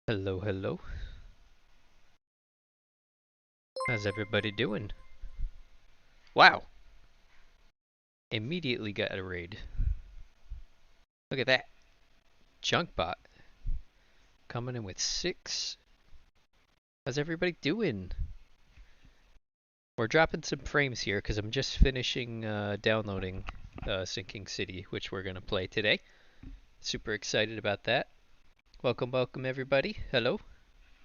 Hello, hello. How's everybody doing? Wow! Immediately got a raid. Look at that. Junkbot coming in with 6. How's everybody doing? We're dropping some frames here because I'm just finishing downloading Sinking City, which we're going to play today. Super excited about that. Welcome, welcome everybody. Hello.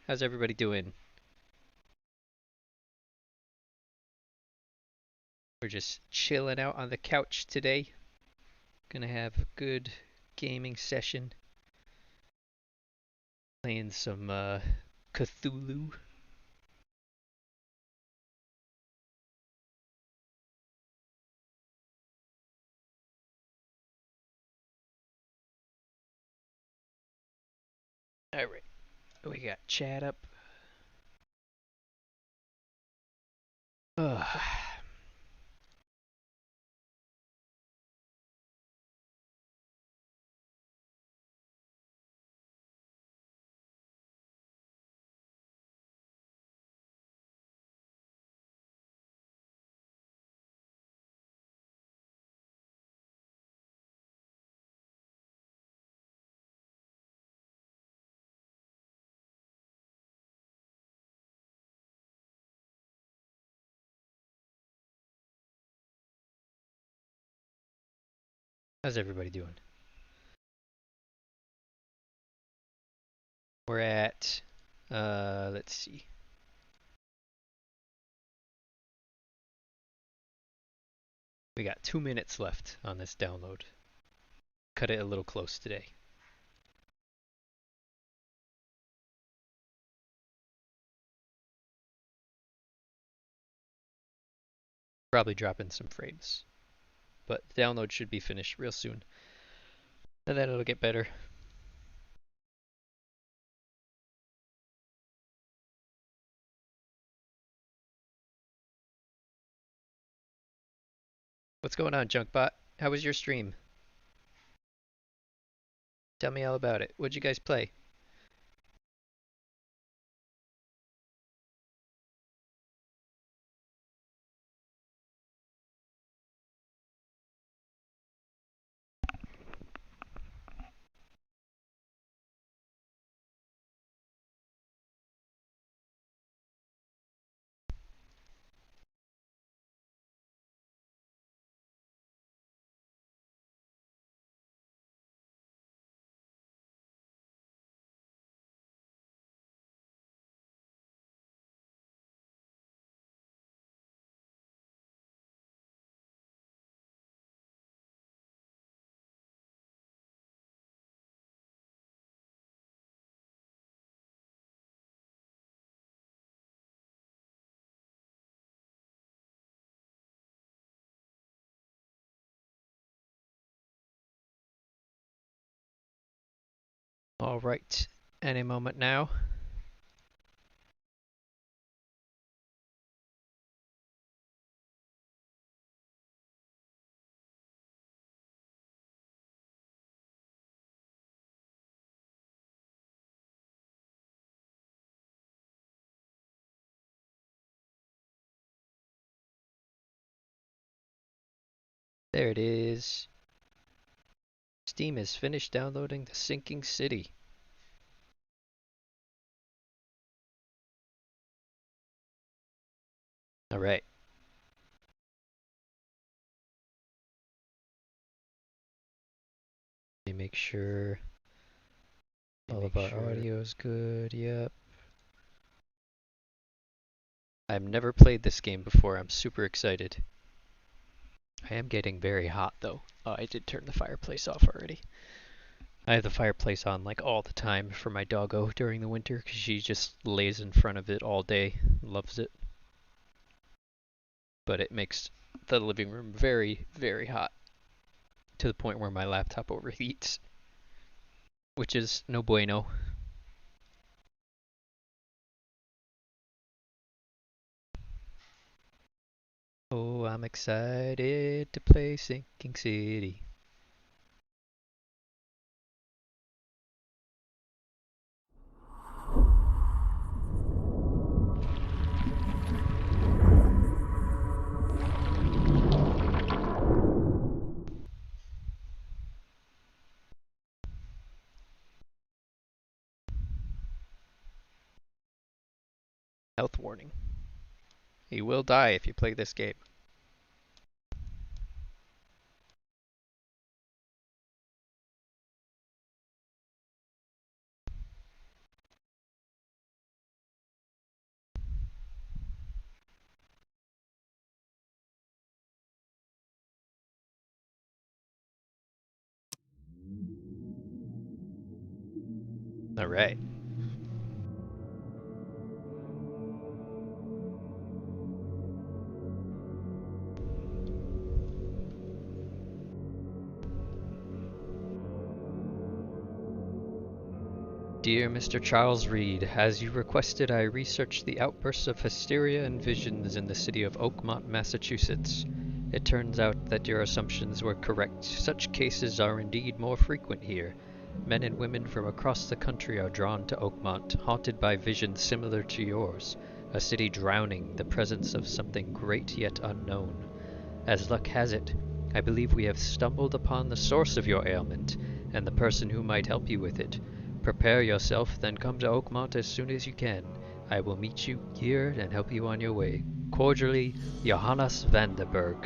How's everybody doing? We're just chilling out on the couch today. Gonna have a good gaming session. Playing some Cthulhu. Alright, we got chat up. Ugh. How's everybody doing? We're at, let's see. We got 2 minutes left on this download. Cut it a little close today. Probably dropping some frames. But the download should be finished real soon. And then it'll get better. What's going on, Junkbot? How was your stream? Tell me all about it. What'd you guys play? Alright. Any moment now. There it is. Steam is finished downloading the Sinking City. Alright. Let me make sure all of our audio is good. Yep. I've never played this game before. I'm super excited. I am getting very hot though. Oh, I did turn the fireplace off already. I have the fireplace on like all the time for my doggo during the winter because she just lays in front of it all day. Loves it. But it makes the living room very, very hot to the point where my laptop overheats, which is no bueno. Oh, I'm excited to play Sinking City. Health warning. You will die if you play this game. Alright. Dear Mr. Charles Reed, as you requested, I researched the outbursts of hysteria and visions in the city of Oakmont, Massachusetts. It turns out that your assumptions were correct. Such cases are indeed more frequent here. Men and women from across the country are drawn to Oakmont, haunted by visions similar to yours, a city drowning the presence of something great yet unknown. As luck has it, I believe we have stumbled upon the source of your ailment, and the person who might help you with it. Prepare yourself, then come to Oakmont as soon as you can. I will meet you here and help you on your way. Cordially, Johannes Vandenberg.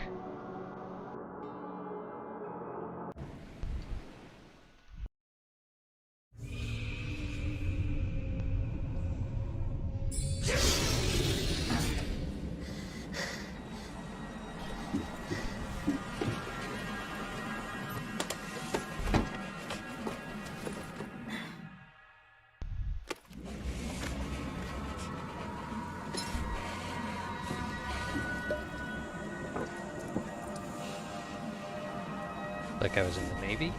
Like I was in the Navy?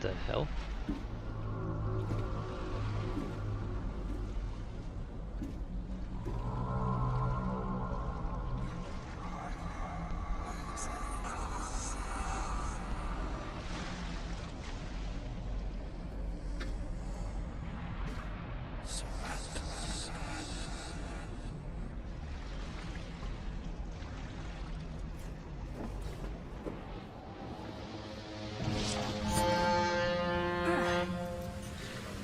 The hell?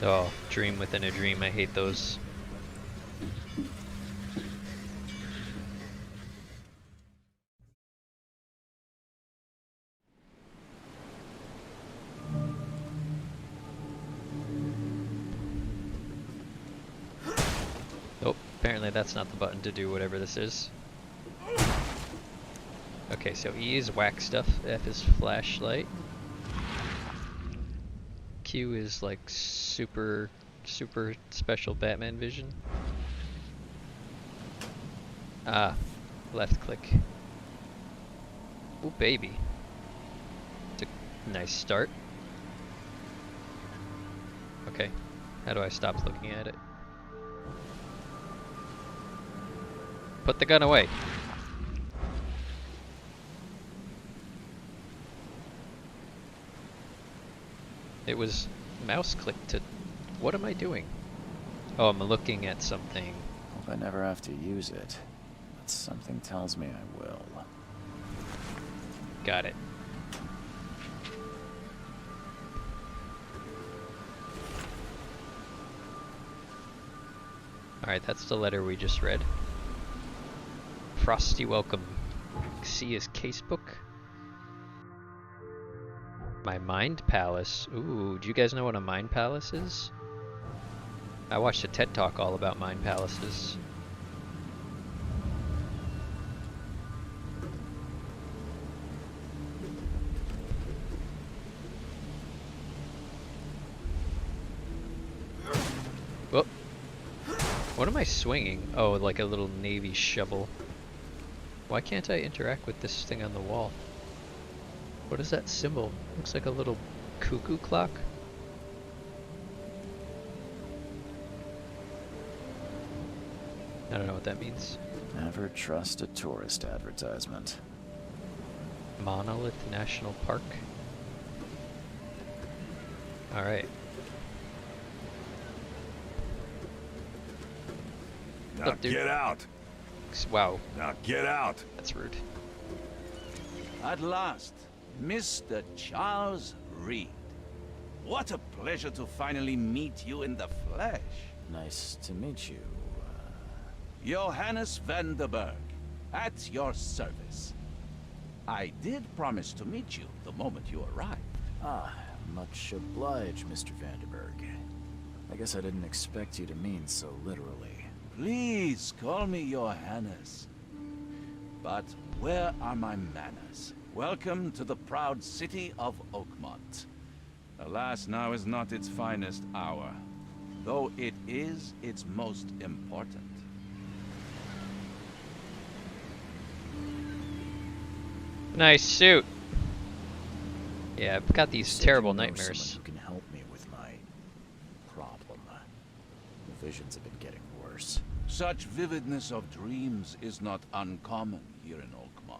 Oh, dream within a dream. I hate those. Oh, apparently that's not the button to do whatever this is. Okay, so E is whack stuff, F is flashlight. Q is like super special Batman vision. Ah, left click. Ooh, baby. It's a nice start. Okay, how do I stop looking at it? Put the gun away. It was mouse click to... What am I doing? Oh, I'm looking at something. Hope I never have to use it, but something tells me I will. Got it. Alright, that's the letter we just read. Frosty welcome. See his casebook. My mind palace. Ooh, do you guys know what a mind palace is? I watched a TED talk all about mind palaces. Whoop. What am I swinging? Oh, like a little navy shovel. Why can't I interact with this thing on the wall? What is that symbol? Looks like a little cuckoo clock. I don't know what that means. Never trust a tourist advertisement. Monolith National Park. Alright. Now get out! Wow, Now get out! that's rude. At last, Mr. Charles Reed. What a pleasure to finally meet you in the flesh. Nice to meet you. Johannes van der Berg, at your service. I did promise to meet you the moment you arrived. Much obliged, Mr. Vanderberg. I guess I didn't expect you to mean so literally. Please call me Johannes. But where are my manners? Welcome to the proud city of Oakmont. Alas, now is not its finest hour, though it is its most important. Nice suit. Yeah, I've got these Said terrible you know nightmares. someone who can help me with my problem. The visions have been getting worse. Such vividness of dreams is not uncommon here in Oakmont.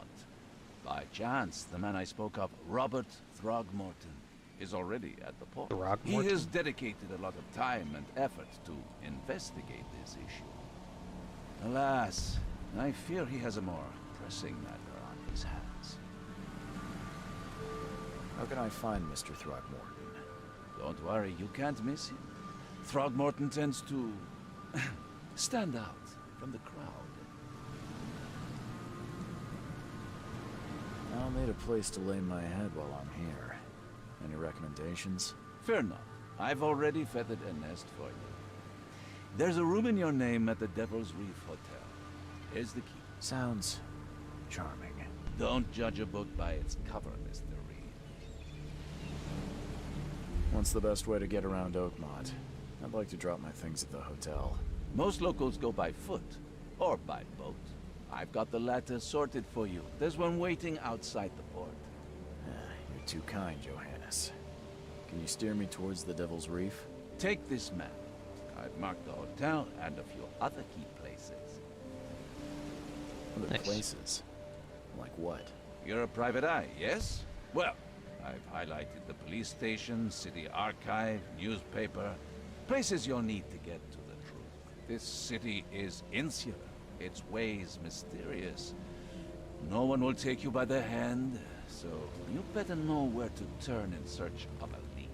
By chance, the man I spoke of, Robert Throgmorton, is already at the port. Throgmorton? He has dedicated a lot of time and effort to investigate this issue. Alas, I fear he has a more pressing matter on his hands. How can I find Mr. Throgmorton? Don't worry, you can't miss him. Throgmorton tends to stand out from the crowd. I'll need a place to lay my head while I'm here. Any recommendations? Fear not. I've already feathered a nest for you. There's a room in your name at the Devil's Reef Hotel. Here's the key. Sounds charming. Don't judge a book by its cover, Mr. Reed. What's the best way to get around Oakmont? I'd like to drop my things at the hotel. Most locals go by foot, or by boat. I've got the latter sorted for you. There's one waiting outside the port. You're too kind, Johannes. Can you steer me towards the Devil's Reef? Take this map. I've marked the hotel and a few other key places. Other Nice. places? Like what? You're a private eye, yes? Well, I've highlighted the police station, city archive, newspaper, places you'll need to get to the truth. This city is insular, its ways mysterious. No one will take you by the hand, so you better know where to turn in search of a lead.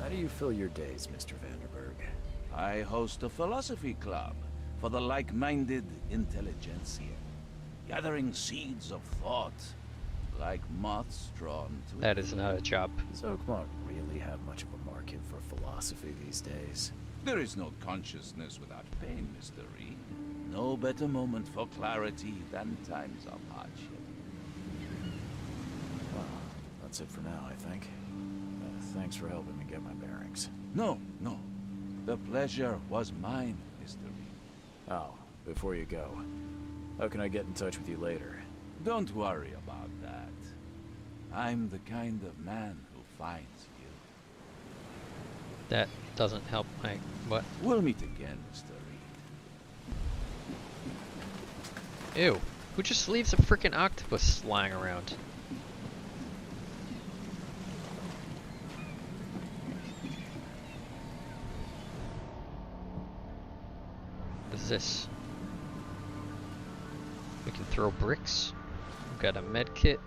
How do you fill your days, Mr. Vanderberg? I host a philosophy club for the like-minded intelligentsia, gathering seeds of thought, like moths drawn to That is not a job. Does Oakmont really have much of a market for philosophy these days? There is no consciousness without pain, Mr. Reed. No better moment for clarity than times of hardship. Well, that's it for now, I think. Thanks for helping me get my bearings. No. The pleasure was mine, Mr. Reed. Oh, before you go, how can I get in touch with you later? Don't worry about that. I'm the kind of man who finds you. That doesn't help my... what? We'll meet again, Mr. Reed. Ew. Who just leaves a freaking octopus lying around? What is this? We can throw bricks. We've got a med kit.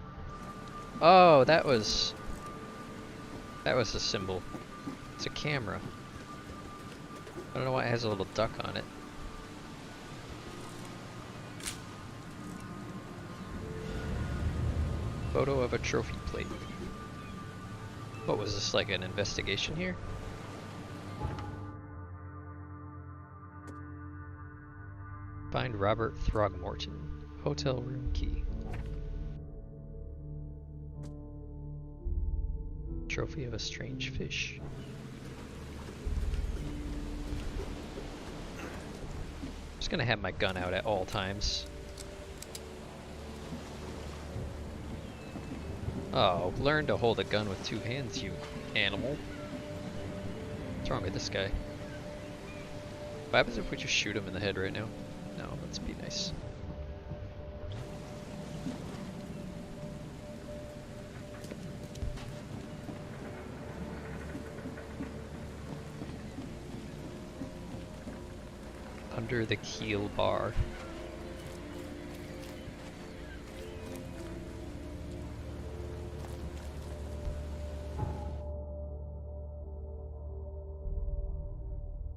Oh, that was a symbol. It's a camera. I don't know why it has a little duck on it. Photo of a trophy plate. What was this, like an investigation here? Find Robert Throgmorton. Hotel room key. Trophy of a strange fish. I'm just gonna have my gun out at all times. Oh, learn to hold a gun with two hands, you animal. What's wrong with this guy? What happens if we just shoot him in the head right now? No, let's be nice. Under the keel bar.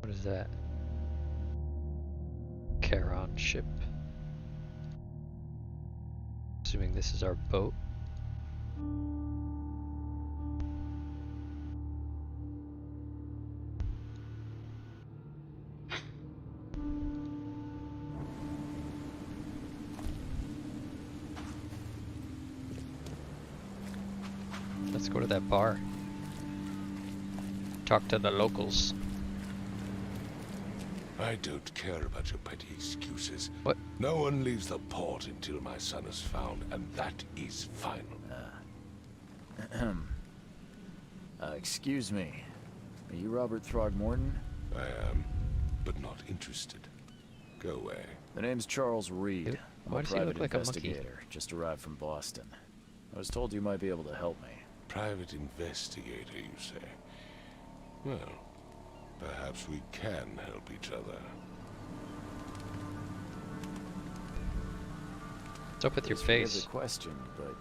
What is that? Charon ship. Assuming this is our boat. Let's go to that bar. Talk to the locals. I don't care about your petty excuses. What? No one leaves the port until my son is found, and that is final. Excuse me. Are you Robert Throgmorton? I am, but not interested. Go away. The name's Charles Reed. I'm Why a does he look private like a monkey? investigator. Just arrived from Boston. I was told you might be able to help me. Private investigator, you say? Well, perhaps we can help each other. What's up with your Please forgive face? the question, but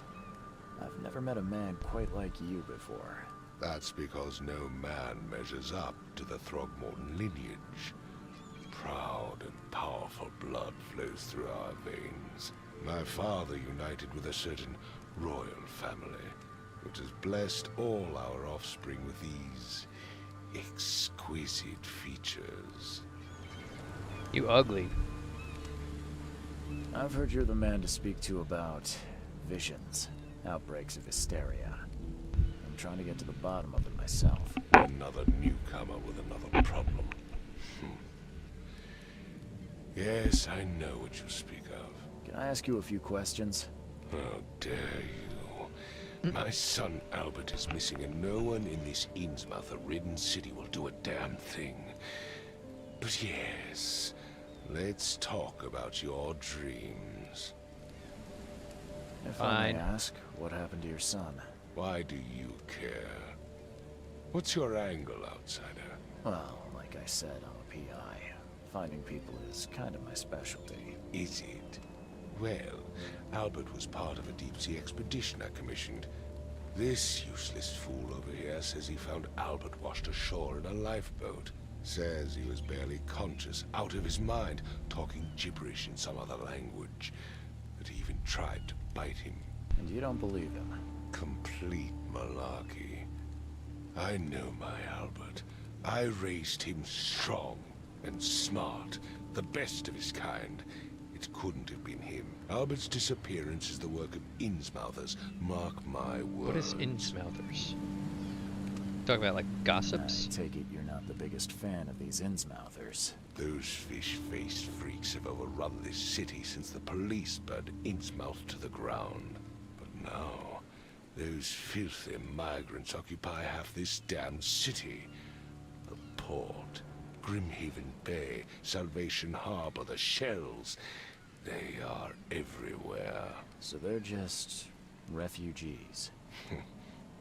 I've never met a man quite like you before. That's because no man measures up to the Throgmorton lineage. Proud and powerful blood flows through our veins. My father united with a certain royal family, which has blessed all our offspring with these exquisite features. You ugly. I've heard you're the man to speak to about visions, outbreaks of hysteria. I'm trying to get to the bottom of it myself. Another newcomer with another problem. Yes, I know what you speak of. Can I ask you a few questions? How dare you? My son Albert is missing, and no one in this Innsmouth-ridden city will do a damn thing. But yes, let's talk about your dreams. If I Fine. may ask, what happened to your son? Why do you care? What's your angle, outsider? Well, like I said, I'm a PI. Finding people is kind of my specialty. Is it? Well, Albert was part of a deep-sea expedition I commissioned. This useless fool over here says he found Albert washed ashore in a lifeboat. Says he was barely conscious, out of his mind, talking gibberish in some other language. That he even tried to bite him. And you don't believe him? Complete malarkey. I know my Albert. I raised him strong and smart, the best of his kind. It couldn't have been him. Albert's disappearance is the work of Innsmouthers. Mark my words. What is Innsmouthers? Talk about like gossips? I take it you're not the biggest fan of these Innsmouthers. Those fish-faced freaks have overrun this city since the police burned Innsmouth to the ground. But now, those filthy migrants occupy half this damned city. The port, Grimhaven Bay, Salvation Harbor, the shells. They are everywhere. So they're just refugees.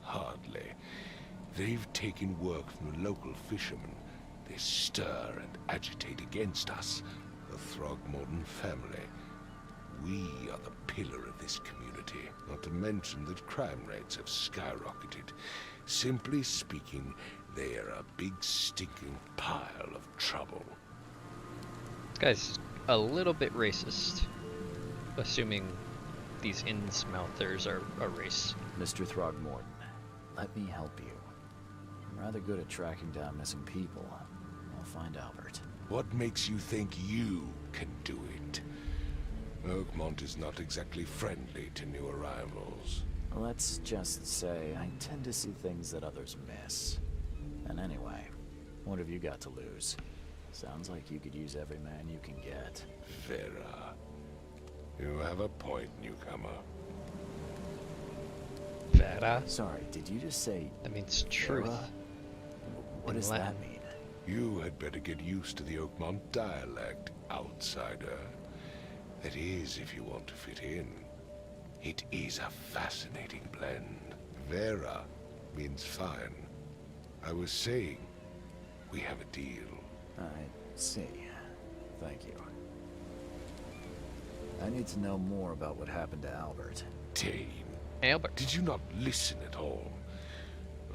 Hardly. They've taken work from the local fishermen. They stir and agitate against us, the Throgmorton family. We are the pillar of this community, not to mention that crime rates have skyrocketed. Simply speaking, they are a big stinking pile of trouble. This guy's a little bit racist. Assuming these Innsmouthers are a race. Mr. Throgmorton, let me help you. I'm rather good at tracking down missing people. I'll find Albert. What makes you think you can do it? Oakmont is not exactly friendly to new arrivals. Let's just say I tend to see things that others miss. And anyway, what have you got to lose? Sounds like you could use every man you can get. Vera, you have a point, newcomer. Vera? Sorry, did you just say That means truth. Vera? What In does Latin. that mean? You had better get used to the Oakmont dialect, outsider. That is, if you want to fit in. It is a fascinating blend. Vera means fine. I was saying, we have a deal. I see. Thank you. I need to know more about what happened to Albert. Dane, Albert. did you not listen at all?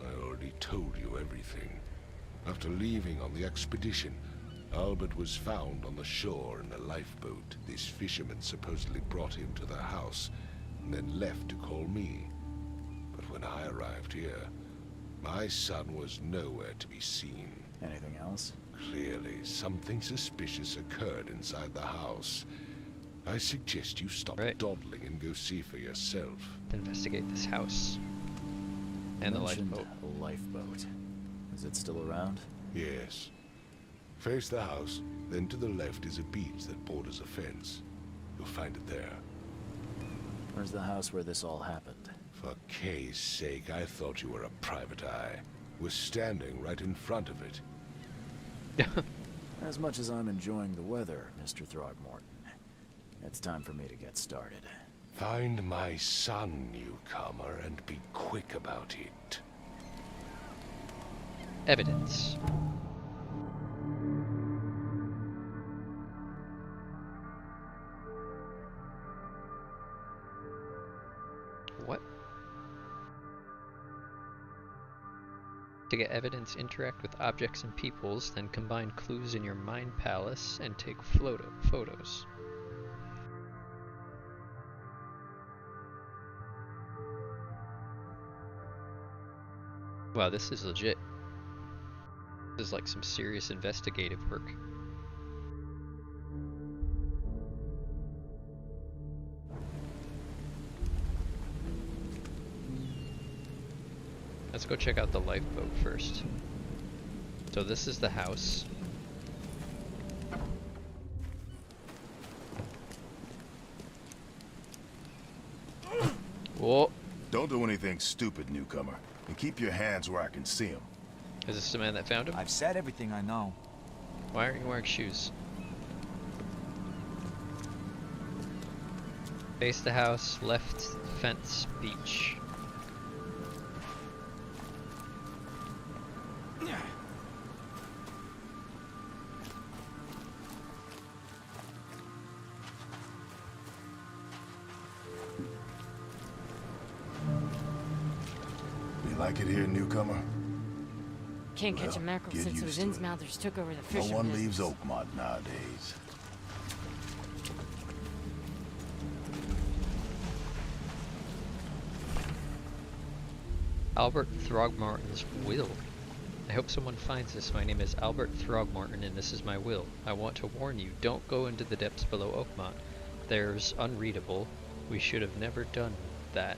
I already told you everything. After leaving on the expedition, Albert was found on the shore in a lifeboat. This fisherman supposedly brought him to their house, and then left to call me. But when I arrived here, my son was nowhere to be seen. Anything else? Clearly, something suspicious occurred inside the house. I suggest you stop Right. dawdling and go see for yourself. Investigate this house. And the Mentioned lifeboat. a lifeboat. Is it still around? Yes. Face the house, then to the left is a beach that borders a fence. You'll find it there. Where's the house where this all happened? For Kay's sake, I thought you were a private eye. We're standing right in front of it. As much as I'm enjoying the weather, Mr. Throgmorton, it's time for me to get started. Find my son, newcomer, and be quick about it. Evidence. What? To get evidence, interact with objects and peoples, then combine clues in your mind palace and take photos. Wow, this is legit. This is like some serious investigative work. Let's go check out the lifeboat first. So this is the house. Whoa! Don't do anything stupid, newcomer. And keep your hands where I can see them. Is this the man that found him? I've said everything I know. Why aren't you wearing shoes? Face the house, left fence, beach. You like it here, newcomer? Can't catch a Well, mackerel get since used those to it. Innsmouthers took over the No fishing one business. leaves Oakmont nowadays. Albert Throgmorton's will. I hope someone finds this. My name is Albert Throgmorton and this is my will. I want to warn you, don't go into the depths below Oakmont. There's unreadable. We should have never done that.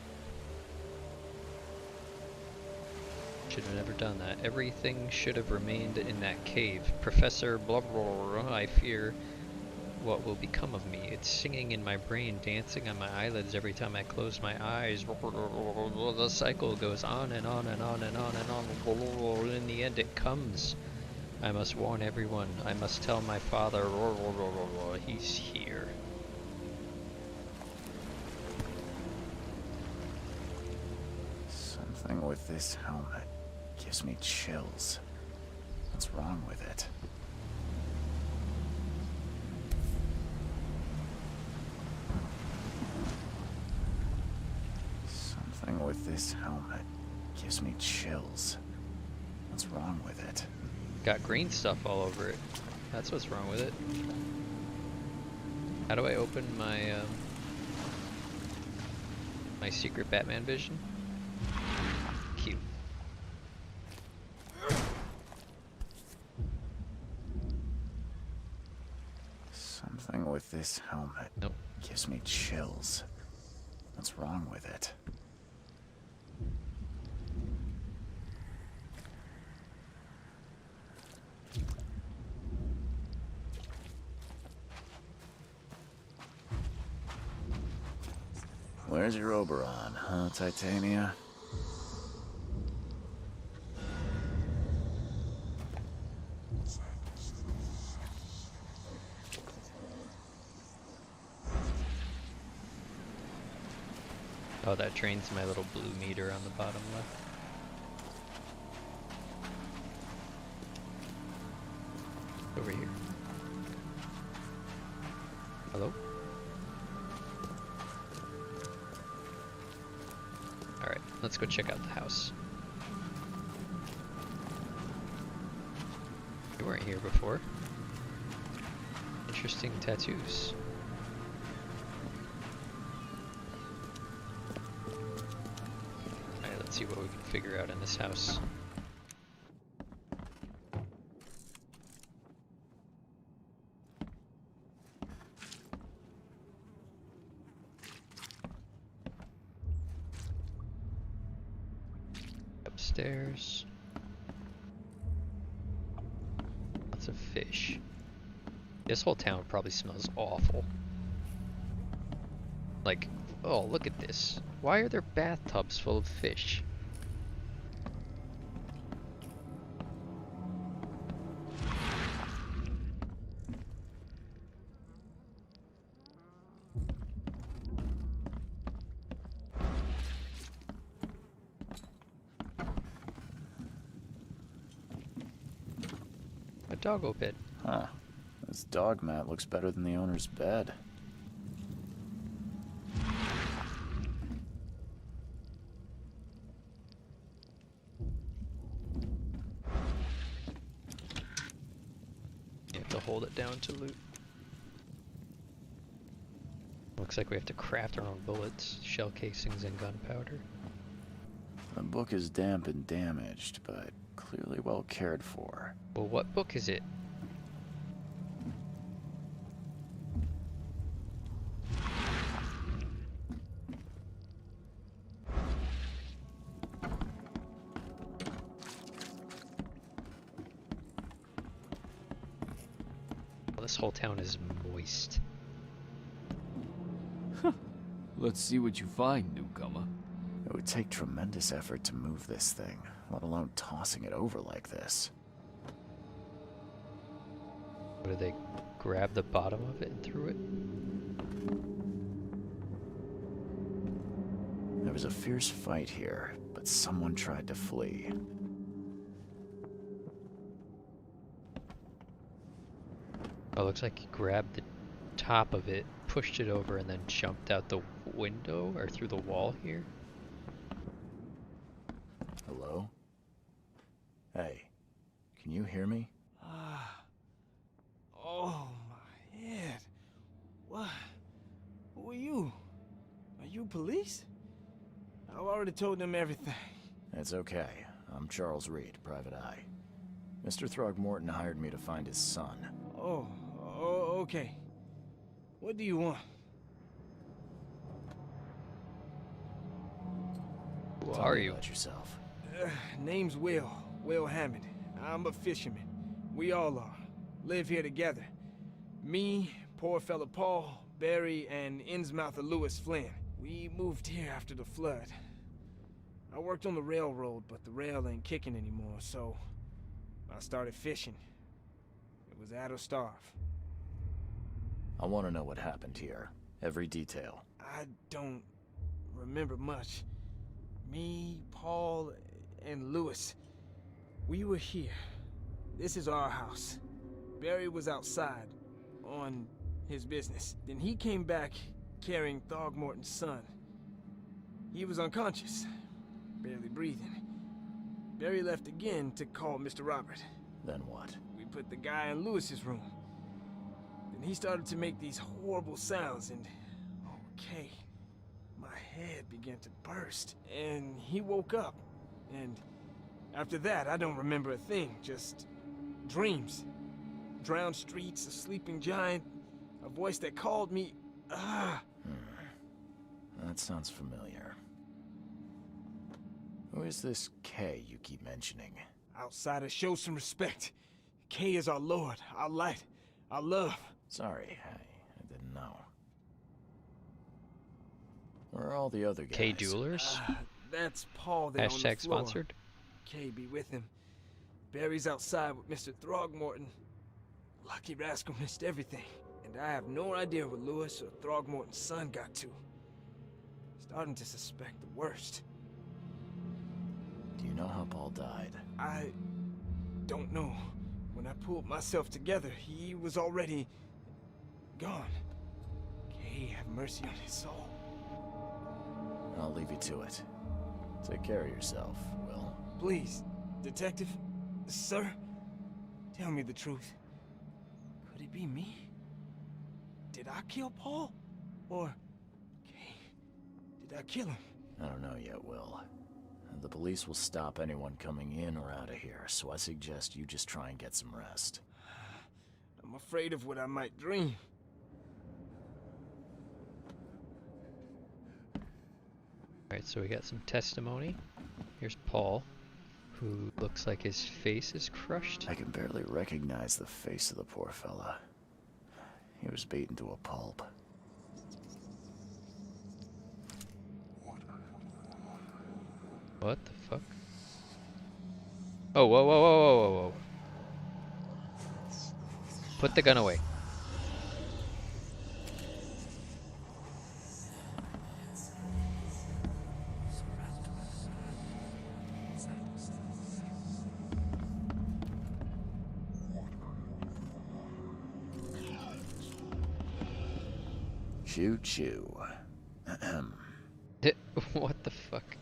Should have never done that. Everything should have remained in that cave. Professor blah blah blah, I fear what will become of me. It's singing in my brain, dancing on my eyelids every time I close my eyes. The cycle goes on and on and on and on and on. In the end it comes. I must warn everyone. I must tell my father. He's here. Something with this helmet gives me chills. What's wrong with it? Something with this helmet gives me chills. What's wrong with it? Got green stuff all over it. That's what's wrong with it. How do I open my my secret Batman vision? Cute. Something with this helmet Nope. gives me chills. What's wrong with it? Where's your Oberon, huh, Titania? Oh, that drains my little blue meter on the bottom left. Over here. Hello? Alright, let's go check out the house. You weren't here before. Interesting tattoos. Alright, let's see what we can figure out in this house. Upstairs. Lots of fish. This whole town probably smells awful. Like, oh, look at this. Why are there bathtubs full of fish? A doggo bed. Huh. This dog mat looks better than the owner's bed. You have to hold it down to loot. Looks like we have to craft our own bullets, shell casings, and gunpowder. The book is damp and damaged, but clearly well cared for. Well, what book is it? Well, this whole town is moist. Let's see what you find, newcomer. It would take tremendous effort to move this thing, let alone tossing it over like this. What, did they grab the bottom of it and threw it? There was a fierce fight here, but someone tried to flee. Oh, looks like he grabbed the top of it, pushed it over, and then jumped out the window or through the wall here. Hello? Hey, can you hear me? Oh, my head. What? Who are you? Are you police? I've already told them everything. It's okay. I'm Charles Reed, Private Eye. Mr. Throgmorton hired me to find his son. Oh, okay. What do you want? Who Tell are me you? about yourself. Name's Will Hammond. I'm a fisherman. We all are. Live here together. Me, poor fella Paul, Barry, and Innsmouther Lewis Flynn. We moved here after the flood. I worked on the railroad, but the rail ain't kicking anymore, so I started fishing. It was out of starve. I want to know what happened here. Every detail. I don't remember much. Me, Paul, and Lewis, we were here. This is our house. Barry was outside, on his business. Then he came back carrying Throgmorton's son. He was unconscious, barely breathing. Barry left again to call Mr. Robert. Then what? We put the guy in Lewis's room. Then he started to make these horrible sounds and... okay. My head began to burst, and he woke up. And after that, I don't remember a thing, just dreams. Drowned streets, a sleeping giant, a voice that called me, That sounds familiar. Who is this Kay you keep mentioning? Outsiders, show some respect. Kay is our lord, our light, our love. Sorry, I didn't know. Where are all the other guys? K Duelers? That's Paul there on the floor. Hashtag sponsored. Kay be with him. Barry's outside with Mr. Throgmorton. Lucky rascal missed everything. And I have no idea where Lewis or Throgmorton's son got to. It's starting to suspect the worst. Do you know how Paul died? I don't know. When I pulled myself together, he was already gone. Kay, have mercy on his soul. I'll leave you to it. Take care of yourself, Will. Please, Detective, sir, tell me the truth. Could it be me? Did I kill Paul? Or, Kay, did I kill him? I don't know yet, Will. The police will stop anyone coming in or out of here, so I suggest you just try and get some rest. I'm afraid of what I might dream. Alright, so we got some testimony. Here's Paul, who looks like his face is crushed. I can barely recognize the face of the poor fella. He was beaten to a pulp. What the fuck? Oh, whoa, whoa, whoa, whoa, whoa, whoa. Put the gun away. Choo choo. Ahem. What the fuck?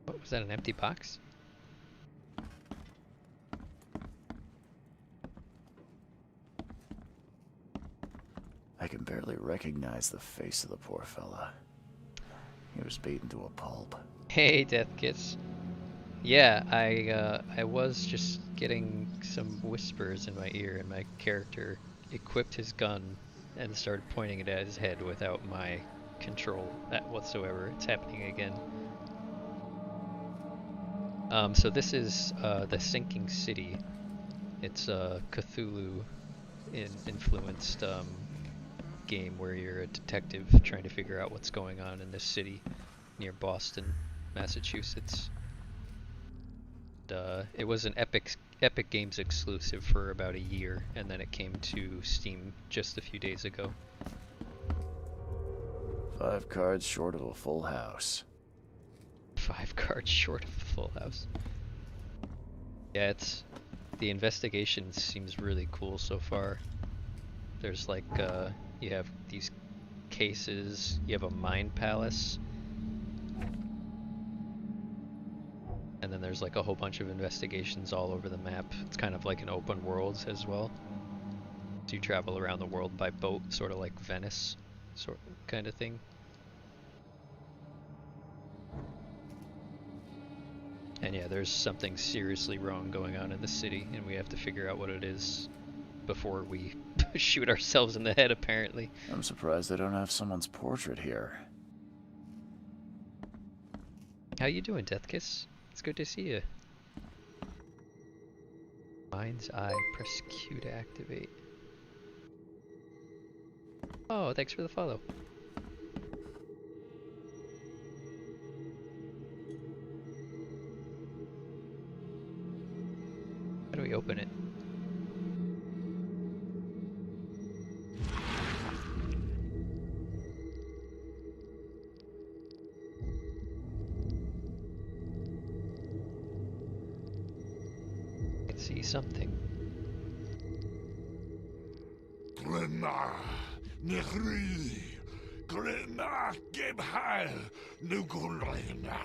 What was that, an empty box? I can barely recognize the face of the poor fella. He was beaten to a pulp. Hey, Death Kiss. Yeah, I was just getting some whispers in my ear, and my character equipped his gun and started pointing it at his head without my control whatsoever. It's happening again. So this is the Sinking City. It's a Cthulhu influenced game where you're a detective trying to figure out what's going on in this city near Boston, Massachusetts. It was an Epic Games exclusive for about a year, and then it came to Steam just a few days ago. 5 cards short of a full house. 5 cards short of a full house. Yeah, the investigation seems really cool so far. There's like you have these cases, you have a mind palace, and then there's like a whole bunch of investigations all over the map. It's kind of like an open world as well. So you travel around the world by boat, sort of like Venice, sort of kind of thing. And yeah, there's something seriously wrong going on in the city, and we have to figure out what it is before we shoot ourselves in the head, apparently. I'm surprised they don't have someone's portrait here. How you doing, Deathkiss? It's good to see you. Mind's Eye, press Q to activate. Oh, thanks for the follow. How do we open it? I can see something. Glenna, Nehri, Glenna, Gebhal, Nugulena.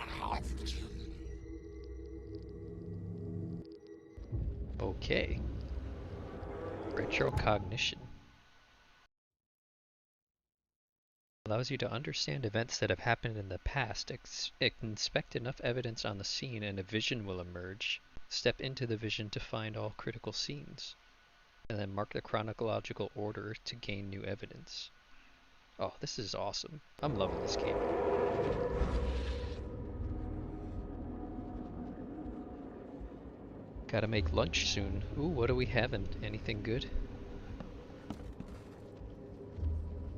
Okay. Retrocognition. Allows you to understand events that have happened in the past. Inspect enough evidence on the scene and a vision will emerge. Step into the vision to find all critical scenes. And then mark the chronological order to gain new evidence. Oh, this is awesome. I'm loving this game. Gotta make lunch soon. Ooh, what are we having? Anything good?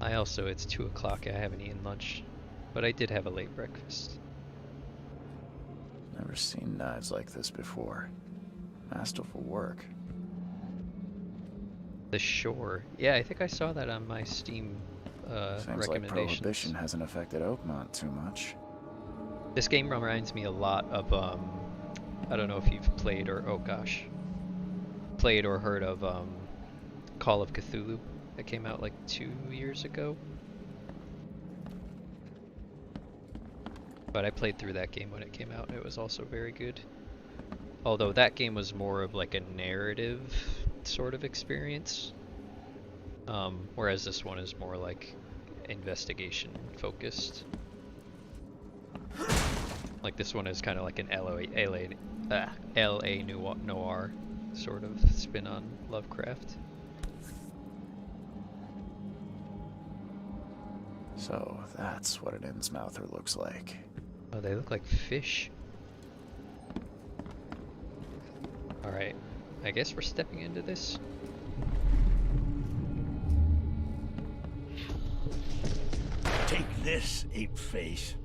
It's 2 o'clock, I haven't eaten lunch. But I did have a late breakfast. Never seen knives like this before. Masterful work. The Shore. Yeah, I think I saw that on my Steam Seems like recommendations. Prohibition hasn't affected Oakmont too much. This game reminds me a lot of, I don't know if you've played or, oh gosh, played or heard of Call of Cthulhu that came out like 2 years ago. But I played through that game when it came out and it was also very good. Although that game was more of like a narrative sort of experience. Whereas this one is more like investigation focused. Like this one is kind of like an LA noir sort of spin on Lovecraft. So that's what an Innsmouther looks like. Oh, they look like fish. Alright, I guess we're stepping into this. Take this, ape face.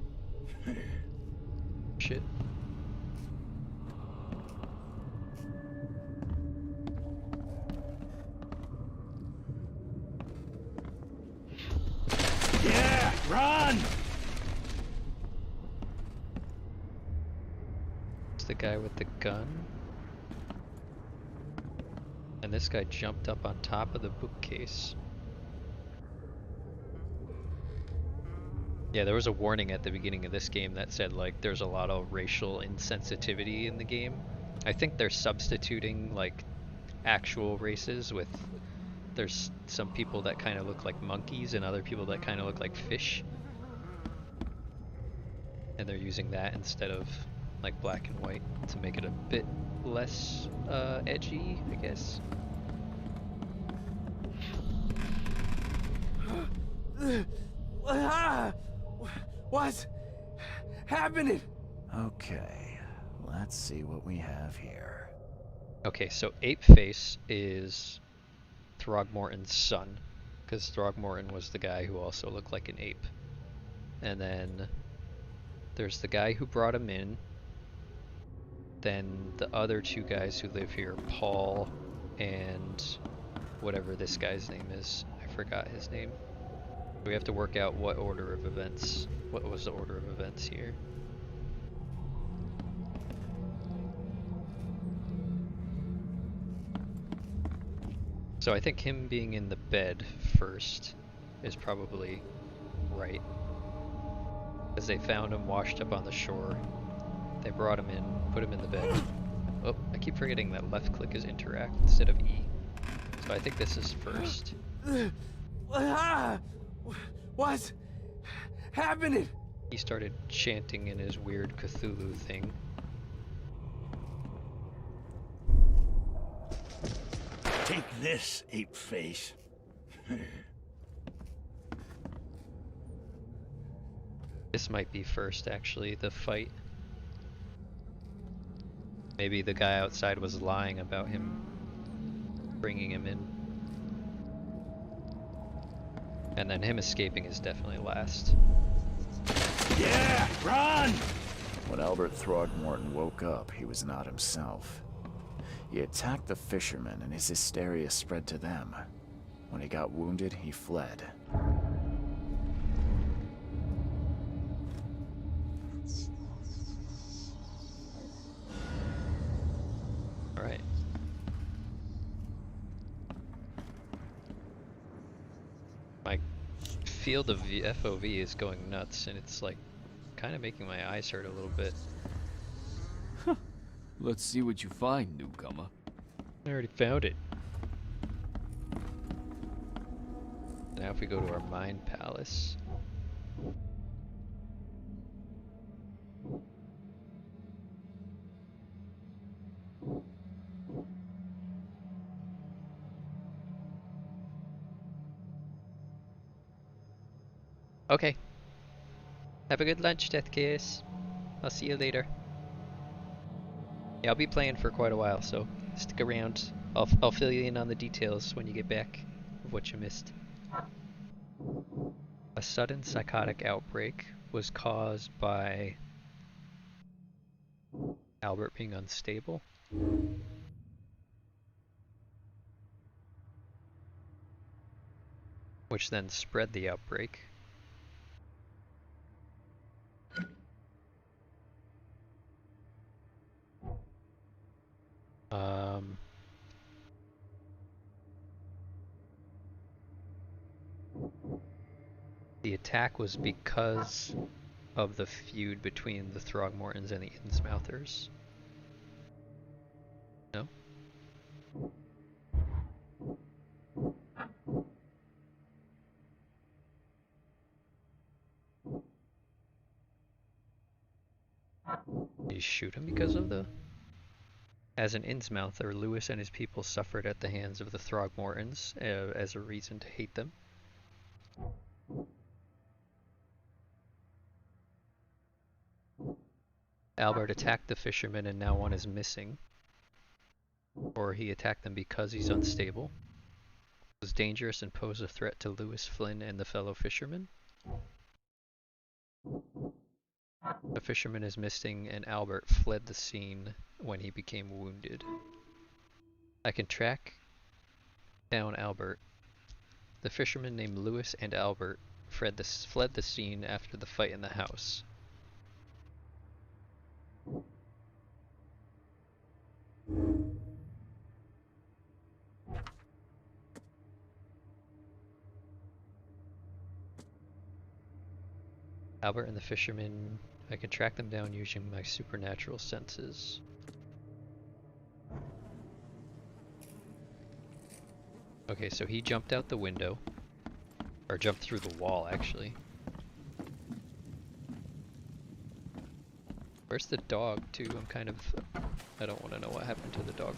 Shit. Yeah, run! It's the guy with the gun. And this guy jumped up on top of the bookcase. Yeah, there was a warning at the beginning of this game that said like there's a lot of racial insensitivity in the game. I think they're substituting like actual races with there's some people that kind of look like monkeys and other people that kind of look like fish. And they're using that instead of like black and white to make it a bit less edgy, I guess. What's happening? Okay, let's see what we have here. Okay, so Apeface is Throgmorton's son, because Throgmorton was the guy who also looked like an ape. And then there's the guy who brought him in. Then the other two guys who live here, Paul and whatever this guy's name is. I forgot his name. We have to work out what order of events. What was the order of events here? So I think him being in the bed first is probably right. Because they found him washed up on the shore. They brought him in, put him in the bed. Oh, I keep forgetting that left click is interact instead of E. So I think this is first. What's happening? He started chanting in his weird Cthulhu thing. Take this, ape face. This might be first, actually, the fight. Maybe the guy outside was lying about him bringing him in. And then him escaping is definitely last. Yeah, run! When Albert Throgmorton woke up, he was not himself. He attacked the fishermen and his hysteria spread to them. When he got wounded, he fled. Alright. My field of FOV is going nuts and it's like kind of making my eyes hurt a little bit. Let's see what you find, newcomer. I already found it. Now if we go to our Mind Palace. Okay. Have a good lunch, Death Case. I'll see you later. Yeah, I'll be playing for quite a while, so stick around. I'll fill you in on the details when you get back of what you missed. A sudden psychotic outbreak was caused by Albert being unstable. which then spread the outbreak. The attack was because of the feud between the Throgmortons and the Innsmouthers. No? Did you shoot him because of the... As an Innsmouther, Lewis and his people suffered at the hands of the Throgmortons as a reason to hate them. Albert attacked the fishermen and now one is missing. Or he attacked them because he's unstable. Was dangerous and posed a threat to Lewis, Flynn, and the fellow fishermen. The fisherman is missing and Albert fled the scene when he became wounded. I can track down Albert. The fishermen named Lewis and Albert fled the scene after the fight in the house. Albert and the fishermen, I can track them down using my supernatural senses. Okay, so he jumped out the window. Or jumped through the wall, actually. Where's the dog, too? I don't want to know what happened to the dog.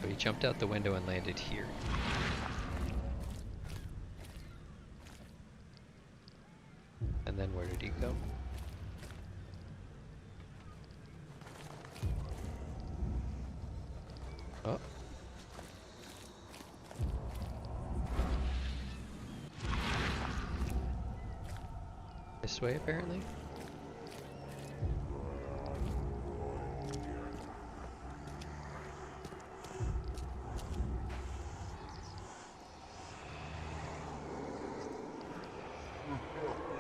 So he jumped out the window and landed here. And then where did he go? Oh. This way, apparently?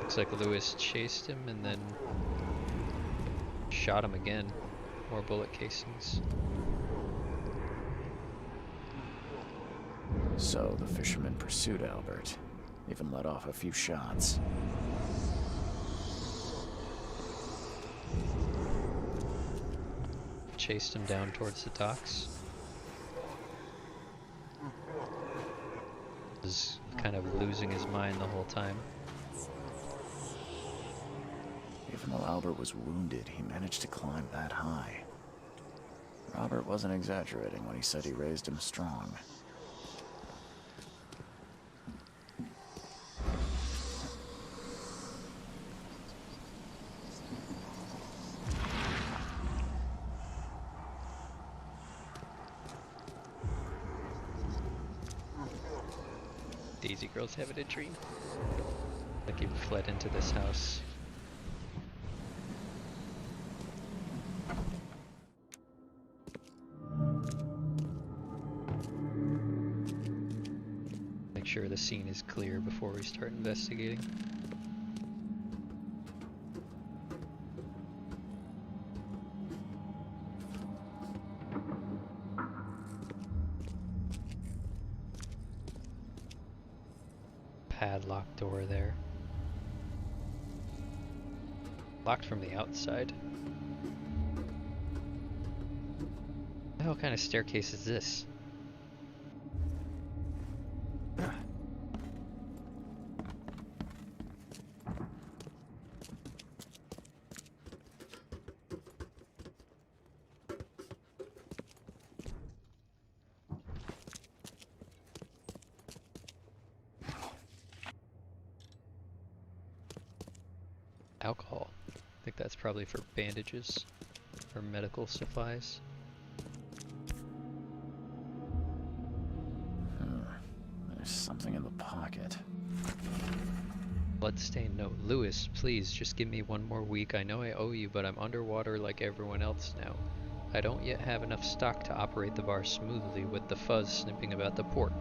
Looks like Lewis chased him and then shot him again. More bullet casings. So the fisherman pursued Albert, even let off a few shots. Chased him down towards the docks. Was kind of losing his mind the whole time. Even though Albert was wounded, he managed to climb that high. Robert wasn't exaggerating when he said he raised him strong. Daisy Girl's having a dream. Like he fled into this house. Make sure the scene is clear before we start investigating. Padlocked door there. Locked from the outside. What the hell kind of staircase is this? Alcohol. I think that's probably for bandages or medical supplies. There's something in the pocket. Bloodstained note. Lewis, please just give me one more week. I know I owe you, but I'm underwater like everyone else now. I don't yet have enough stock to operate the bar smoothly with the fuzz snipping about the port.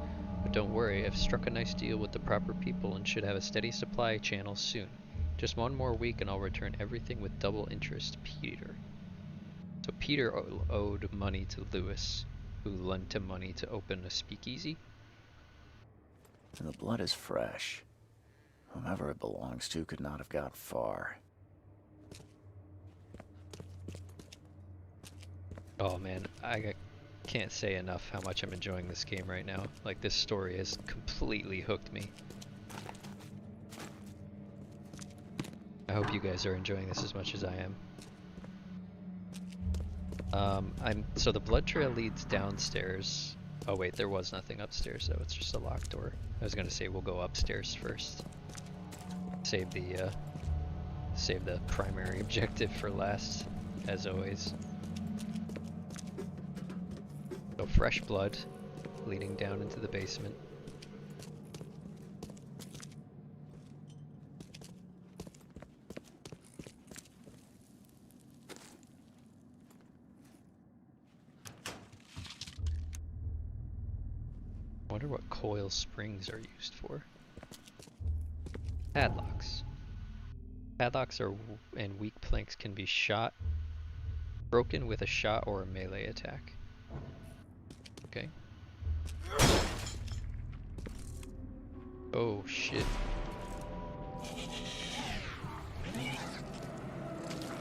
But don't worry, I've struck a nice deal with the proper people and should have a steady supply channel soon. Just one more week and I'll return everything with double interest, Peter. So Peter owed money to Lewis, who lent him money to open a speakeasy. And the blood is fresh. Whomever it belongs to could not have got far. Oh man, can't say enough how much I'm enjoying this game right now. Like, this story has completely hooked me. I hope you guys are enjoying this as much as I am. So the blood trail leads downstairs. Oh wait, there was nothing upstairs though, it's just a locked door. I was gonna say we'll go upstairs first. Save the primary objective for last, as always. So fresh blood leading down into the basement. Wonder what coil springs are used for. Padlocks. Padlocks and weak planks can be broken with a shot or a melee attack. Okay. Oh shit.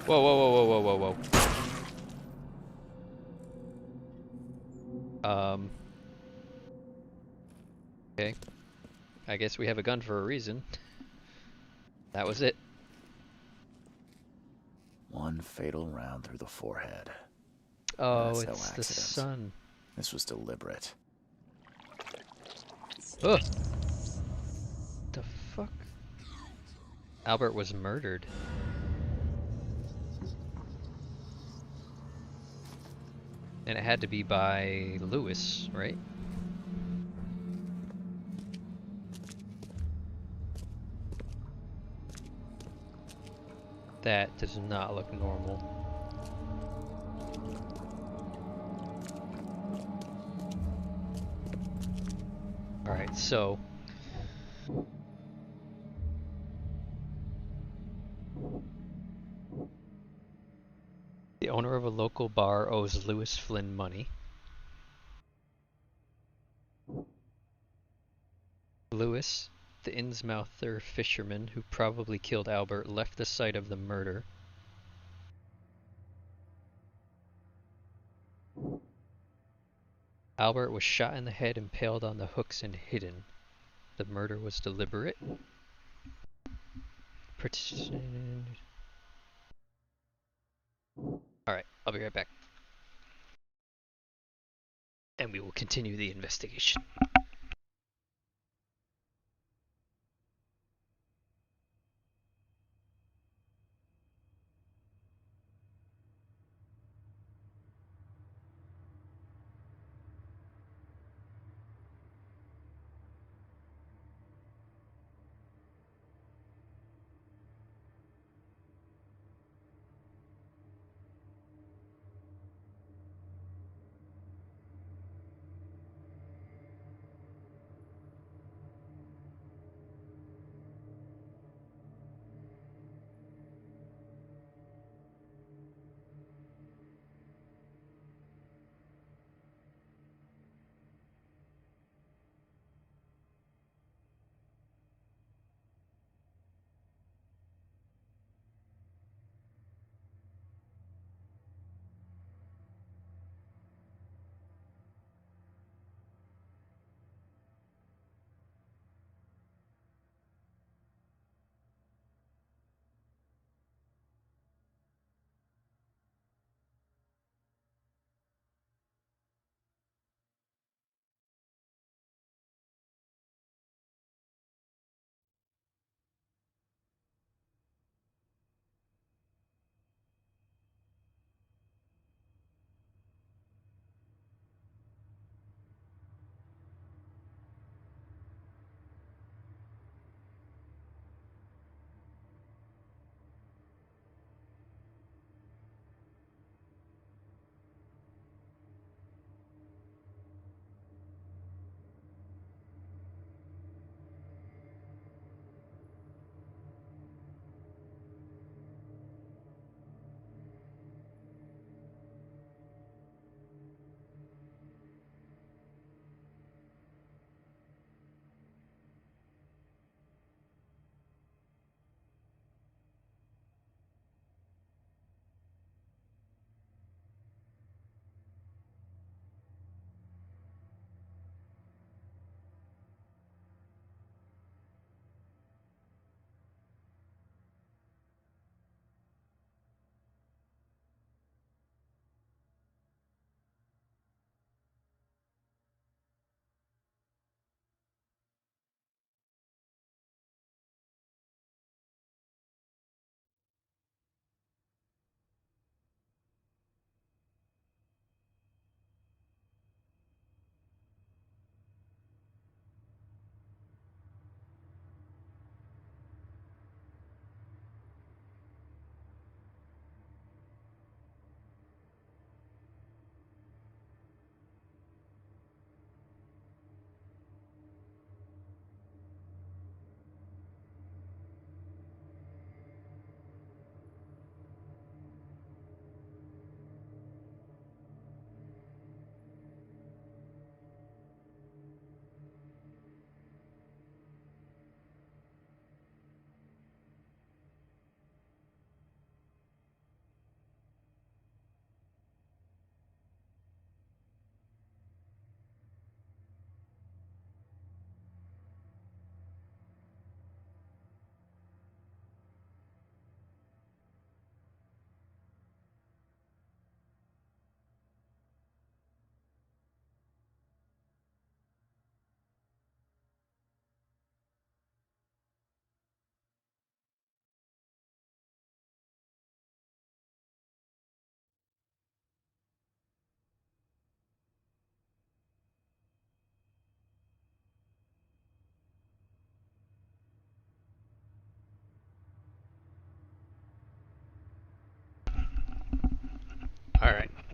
Whoa, whoa, whoa, whoa, whoa, whoa, whoa. Okay. I guess we have a gun for a reason. That was it. One fatal round through the forehead. Oh, That's no it's the accident. sun. This was deliberate. Ugh. The fuck? Albert was murdered. And it had to be by Lewis, right? That does not look normal. Alright, so the owner of a local bar owes Lewis Flynn money. Lewis, the Innsmouther fisherman who probably killed Albert, left the site of the murder. Albert was shot in the head, impaled on the hooks, and hidden. The murder was deliberate. Alright, I'll be right back. And we will continue the investigation.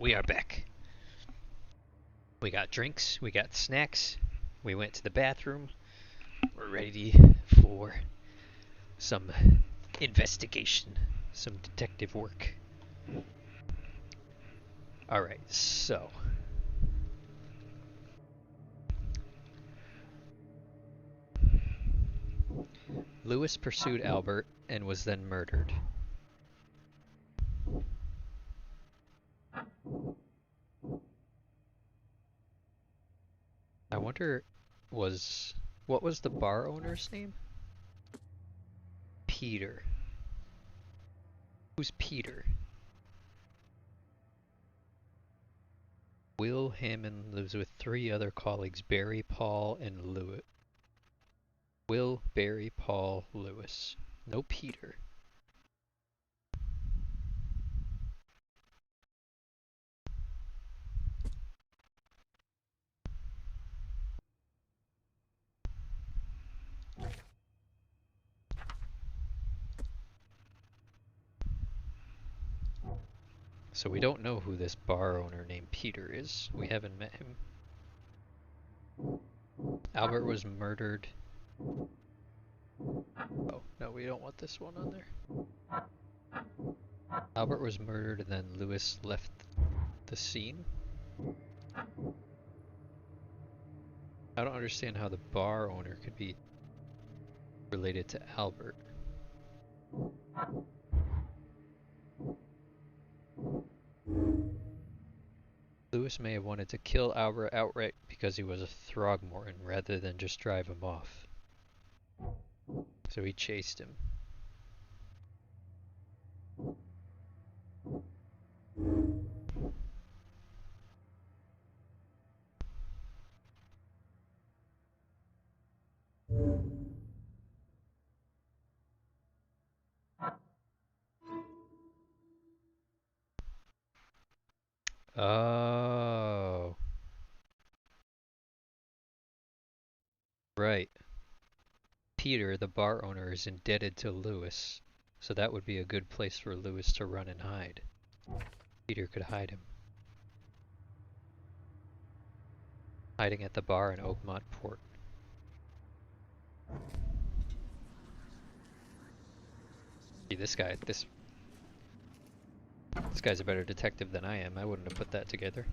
We are back. We got drinks, we got snacks, we went to the bathroom. We're ready for some investigation, some detective work. Alright, so. Lewis pursued Albert and was then murdered. I wonder, what was the bar owner's name? Peter. Who's Peter? Will Hammond lives with 3 other colleagues, Barry, Paul, and Lewis. Will, Barry, Paul, Lewis. No Peter. So we don't know who this bar owner named Peter is. We haven't met him. Albert was murdered. Oh, no, we don't want this one on there. Albert was murdered and then Lewis left the scene. I don't understand how the bar owner could be related to Albert. Lewis may have wanted to kill Albert outright because he was a Throgmorton rather than just drive him off. So he chased him. Oh. Right. Peter, the bar owner, is indebted to Lewis, so that would be a good place for Lewis to run and hide. Peter could hide him. Hiding at the bar in Oakmont Port. See, this guy's a better detective than I am. I wouldn't have put that together.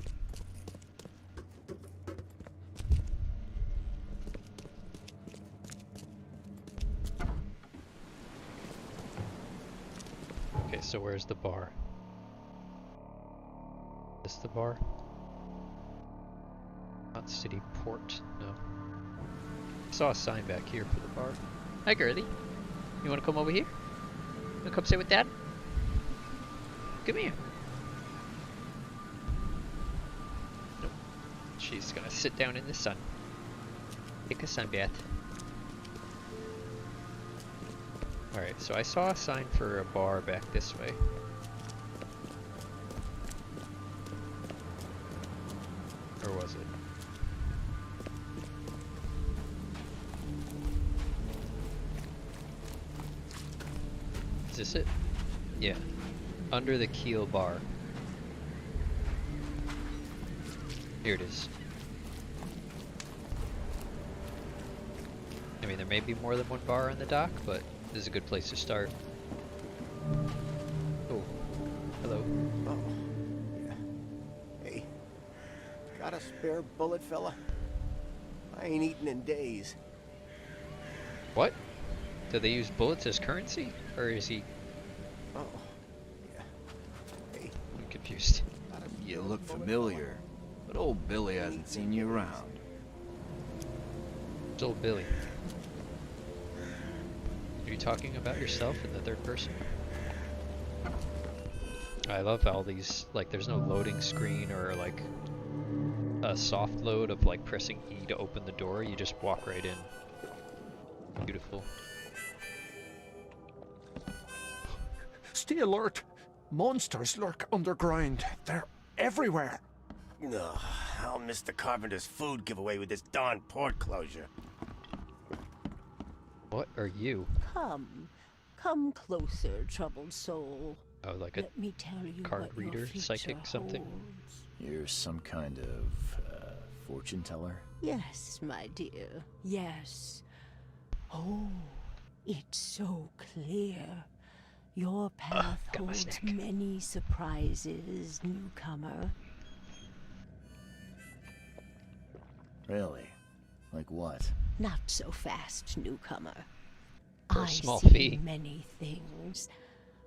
Okay, so where's the bar? Is this the bar? Not City Port, no. I saw a sign back here for the bar. Hi, girlie. You wanna come over here? You wanna come sit with Dad? Come here. Nope. She's gonna sit down in the sun. Take a sun bath. Alright, so I saw a sign for a bar back this way. Or was it? Is this it? Yeah. Under the Keel Bar. Here it is. I mean, there may be more than one bar on the dock, but this is a good place to start. Oh, hello. Oh, yeah. Hey, got a spare bullet, fella? I ain't eaten in days. What? Do they use bullets as currency? Or is he... Oh, yeah. Hey, I'm confused. You look familiar, but old Billy hasn't seen you around. It's old Billy. Are you talking about yourself in the third person? I love all these, like, there's no loading screen or like a soft load of like pressing E to open the door. You just walk right in. Beautiful. Stay alert. Monsters lurk underground. They're everywhere. Ugh, I'll miss the carpenter's food giveaway with this darn port closure. What are you? Come closer, troubled soul. Oh, like a Let me tell you card what your reader, future psychic, something? holds. You're some kind of fortune teller? Yes, my dear. Yes. Oh, it's so clear. Your path Got my holds snack. many surprises, newcomer. Really? Like what? Not so fast, newcomer. For a I small see fee. many things.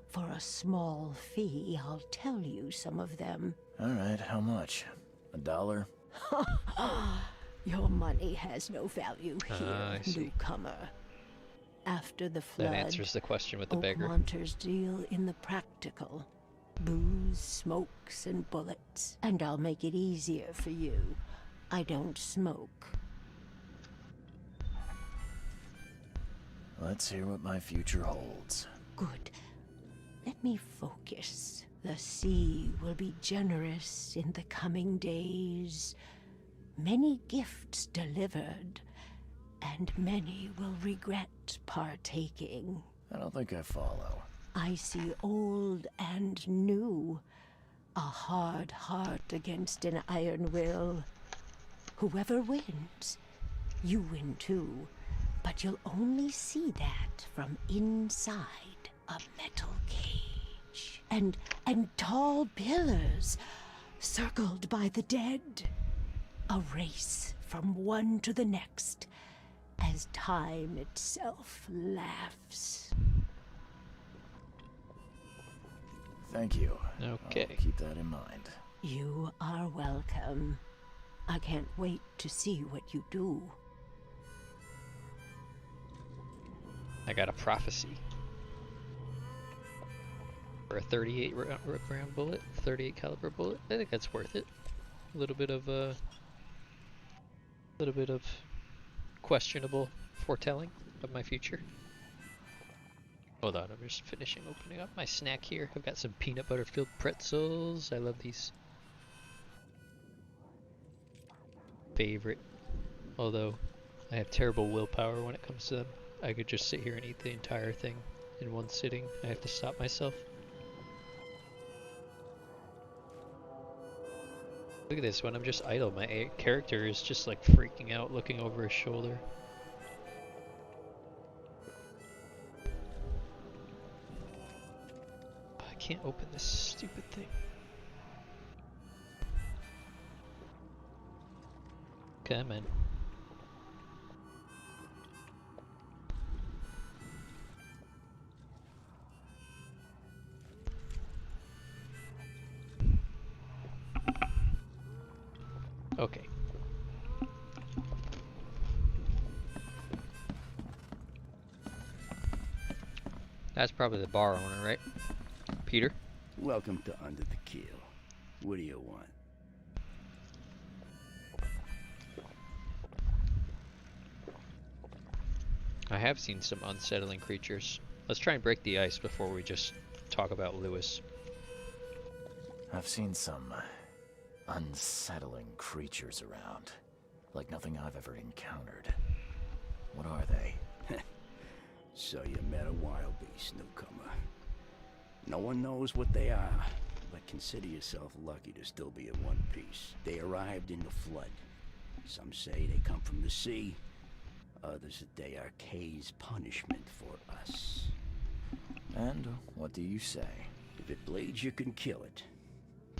For a small fee, I'll tell you some of them. Alright, how much? $1? Your money has no value here, I see. newcomer. After the flood, That answers the question with the beggar. Oakwanters deal in the practical. Booze, smokes, and bullets. And I'll make it easier for you. I don't smoke. Let's hear what my future holds. Good. Let me focus. The sea will be generous in the coming days. Many gifts delivered, and many will regret partaking. I don't think I follow. I see old and new. A hard heart against an iron will. Whoever wins, you win too. But you'll only see that from inside a metal cage. And tall pillars circled by the dead. A race from one to the next as time itself laughs. Thank you. Okay. I'll keep that in mind. You are welcome. I can't wait to see what you do. I got a prophecy. For a 38 round bullet, 38 caliber bullet, I think that's worth it. A little bit of questionable foretelling of my future. Hold on, I'm just finishing opening up my snack here. I've got some peanut butter filled pretzels. I love these. Favorite. Although I have terrible willpower when it comes to them. I could just sit here and eat the entire thing in one sitting. I have to stop myself. Look at this, when I'm just idle, my character is just like freaking out, looking over his shoulder. I can't open this stupid thing. Come on. Okay. That's probably the bar owner, right? Peter? Welcome to Under the Keel. What do you want? I have seen some unsettling creatures. Let's try and break the ice before we just talk about Lewis. I've seen some unsettling creatures around. Like nothing I've ever encountered. What are they? So you met a wild beast, newcomer. No one knows what they are, but consider yourself lucky to still be in one piece. They arrived in the flood. Some say they come from the sea. Others that they are Kay's punishment for us. And what do you say? If it bleeds, you can kill it.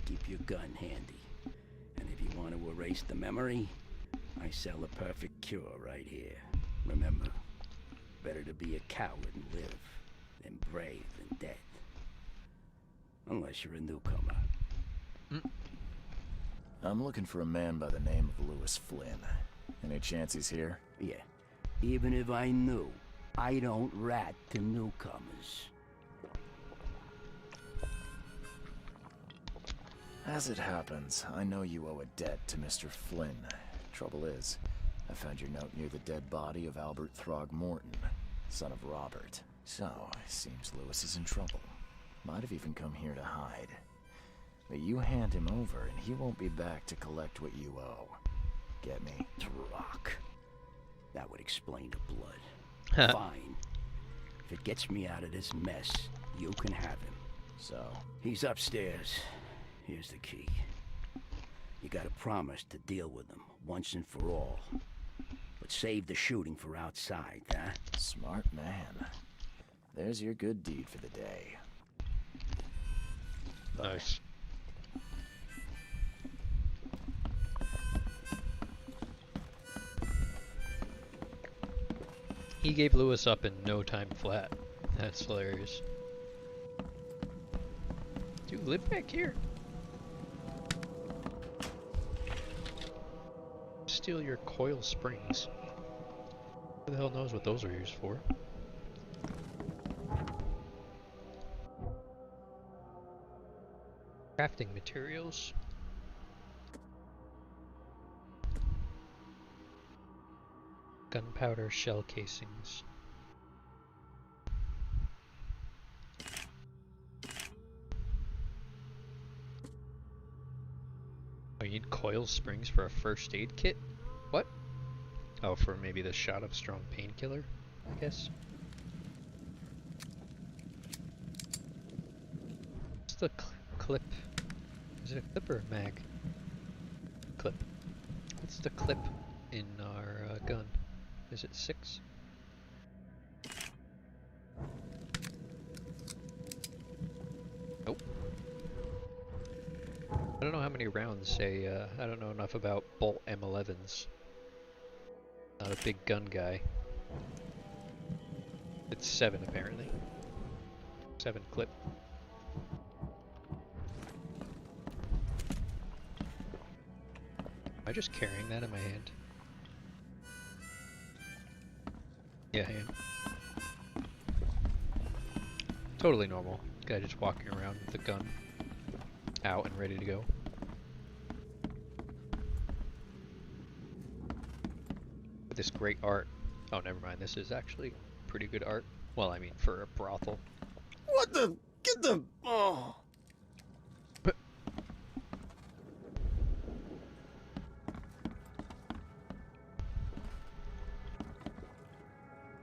Keep your gun handy. And if you want to erase the memory, I sell a perfect cure right here. Remember, better to be a coward and live than brave and dead. Unless you're a newcomer. I'm looking for a man by the name of Lewis Flynn. Any chance he's here? Yeah. Even if I knew, I don't rat to newcomers. As it happens, I know you owe a debt to Mr. Flynn. Trouble is, I found your note near the dead body of Albert Throgmorton, son of Robert. So, it seems Lewis is in trouble. Might have even come here to hide. But you hand him over and he won't be back to collect what you owe. Get me? Rock. That would explain the blood. Fine. If it gets me out of this mess, you can have him. So? He's upstairs. Here's the key. You gotta promise to deal with him once and for all. But save the shooting for outside, huh? Smart man. There's your good deed for the day. Nice. He gave Lewis up in no time flat. That's hilarious. Do you live back here? Steal your coil springs. Who the hell knows what those are used for? Crafting materials. Gunpowder shell casings. Oh, you need coil springs for a first aid kit? What? Oh, for maybe the shot of strong painkiller, I guess. What's the clip? Is it a clip or a mag? Clip. What's the clip in our gun? Is it 6? Nope. I don't know how many rounds say, I don't know enough about bolt M11s. Not a big gun guy. It's 7 apparently. 7 clip. Am I just carrying that in my hand? Yeah, I am. Totally normal. Guy just walking around with the gun out and ready to go. With this great art. Oh, never mind. This is actually pretty good art. Well, I mean, for a brothel. What the? Get the... Oh.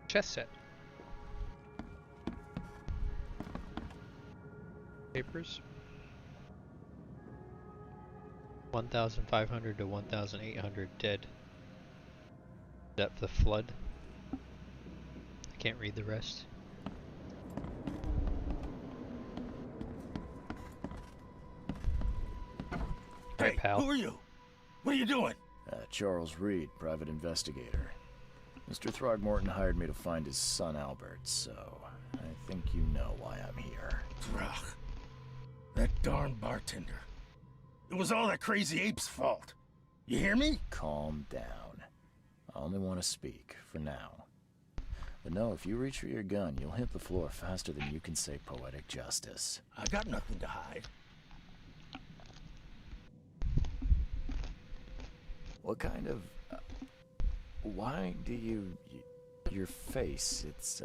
Chess set. Papers. 1,500 to 1,800 dead. Depth of flood. I can't read the rest. Hey, pal. who are you? What are you doing? Charles Reed, private investigator. Mr. Throgmorton hired me to find his son Albert, so I think you know why I'm here. Throg. That darn bartender. It was all that crazy ape's fault. You hear me? Calm down. I only want to speak, for now. But no, if you reach for your gun, you'll hit the floor faster than you can say poetic justice. I got nothing to hide. What kind of... why do you... your face, it's,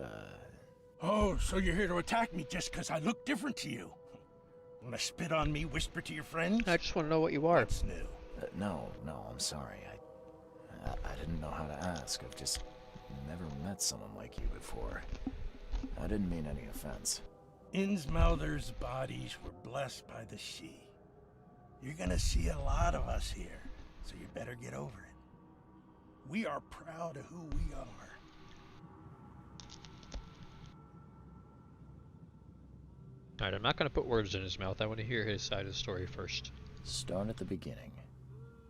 Oh, so you're here to attack me just because I look different to you? Wanna spit on me, whisper to your friends? I just want to know what you are. What's new? no, I'm sorry. I didn't know how to ask. I've just never met someone like you before. I didn't mean any offense. Innsmouther's bodies were blessed by the sea. You're gonna see a lot of us here, so you better get over it. We are proud of who we are. Alright, I'm not going to put words in his mouth. I want to hear his side of the story first. Start at the beginning.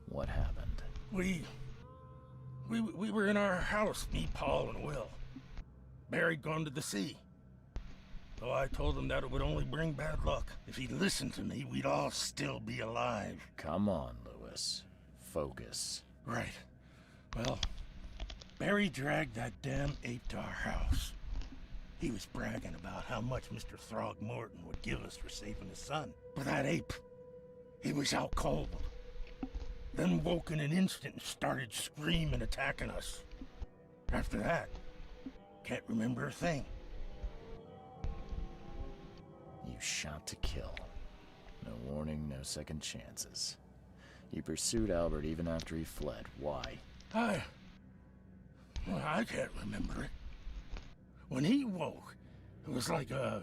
What happened? We were in our house, me, Paul, and Will. Barry'd gone to the sea. So I told him that it would only bring bad luck. If he'd listened to me, we'd all still be alive. Come on, Lewis. Focus. Right. Well, Barry dragged that damn ape to our house. He was bragging about how much Mr. Throgmorton would give us for saving his son. But that ape, he was out cold. Then woke in an instant and started screaming, attacking us. After that, can't remember a thing. You shot to kill. No warning, no second chances. You pursued Albert even after he fled. Why? I can't remember it. When he woke, it was like a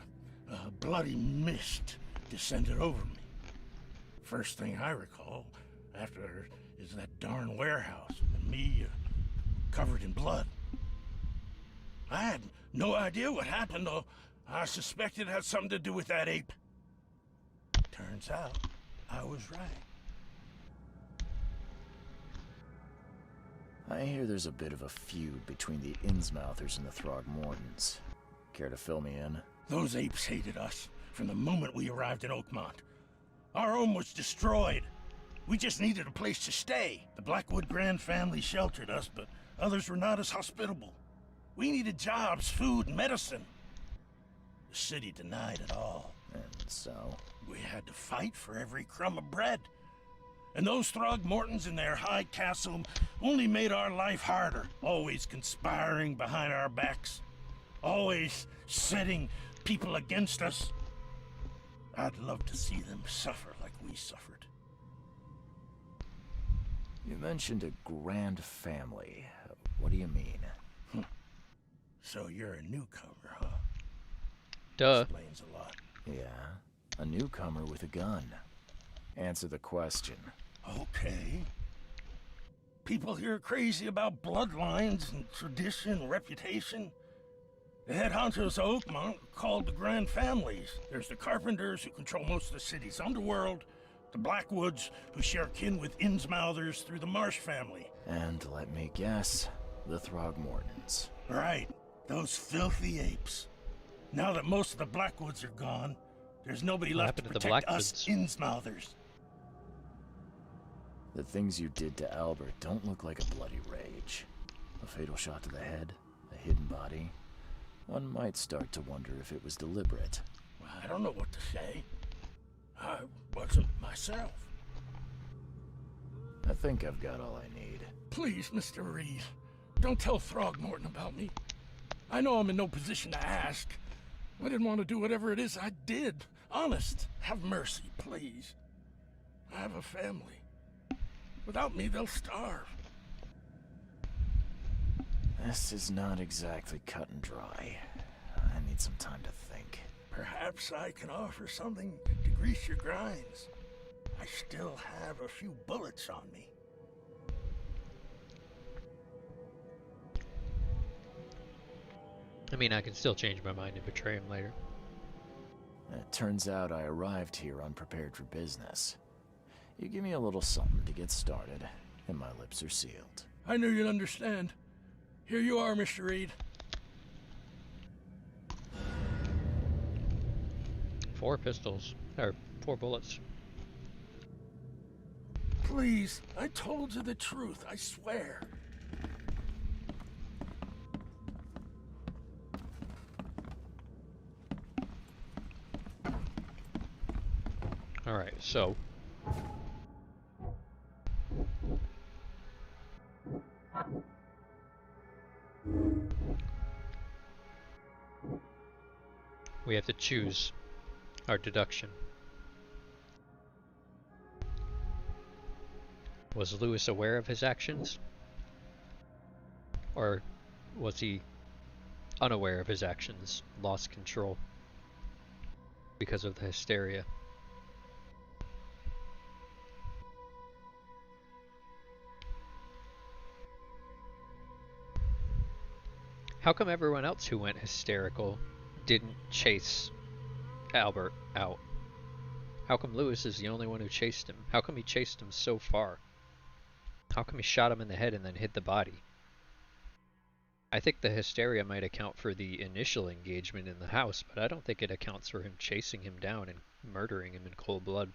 a bloody mist descended over me. First thing I recall after is that darn warehouse and me covered in blood. I had no idea what happened, though. I suspected it had something to do with that ape. Turns out, I was right. I hear there's a bit of a feud between the Innsmouthers and the Throgmortons. Care to fill me in? Those apes hated us from the moment we arrived in Oakmont. Our home was destroyed. We just needed a place to stay. The Blackwood Grand family sheltered us, but others were not as hospitable. We needed jobs, food, and medicine. The city denied it all. And so? We had to fight for every crumb of bread. And those Throgmortons in their high castle only made our life harder, always conspiring behind our backs, always setting people against us. I'd love to see them suffer like we suffered. You mentioned a grand family. What do you mean? So you're a newcomer, huh? Duh. Explains a lot. Yeah, a newcomer with a gun. Answer the question. Okay. People here are crazy about bloodlines and tradition and reputation. The head honchos of Oakmont are called the Grand Families. There's the Carpenters, who control most of the city's underworld, the Blackwoods, who share kin with Innsmouthers through the Marsh family. And let me guess, the Throgmortons. Right, those filthy apes. Now that most of the Blackwoods are gone, there's nobody What left to happened to the protect us Blackwoods? Innsmouthers. The things you did to Albert don't look like a bloody rage. A fatal shot to the head, a hidden body. One might start to wonder if it was deliberate. I don't know what to say. I wasn't myself. I think I've got all I need. Please, Mr. Reed, don't tell Throgmorton about me. I know I'm in no position to ask. I didn't want to do whatever it is I did. Honest, have mercy, please. I have a family. Without me, they'll starve. This is not exactly cut and dry. I need some time to think. Perhaps I can offer something to grease your grinds. I still have a few bullets on me. I mean, I can still change my mind and betray him later. It turns out I arrived here unprepared for business. You give me a little something to get started, and my lips are sealed. I knew you'd understand. Here you are, Mr. Reed. 4 pistols. Or 4 bullets. Please, I told you the truth, I swear. Alright, so... we have to choose our deduction. Was Lewis aware of his actions? Or was he unaware of his actions, lost control because of the hysteria? How come everyone else who went hysterical didn't chase Albert out? How come Lewis is the only one who chased him? How come he chased him so far? How come he shot him in the head and then hid the body? I think the hysteria might account for the initial engagement in the house, but I don't think it accounts for him chasing him down and murdering him in cold blood.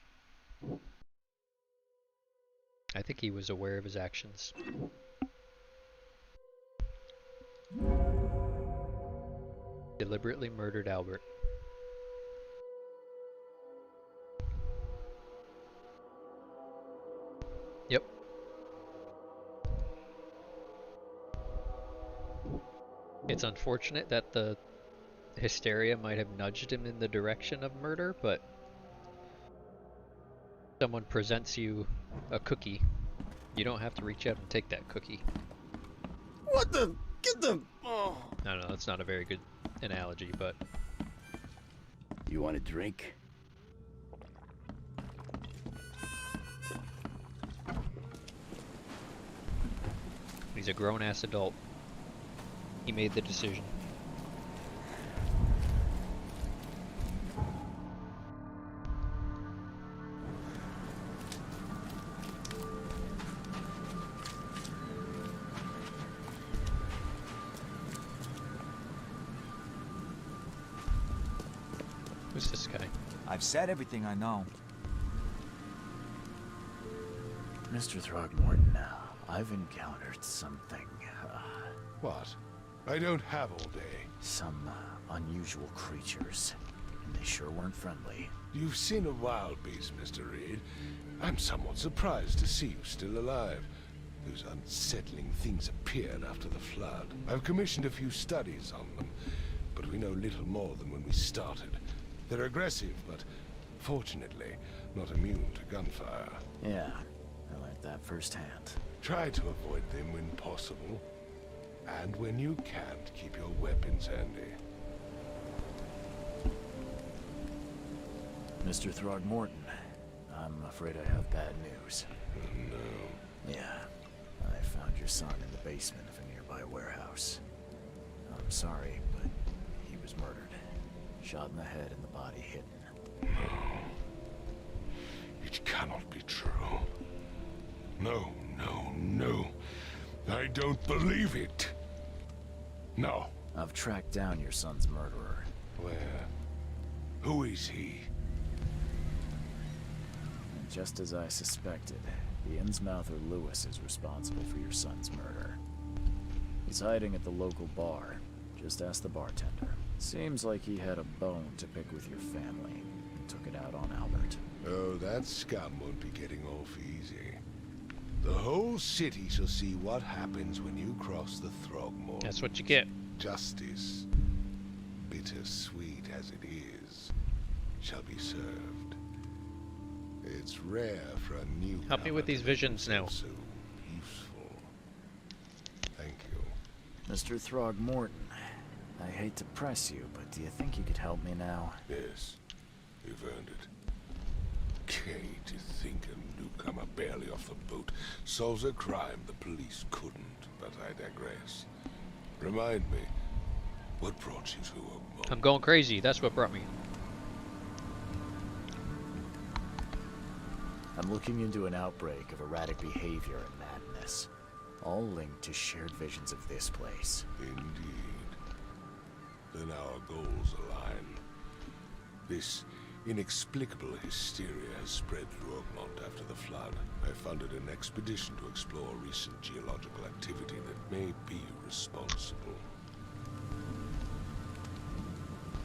I think he was aware of his actions. Deliberately murdered Albert. Yep. It's unfortunate that the hysteria might have nudged him in the direction of murder, but someone presents you a cookie, you don't have to reach out and take that cookie. What the? Get the... Oh. I don't know, that's not a very good analogy, but You want a drink? He's a grown-ass adult. He made the decision. Who's this guy? I've said everything I know. Mr. Throgmorton, I've encountered something. What? I don't have all day. Some unusual creatures. And they sure weren't friendly. You've seen a wild beast, Mr. Reed. I'm somewhat surprised to see you still alive. Those unsettling things appeared after the flood. I've commissioned a few studies on them, but we know little more than when we started. They're aggressive, but fortunately not immune to gunfire. Yeah, I learned that firsthand. Try to avoid them when possible. And when you can't, keep your weapons handy. Mr. Throgmorton, I'm afraid I have bad news. Oh, no. Yeah, I found your son in the basement of a nearby warehouse. I'm sorry, but he was murdered. Shot in the head and the body hidden. No. It cannot be true. No, no, no. I don't believe it. No. I've tracked down your son's murderer. Where? Who is he? And just as I suspected, the Innsmouther Lewis is responsible for your son's murder. He's hiding at the local bar. Just ask the bartender. Seems like he had a bone to pick with your family and took it out on Albert. Oh, that scum won't be getting off easy. The whole city shall see what happens when you cross the Throgmorton. That's what you get. Justice, bittersweet as it is, shall be served. It's rare for a new. Help me with these visions now. So useful. Thank you. Mr. Throgmorton, I hate to press you, but do you think you could help me now? Yes, you've earned it. Okay, to think a newcomer barely off the boat solves a crime the police couldn't, but I digress. Remind me, what brought you to Oakmont? I'm going crazy. That's what brought me. I'm looking into an outbreak of erratic behavior and madness, all linked to shared visions of this place. Indeed. Then our goals align. This inexplicable hysteria has spread through Oakmont after the flood. I funded an expedition to explore recent geological activity that may be responsible.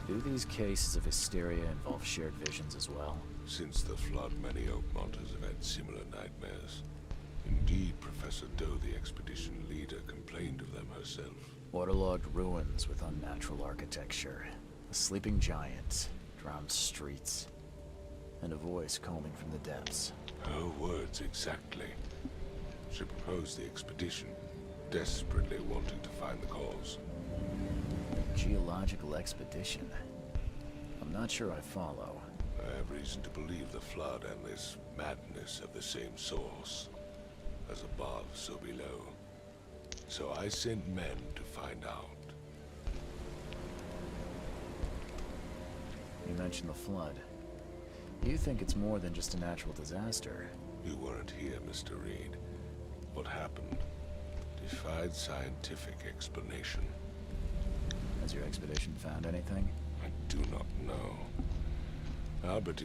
Do these cases of hysteria involve shared visions as well? Since the flood, many Oakmonters have had similar nightmares. Indeed, Professor Doe, the expedition leader, complained of them herself. Waterlogged ruins with unnatural architecture, a sleeping giant, drowned streets, and a voice calling from the depths. Her words exactly. She proposed the expedition, desperately wanting to find the cause. Geological expedition? I'm not sure I follow. I have reason to believe the flood and this madness have the same source. As above, so below. So I sent men to find out. You mentioned the flood. You think it's more than just a natural disaster? You weren't here, Mr. Reed. What happened defied scientific explanation. Has your expedition found anything? I do not know. Albert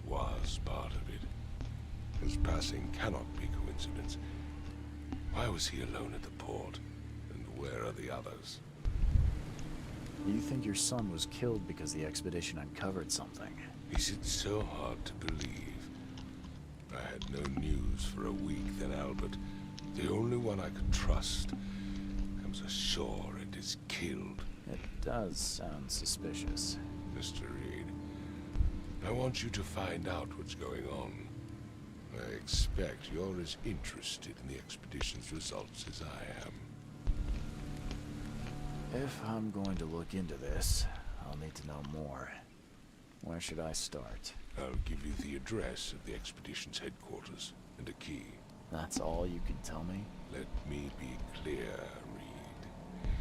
was part of it. His passing cannot be coincidence. Why was he alone at the port? And where are the others? You think your son was killed because the expedition uncovered something? Is it so hard to believe? I had no news for a week, then Albert, the only one I could trust, comes ashore and is killed. It does sound suspicious. Mr. Reed, I want you to find out what's going on. I expect you're as interested in the expedition's results as I am. If I'm going to look into this, I'll need to know more. Where should I start? I'll give you the address of the expedition's headquarters and a key. That's all you can tell me? Let me be clear, Reed.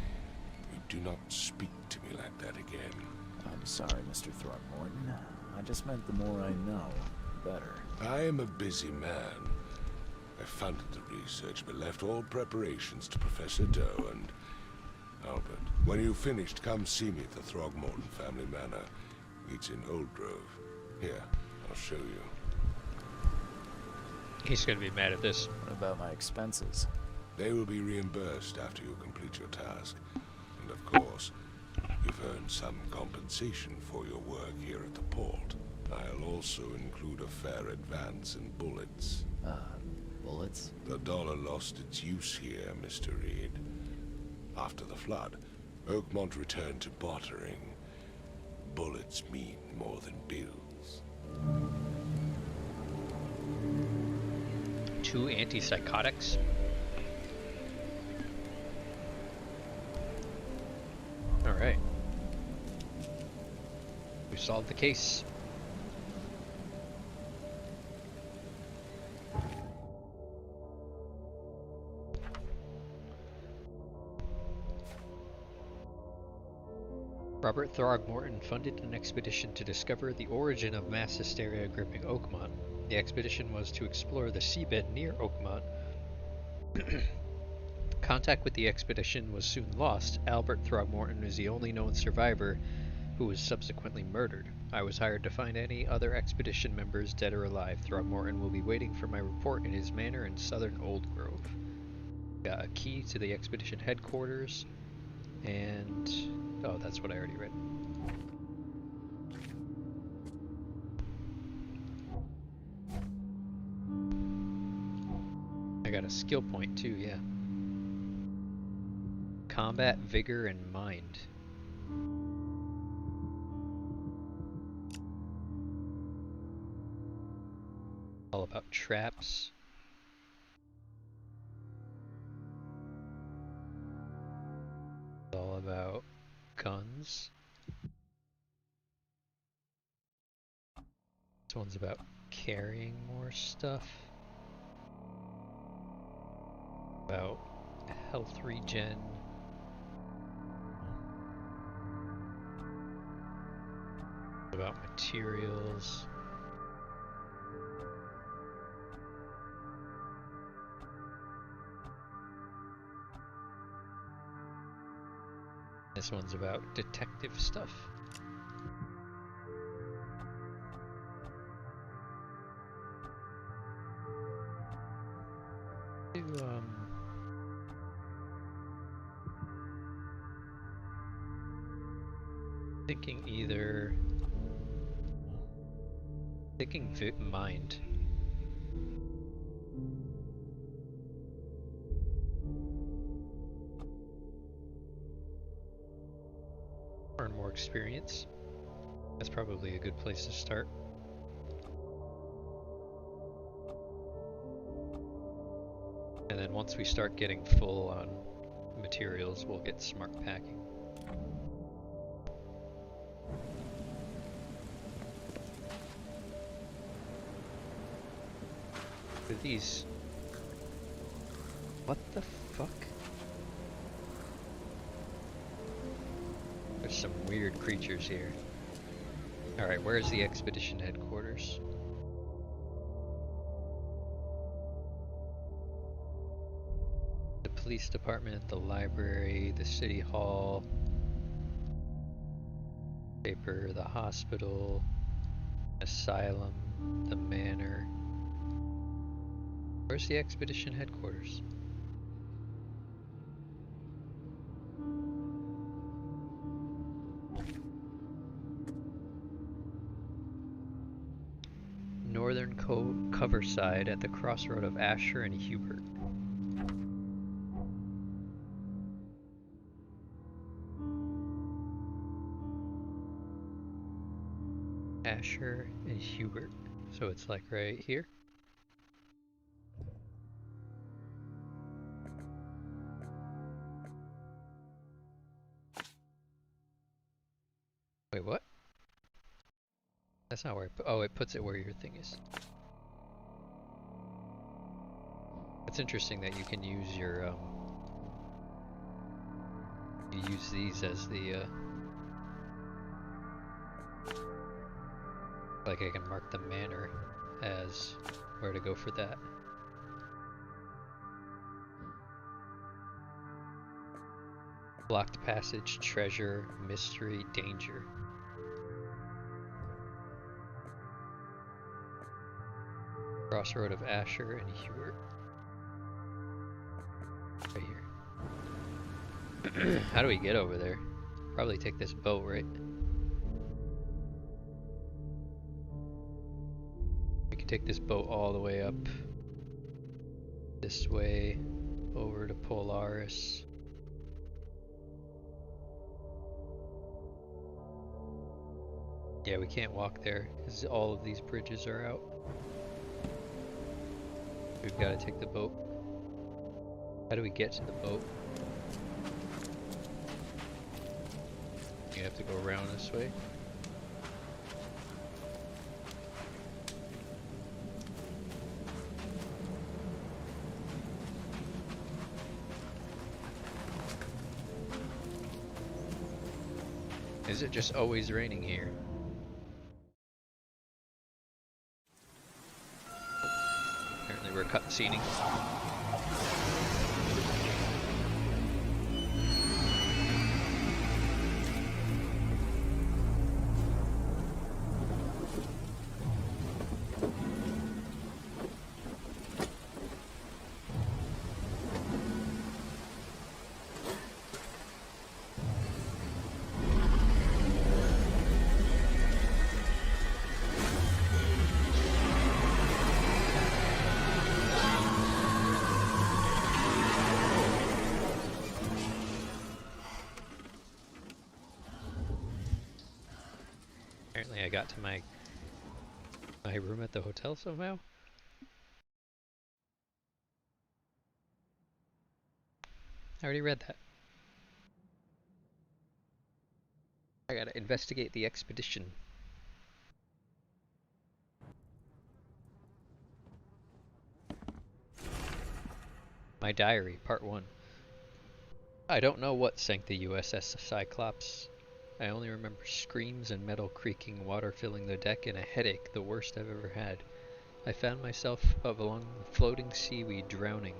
You do not speak to me like that again. I'm sorry, Mr. Throckmorton. I just meant the more I know, the better. I am a busy man. I funded the research, but left all preparations to Professor Doe and Albert. When you've finished, come see me at the Throgmorton family manor. It's in Old Grove. Here, I'll show you. He's gonna be mad at this. What about my expenses? They will be reimbursed after you complete your task. And of course, you've earned some compensation for your work here at the port. I'll also include a fair advance in bullets. Bullets? The dollar lost its use here, Mr. Reed. After the flood, Oakmont returned to bartering. Bullets mean more than bills. 2 antipsychotics. Alright. We solved the case. Robert Throgmorton funded an expedition to discover the origin of mass hysteria gripping Oakmont. The expedition was to explore the seabed near Oakmont. Contact with the expedition was soon lost. Albert Throgmorton is the only known survivor who was subsequently murdered. I was hired to find any other expedition members, dead or alive. Throgmorton will be waiting for my report in his manor in southern Old Grove. Got a key to the expedition headquarters, and... oh, that's what I already read. I got a skill point too, yeah. Combat, vigor, and mind. All about traps. All about guns. This one's about carrying more stuff. About health regen. About materials. This one's about detective stuff. Thinking either... thinking mind. Earn more experience. That's probably a good place to start. And then once we start getting full on materials, we'll get smart packing. What are these? What the fuck? There's some weird creatures here. Alright, where's the expedition headquarters? The police department, the library, the city hall, paper, the hospital, asylum, the manor. Where's the expedition headquarters? Northern cover side at the crossroad of Asher and Hubert. Asher and Hubert. So it's like right here. That's not where it oh, it puts it where your thing is. It's interesting that you can use your you use these as the like I can mark the manor as where to go for that. Blocked passage, treasure, mystery, danger. Crossroad of Asher and Hubert. Right here. How do we get over there? Probably take this boat, right? We can take this boat all the way up this way over to Polaris. Yeah, we can't walk there because all of these bridges are out. We've got to take the boat. How do we get to the boat? You have to go around this way. Is it just always raining here? Apparently we're cutscening. Apparently I got to my room at the hotel somehow. I already read that. I gotta investigate the expedition. My diary, part 1. I don't know what sank the USS Cyclops. I only remember screams and metal creaking, water filling the deck, and a headache, the worst I've ever had. I found myself along the floating seaweed, drowning.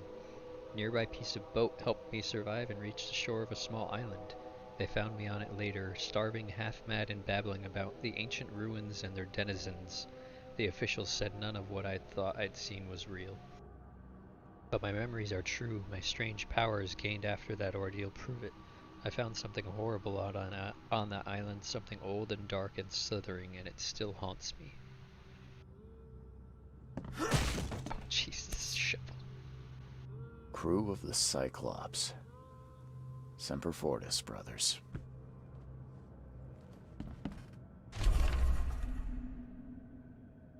A nearby piece of boat helped me survive and reach the shore of a small island. They found me on it later, starving, half-mad, and babbling about the ancient ruins and their denizens. The officials said none of what I'd thought I'd seen was real. But my memories are true. My strange powers gained after that ordeal prove it. I found something horrible out on that island, something old and dark and slithering, and it still haunts me. Oh, Jesus, shit. Crew of the Cyclops. Semper Fortis, brothers.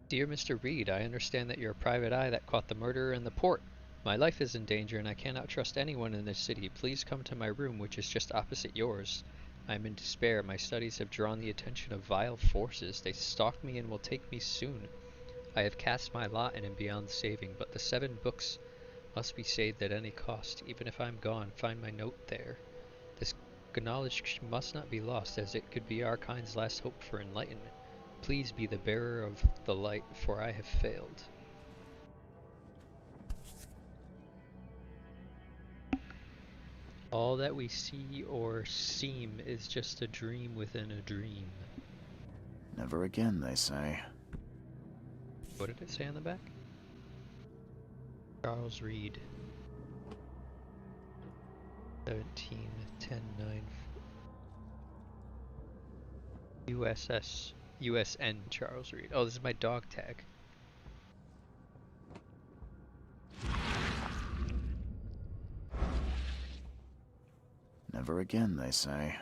Dear Mr. Reed, I understand that you're a private eye that caught the murderer in the port. My life is in danger and I cannot trust anyone in this city. Please come to my room, which is just opposite yours. I am in despair. My studies have drawn the attention of vile forces. They stalk me and will take me soon. I have cast my lot and am beyond saving, but the 7 books must be saved at any cost. Even if I'm gone, find my note there. This knowledge must not be lost, as it could be our kind's last hope for enlightenment. Please be the bearer of the light, for I have failed. All that we see or seem is just a dream within a dream. Never again, they say. What did it say on the back? Charles Reed. 17-10-9. USN Charles Reed. Oh, this is my dog tag. Never again, they say.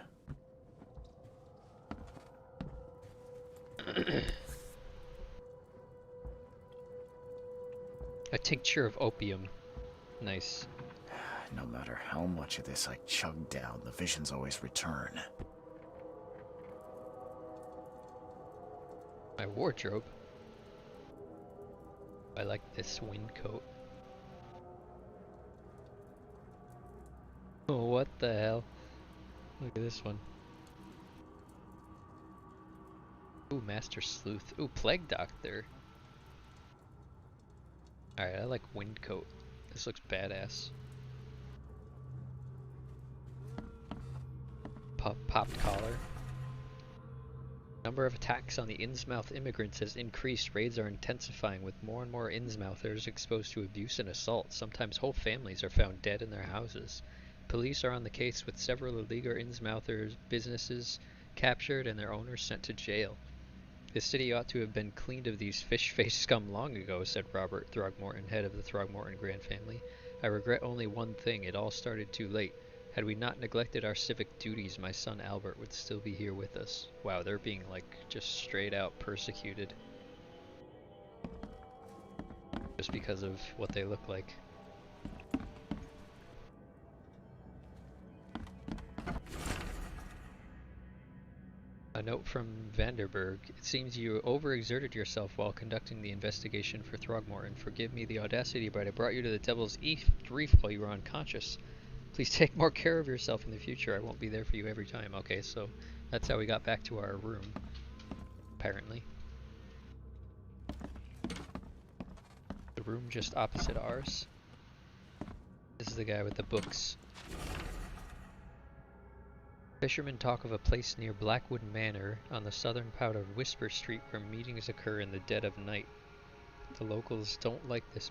A tincture of opium. Nice. No matter how much of this I chug down, the visions always return. My wardrobe. I like this wind coat. Oh, what the hell? Look at this one. Ooh, Master Sleuth. Ooh, Plague Doctor. Alright, I like wind coat. This looks badass. Popped collar. Number of attacks on the Innsmouth immigrants has increased. Raids are intensifying with more and more Innsmouthers exposed to abuse and assault. Sometimes whole families are found dead in their houses. Police are on the case with several illegal Innsmouthers businesses captured and their owners sent to jail. The city ought to have been cleaned of these fish-faced scum long ago, said Robert Throgmorton, head of the Throgmorton Grand family. I regret only one thing. It all started too late. Had we not neglected our civic duties, my son Albert would still be here with us. Wow, they're being like just straight out persecuted. Just because of what they look like. A note from Vanderberg. It seems you overexerted yourself while conducting the investigation for Throgmorton. Forgive me the audacity, but I brought you to the Devil's Reef while you were unconscious. Please take more care of yourself in the future. I won't be there for you every time. Okay, so that's how we got back to our room. Apparently. The room just opposite ours. This is the guy with the books. Fishermen talk of a place near Blackwood Manor on the southern part of Whisper Street where meetings occur in the dead of night. The locals don't like this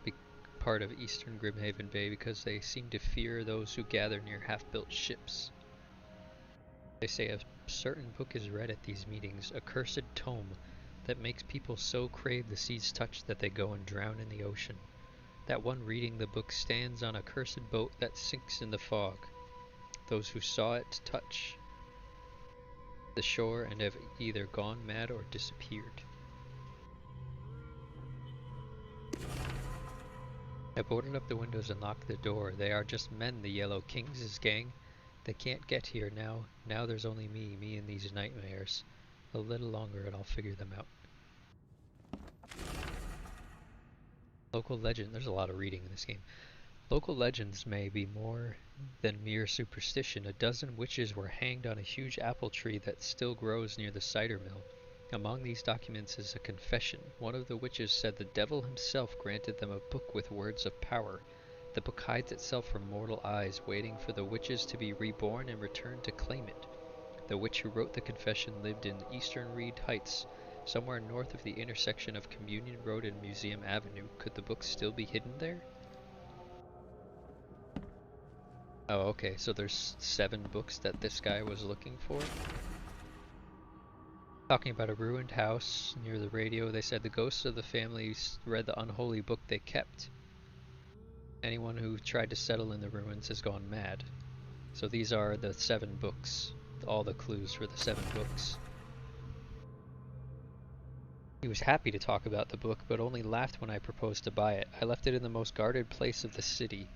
part of eastern Grimhaven Bay because they seem to fear those who gather near half-built ships. They say a certain book is read at these meetings, a cursed tome that makes people so crave the sea's touch that they go and drown in the ocean. That one reading the book stands on a cursed boat that sinks in the fog. Those who saw it touch the shore and have either gone mad or disappeared. I boarded up the windows and locked the door. They are just men, the Yellow Kings' gang. They can't get here now. Now there's only me and these nightmares. A little longer and I'll figure them out. Local legend. There's a lot of reading in this game. Local legends may be more than mere superstition. A dozen witches were hanged on a huge apple tree that still grows near the cider mill. Among these documents is a confession. One of the witches said the devil himself granted them a book with words of power. The book hides itself from mortal eyes, waiting for the witches to be reborn and return to claim it. The witch who wrote the confession lived in Eastern Reed Heights, somewhere north of the intersection of Communion Road and Museum Avenue. Could the book still be hidden there? Oh, okay, so there's 7 books that this guy was looking for. Talking about a ruined house near the radio, they said the ghosts of the families read the unholy book they kept. Anyone who tried to settle in the ruins has gone mad. So these are the 7 books. All the clues for the 7 books. He was happy to talk about the book, but only laughed when I proposed to buy it. I left it in the most guarded place of the city,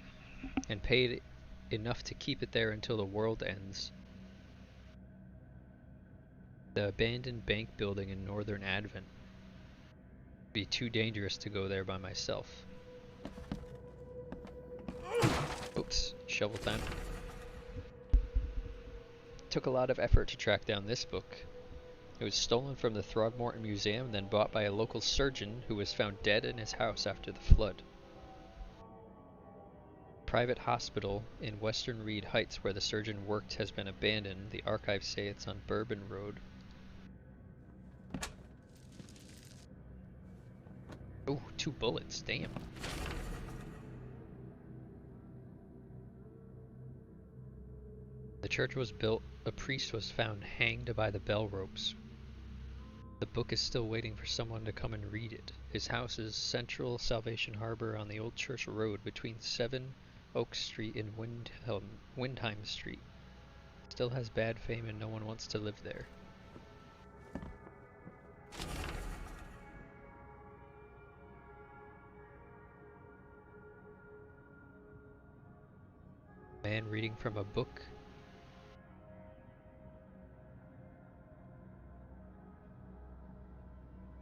and paid enough to keep it there until the world ends. The abandoned bank building in Northern Advent. It'd be too dangerous to go there by myself. Oops, shovel time. Took a lot of effort to track down this book. It was stolen from the Throgmorton Museum and then bought by a local surgeon who was found dead in his house after the flood. Private hospital in Western Reed Heights where the surgeon worked has been abandoned. The archives say it's on Bourbon Road. Ooh, 2 bullets, damn. The church was built, a priest was found hanged by the bell ropes. The book is still waiting for someone to come and read it. His house is Central Salvation Harbor on the Old Church Road between 7 Oak Street and Windheim Street. Still has bad fame and no one wants to live there. Man reading from a book.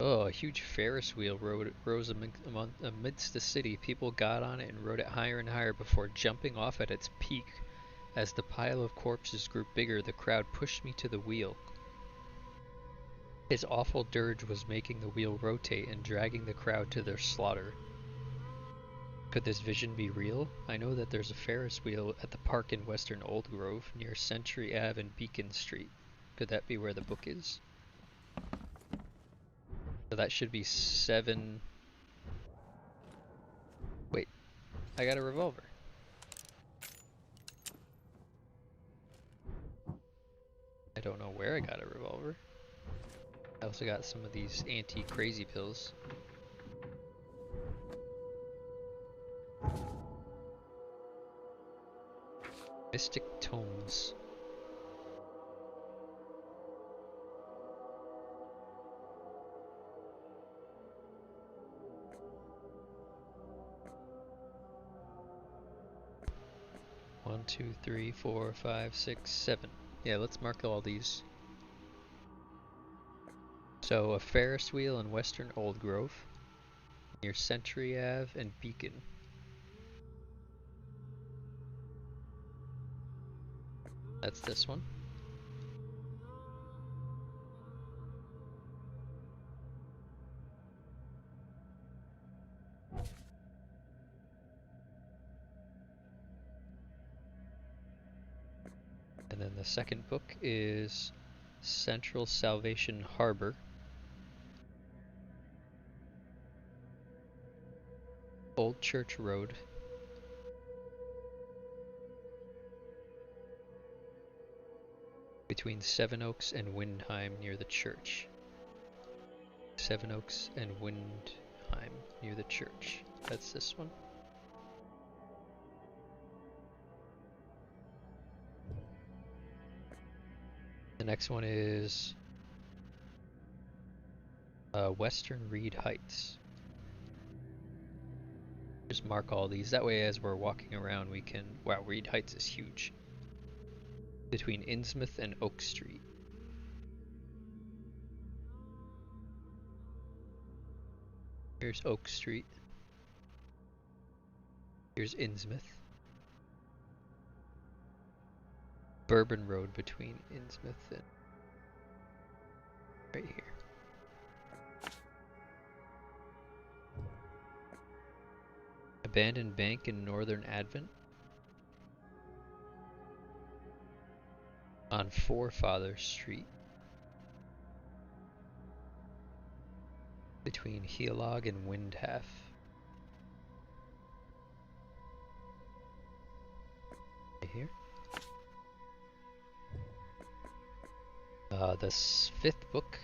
Oh, a huge Ferris wheel rose amidst the city. People got on it and rode it higher and higher before jumping off at its peak. As the pile of corpses grew bigger, the crowd pushed me to the wheel. His awful dirge was making the wheel rotate and dragging the crowd to their slaughter. Could this vision be real? I know that there's a Ferris wheel at the park in Western Old Grove, near Century Ave and Beacon Street. Could that be where the book is? So that should be 7... Wait, I got a revolver. I don't know where I got a revolver. I also got some of these anti-crazy pills. Mystic Tomes. One, two, three, 4, 5, 6, 7. Yeah, let's mark all these. So a Ferris wheel in Western Old Grove, near Century Ave and Beacon. That's this one. And then the second book is Central Salvation Harbor. Old Church Road. Between Seven Oaks and Windheim near the church. Seven Oaks and Windheim near the church. That's this one. The next one is Western Reed Heights. Just mark all these. That way as we're walking around we can... Wow, Reed Heights is huge. Between Innsmouth and Oak Street. Here's Oak Street. Here's Innsmouth. Bourbon Road between Innsmouth and... right here. Abandoned Bank in Northern Advent. On Forefather Street. Between Heelog and Windhalf. Right here. The fifth book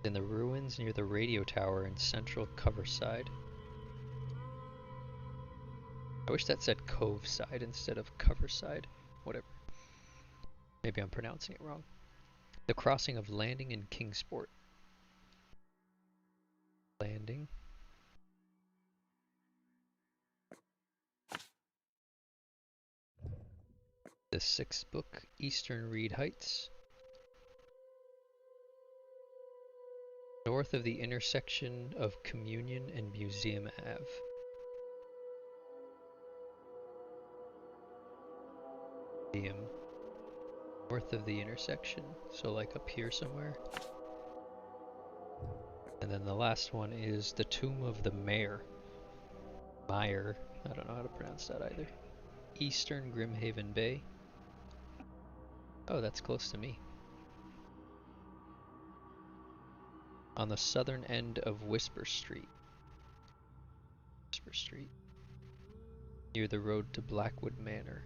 in the ruins near the radio tower in central Coverside. I wish that said Cove Side instead of Coverside. Whatever. Maybe I'm pronouncing it wrong. The crossing of Landing in Kingsport. Landing. The sixth book, Eastern Reed Heights. North of the intersection of Communion and Museum Ave. Museum. North of the intersection, so like up here somewhere. And then the last one is the Tomb of the Mayor. Meyer, I don't know how to pronounce that either. Eastern Grimhaven Bay. Oh, that's close to me. On the southern end of Whisper Street. Whisper Street. Near the road to Blackwood Manor.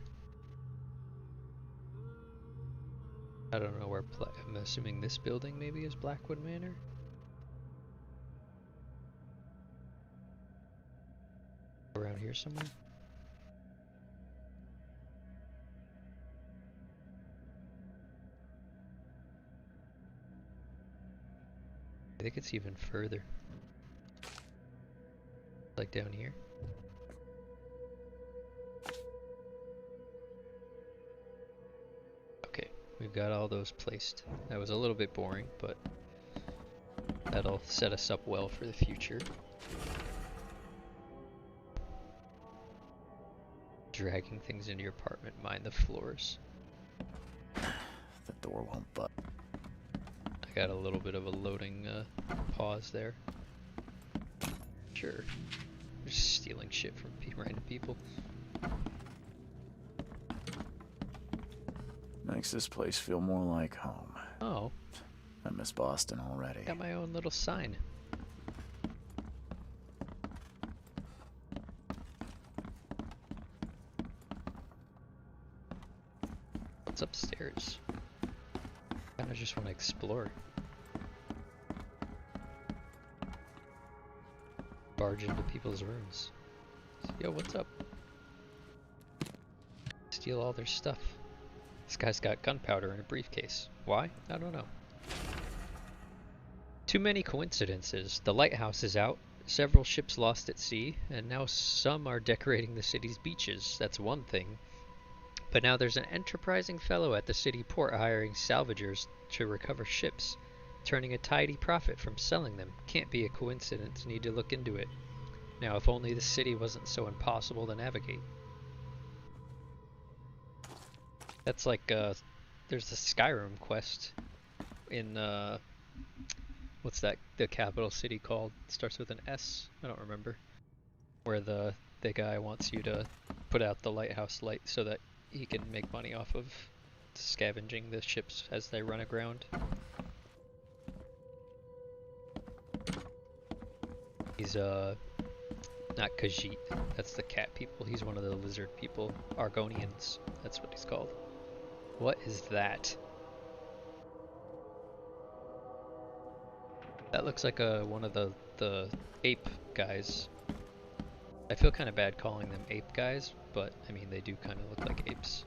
I don't know where, I'm assuming this building maybe is Blackwood Manor? Around here somewhere? I think it's even further. Like down here. Okay, we've got all those placed. That was a little bit boring, but That'll set us up well for the future. Dragging things into your apartment, mind the floors. The door won't budge. I got a little bit of a loading pause there. Sure. Just stealing shit from random people. Makes this place feel more like home. Oh. I miss Boston already. Got my own little sign. What's upstairs? Kinda just want to explore. Barge into people's rooms. Yo, what's up? Steal all their stuff. This guy's got gunpowder in a briefcase. Why? I don't know. Too many coincidences. The lighthouse is out, several ships lost at sea, and now some are decorating the city's beaches. That's one thing. But now there's an enterprising fellow at the city port hiring salvagers to recover ships, turning a tidy profit from selling them. Can't be a coincidence. Need to look into it. Now, if only the city wasn't so impossible to navigate. That's like, there's the Skyrim quest in, what's that, the capital city called? It starts with an S? I don't remember. Where the guy wants you to put out the lighthouse light so that he can make money off of scavenging the ships as they run aground. He's, not Khajiit, that's the cat people. He's one of the lizard people. Argonians, that's what he's called. What is that? That looks like one of the ape guys. I feel kind of bad calling them ape guys, but I mean they do kind of look like apes.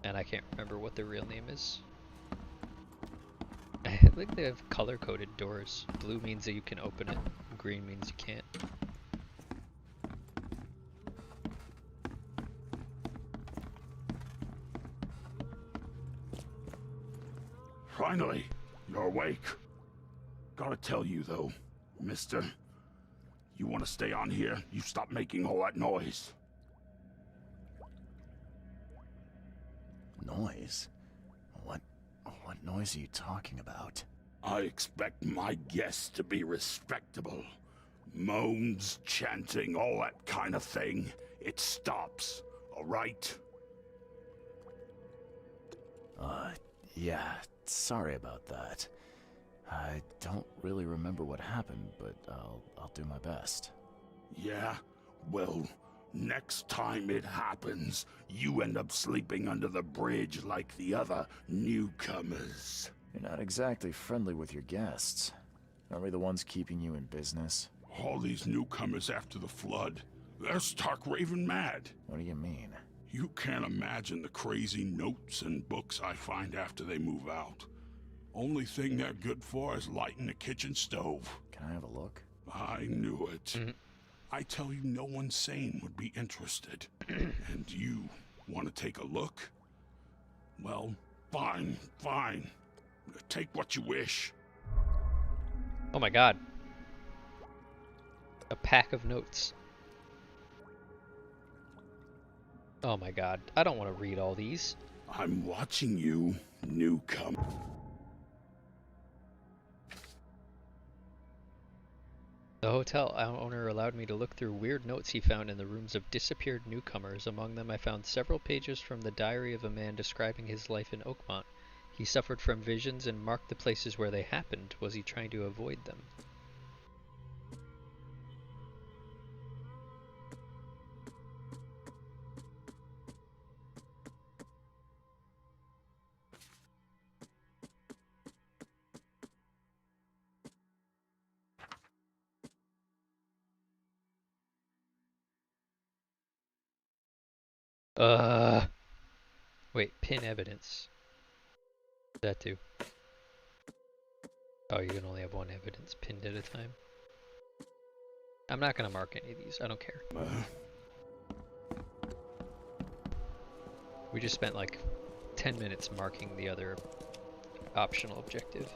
And I can't remember what their real name is. I think they have color-coded doors. Blue means that you can open it, green means you can't. Finally, you're awake. Gotta tell you though, mister, you want to stay on here, you stop making all that noise. Noise? What noise are you talking about? I expect my guests to be respectable. Moans, chanting, all that kind of thing. It stops, all right? Yeah, sorry about that. I don't really remember what happened, but I'll do my best. Yeah? Well, next time it happens, you end up sleeping under the bridge like the other newcomers. You're not exactly friendly with your guests. Aren't we the ones keeping you in business? All these newcomers after the flood, they're stark raving mad. What do you mean? You can't imagine the crazy notes and books I find after they move out. Only thing they're good for is lighting the kitchen stove. Can I have a look? I knew it. I tell you, no one sane would be interested. And you want to take a look? Well, fine. Take what you wish. Oh my god. A pack of notes. Oh my god. I don't want to read all these. I'm watching you, newcomer. The hotel owner allowed me to look through weird notes he found in the rooms of disappeared newcomers. Among them I found several pages from the diary of a man describing his life in Oakmont. He suffered from visions and marked the places where they happened. Was he trying to avoid them? Wait, pin evidence. That too. Oh, you can only have one evidence pinned at a time. I'm not gonna mark any of these, I don't care. We just spent like 10 minutes marking the other optional objective.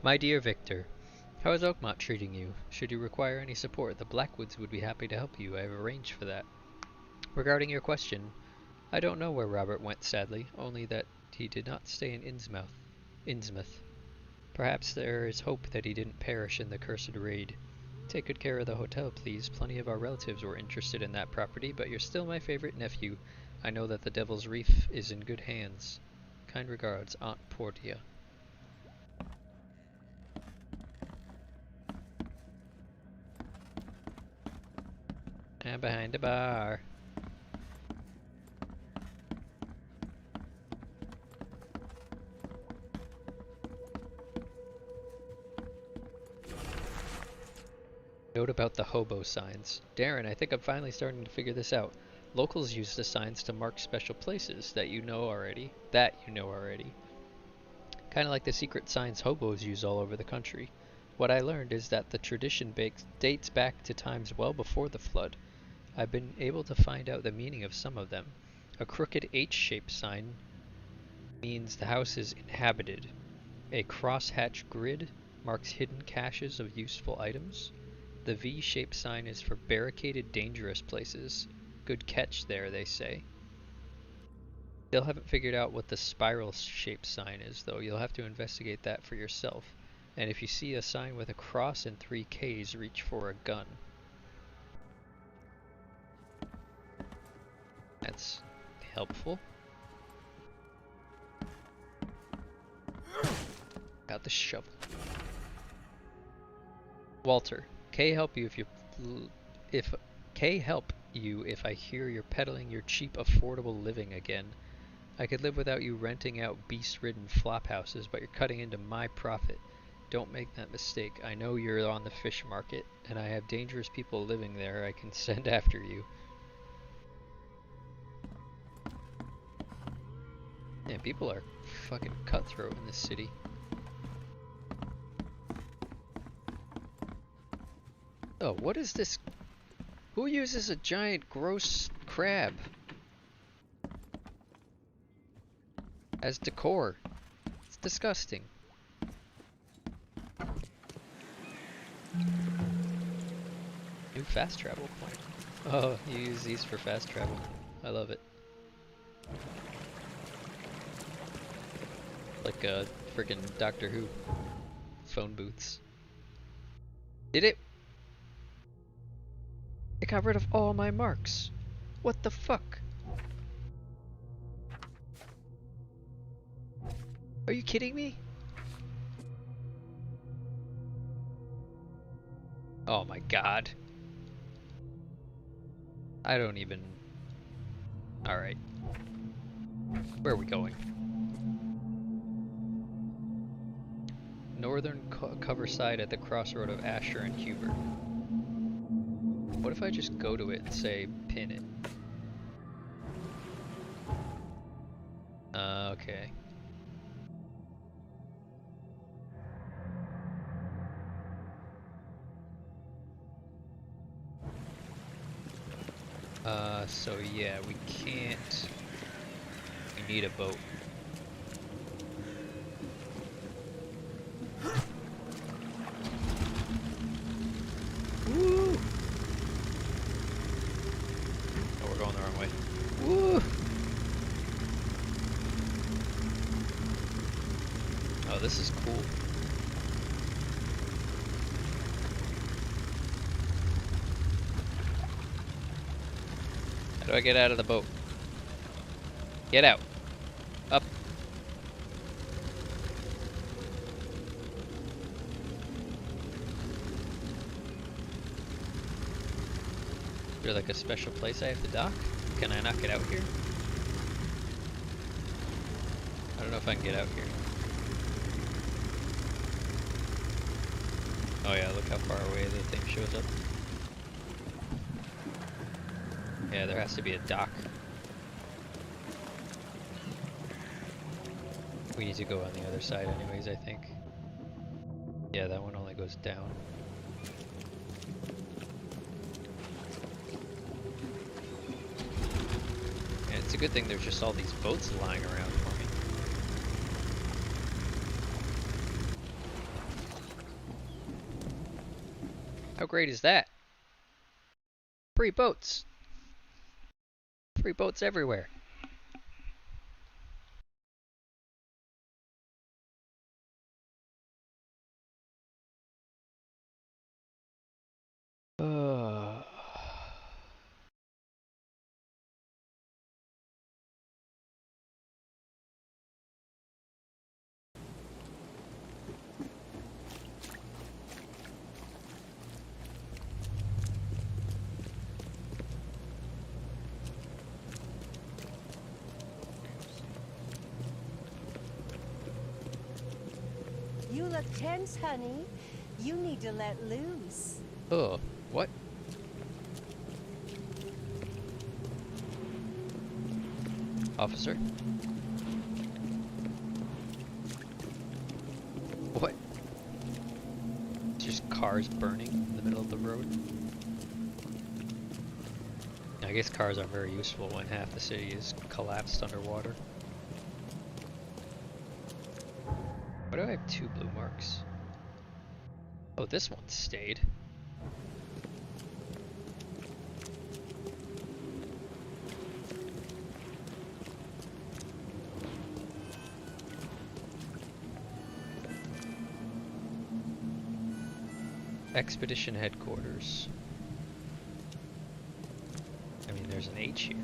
My dear Victor, how is Oakmont treating you? Should you require any support, the Blackwoods would be happy to help you. I have arranged for that. Regarding your question, I don't know where Robert went, sadly, only that he did not stay in Innsmouth. Perhaps there is hope that he didn't perish in the cursed raid. Take good care of the hotel, please. Plenty of our relatives were interested in that property, but you're still my favorite nephew. I know that the Devil's Reef is in good hands. Kind regards, Aunt Portia. And behind the bar. Note about the hobo signs. Darren, I think I'm finally starting to figure this out. Locals use the signs to mark special places that you know already. Kind of like the secret signs hobos use all over the country. What I learned is that the tradition dates back to times well before the flood. I've been able to find out the meaning of some of them. A crooked H-shaped sign means the house is inhabited. A crosshatch grid marks hidden caches of useful items. The V-shaped sign is for barricaded, dangerous places. Good catch there, they say. Still haven't figured out what the spiral-shaped sign is, though. You'll have to investigate that for yourself. And if you see a sign with a cross and 3 Ks, reach for a gun. That's helpful. Got the shovel. Walter, K help you if I hear you're peddling your cheap, affordable living again. I could live without you renting out beast-ridden flop houses, but you're cutting into my profit. Don't make that mistake. I know you're on the fish market, and I have dangerous people living there I can send after you. Yeah, people are fucking cutthroat in this city. Oh, what is this? Who uses a giant gross crab as decor? It's disgusting. New fast travel point. Oh, you use these for fast travel. I love it. Like friggin' Doctor Who phone booths. Did it? It got rid of all my marks. What the fuck? Are you kidding me? Oh my god. I don't even... Alright. Where are we going? Northern cover side at the crossroad of Asher and Huber. What if I just go to it and say pin it? Okay. So yeah, we can't... We need a boat. Woo! Oh, we're going the wrong way. Woo! Oh, this is cool. How do I get out of the boat? Get out. Up. Is there like a special place I have to dock? Can I not get out here? I don't know if I can get out here. Oh yeah, look how far away the thing shows up. Yeah, there has to be a dock. We need to go on the other side anyways, I think. Yeah, that one only goes down. And it's a good thing there's just all these boats lying around for me. How great is that? Free boats! Free boats everywhere. Uh... You look tense, honey. You need to let loose. Oh, what? Officer? What? It's just cars burning in the middle of the road? I guess cars are very useful when half the city is collapsed underwater. Why do I have 2 blue marks? Oh, this one stayed. Expedition headquarters. I mean, there's an H here.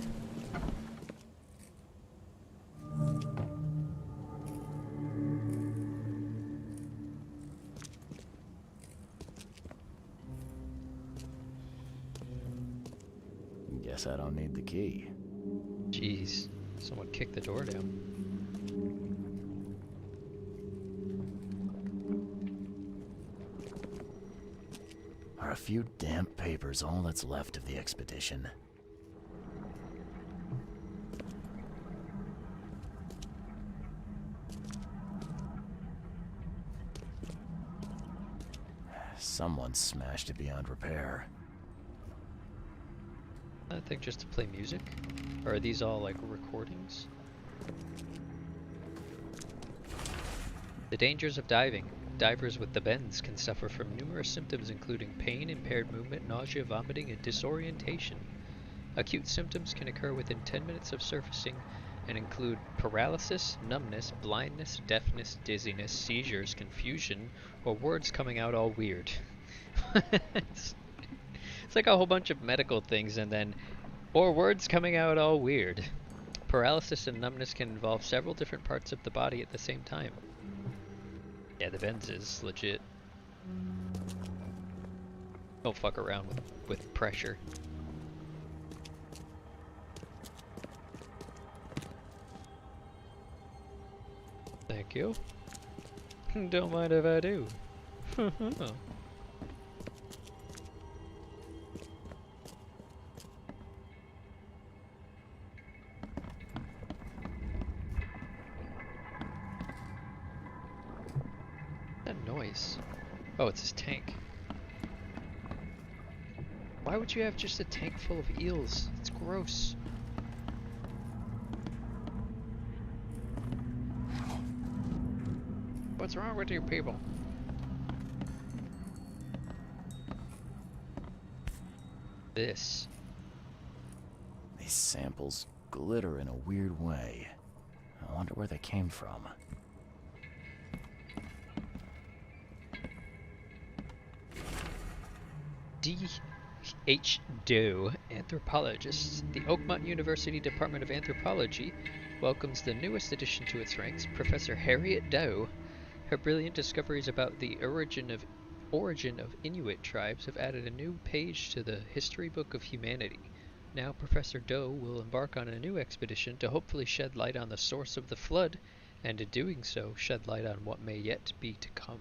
Guess I don't need the key. Jeez, someone kicked the door down. Are a few damp papers all that's left of the expedition? Someone smashed it beyond repair. I think just to play music? Or are these all like recordings? The dangers of diving. Divers with the bends can suffer from numerous symptoms including pain, impaired movement, nausea, vomiting, and disorientation. Acute symptoms can occur within 10 minutes of surfacing and include paralysis, numbness, blindness, deafness, dizziness, seizures, confusion, or words coming out all weird. it's like a whole bunch of medical things and then, or words coming out all weird. Paralysis and numbness can involve several different parts of the body at the same time. Yeah, the bends is legit. Don't fuck around with pressure. Thank you. Don't mind if I do. That noise. Oh, it's his tank. Why would you have just a tank full of eels? It's gross. What's wrong with you people? This. These samples glitter in a weird way. I wonder where they came from. D.H. Doe, anthropologist. The Oakmont University Department of Anthropology welcomes the newest addition to its ranks, Professor Harriet Doe. Her brilliant discoveries about the origin of Inuit tribes have added a new page to the history book of humanity. Now Professor Doe will embark on a new expedition to hopefully shed light on the source of the flood, and in doing so, shed light on what may yet be to come.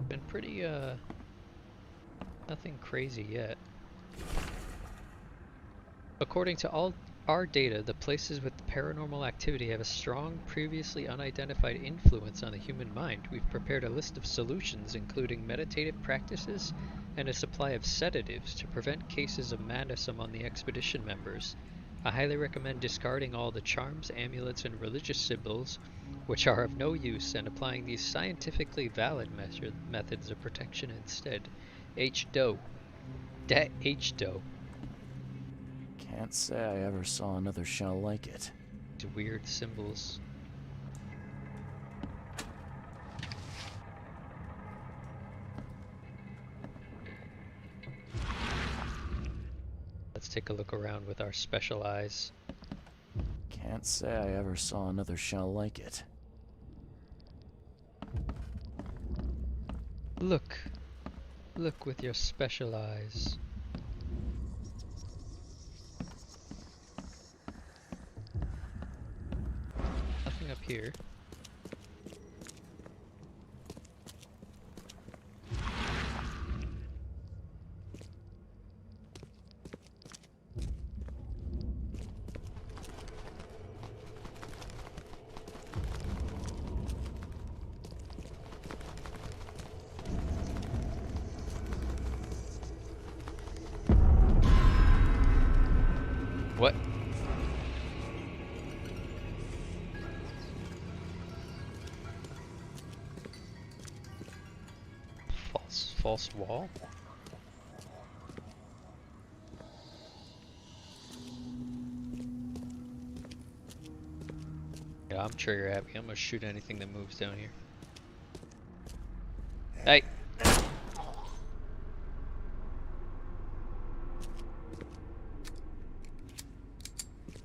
Been pretty, nothing crazy yet. According to our data, the places with paranormal activity have a strong, previously unidentified influence on the human mind. We've prepared a list of solutions, including meditative practices and a supply of sedatives to prevent cases of madness among the expedition members. I highly recommend discarding all the charms, amulets, and religious symbols, which are of no use, and applying these scientifically valid methods of protection instead. H-Doe. Dat H-Doe. Can't say I ever saw another shell like it. Weird symbols. Let's take a look around with our special eyes. Can't say I ever saw another shell like it. Look. Look with your special eyes. Nothing up here. What? False wall? Yeah, I'm trigger happy. I'm gonna shoot anything that moves down here. Hey!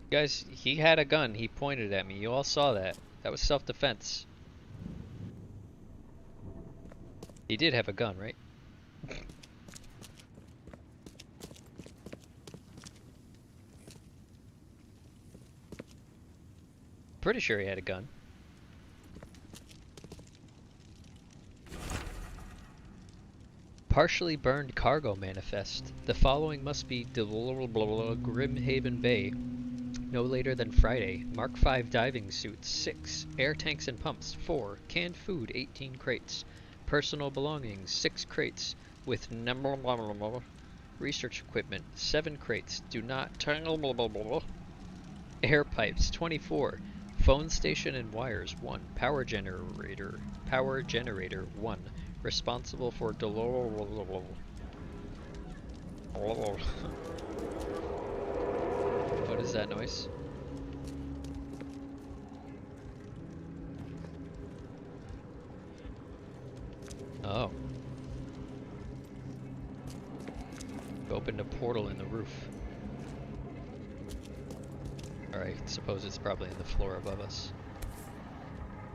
Guys, he had a gun. He pointed at me. You all saw that. That was self-defense. He did have a gun, right? Pretty sure he had a gun. Partially burned cargo manifest. The following must be Grimhaven Bay. No later than Friday. Mark 5 diving suits, 6. Air tanks and pumps, 4. Canned food, 18 crates. Personal belongings, 6 crates. With research equipment, 7 crates. Do not air pipes, 24. Phone station and wires, 1. Power generator, 1. Responsible for What is that noise? Oh. We opened a portal in the roof. Alright, suppose it's probably in the floor above us.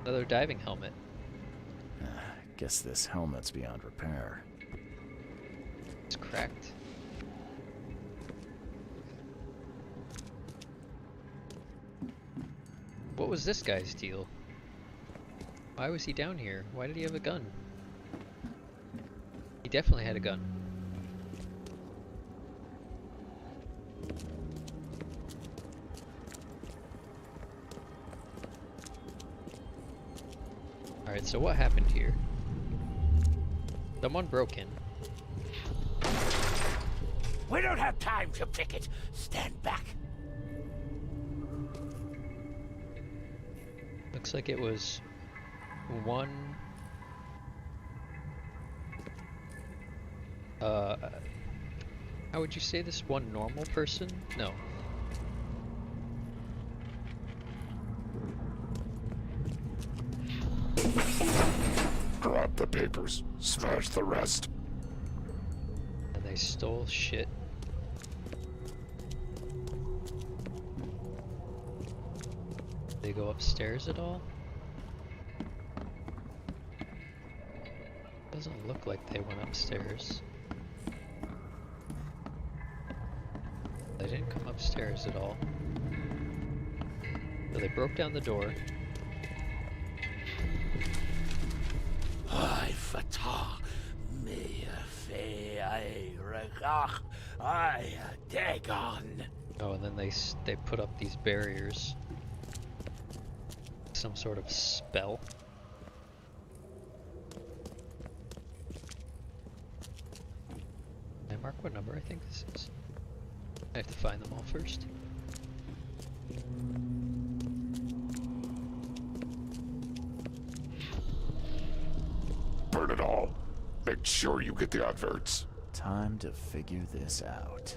Another diving helmet. Guess this helmet's beyond repair. It's cracked. What was this guy's deal? Why was he down here? Why did he have a gun? He definitely had a gun. Alright, so what happened here? Someone broke in. We don't have time to pick it. Stand back. Looks like it was one... how would you say this? One normal person? No. Grab the papers, smash the rest. And they stole shit. Did they go upstairs at all? Doesn't look like they went upstairs. They didn't come upstairs at all. So they broke down the door. I fatah me fe I regach I dagon. Oh, and then they put up these barriers. Some sort of spell. Can I mark what number I think this is? I have to find them all first. Burn it all. Make sure you get the adverts. Time to figure this out.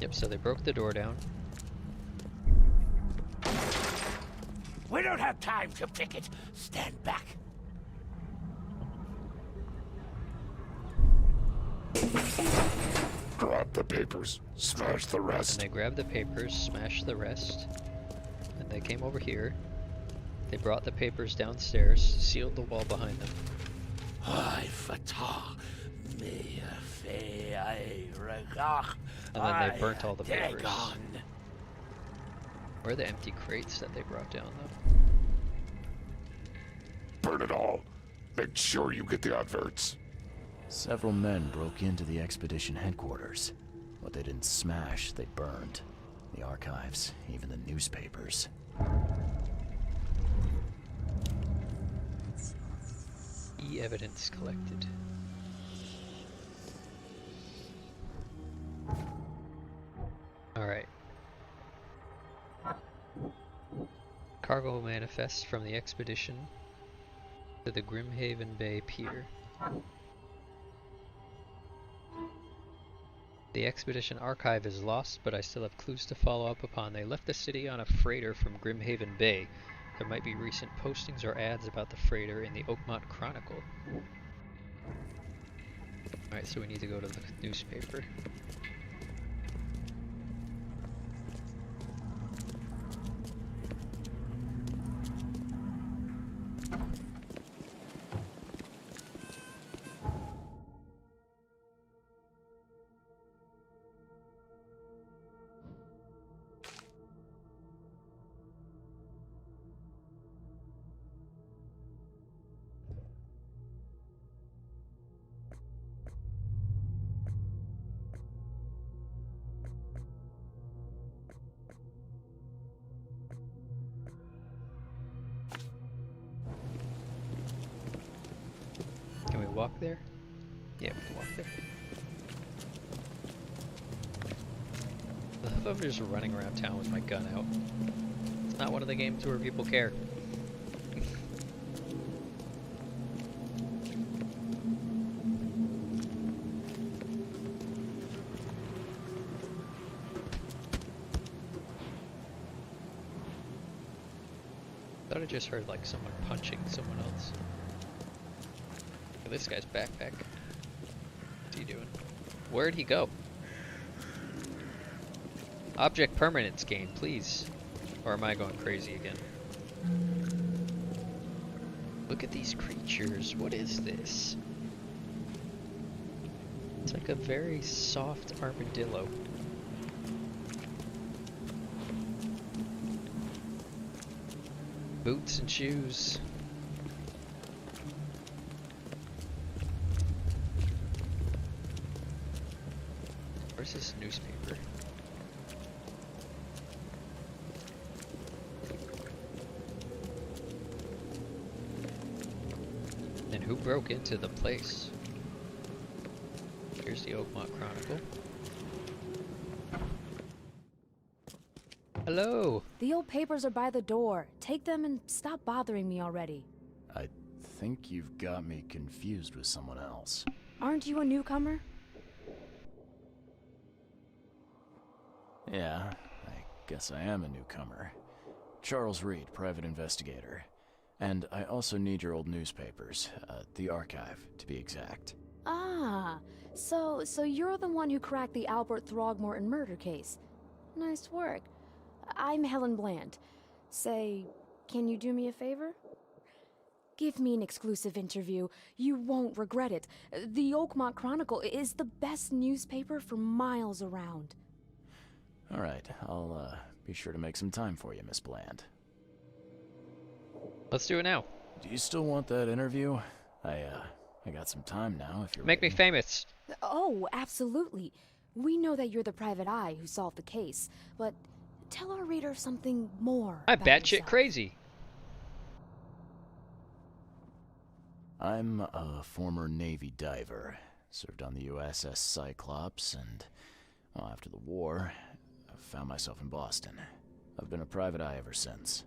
Yep, so they broke the door down. We don't have time to picket. Stand back. Grab the papers. Smash the And rest. they grabbed the papers, smashed the rest. And they came over here. They brought the papers downstairs, sealed the wall behind them. And then they burnt all the papers. Where are the empty crates that they brought down, though? Burn it all. Make sure you get the adverts. Several men broke into the expedition headquarters. What they didn't smash, they burned. The archives, even the newspapers. E-evidence collected. Alright. Cargo manifests from the expedition to the Grimhaven Bay Pier. The expedition archive is lost, but I still have clues to follow up upon. They left the city on a freighter from Grimhaven Bay. There might be recent postings or ads about the freighter in the Oakmont Chronicle. Alright, so we need to go to the newspaper. Can we walk there? Yeah, we can walk there. I'm just running around town with my gun out. It's not one of the games where people care. Thought I just heard like someone punching someone else. Look at this guy's backpack. What's he doing? Where'd he go? Object permanence gain, please. Or am I going crazy again? Look at these creatures. What is this? It's like a very soft armadillo. Boots and shoes. Where's this newspaper? And who broke into the place? Here's the Oakmont Chronicle. Hello! The old papers are by the door. Take them and stop bothering me already. I think you've got me confused with someone else. Aren't you a newcomer? Yeah, I guess I am a newcomer. Charles Reed, private investigator. And I also need your old newspapers, the archive, to be exact. Ah, so you're the one who cracked the Albert Throgmorton murder case. Nice work. I'm Helen Bland. Say, can you do me a favor? Give me an exclusive interview. You won't regret it. The Oakmont Chronicle is the best newspaper for miles around. All right, I'll be sure to make some time for you, Miss Bland. Let's do it now. Do you still want that interview? I I got some time now if you're Make me ready. famous. Oh, absolutely. We know that you're the private eye who solved the case, but tell our readers something more I'm about batshit yourself. crazy. I'm a former Navy diver. Served on the USS Cyclops, and well, after the war, I found myself in Boston. I've been a private eye ever since.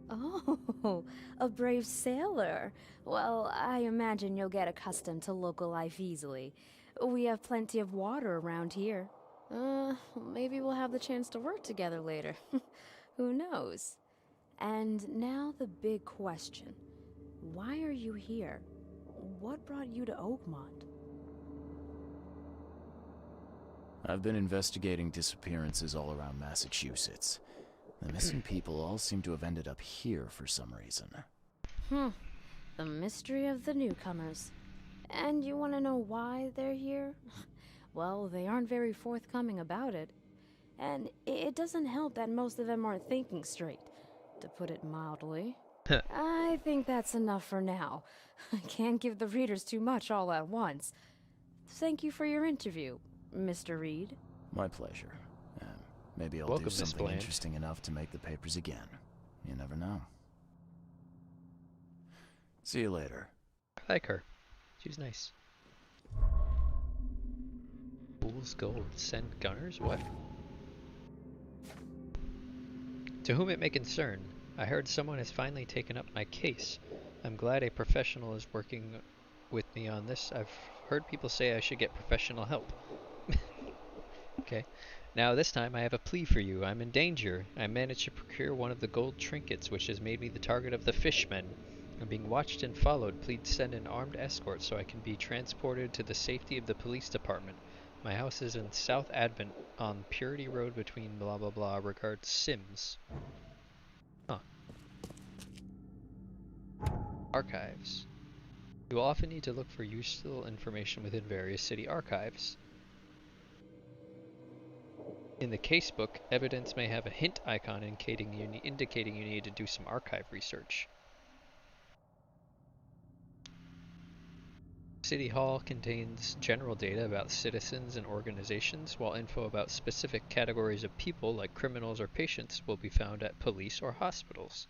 Oh, a brave sailor. Well, I imagine you'll get accustomed to local life easily. We have plenty of water around here. Maybe we'll have the chance to work together later. Who knows? And now the big question. Why are you here? What brought you to Oakmont? I've been investigating disappearances all around Massachusetts. The missing people all seem to have ended up here for some reason. The mystery of the newcomers. And you want to know why they're here? Well, they aren't very forthcoming about it. And it doesn't help that most of them aren't thinking straight, to put it mildly. I think that's enough for now. I can't give the readers too much all at once. Thank you for your interview, Mr. Reed. My pleasure. Maybe I'll Welcome, do Miss something Bland. interesting enough to make the papers again. You never know. See you later. I like her. She's nice. Fool's gold. Send gunners? What? To whom it may concern, I heard someone has finally taken up my case. I'm glad a professional is working with me on this. I've heard people say I should get professional help. Okay. Now this time I have a plea for you. I'm in danger. I managed to procure one of the gold trinkets which has made me the target of the fishmen. I'm being watched and followed. Please send an armed escort so I can be transported to the safety of the police department. My house is in South Advent on Purity Road between blah blah blah. Regards, Sims. Huh. Archives. You will often need to look for useful information within various city archives. In the casebook, evidence may have a hint icon indicating you need to do some archive research. City Hall contains general data about citizens and organizations, while info about specific categories of people, like criminals or patients, will be found at police or hospitals.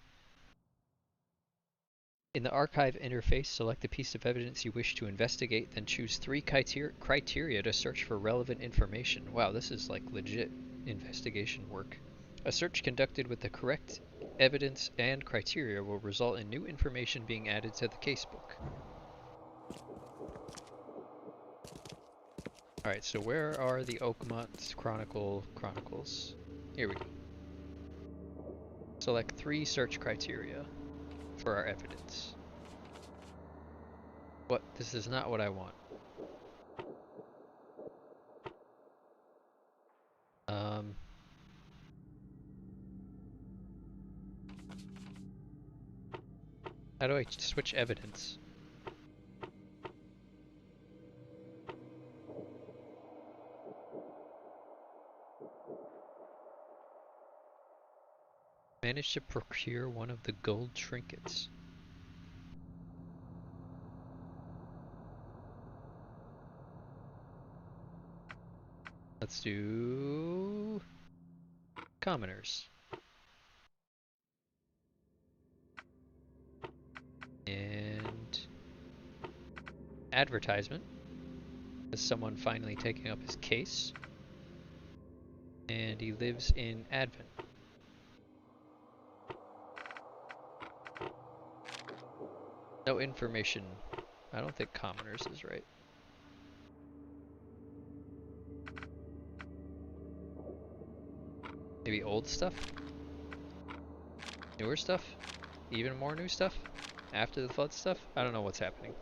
In the archive interface, select the piece of evidence you wish to investigate, then choose 3 criteria to search for relevant information. Wow, this is like legit investigation work. A search conducted with the correct evidence and criteria will result in new information being added to the casebook. Alright, so where are the Oakmont Chronicles? Here we go. Select 3 search criteria for our evidence. What? This is not what I want. How do I switch evidence? Managed to procure one of the gold trinkets. Let's do commoners. And advertisement. Is someone finally taking up his case. And he lives in Advent. No information. I don't think commoners is right. Maybe old stuff? Newer stuff? Even more new stuff? After the flood stuff? I don't know what's happening.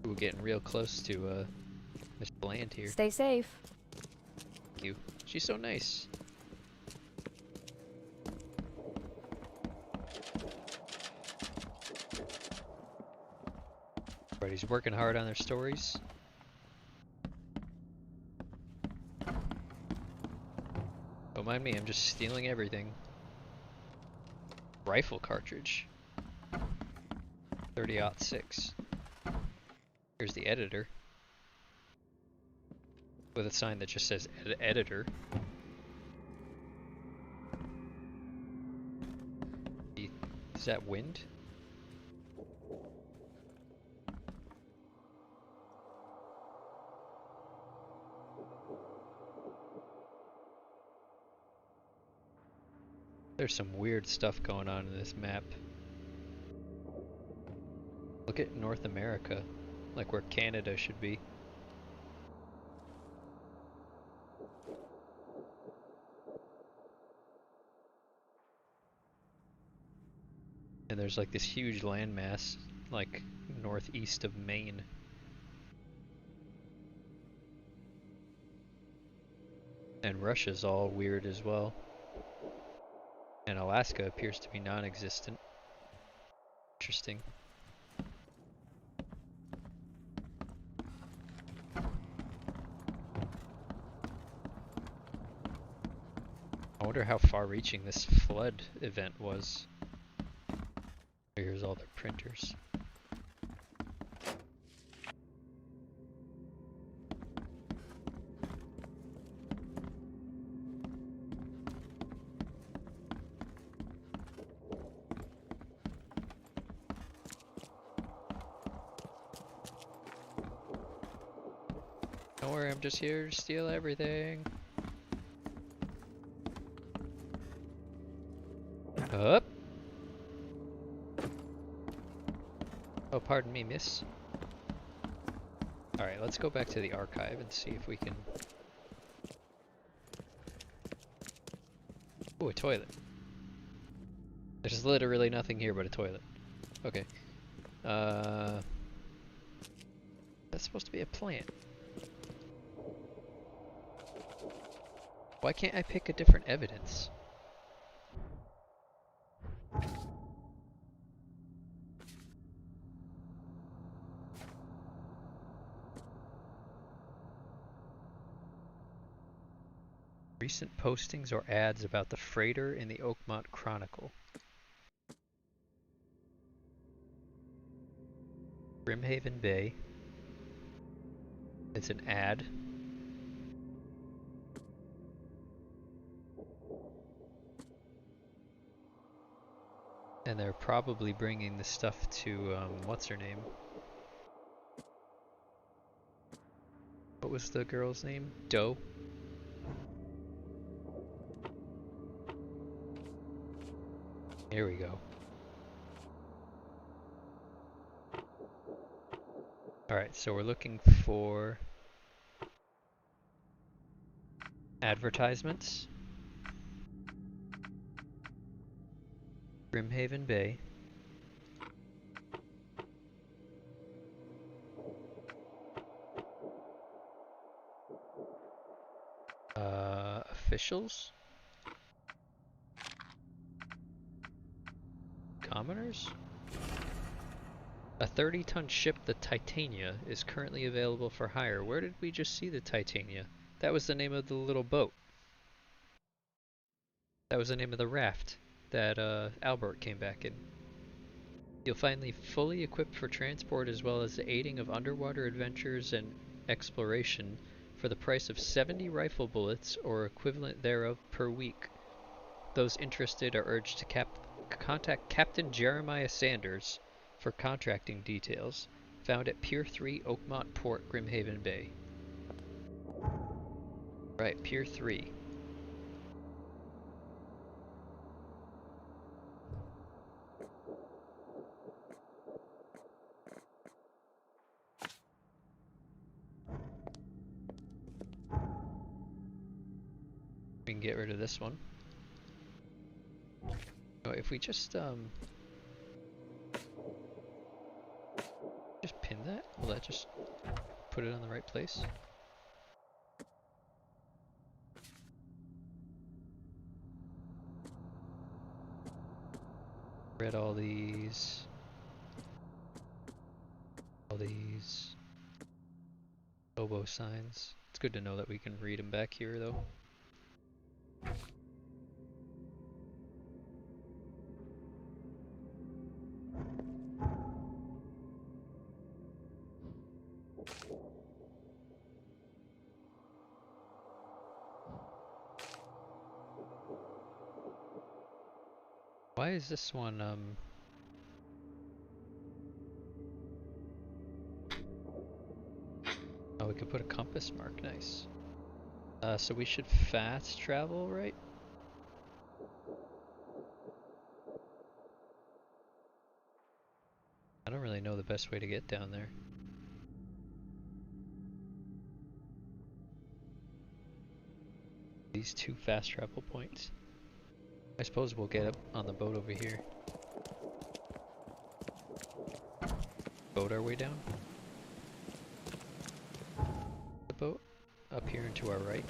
We're getting real close to Miss Bland here. Stay safe. Thank you. She's so nice. Everybody's working hard on their stories. Don't mind me, I'm just stealing everything. Rifle cartridge. 30-06. Here's the editor. With a sign that just says editor. Is that wind? There's some weird stuff going on in this map. Look at North America, like where Canada should be. And there's like this huge landmass, like northeast of Maine. And Russia's all weird as well. And Alaska appears to be non-existent. Interesting. I wonder how far-reaching this flood event was. Here's all their printers. Don't worry, I'm just here to steal everything. Up. Oh, pardon me, miss. Alright, let's go back to the archive and see if we can... Ooh, a toilet. There's literally nothing here but a toilet. Okay. That's supposed to be a plant. Why can't I pick a different evidence? Recent postings or ads about the freighter in the Oakmont Chronicle. Brimhaven Bay. It's an ad. And they're probably bringing the stuff to, what's her name? What was the girl's name? Doe? Here we go. Alright, so we're looking for advertisements. Brimhaven Bay. Officials? Commoners? A 30-ton ship, the Titania, is currently available for hire. Where did we just see the Titania? That was the name of the little boat. That was the name of the raft that Albert came back in. You'll find the fully equipped for transport as well as the aiding of underwater adventures and exploration for the price of 70 rifle bullets or equivalent thereof per week. Those interested are urged to contact Captain Jeremiah Sanders for contracting details, found at Pier 3 Oakmont Port, Brimhaven Bay. Right, Pier 3. We can get rid of this one. Oh, if we just pin that, will that just put it on the right place? Read all these. All these. Oboe signs. It's good to know that we can read them back here, though. Why is this one, oh, we could put a compass mark, nice. So we should fast travel, right? I don't really know the best way to get down there. These two fast travel points. I suppose we'll get up on the boat over here. Boat our way down. The boat up here and to our right.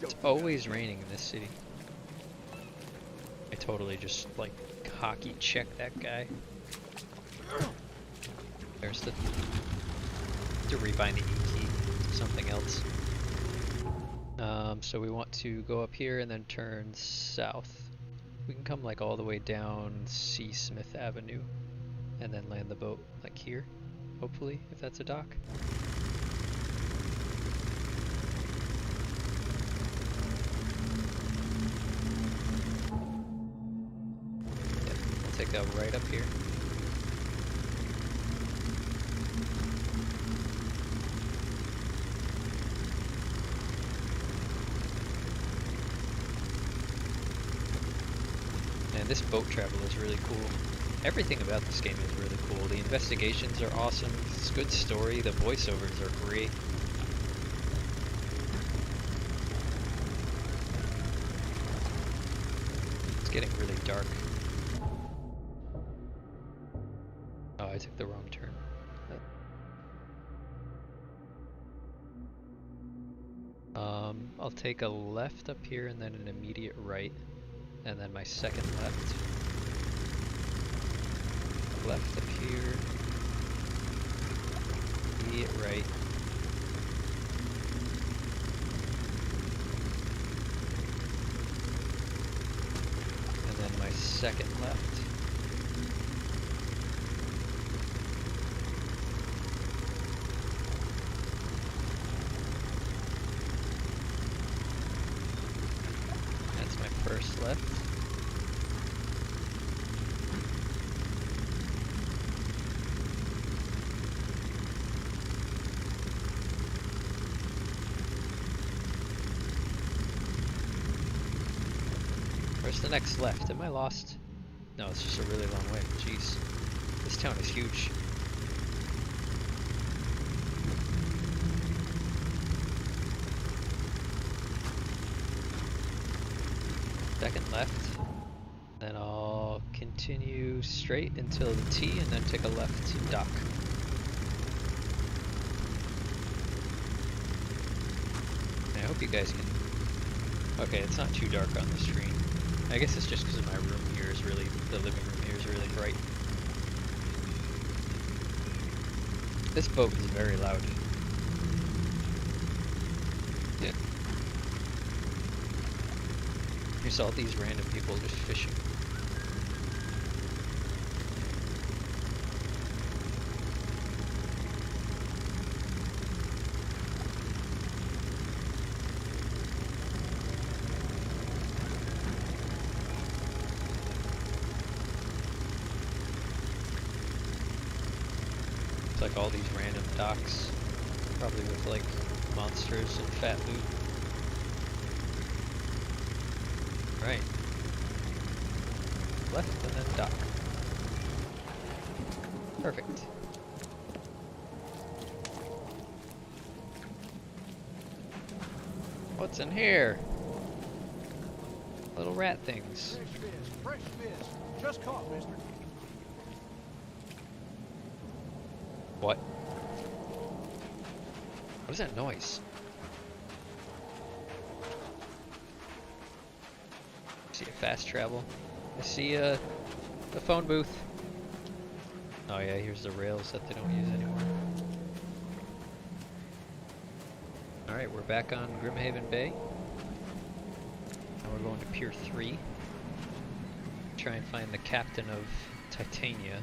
It's always raining in this city. I totally just like hockey check that guy. There's the to rebind the E key to something else. So we want to go up here and then turn south. We can come like all the way down C. Smith Avenue and then land the boat like here, hopefully, if that's a dock. Yep, we'll take that right up here. And this boat travel is really cool. Everything about this game is really cool. The investigations are awesome. It's a good story. The voiceovers are great. It's getting really dark. Oh, I took the wrong turn. I'll take a left up here and then an immediate right. And then my second left. Left up here. Immediate right. And then my second left. That's my first left. Where's the next left? Am I lost? No, it's just a really long way. Jeez. This town is huge. Second left. Then I'll continue straight until the T and then take a left to dock. I hope you guys can... Okay, it's not too dark on the screen. I guess it's just because my room here is really... the living room here is really bright. This boat is very loud. Yeah. Here's all these random people just fishing. It's like all these random docks, probably with like monsters and fat loot. Right. Left and then dock. Perfect. What's in here? Little rat things. Fresh fish. Just caught, mister. What? What is that noise? I see a fast travel. I see the phone booth. Oh yeah, here's the rails that they don't use anymore. Alright, we're back on Grimhaven Bay. Now we're going to Pier 3. Try and find the captain of Titania.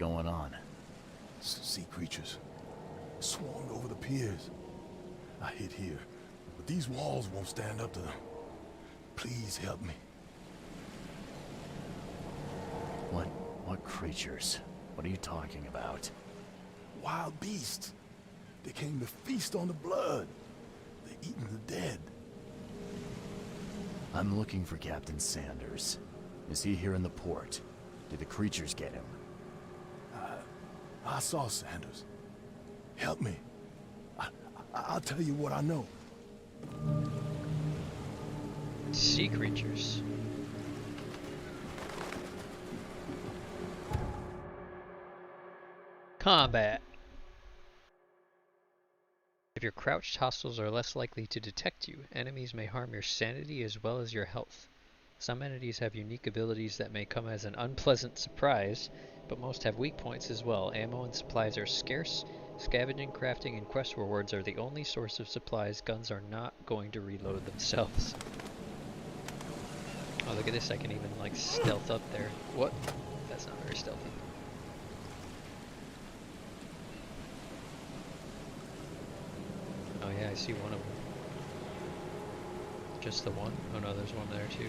going on? Sea creatures swarmed over the piers. I hid here, but these walls won't stand up to them. Please help me. What creatures? What are you talking about? Wild beasts. They came to feast on the blood. They're eating the dead. I'm looking for Captain Sanders. Is he here in the port? Did the creatures get him? I saw Sanders. Help me. I'll tell you what I know. Sea creatures. Combat. If you're crouched, hostiles are less likely to detect you. Enemies may harm your sanity as well as your health. Some entities have unique abilities that may come as an unpleasant surprise, but most have weak points as well. Ammo and supplies are scarce. Scavenging, crafting, and quest rewards are the only source of supplies. Guns are not going to reload themselves. Oh, look at this. I can even, like, stealth up there. What? That's not very stealthy. Oh yeah, I see one of them. Just the one? Oh no, there's one there too.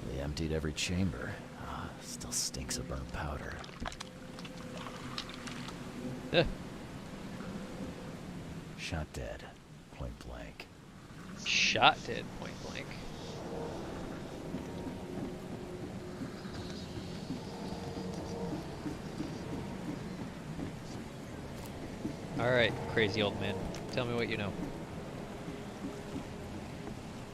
They emptied every chamber. Still stinks of burnt powder. Shot dead, point blank. Shot dead, point blank. Alright, crazy old man. Tell me what you know.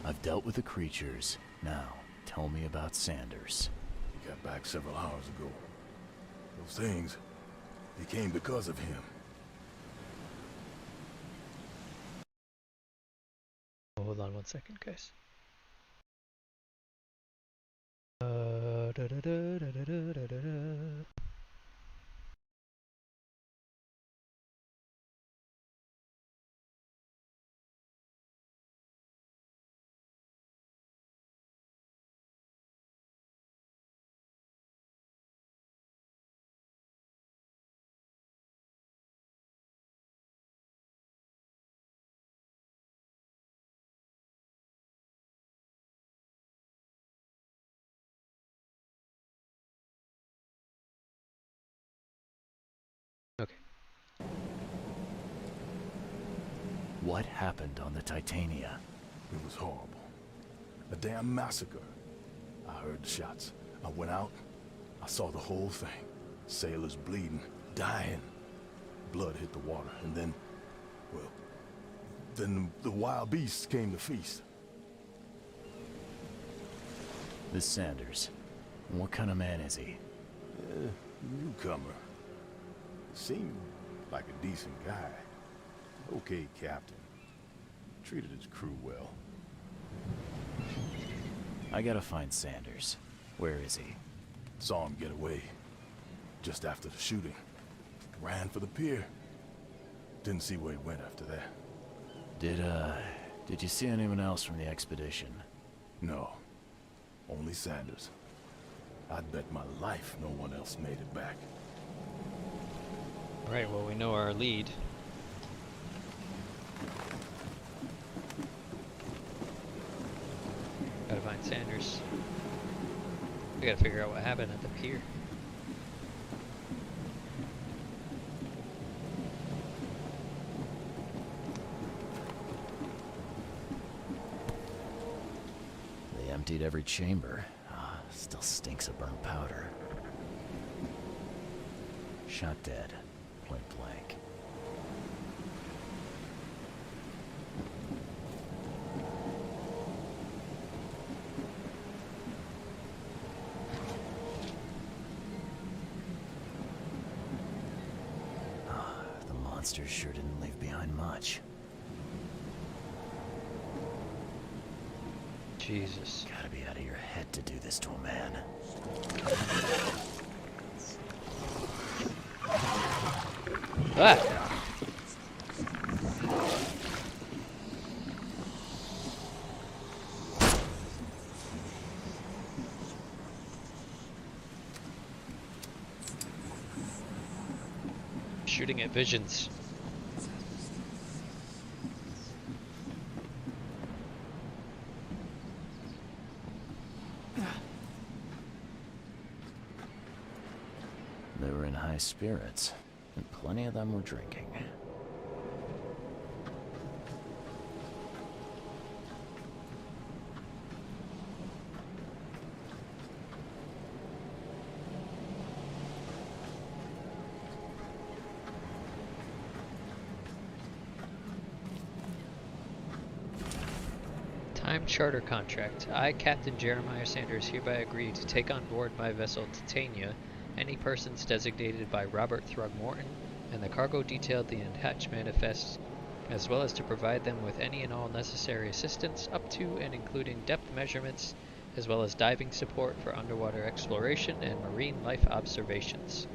I've dealt with the creatures. Now, tell me about Sanders. He got back several hours ago. Those things, they came because of him. Hold on one second, guys. Okay. What happened on the Titania? It was horrible. A damn massacre. I heard the shots. I went out. I saw the whole thing. Sailors bleeding, dying. Blood hit the water, and then, well, then the wild beasts came to feast. This Sanders. What kind of man is he? Newcomer. Seemed like a decent guy. Okay, Captain. Treated his crew well. I gotta find Sanders. Where is he? Saw him get away. Just after the shooting. Ran for the pier. Didn't see where he went after that. Did you see anyone else from the expedition? No. Only Sanders. I'd bet my life no one else made it back. Alright, well we know our lead. Gotta find Sanders. We gotta figure out what happened at the pier. They emptied every chamber. Still stinks of burnt powder. Shot dead, point blank. The monsters sure didn't leave behind much. Jesus. Gotta be out of your head to do this to a man. Ah! Shooting at visions. They were in high spirits, and plenty of them were drinking. Time charter contract. I, Captain Jeremiah Sanders, hereby agree to take on board my vessel Titania any persons designated by Robert Throgmorton and the cargo detailed the attached manifest, as well as to provide them with any and all necessary assistance up to and including depth measurements, as well as diving support for underwater exploration and marine life observations.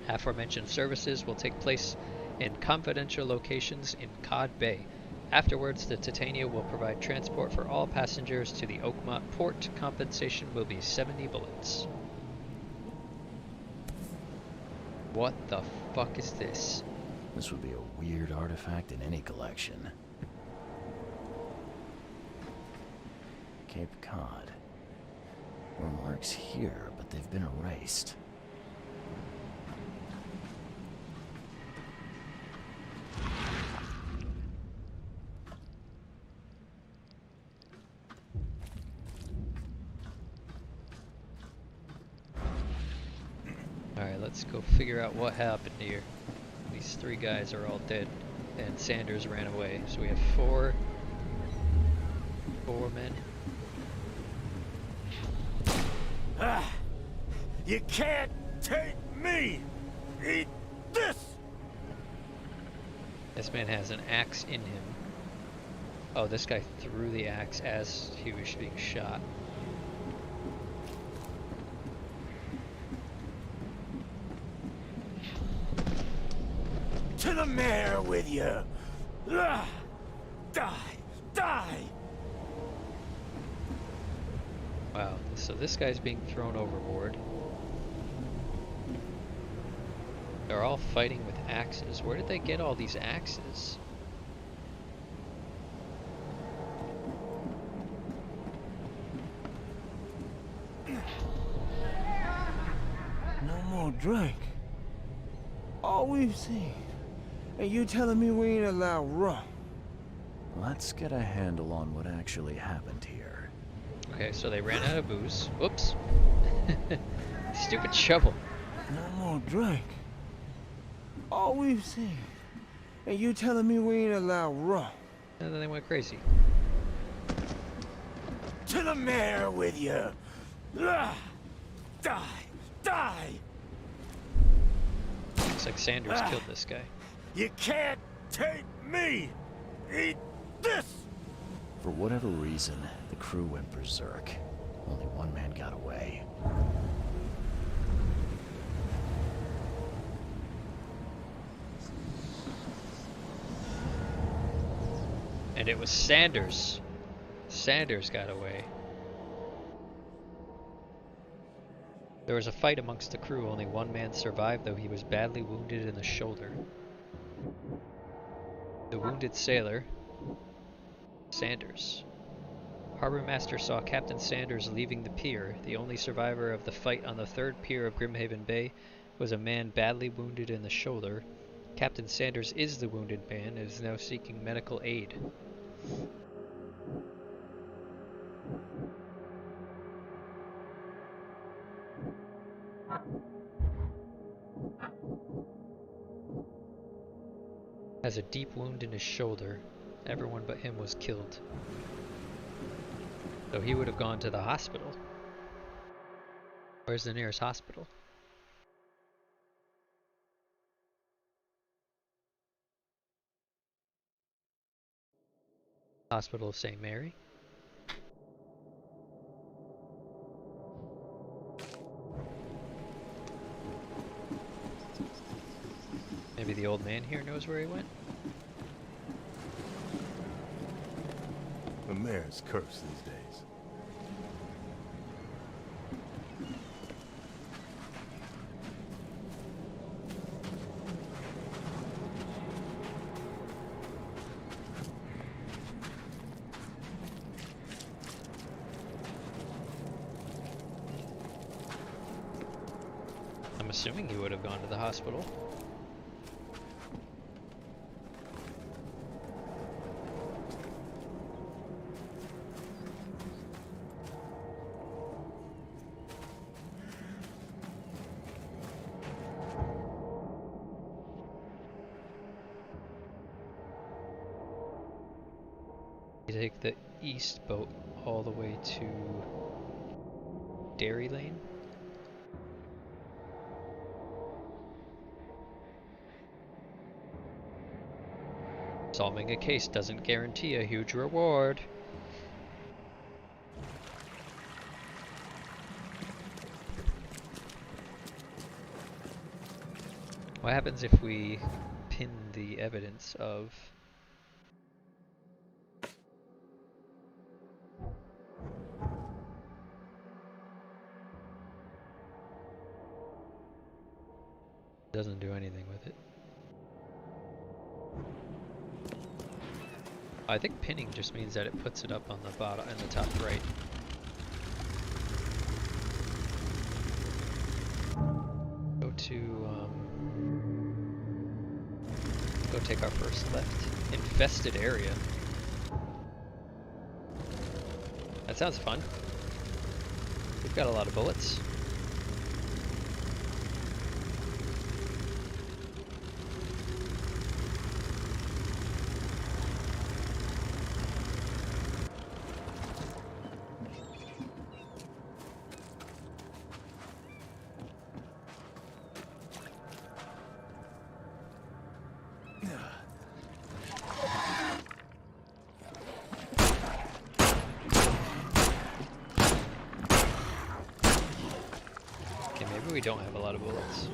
Aforementioned services will take place in confidential locations in Cod Bay. Afterwards, the Titania will provide transport for all passengers to the Oakmont port. Compensation will be 70 bullets. What the fuck is this? This would be a weird artifact in any collection. Cape Cod. There are marks here, but they've been erased. Alright, let's go figure out what happened here. These three guys are all dead, and Sanders ran away. So we have four men. You can't take me! Eat this! This man has an axe in him. Oh, this guy threw the axe as he was being shot. To the mare with you! Die! Die! Wow, so this guy's being thrown overboard. They're all fighting with axes. Where did they get all these axes? No more drink. All we've seen. And you telling me we ain't allowed rum? Let's get a handle on what actually happened here. Okay, so they ran out of booze. Whoops. Stupid shovel. No more drink. All we've seen. And you telling me we ain't allowed rum? And then they went crazy. To the mare with you! Die! Die! Looks like Sanders killed this guy. You can't take me! Eat this! For whatever reason, the crew went berserk. Only one man got away. And it was Sanders. Sanders got away. There was a fight amongst the crew. Only one man survived, though he was badly wounded in the shoulder. The wounded sailor, Sanders. Harbor Master saw Captain Sanders leaving the pier. The only survivor of the fight on the third pier of Grimhaven Bay was a man badly wounded in the shoulder. Captain Sanders is the wounded man and is now seeking medical aid. Has a deep wound in his shoulder. Everyone but him was killed. So he would have gone to the hospital. Where's the nearest hospital? Hospital of St. Mary. Maybe the old man here knows where he went? The mayor's cursed these days. I'm assuming he would have gone to the hospital. You take the east boat all the way to Dairy Lane. Solving a case doesn't guarantee a huge reward. What happens if we pin the evidence of doesn't do anything with it? I think pinning just means that it puts it up on the bottom and the top right. Go to go take our first left. Infested area. That sounds fun. We've got a lot of bullets. We don't have a lot of bullets.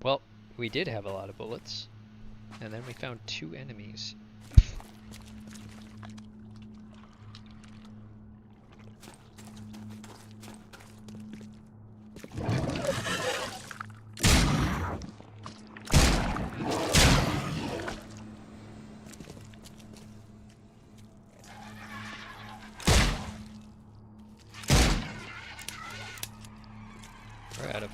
Well, we did have a lot of bullets, and then we found 2 enemies. We're out of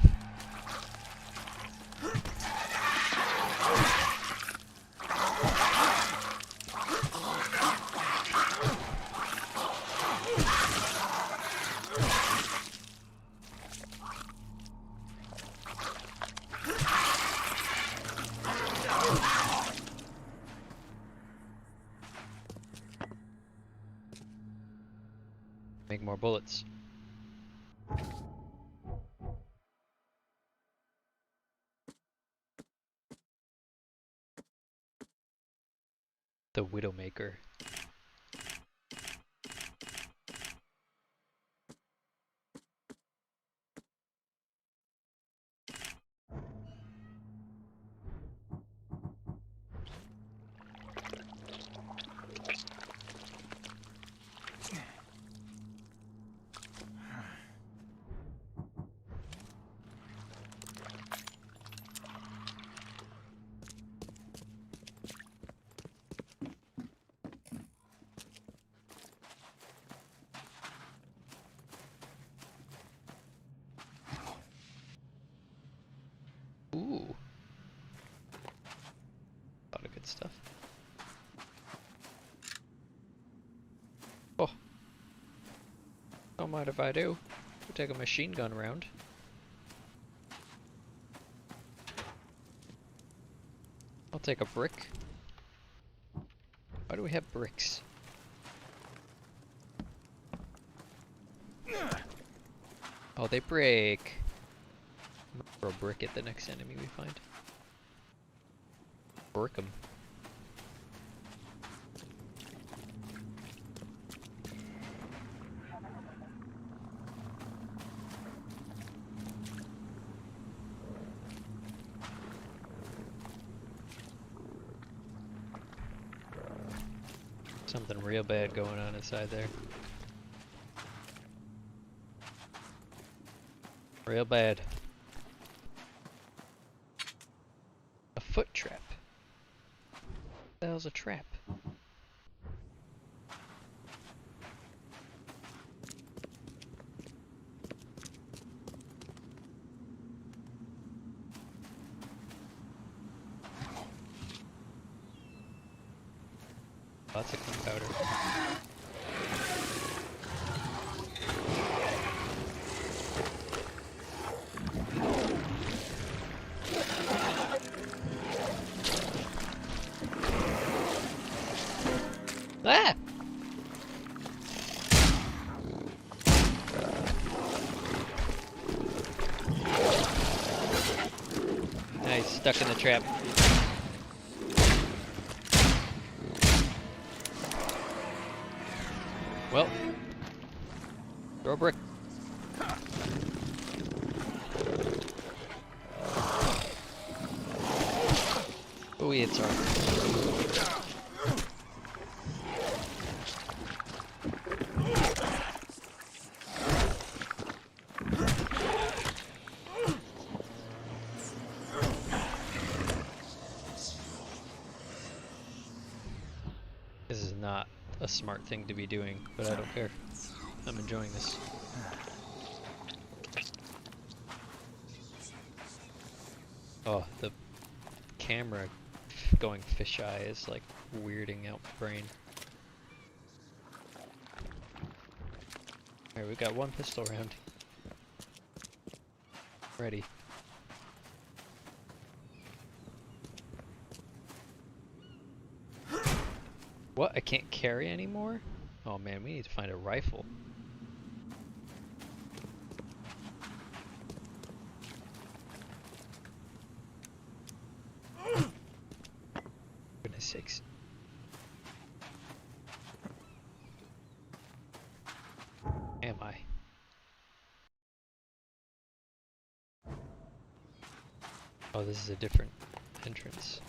make more bullets. The Widowmaker. Ooh. A lot of good stuff. Oh. Don't mind if I do. We'll take a machine gun round. I'll take a brick. Why do we have bricks? Oh, they break. Throw a brick at the next enemy we find. Brick 'em. Something real bad going on inside there. Real bad. A foot trap. What the hell's a trap? Lots of gunpowder. Ah! Nice, stuck in the trap. Well, throw a brick. Oh, it's our. This is not a smart thing to be doing, but I don't care. I'm enjoying this. Oh, the camera going fisheye is like weirding out my brain. Alright, we've got one pistol round. Ready. What? I can't carry anymore? Oh man, we need to find a rifle. Goodness sakes. Am I? Oh, this is a different entrance.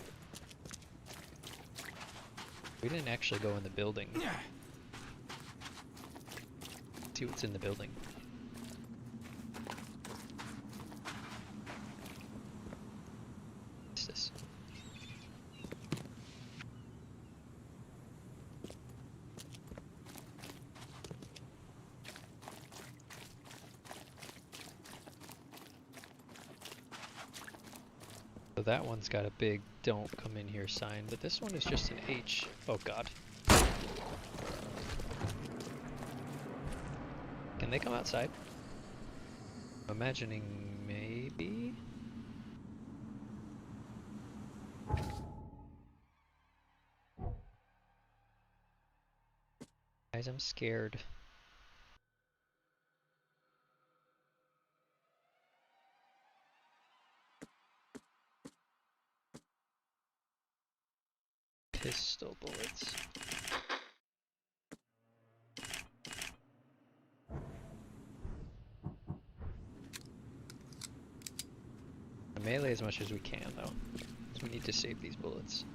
We didn't actually go in the building. Let's see what's in the building. What's this? So that one's got a big "Don't come in here" sign, but this one is just an H. Oh god. Can they come outside? I'm imagining maybe? Guys, I'm scared. Pistol bullets. Melee as much as we can, though. We need to save these bullets.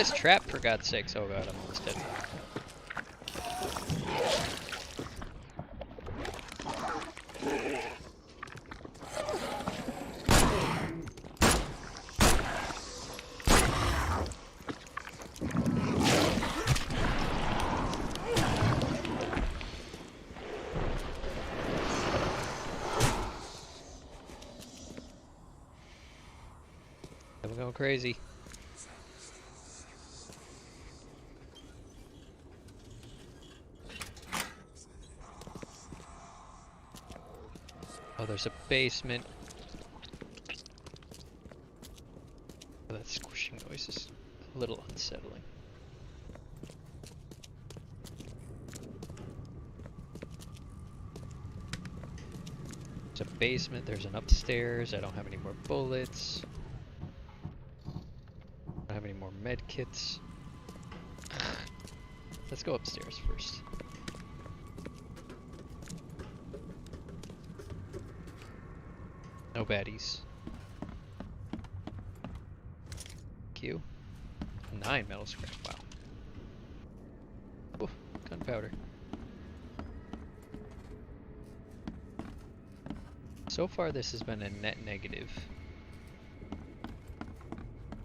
this trap, for God's sakes. Oh god, I'm almost dead. I'm going crazy. Oh, there's a basement. Oh, that squishing noise is a little unsettling. There's a basement, there's an upstairs. I don't have any more bullets. I don't have any more med kits. Let's go upstairs first. No baddies. Q. 9 metal scrap, wow. Ooh, gunpowder. So far this has been a net negative.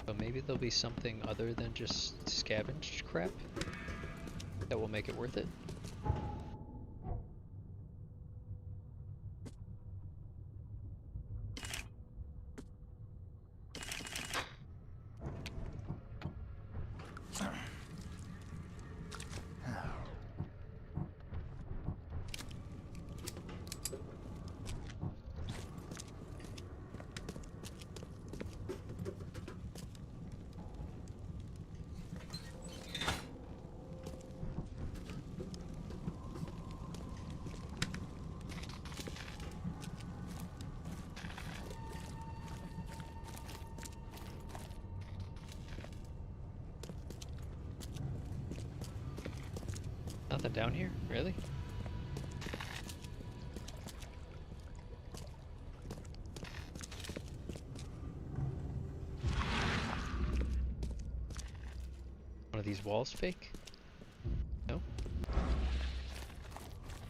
But maybe there'll be something other than just scavenged crap that will make it worth it. Nothing down here? Really? One of these walls fake? No?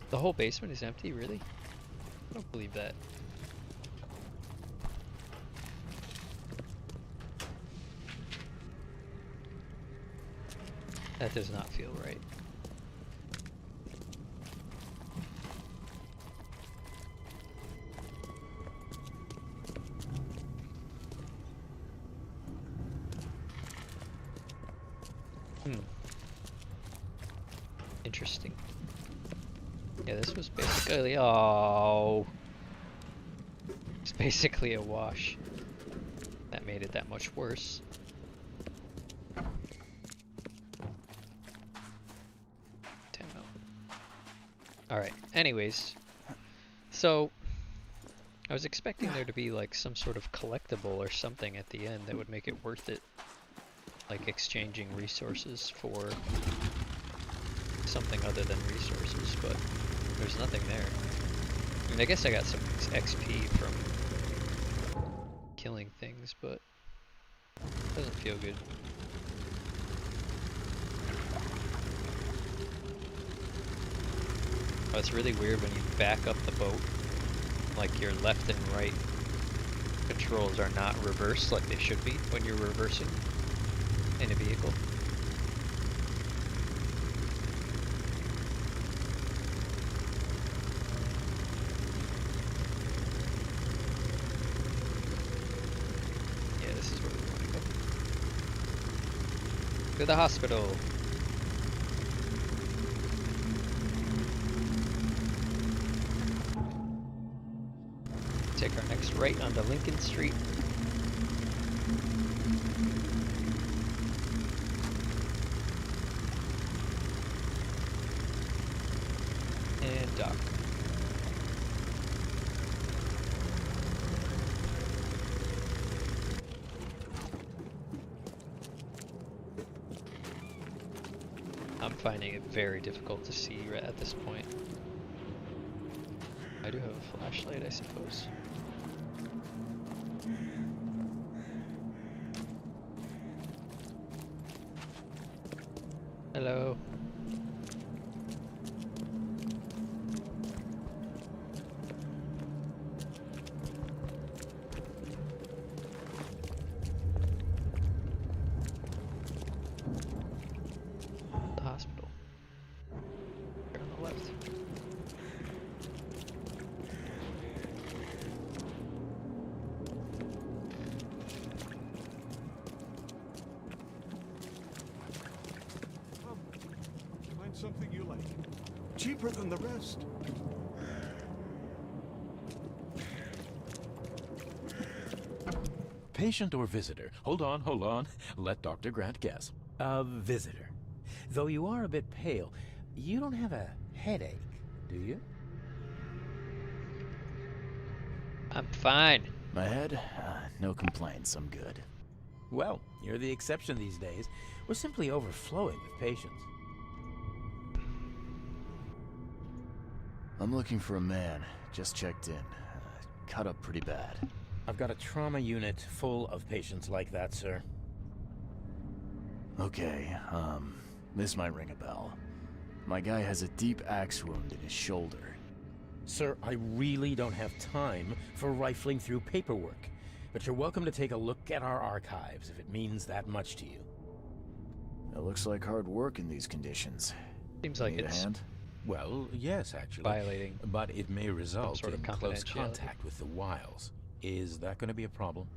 The whole basement is empty? Really? I don't believe that. That does not feel right. Interesting. Yeah, this was basically... Oh! It's basically a wash. That made it that much worse. Alright, anyways. So, I was expecting there to be like some sort of collectible or something at the end that would make it worth it. Like exchanging resources for something other than resources, but there's nothing there. I mean, I guess I got some XP from killing things, but it doesn't feel good. Oh, it's really weird when you back up the boat, like your left and right controls are not reversed like they should be when you're reversing in a vehicle. Yeah, this is where we want to go. To the hospital. Take our next right onto Lincoln Street. And dock. I'm finding it very difficult to see right at this point. I do have a flashlight, I suppose. Hello. The hospital. Here on the left. Find something you like. Cheaper than the rest. Patient or visitor? Hold on, hold on. Let Dr. Grant guess. A visitor. Though you are a bit pale, you don't have a headache, do you? I'm fine. My head? No complaints, I'm good. Well, you're the exception these days. We're simply overflowing with patients. I'm looking for a man. Just checked in. Cut up pretty bad. I've got a trauma unit full of patients like that, sir. Okay, this might ring a bell. My guy has a deep axe wound in his shoulder. Sir, I really don't have time for rifling through paperwork. But you're welcome to take a look at our archives if it means that much to you. It looks like hard work in these conditions. Seems like Need a it's hand? Well, yes, actually. violating But it may result sort of in close confidentiality. contact with the Wiles. Is that going to be a problem?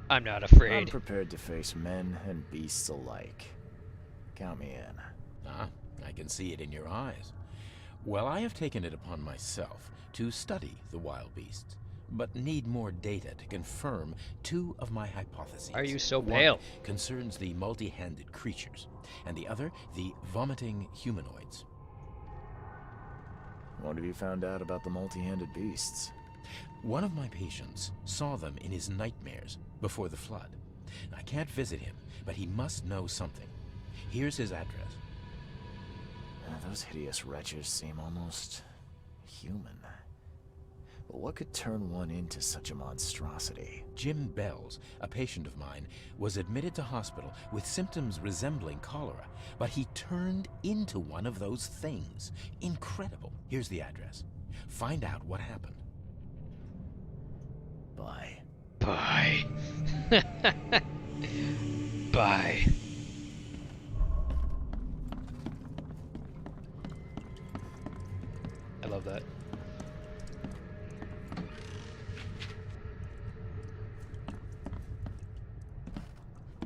I'm not I'm afraid. prepared to face men and beasts alike. Count me in. Ah, I can see it in your eyes. Well, I have taken it upon myself to study the wild beasts, but need more data to confirm two of my hypotheses. Are you so One pale? concerns the multi-handed creatures, and the other, the vomiting humanoids. What have you found out about the multi-handed beasts? One of my patients saw them in his nightmares before the flood. I can't visit him, but he must know something. Here's his address. Those hideous wretches seem almost human. But what could turn one into such a monstrosity? Jim Bells, a patient of mine, was admitted to hospital with symptoms resembling cholera, but he turned into one of those things. Incredible. Here's the address. Find out what happened. Bye. Bye. Bye. I love that.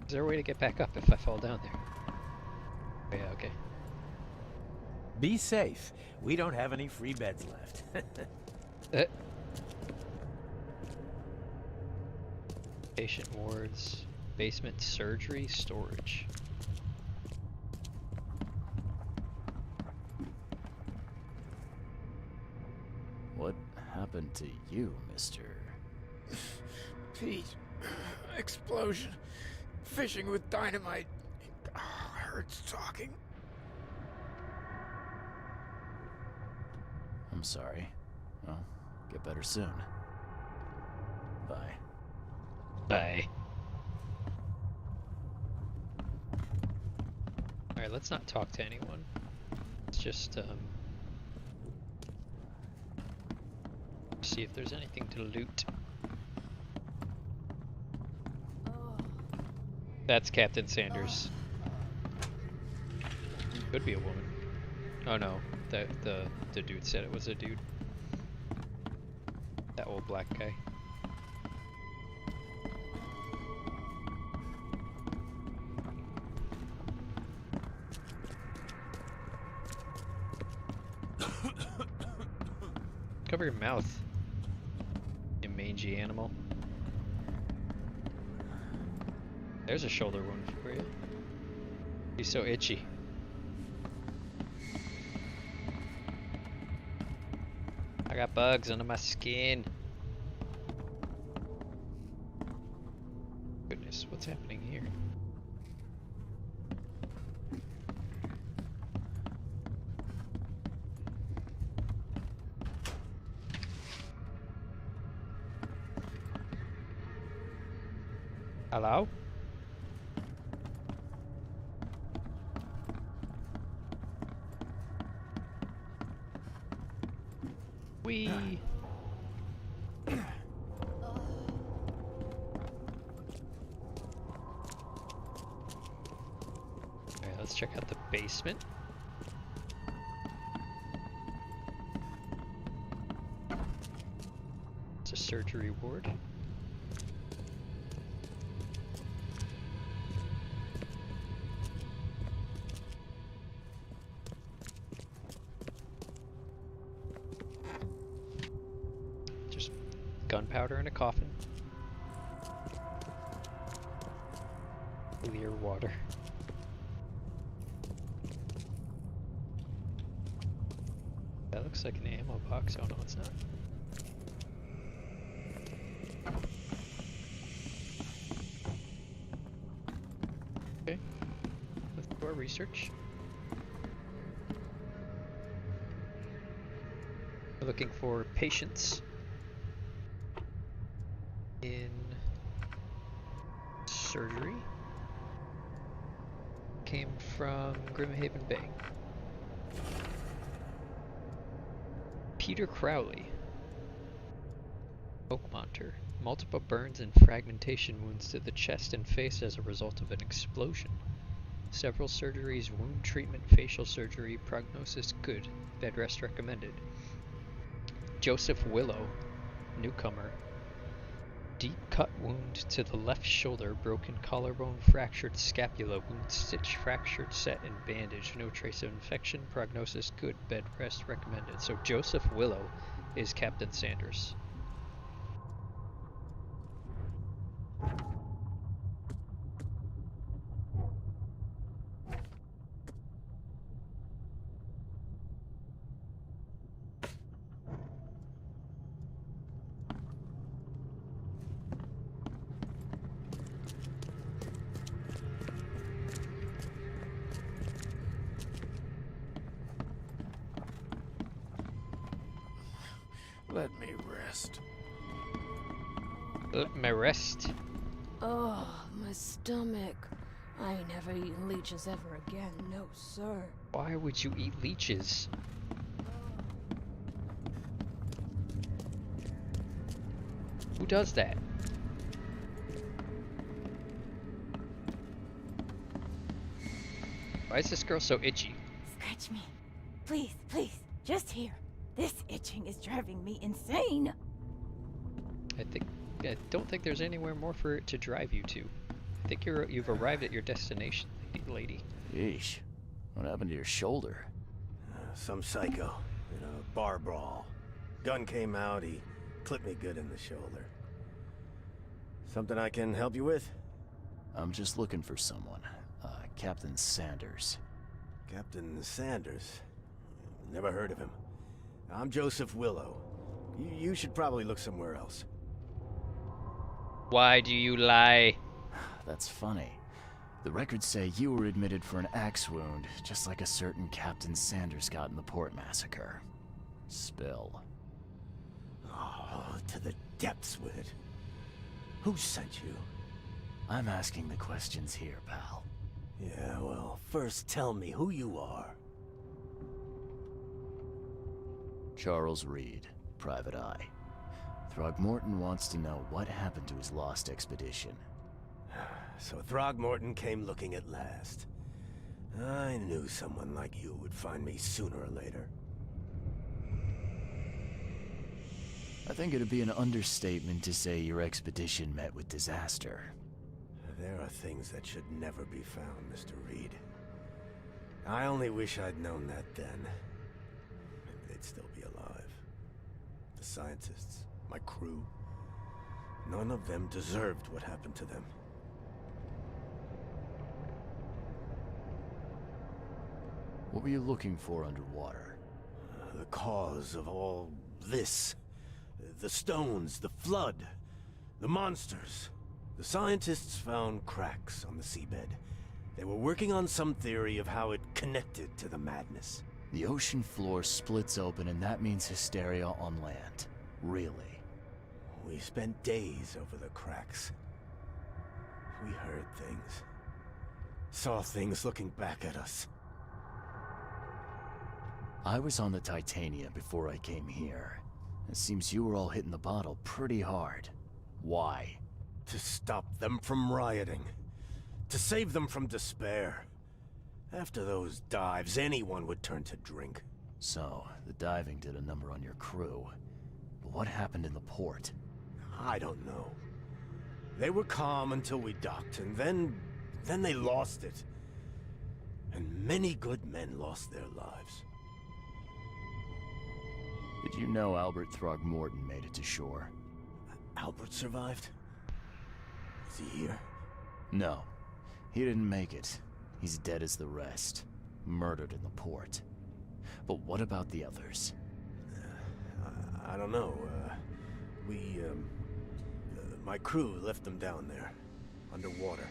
Is there a way to get back up if I fall down there? Oh, yeah, okay. Be safe. We don't have any free beds left. Patient wards, basement surgery, storage. What happened to you, mister? Pete. Explosion. Fishing with dynamite. Hurts talking. I'm sorry. Well, get better soon. Bye. Bye. Alright, let's not talk to anyone. Let's just, see if there's anything to loot. That's Captain Sanders. Could be a woman. Oh no, the dude said it was a dude. That old black guy. Cover your mouth, you mangy animal. There's a shoulder wound for you. He's so itchy. I got bugs under my skin. Goodness, what's happening here? Hello? Whee! Alright, let's check out the basement. It's a surgery ward. Just gunpowder in a coffin. Clear water. That looks like an ammo box. Oh no, it's not. Okay, let's do our research. We're looking for patients in surgery. Came from Grimhaven Bay. Peter Crowley, Oakmonter. Multiple burns and fragmentation wounds to the chest and face as a result of an explosion. Several surgeries, wound treatment, facial surgery, prognosis good, bed rest recommended. Joseph Willow, newcomer. Deep cut wound to the left shoulder, broken collarbone, fractured scapula, wound stitch, fractured set and bandage. No trace of infection, prognosis good, bed rest recommended. So Joseph Willow is Captain Sanders. Let me rest. Let me rest. Oh, my stomach. I ain't never eaten leeches ever again, no sir. Why would you eat leeches? Who does that? Why is this girl so itchy? Scratch me. Please, please, just here. This itching is driving me insane. I don't think there's anywhere more for it to drive you to. I think you've arrived at your destination, lady. Yeesh. What happened to your shoulder? Some psycho in a bar brawl. Gun came out, he clipped me good in the shoulder. Something I can help you with? I'm just looking for someone. Captain Sanders. Captain Sanders? Never heard of him. I'm Joseph Willow. You should probably look somewhere else. Why do you lie? That's funny. The records say you were admitted for an axe wound, just like a certain Captain Sanders got in the Port Massacre. Spill. Oh, to the depths with it. Who sent you? I'm asking the questions here, pal. Yeah, well, first tell me who you are. Charles Reed, Private Eye. Throgmorton wants to know what happened to his lost expedition. So Throgmorton came looking at last. I knew someone like you would find me sooner or later. I think it'd be an understatement to say your expedition met with disaster. There are things that should never be found, Mr. Reed. I only wish I'd known that then. Maybe they'd still be alive. The scientists, my crew, none of them deserved what happened to them. What were you looking for underwater? The cause of all this. The stones, the flood, the monsters. The scientists found cracks on the seabed. They were working on some theory of how it connected to the madness. The ocean floor splits open and that means hysteria on land. Really? We spent days over the cracks. We heard things. Saw things looking back at us. I was on the Titania before I came here. It seems you were all hitting the bottle pretty hard. Why? To stop them from rioting. To save them from despair. After those dives, anyone would turn to drink. So, the diving did a number on your crew. But what happened in the port? I don't know. They were calm until we docked, and then they lost it. And many good men lost their lives. Did you know Albert Throgmorton made it to shore? Albert survived? Is he here? No. He didn't make it. He's dead as the rest. Murdered in the port. But what about the others? I don't know. My crew left them down there, underwater.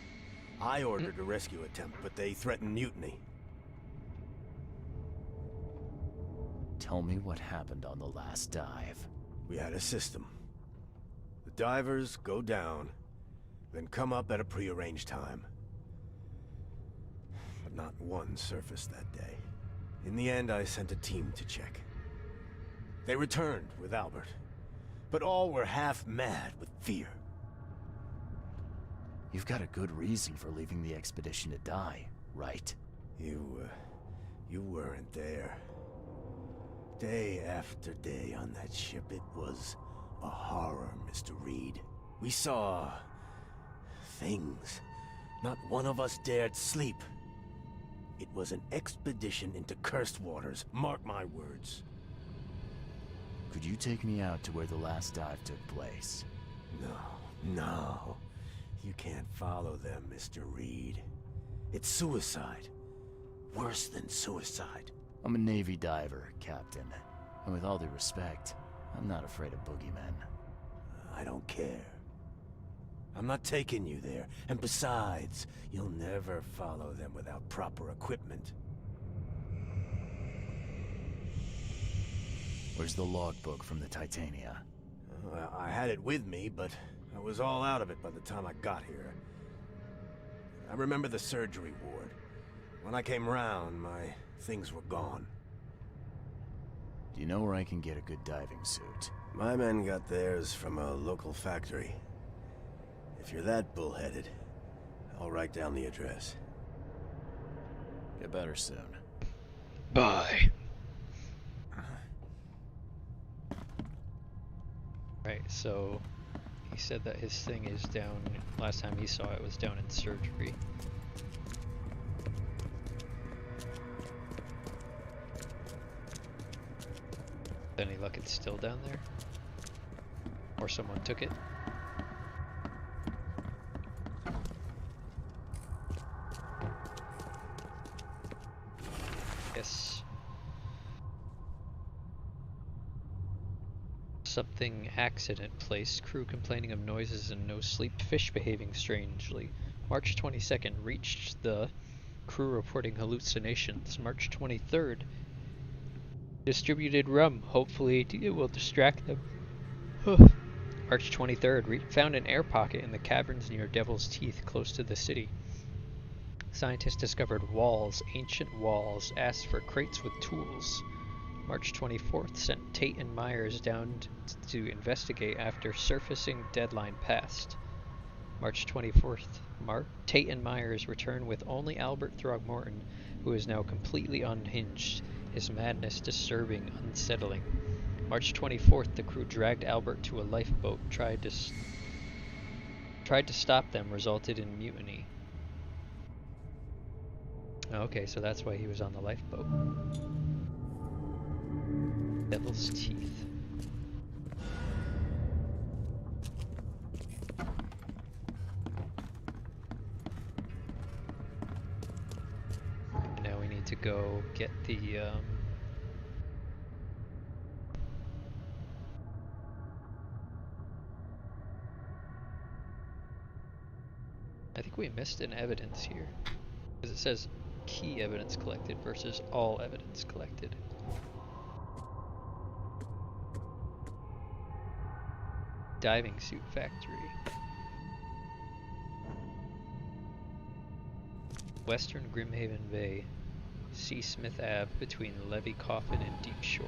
I ordered a rescue attempt, but they threatened mutiny. Tell me what happened on the last dive. We had a system. The divers go down, then come up at a prearranged time. But not one surfaced that day. In the end, I sent a team to check. They returned with Albert, but all were half mad with fear. You've got a good reason for leaving the expedition to die, right? You weren't there. Day after day on that ship, it was a horror, Mr. Reed. We saw things. Not one of us dared sleep. It was an expedition into cursed waters, mark my words. Could you take me out to where the last dive took place? No. You can't follow them, Mr. Reed. It's suicide. Worse than suicide. I'm a Navy diver, Captain. And with all due respect, I'm not afraid of boogeymen. I don't care. I'm not taking you there. And besides, you'll never follow them without proper equipment. Where's the logbook from the Titania? I had it with me, but I was all out of it by the time I got here. I remember the surgery ward. When I came round, my things were gone. Do you know where I can get a good diving suit? My men got theirs from a local factory. If you're that bullheaded, I'll write down the address. Get better soon. Bye. Right, so he said that his thing is down, last time he saw it was down in surgery. Any luck it's still down there? Or someone took it? Yes. Something accident place. Crew complaining of noises and no sleep. Fish behaving strangely. March 22nd reached the crew reporting hallucinations. March 23rd distributed rum. Hopefully it will distract them. March 23rd found an air pocket in the caverns near Devil's Teeth close to the city. Scientists discovered walls, ancient walls, asked for crates with tools. March 24th sent Tate and Myers down to investigate after surfacing deadline passed. March 24th, Tate and Myers return with only Albert Throgmorton, who is now completely unhinged, his madness disturbing, unsettling. March 24th, the crew dragged Albert to a lifeboat, tried to stop them, resulted in mutiny. Okay, so that's why he was on the lifeboat. Devil's Teeth. Now we need to go get the I think we missed an evidence here, because it says key evidence collected versus all evidence collected. Diving suit factory. Western Grimhaven Bay, C. Smith Ave between Levy Coffin and Deep Shore.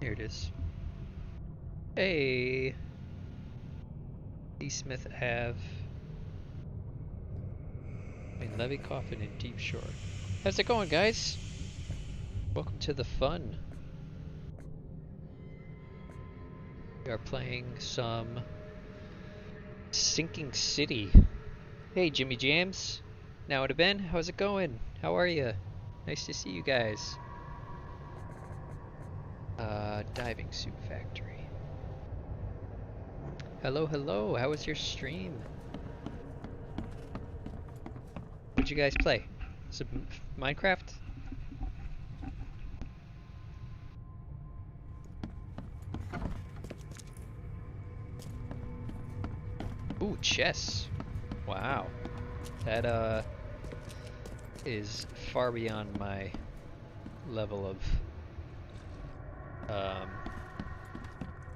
Here it is. Hey! D. Smith Ave. In Levy Coffin in Deep Shore. How's it going, guys? Welcome to the fun. We are playing some Sinking City. Hey, Jimmy Jams. Now to Ben, how's it going? How are you? Nice to see you guys. Diving Suit Factory. Hello, hello. How was your stream? What'd you guys play? Some Minecraft? Ooh, chess. Wow. That is far beyond my level of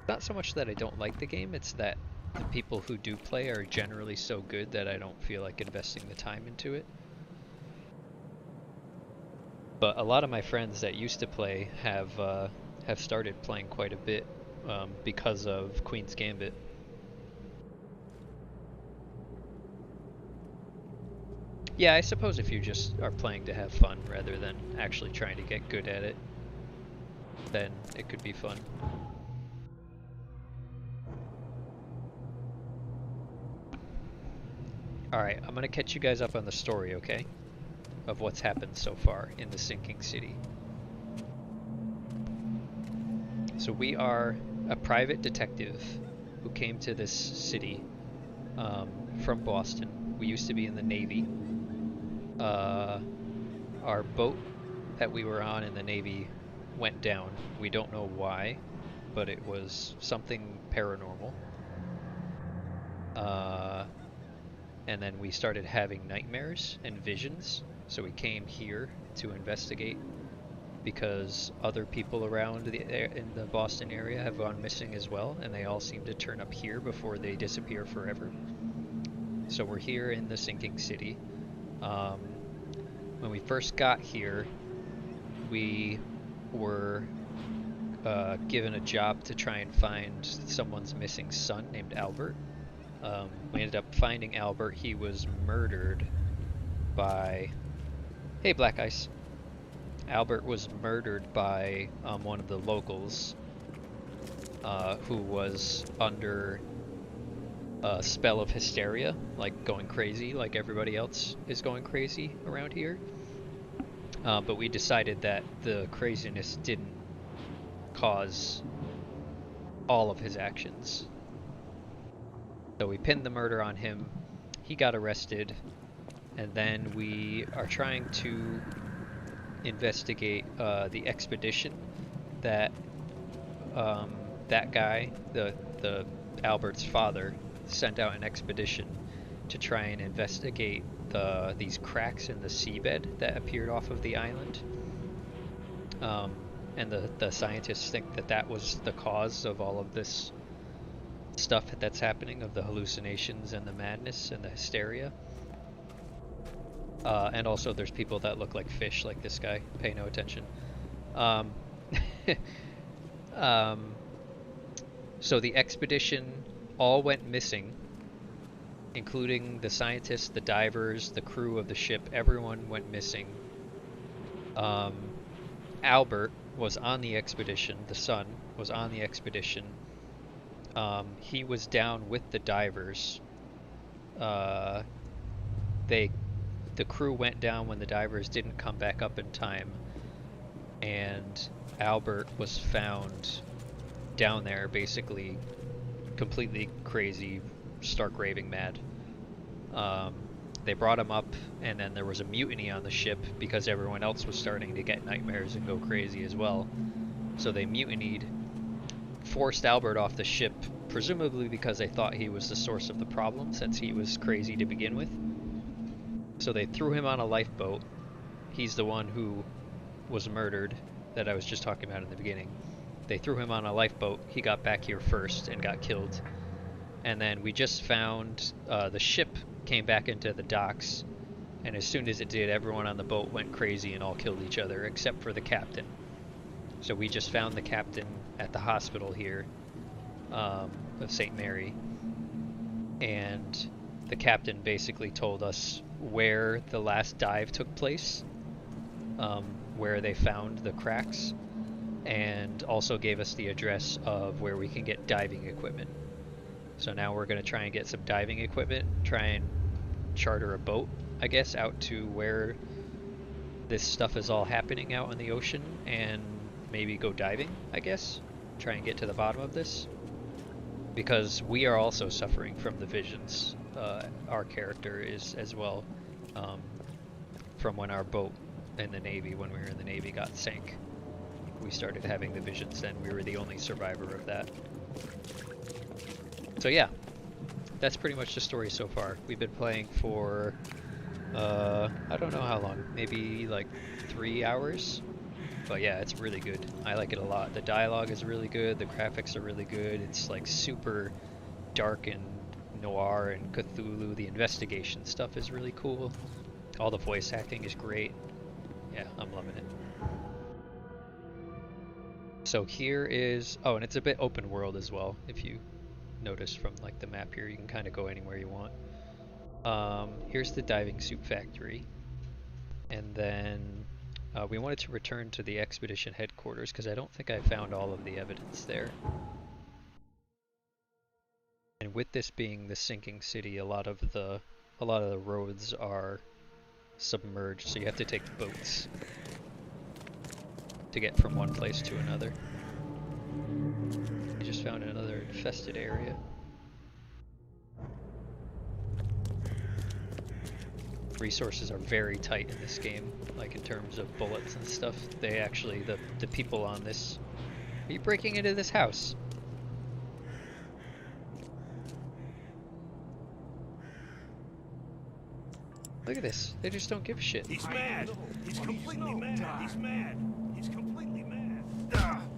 not so much that I don't like the game, it's that the people who do play are generally so good that I don't feel like investing the time into it. But a lot of my friends that used to play have started playing quite a bit because of Queen's Gambit. Yeah, I suppose if you just are playing to have fun rather than actually trying to get good at it, then it could be fun. Alright, I'm gonna catch you guys up on the story, okay? Of what's happened so far in the Sinking City. So we are a private detective who came to this city from Boston. We used to be in the Navy. Our boat that we were on in the Navy went down. We don't know why, but it was something paranormal. And then we started having nightmares and visions, so we came here to investigate because other people around in the Boston area have gone missing as well, and they all seem to turn up here before they disappear forever. So we're here in the Sinking City. When we first got here, we were given a job to try and find someone's missing son named Albert. We ended up finding Albert. He was murdered by... Hey, Black Ice. Albert was murdered by one of the locals who was under a spell of hysteria, like going crazy, like everybody else is going crazy around here. But we decided that the craziness didn't cause all of his actions. So we pinned the murder on him, he got arrested, and then we are trying to investigate the expedition that that guy, the Albert's father, sent out an expedition to try and investigate these cracks in the seabed that appeared off of the island. And the scientists think that that was the cause of all of this stuff that's happening, of the hallucinations and the madness and the hysteria. And also there's people that look like fish, like this guy. Pay no attention. So the expedition all went missing, including the scientists, the divers, the crew of the ship. Everyone went missing. Albert was on the expedition. The son was on the expedition. He was down with the divers. The crew went down when the divers didn't come back up in time, and Albert was found down there, basically completely crazy, stark raving mad. They brought him up, and then there was a mutiny on the ship because everyone else was starting to get nightmares and go crazy as well. So they mutinied, forced Albert off the ship, presumably because they thought he was the source of the problem, since he was crazy to begin with. So they threw him on a lifeboat. He's the one who was murdered that I was just talking about in the beginning. They threw him on a lifeboat. He got back here first and got killed. And then we just found the ship came back into the docks, and as soon as it did, everyone on the boat went crazy and all killed each other except for the captain. So we just found the captain at the hospital here of St. Mary, and the captain basically told us where the last dive took place, where they found the cracks, and also gave us the address of where we can get diving equipment. So now we're going to try and get some diving equipment, try and charter a boat, I guess, out to where this stuff is all happening out in the ocean, and maybe go diving, I guess. Try and get to the bottom of this. Because we are also suffering from the visions. Our character is as well, from when our boat in the Navy, when we were in the Navy, got sank. We started having the visions then. We were the only survivor of that. So yeah, that's pretty much the story so far. We've been playing for, I don't know how long, maybe like 3 hours? But yeah, it's really good. I like it a lot. The dialogue is really good, the graphics are really good, it's like super dark and noir and Cthulhu. The investigation stuff is really cool. All the voice acting is great. Yeah, I'm loving it. So here is, oh, and it's a bit open world as well. If you notice from like the map here, you can kind of go anywhere you want. Here's the diving suit factory, and then we wanted to return to the expedition headquarters because I don't think I found all of the evidence there. And with this being the sinking city, a lot of the roads are submerged, so you have to take boats to get from one place to another. We just found another infested area. Resources are very tight in this game, like in terms of bullets and stuff. They actually, the people on this... Are you breaking into this house? Look at this. They just don't give a shit. He's mad. He's completely mad. He's mad. He's completely mad.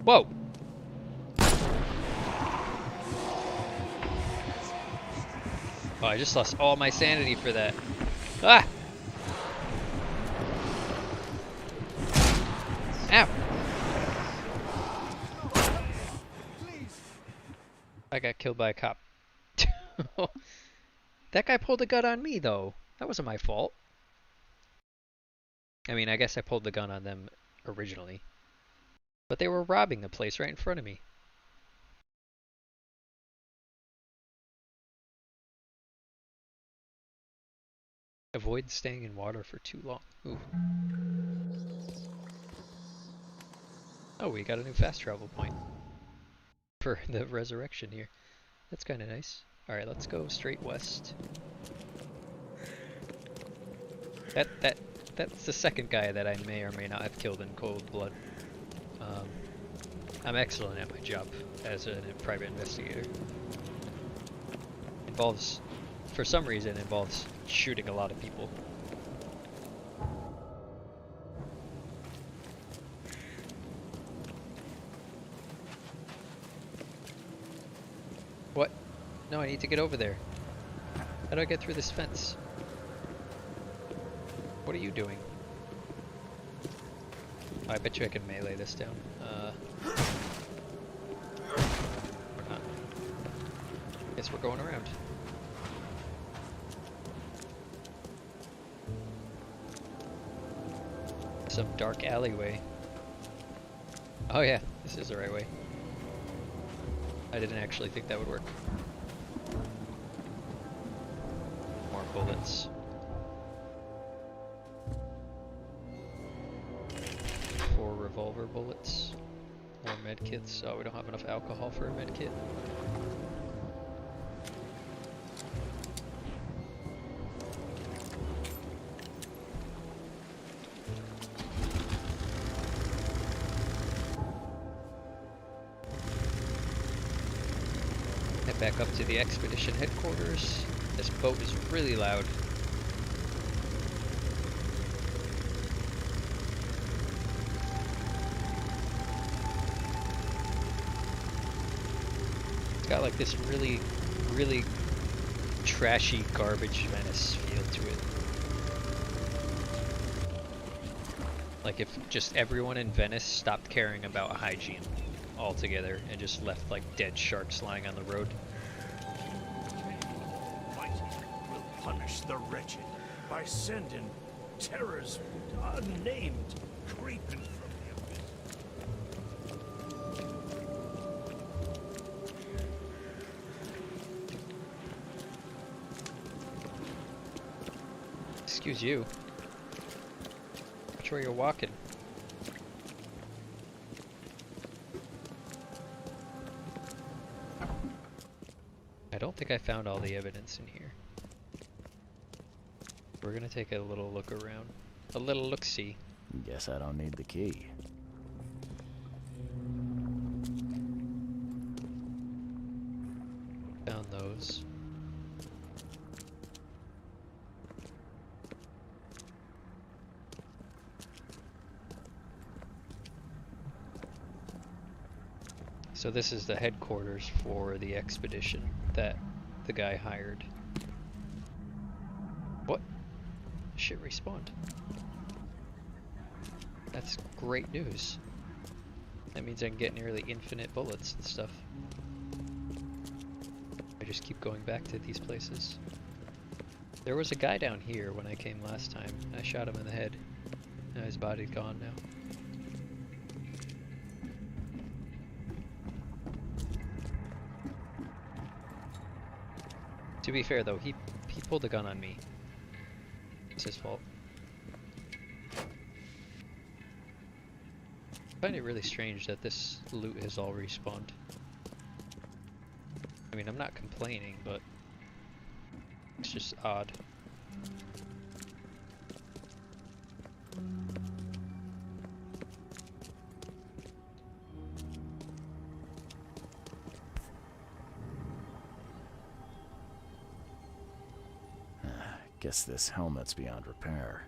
Whoa! Oh, I just lost all my sanity for that. Ah! Ow! I got killed by a cop. That guy pulled a gun on me, though. That wasn't my fault. I mean, I guess I pulled the gun on them originally. But they were robbing the place right in front of me. Avoid staying in water for too long. Ooh. Oh, we got a new fast travel point for the resurrection here. That's kind of nice. Alright, let's go straight west. That's the second guy that I may or may not have killed in cold blood. I'm excellent at my job as a private investigator. Involves, for some reason, involves shooting a lot of people. What? No, I need to get over there. How do I get through this fence? What are you doing? Oh, I bet you I can melee this down. Or not. Guess we're going around. Some dark alleyway. Oh yeah, this is the right way. I didn't actually think that would work. More bullets. 4 revolver bullets. More medkits. Oh, we don't have enough alcohol for a medkit. Head back up to the expedition headquarters. This boat is really loud. It's got like this really, really trashy garbage menace feel to it. Like if just everyone in Venice stopped caring about hygiene altogether and just left like dead sharks lying on the road. Will punish the wretched by sending terrors unnamed creeping from the abyss. Excuse you. Which way you're walking? I don't think I found all the evidence in here. We're gonna take a little look around. A little look-see. Guess I don't need the key. Found those. So this is the headquarters for the expedition that the guy hired. What? Shit respawned. That's great news. That means I can get nearly infinite bullets and stuff. I just keep going back to these places. There was a guy down here when I came last time. I shot him in the head. Now his body's gone now. To be fair though, he pulled a gun on me. It's his fault. I find it really strange that this loot has all respawned. I mean, I'm not complaining, but it's just odd. Guess this helmet's beyond repair.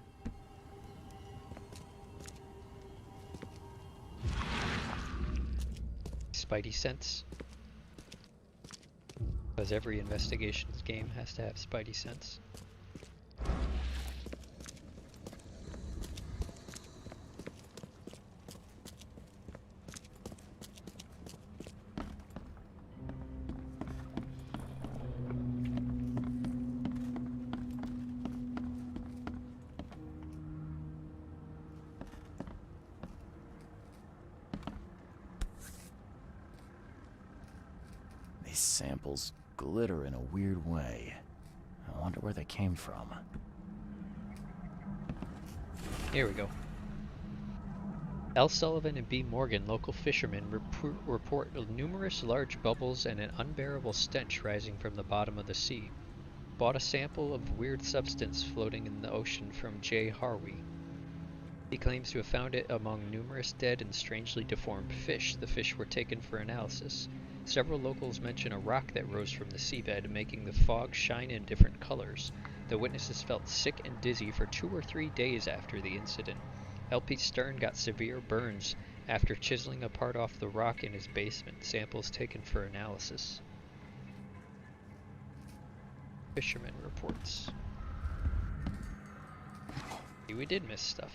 Spidey sense. Because every investigations game has to have Spidey sense. These samples glitter in a weird way. I wonder where they came from. Here we go. L. Sullivan and B. Morgan, local fishermen, report numerous large bubbles and an unbearable stench rising from the bottom of the sea. Bought a sample of weird substance floating in the ocean from J. Harvey. He claims to have found it among numerous dead and strangely deformed fish. The fish were taken for analysis. Several locals mention a rock that rose from the seabed, making the fog shine in different colors. The witnesses felt sick and dizzy for 2 or 3 days after the incident. L.P. Stern got severe burns after chiseling a part off the rock in his basement. Samples taken for analysis. Fisherman reports. We did miss stuff.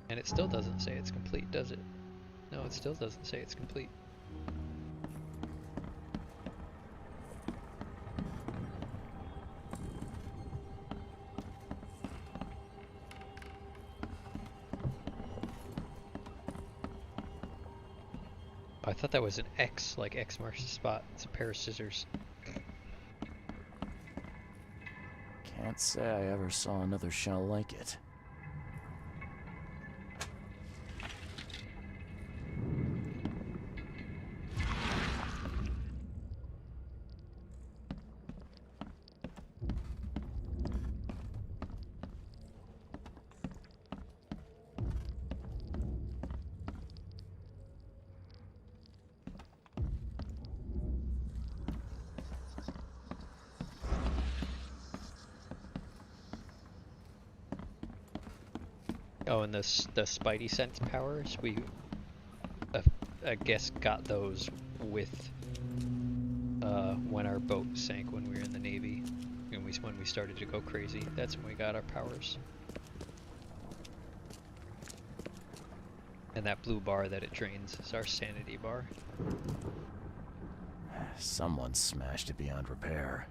And it still doesn't say it's complete, does it? No, it still doesn't say it's complete. I thought that was an X, like X marks the spot. It's a pair of scissors. Can't say I ever saw another shell like it. Oh, and the Spidey sense powers, we, I guess, got those with, when our boat sank when we were in the Navy. And when we started to go crazy. That's when we got our powers. And that blue bar that it drains is our sanity bar. Someone smashed it beyond repair.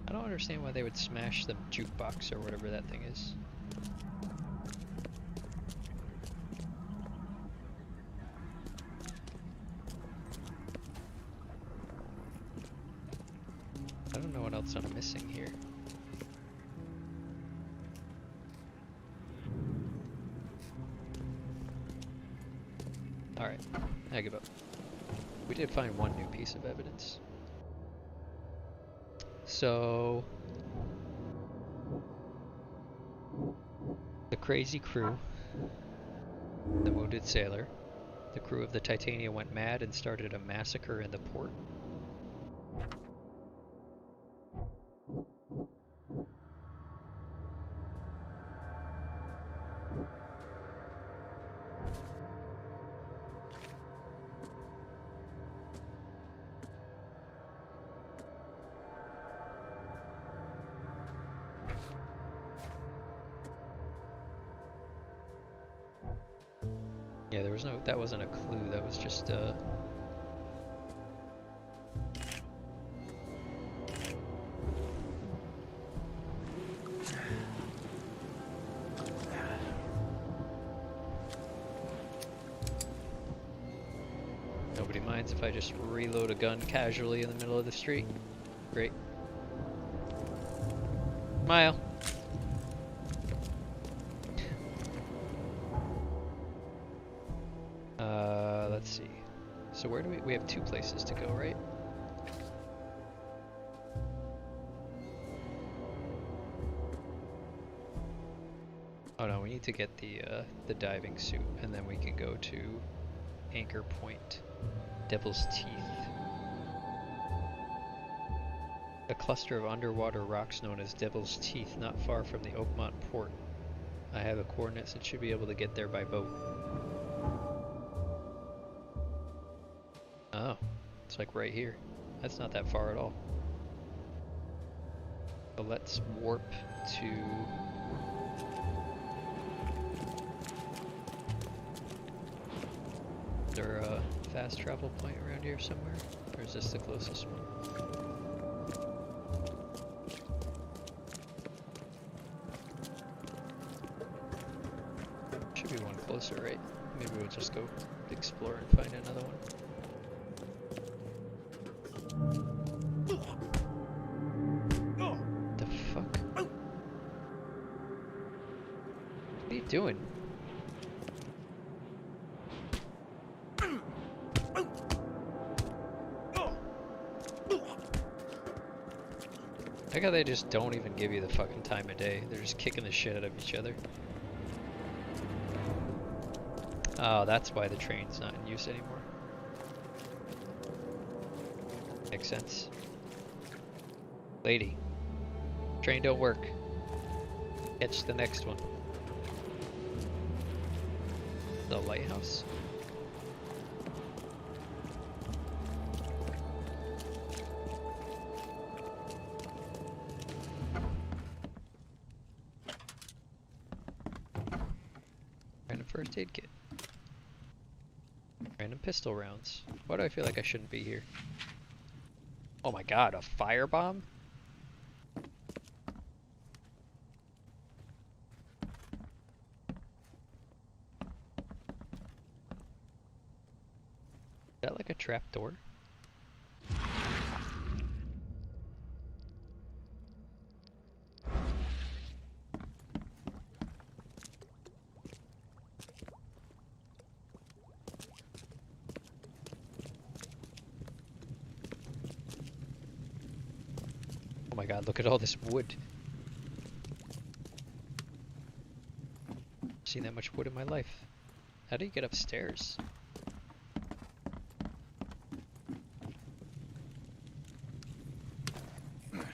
I don't understand why they would smash the jukebox or whatever that thing is. I don't know what else I'm missing here. Alright, I give up. We did find one new piece of evidence. So... the crazy crew, the wounded sailor, the crew of the Titania went mad and started a massacre in the port. Yeah, there was no, that wasn't a clue, that was just nobody minds if I just reload a gun casually in the middle of the street. Great. Smile. Let's see. So where do we have two places to go, right? Oh no, we need to get the diving suit, and then we can go to Anchor Point, Devil's Teeth. A cluster of underwater rocks known as Devil's Teeth, not far from the Oakmont port. I have the coordinates and should be able to get there by boat. Oh, it's like right here. That's not that far at all. So let's warp to... Is there a fast travel point around here somewhere? Or is this the closest one? Should be one closer, right? Maybe we'll just go explore and find another one. The fuck? What are you doing? I like how they just don't even give you the fucking time of day. They're just kicking the shit out of each other. Oh, that's why the train's not in use anymore. Makes sense. Lady. Train don't work. Catch the next one. The lighthouse? Random first aid kit. Random pistol rounds. Why do I feel like I shouldn't be here? Oh my god, a firebomb? Is that like a trap door? Oh my god, look at all this wood. I've seen that much wood in my life. How do you get upstairs? Can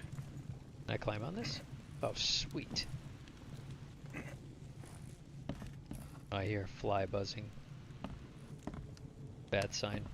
I climb on this? Oh, sweet. I hear a fly buzzing. Bad sign.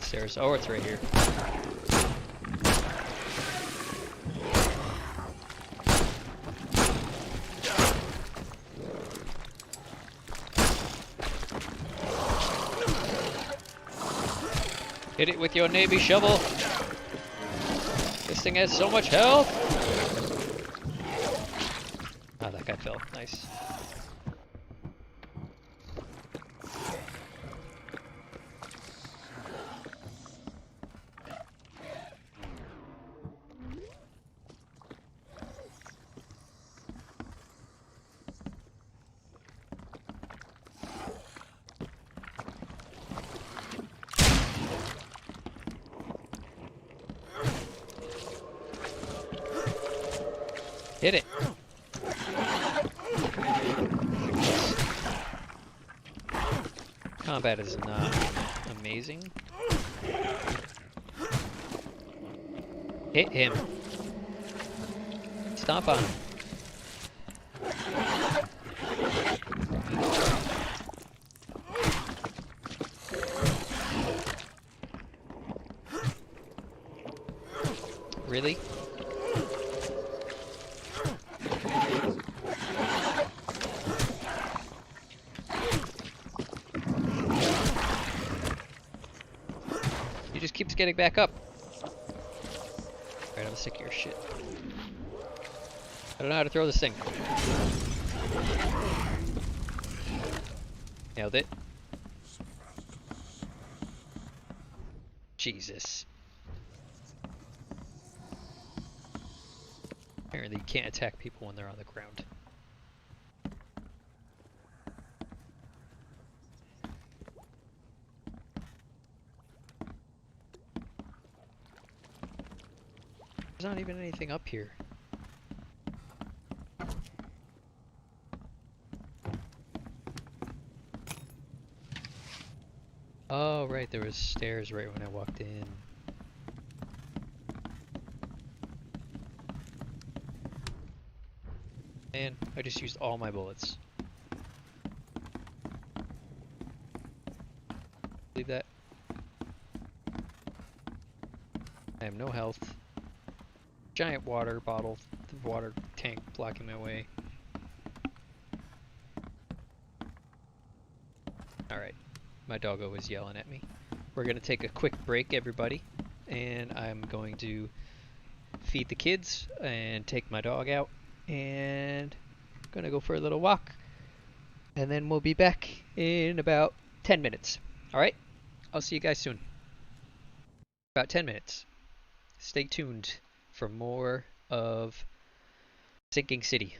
upstairs. Oh, it's right here. Hit it with your Navy shovel. This thing has so much health. Oh, that guy fell. Nice. Hit it. Combat is not amazing. Hit him. Stomp on him. Really? He just keeps getting back up. Alright, I'm sick of your shit. I don't know how to throw this thing. Nailed it. Jesus. Apparently you can't attack people when they're on the ground. There's not even anything up here. Oh, right, there was stairs right when I walked in. And I just used all my bullets. Believe that? I have no health. Giant water bottle, the water tank blocking my way. Alright, my doggo is yelling at me. We're gonna take a quick break, everybody, and I'm going to feed the kids and take my dog out, and gonna go for a little walk, and then we'll be back in about 10 minutes. Alright, I'll see you guys soon. About 10 minutes. Stay tuned for more of Sinking City.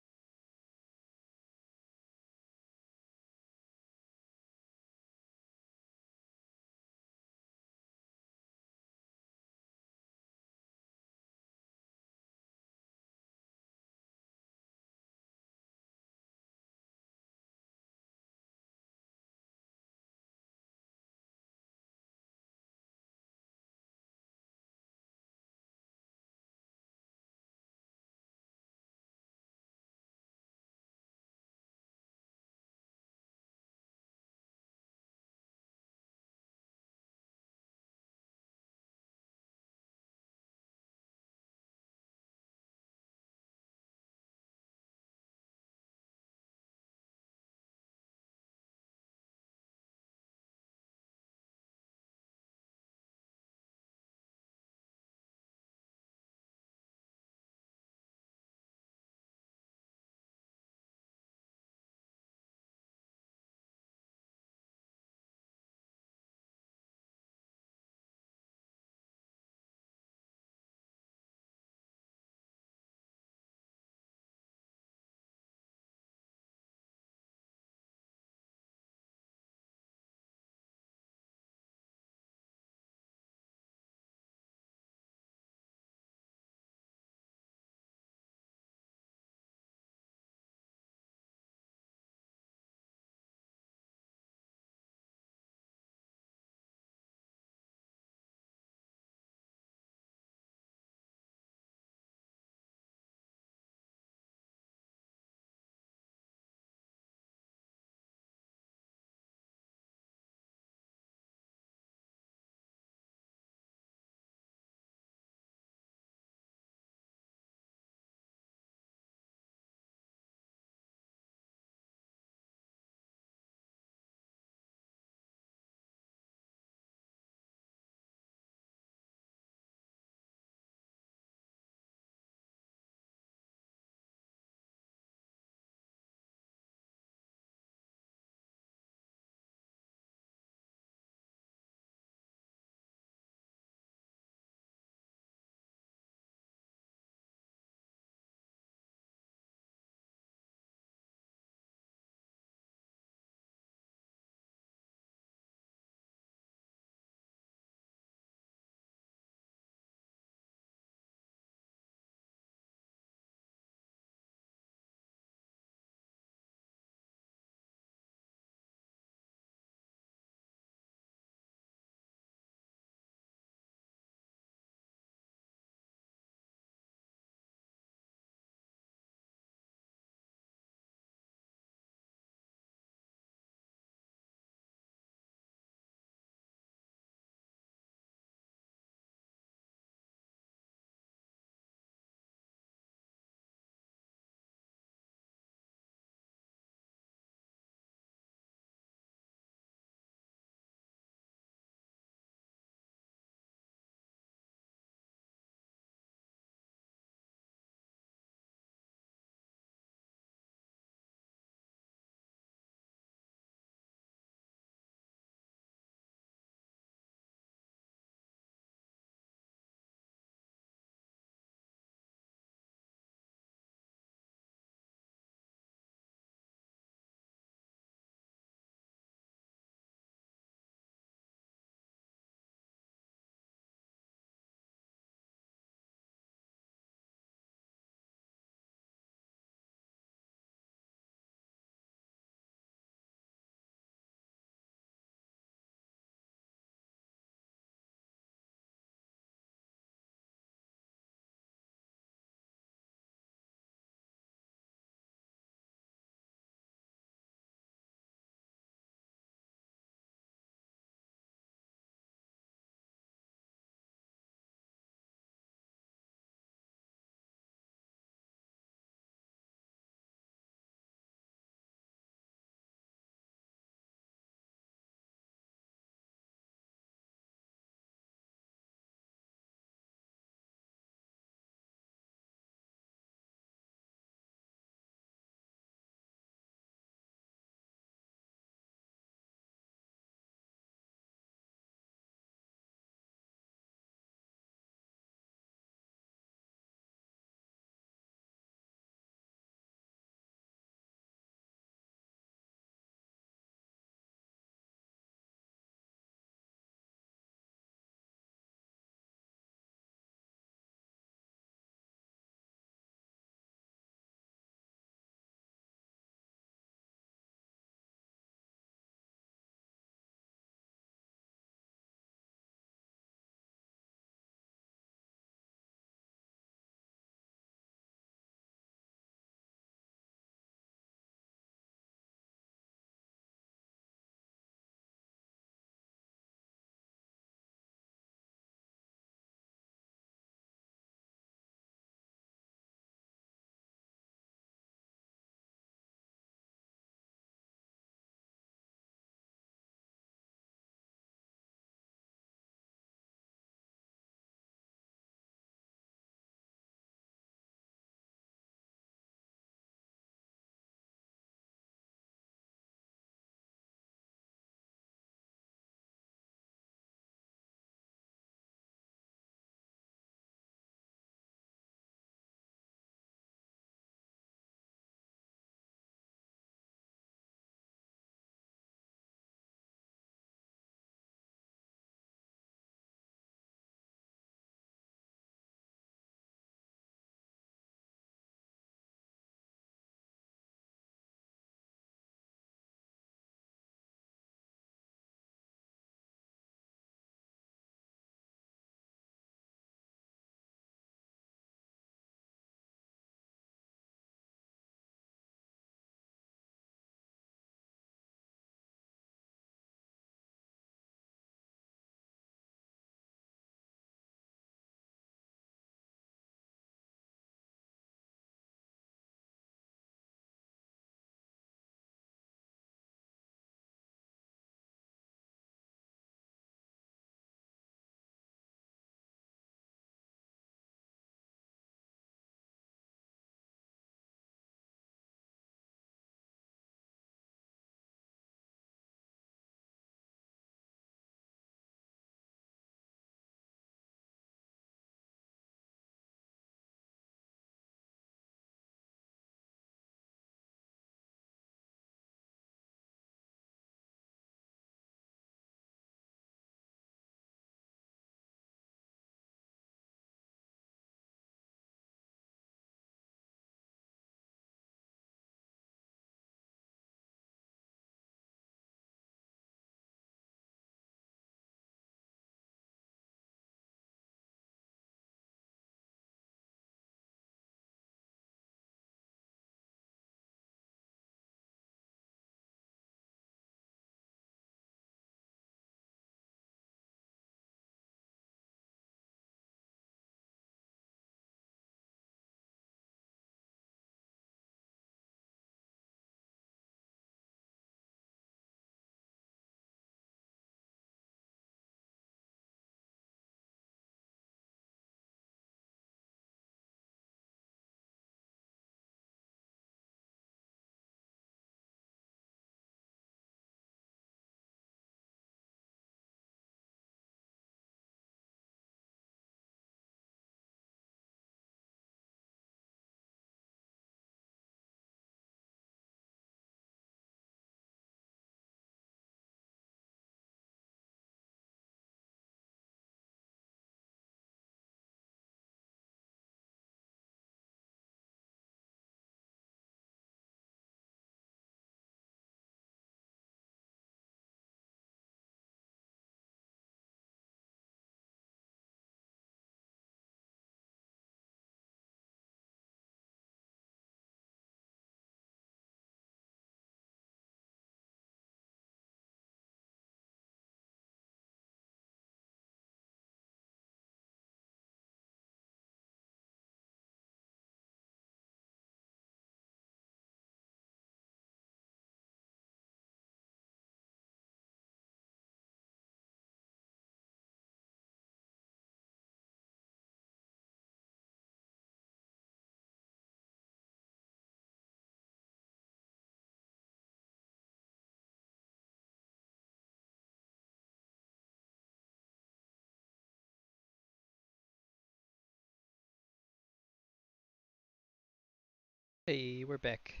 Hey, we're back.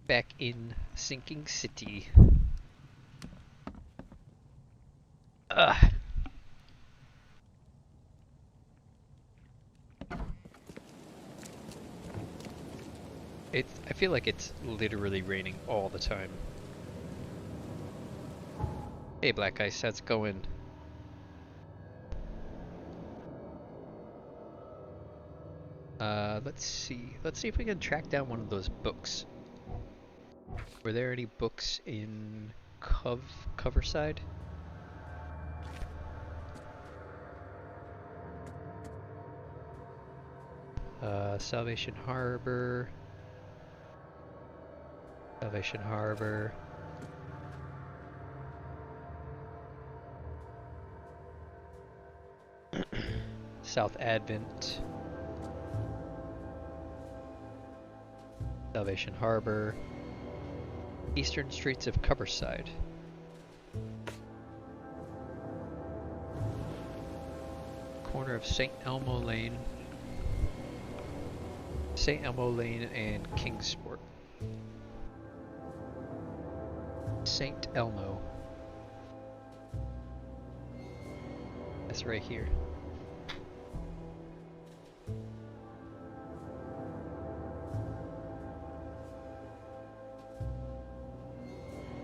Back in Sinking City. Ugh. I feel like it's literally raining all the time. Hey, Black Ice, how's it going? Let's see. Let's see if we can track down one of those books. Were there any books in Coverside? Salvation Harbor. Salvation Harbor. South Advent. Salvation Harbor. Eastern Streets of Coverside. Corner of St. Elmo Lane. St. Elmo Lane and Kingsport. St. Elmo. That's right here.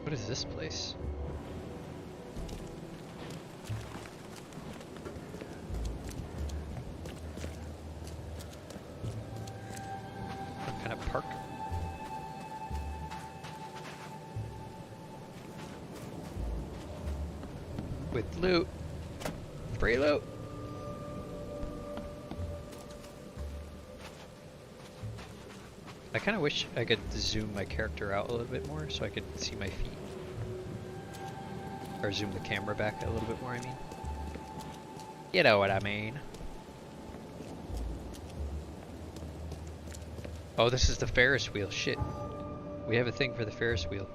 What is this place? Some kind of park? With loot. Free loot. I kind of wish I could zoom my character out a little bit more so I could see my feet. Or zoom the camera back a little bit more, I mean. You know what I mean. Oh, this is the Ferris wheel. Shit. We have a thing for the Ferris wheel.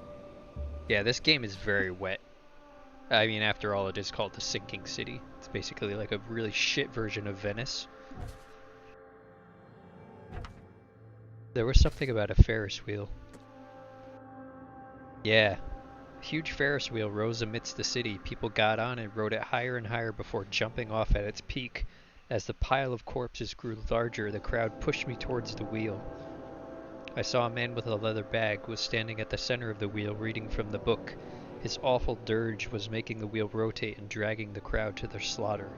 Yeah, this game is very wet. I mean, after all, it is called the Sinking City. It's basically like a really shit version of Venice. There was something about a Ferris wheel. Yeah. A huge Ferris wheel rose amidst the city. People got on and rode it higher and higher before jumping off at its peak. As the pile of corpses grew larger, the crowd pushed me towards the wheel. I saw a man with a leather bag was standing at the center of the wheel reading from the book. His awful dirge was making the wheel rotate and dragging the crowd to their slaughter.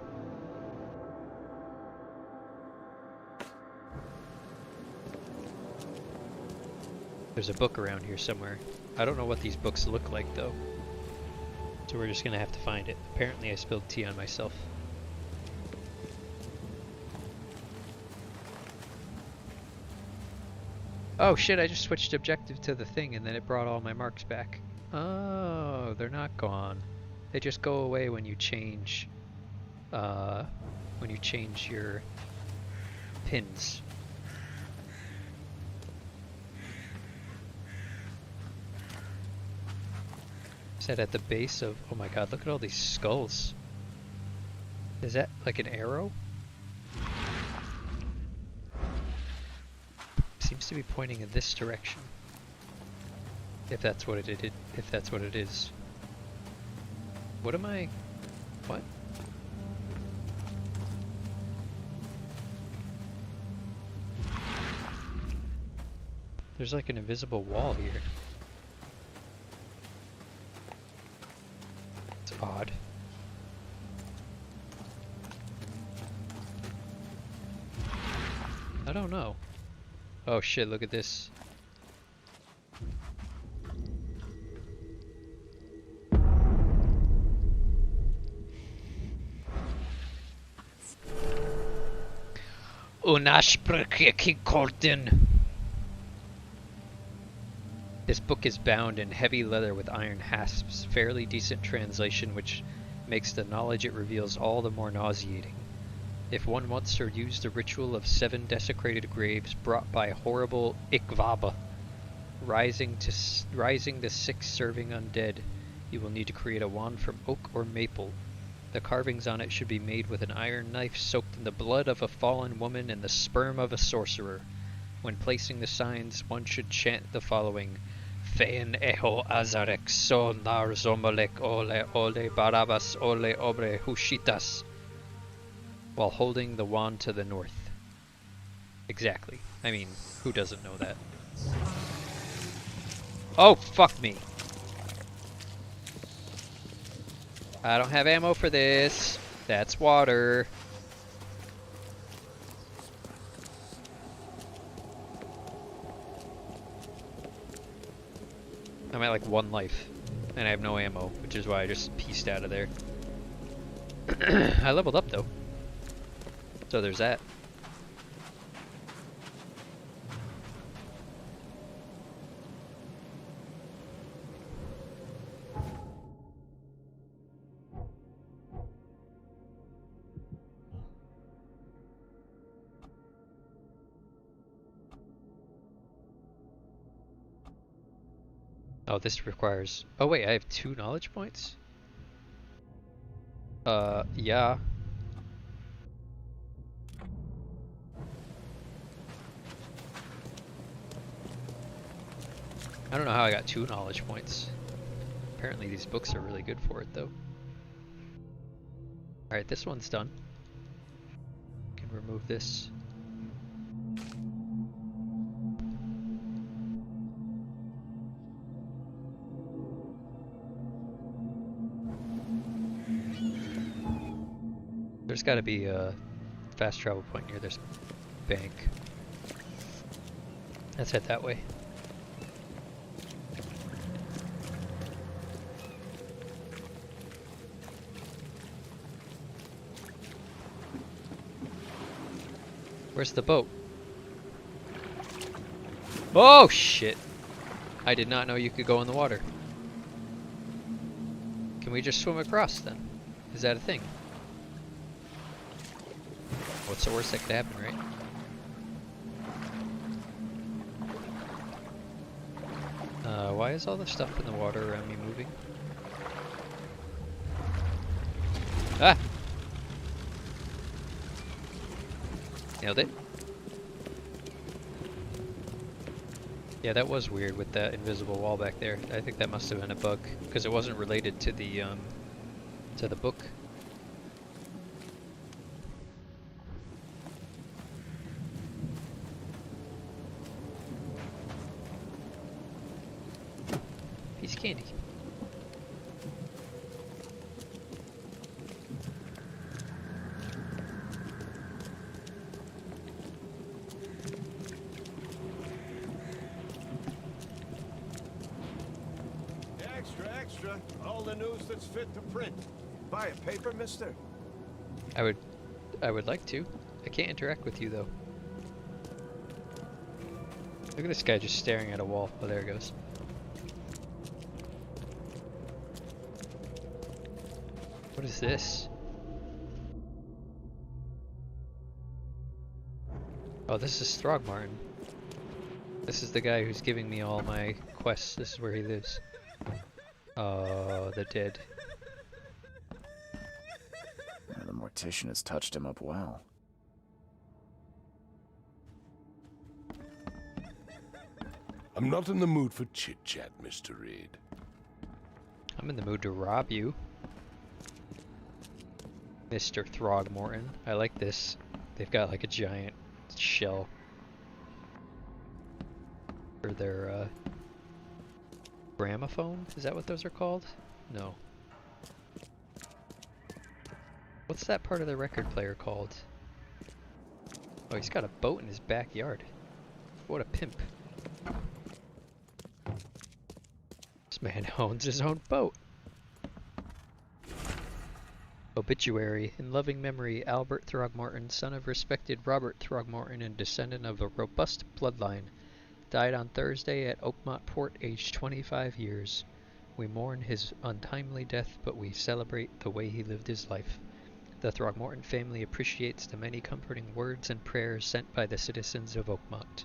There's a book around here somewhere. I don't know what these books look like though. So we're just gonna have to find it. Apparently I spilled tea on myself. Oh shit, I just switched objective to the thing and then it brought all my marks back. Oh, they're not gone. They just go away when you change your pins. Is that at the base of... Oh my god, look at all these skulls. Is that like an arrow? Seems to be pointing in this direction. If that's what it is. What am I... What? There's like an invisible wall here. It's odd. I don't know. Oh shit, look at this. This book is bound in heavy leather with iron hasps. Fairly decent translation, which makes the knowledge it reveals all the more nauseating. If one wants to use the ritual of 7 desecrated graves brought by horrible Ikvaba, rising the 6 serving undead, you will need to create a wand from oak or maple. The carvings on it should be made with an iron knife soaked in the blood of a fallen woman and the sperm of a sorcerer. When placing the signs, one should chant the following: Fein eho azarek so nar zomolek ole ole barabas ole obre hushitas, while holding the wand to the north. Exactly. I mean, who doesn't know that? Oh, fuck me. I don't have ammo for this. That's water. I'm at like 1 life, and I have no ammo, which is why I just pieced out of there. I leveled up though. So there's that. Oh, this requires... Oh wait, I have 2 knowledge points? Yeah. I don't know how I got 2 knowledge points. Apparently these books are really good for it though. Alright, this one's done. Can remove this. There's gotta be a fast travel point near this bank. Let's head that way. Where's the boat? Oh shit! I did not know you could go in the water. Can we just swim across then? Is that a thing? What's the worst that could happen, right? Why is all the stuff in the water around me moving? Ah! Nailed it. Yeah, that was weird with that invisible wall back there. I think that must have been a bug, because it wasn't related to the book. Piece of candy. Extra, extra. All the news that's fit to print. Buy a paper, mister? I would like to. I can't interact with you though. Look at this guy just staring at a wall. Oh, there it goes. What is this? Oh, this is Throgmorton. This is the guy who's giving me all my quests. This is where he lives. Oh, the dead. The mortician has touched him up well. I'm not in the mood for chit-chat, Mr. Reed. I'm in the mood to rob you, Mr. Throgmorton. I like this. They've got like a giant shell for their gramophone? Is that what those are called? No. What's that part of the record player called? Oh, he's got a boat in his backyard. What a pimp. This man owns his own boat. Obituary. In loving memory, Albert Throgmorton, son of respected Robert Throgmorton and descendant of a robust bloodline, died on Thursday at Oakmont Port, aged 25 years. We mourn his untimely death, but we celebrate the way he lived his life. The Throgmorton family appreciates the many comforting words and prayers sent by the citizens of Oakmont.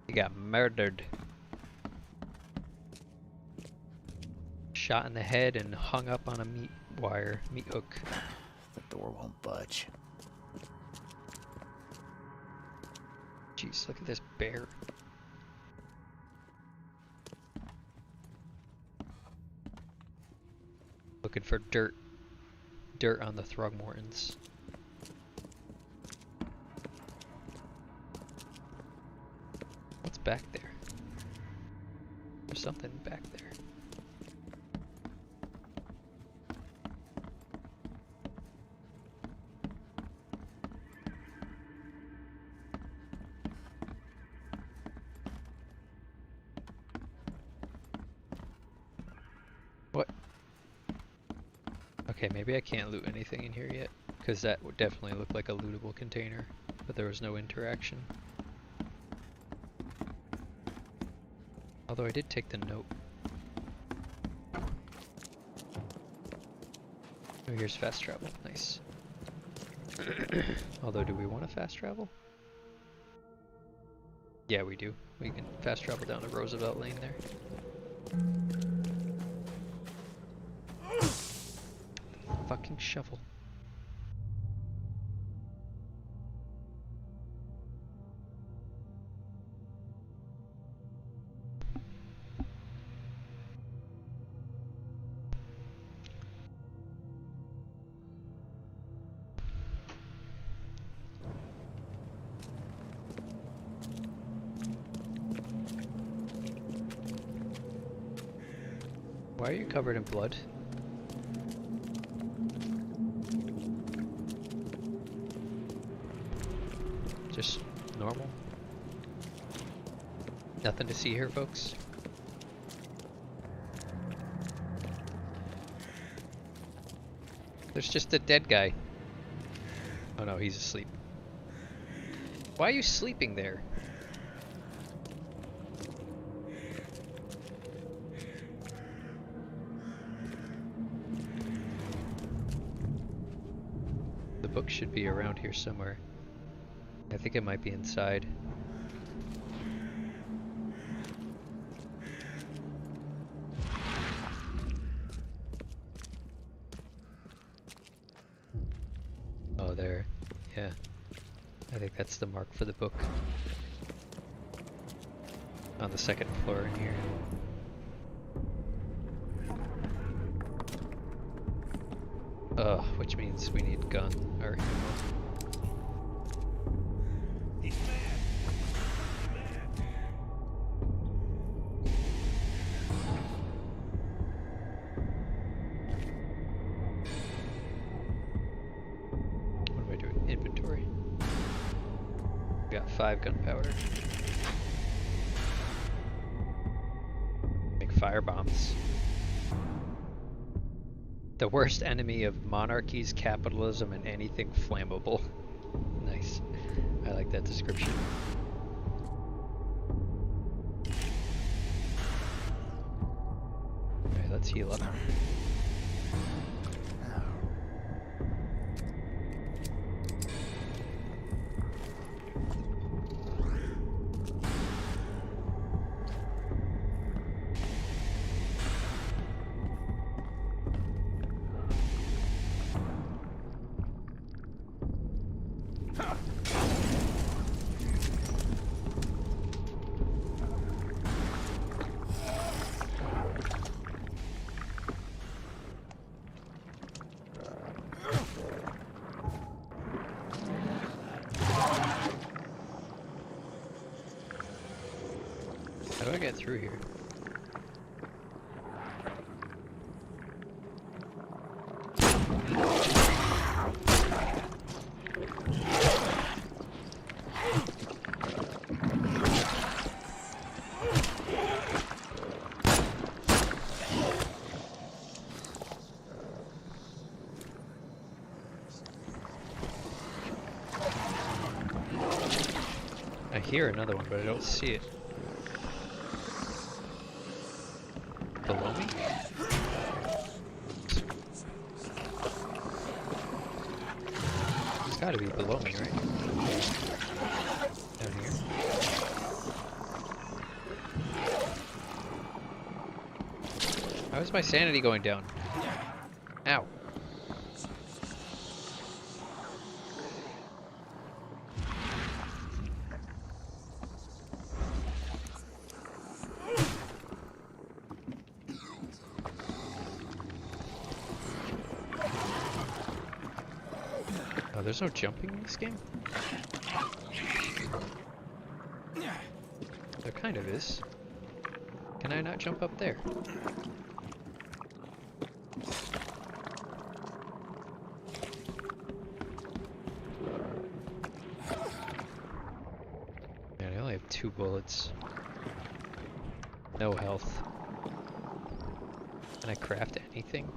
He got murdered. shot in the head and hung up on a meat hook. The door won't budge. Jeez, look at this bear. Looking for dirt. Dirt on the Throgmortons. What's back there? There's something back there. What? Okay, maybe I can't loot anything in here yet, because that would definitely look like a lootable container, but there was no interaction. Although I did take the note. Oh, here's fast travel. Nice. Although, do we want to fast travel? Yeah, we do. We can fast travel down to Roosevelt Lane there. Fucking shovel. Why are you covered in blood? Just normal? Nothing to see here, folks? There's just a dead guy. Oh no, he's asleep. Why are you sleeping there? The book should be around here somewhere. I think it might be inside. Oh, there. Yeah. I think that's the mark for the book. On the second floor in here. Which means we need gun or ammo. What am I doing? Inventory. We got 5 gunpowder. Make fire bombs. The worst enemy of monarchies, capitalism, and anything flammable. Nice. I like that description. Alright, let's heal up. How do I get through here? I hear another one, but I don't see it. Below me? It's gotta be below me, right? Down here. How Why's my sanity going down? Ow. Oh, there's no jumping in this game? There kind of is. Can I not jump up there? Man, I only have 2 bullets. No health. Can I craft anything?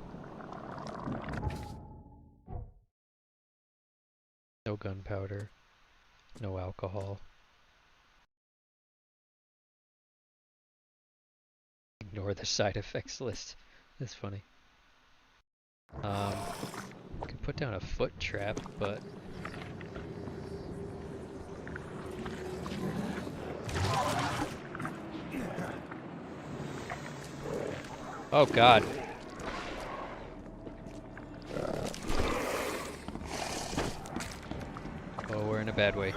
No gunpowder. No alcohol. Ignore the side effects list. That's funny. I can put down a foot trap, but... Oh god. Oh, we're in a bad way.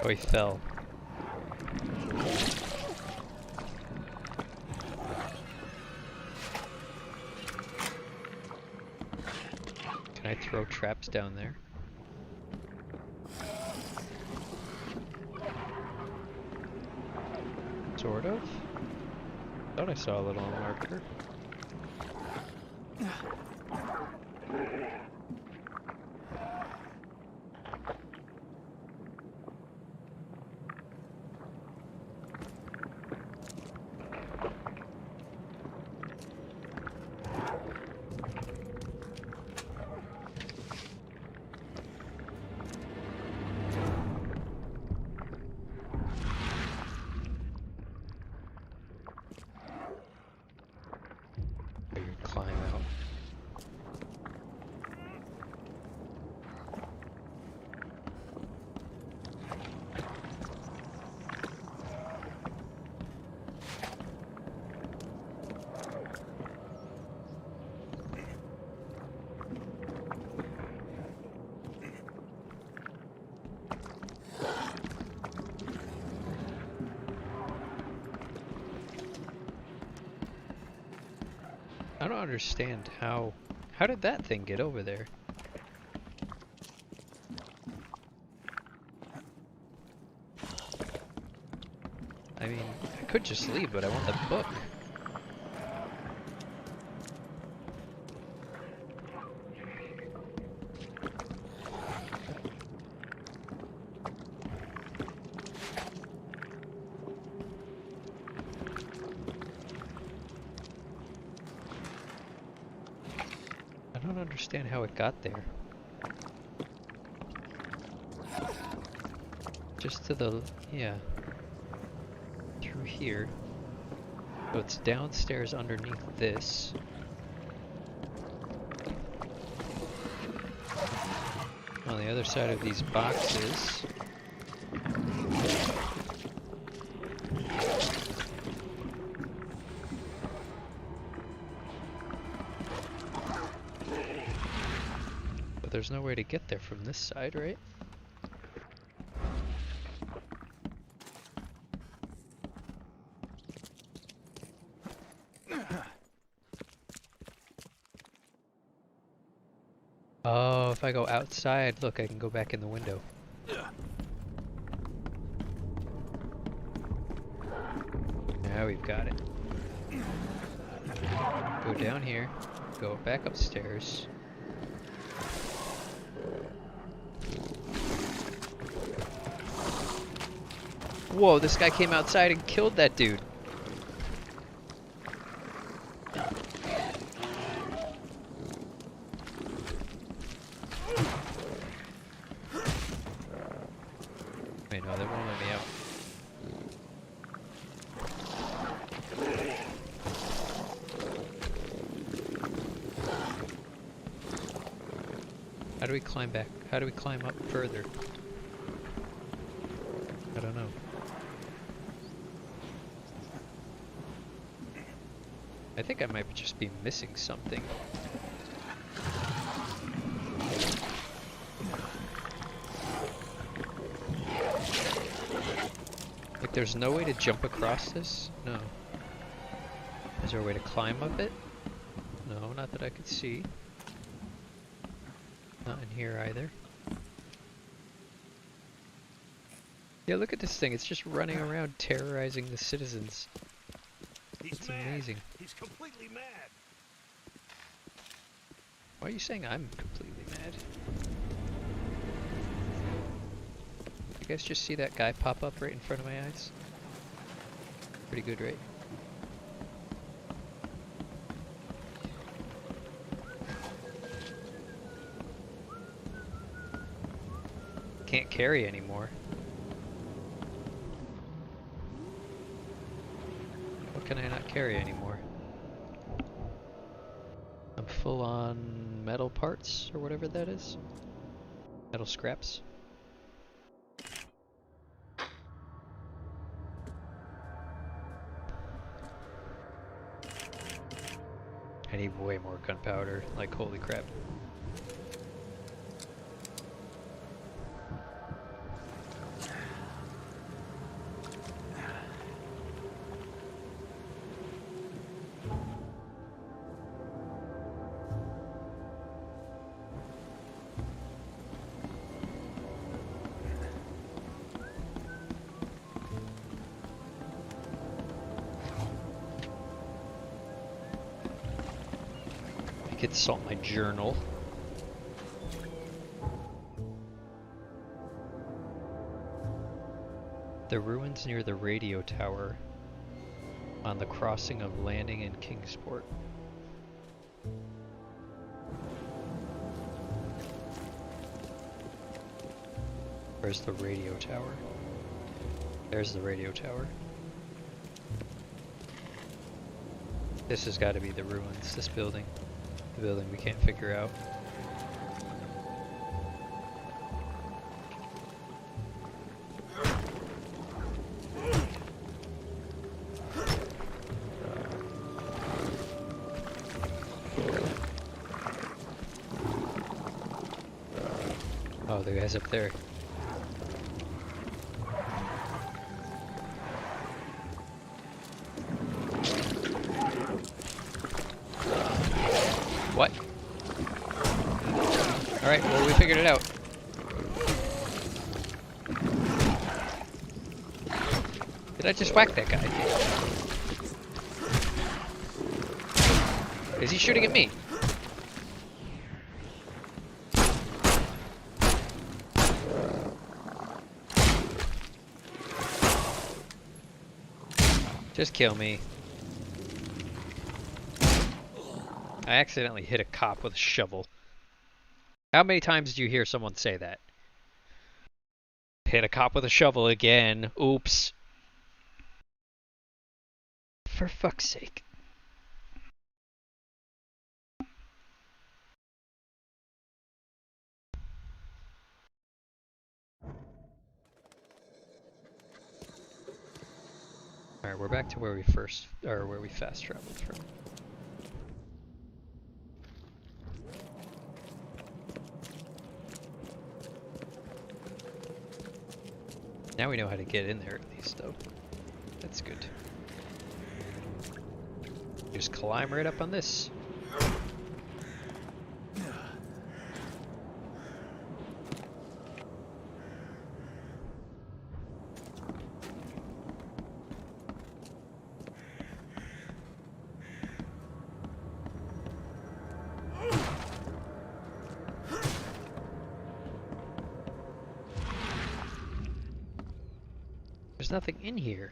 Oh, he fell. Can I throw traps down there? Sort of? Thought I saw a little marker. Climb out. I don't understand how did that thing get over there? I mean, I could just leave, but I want the book. I don't understand how it got there. Just to the, yeah. Through here. So it's downstairs underneath this. On the other side of these boxes. But there's no way to get there from this side, right? Oh, if I go outside, look, I can go back in the window. Now we've got it. Go down here, go back upstairs. Whoa, this guy came outside and killed that dude. Wait, no, they won't let me out. How do we climb back? How do we climb up further? I don't know. I think I might just be missing something. Like there's no way to jump across this? No. Is there a way to climb up it? No, not that I could see. Not in here either. Yeah, look at this thing. It's just running around terrorizing the citizens. It's amazing. He's completely mad. Why are you saying I'm completely mad? You guys just see that guy pop up right in front of my eyes? Pretty good, right? Can't carry anymore. What can I not carry anymore? I'm full on metal parts, or whatever that is. Metal scraps. I need way more gunpowder, like holy crap. Consult my journal. The ruins near the radio tower on the crossing of Landing and Kingsport. Where's the radio tower? There's the radio tower. This has got to be the ruins, this building. The building we can't figure out. Oh, the guy's up there. What? Alright, well we figured it out. Did I just whack that guy? Is he shooting at me? Just kill me. I accidentally hit a cop with a shovel. How many times do you hear someone say that? Hit a cop with a shovel again. Oops. For fuck's sake. Alright, we're back to where we fast traveled from. Now we know how to get in there at least, though. That's good. Just climb right up on this. There's nothing in here.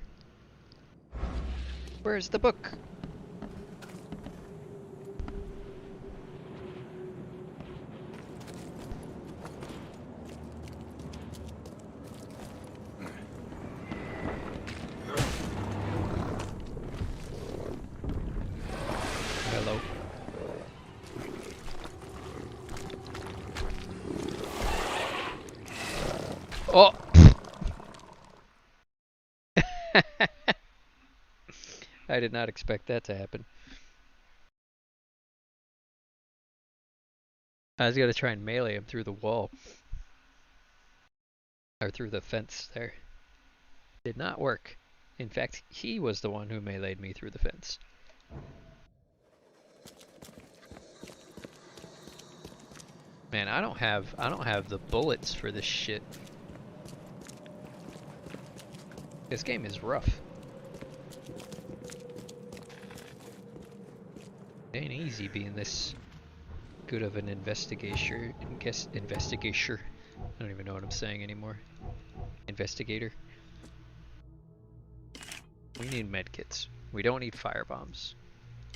Where's the book? Oh! I did not expect that to happen. I was gonna try and melee him through the wall. Or through the fence there. Did not work. In fact, he was the one who meleeed me through the fence. Man, I don't have the bullets for this shit. This game is rough. It ain't easy being this good of an investigator. I don't even know what I'm saying anymore. Investigator. We need medkits. We don't need firebombs.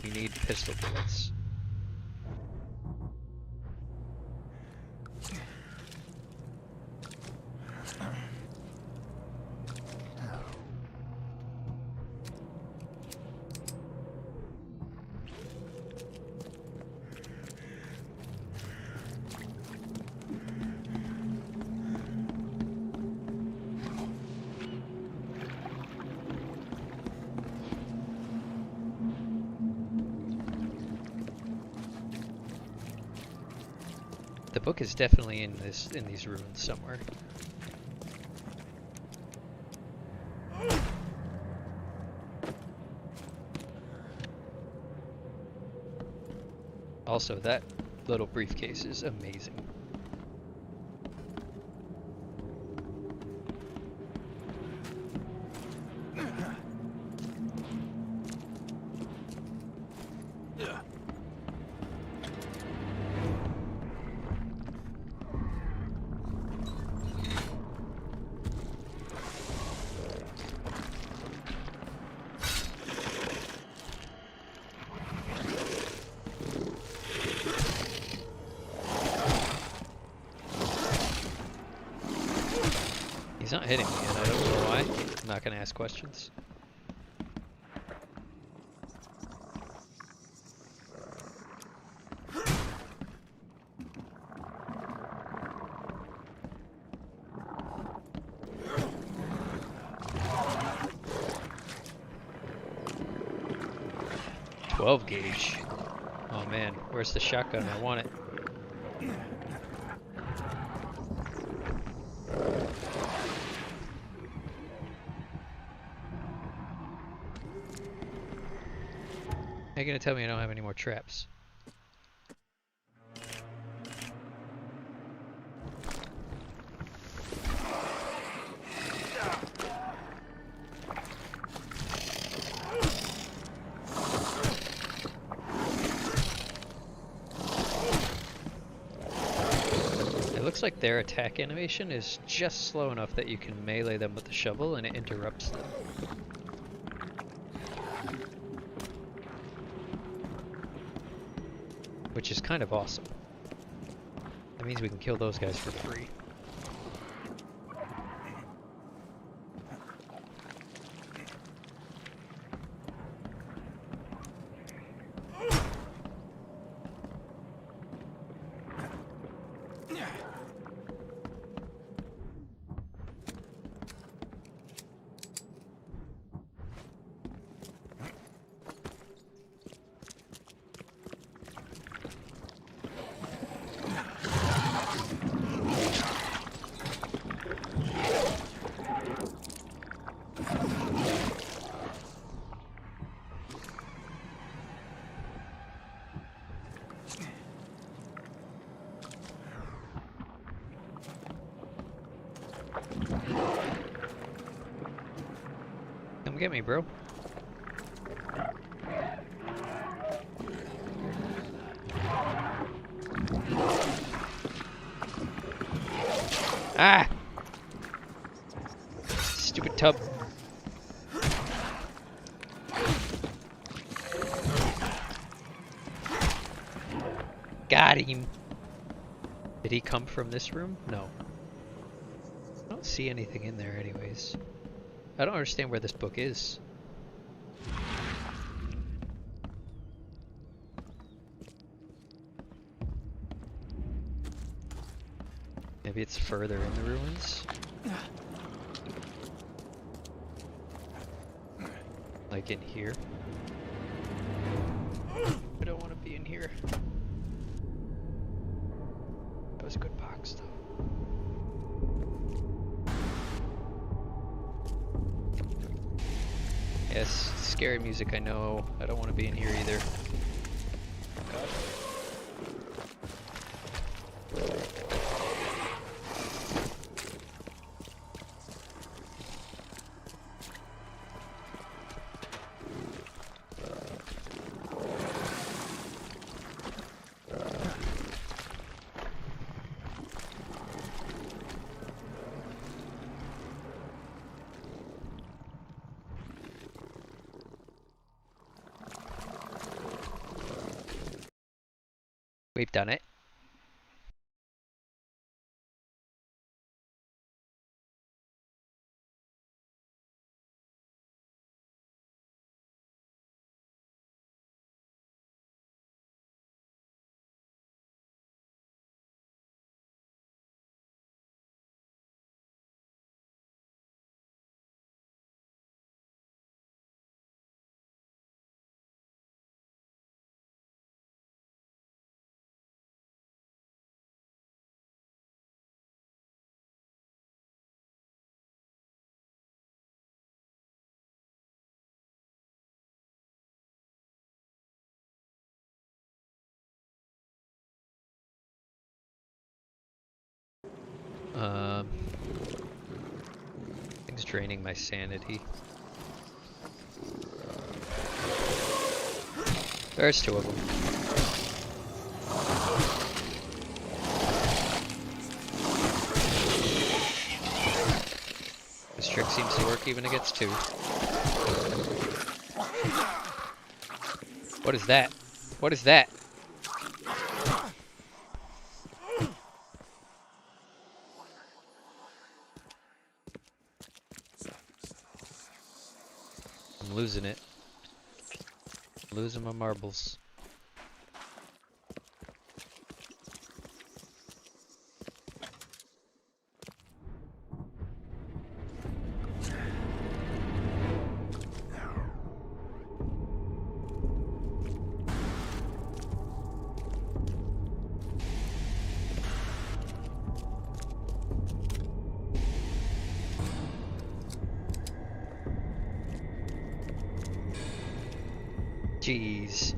We need pistol bullets. The book is definitely in these ruins somewhere. Also, that little briefcase is amazing. He's not hitting me and I don't know why. I'm not gonna ask questions. .12 gauge. Oh man, where's the shotgun? I want it. How are you gonna tell me I don't have any more traps? It looks like their attack animation is just slow enough that you can melee them with the shovel and it interrupts them. Which is kind of awesome. That means we can kill those guys for free. Come get me, bro. Ah! Stupid tub. Got him. Did he come from this room? No. I don't see anything in there anyways. I don't understand where this book is. Maybe it's further in the ruins? Like in here. I don't want to be in here. That was a good box, though. Yes, scary music, I know. I don't want to be in here either. God. We've done it. Things draining my sanity. There's two of them. This trick seems to work even against two. What is that? What is that? I'm losing it. I'm losing my marbles. Jeez.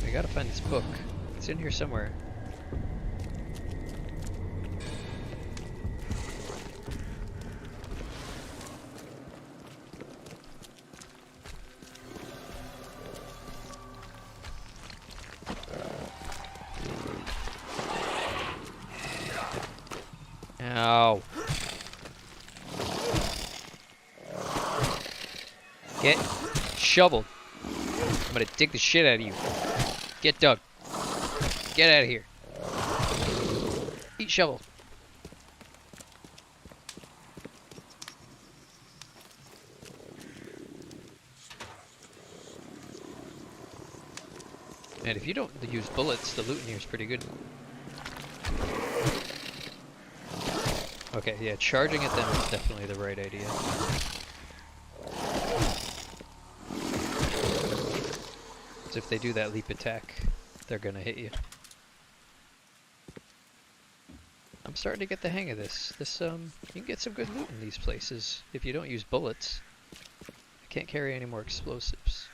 I gotta find this book. It's in here somewhere. Ow. Get shoveled. I'm gonna dig the shit out of you. Get dug. Get out of here. Eat shovel. And if you don't use bullets, the loot in here is pretty good. Okay, yeah, charging at them is definitely the right idea. So if they do that leap attack, they're gonna hit you. I'm starting to get the hang of this. You can get some good loot in these places if you don't use bullets. I can't carry any more explosives.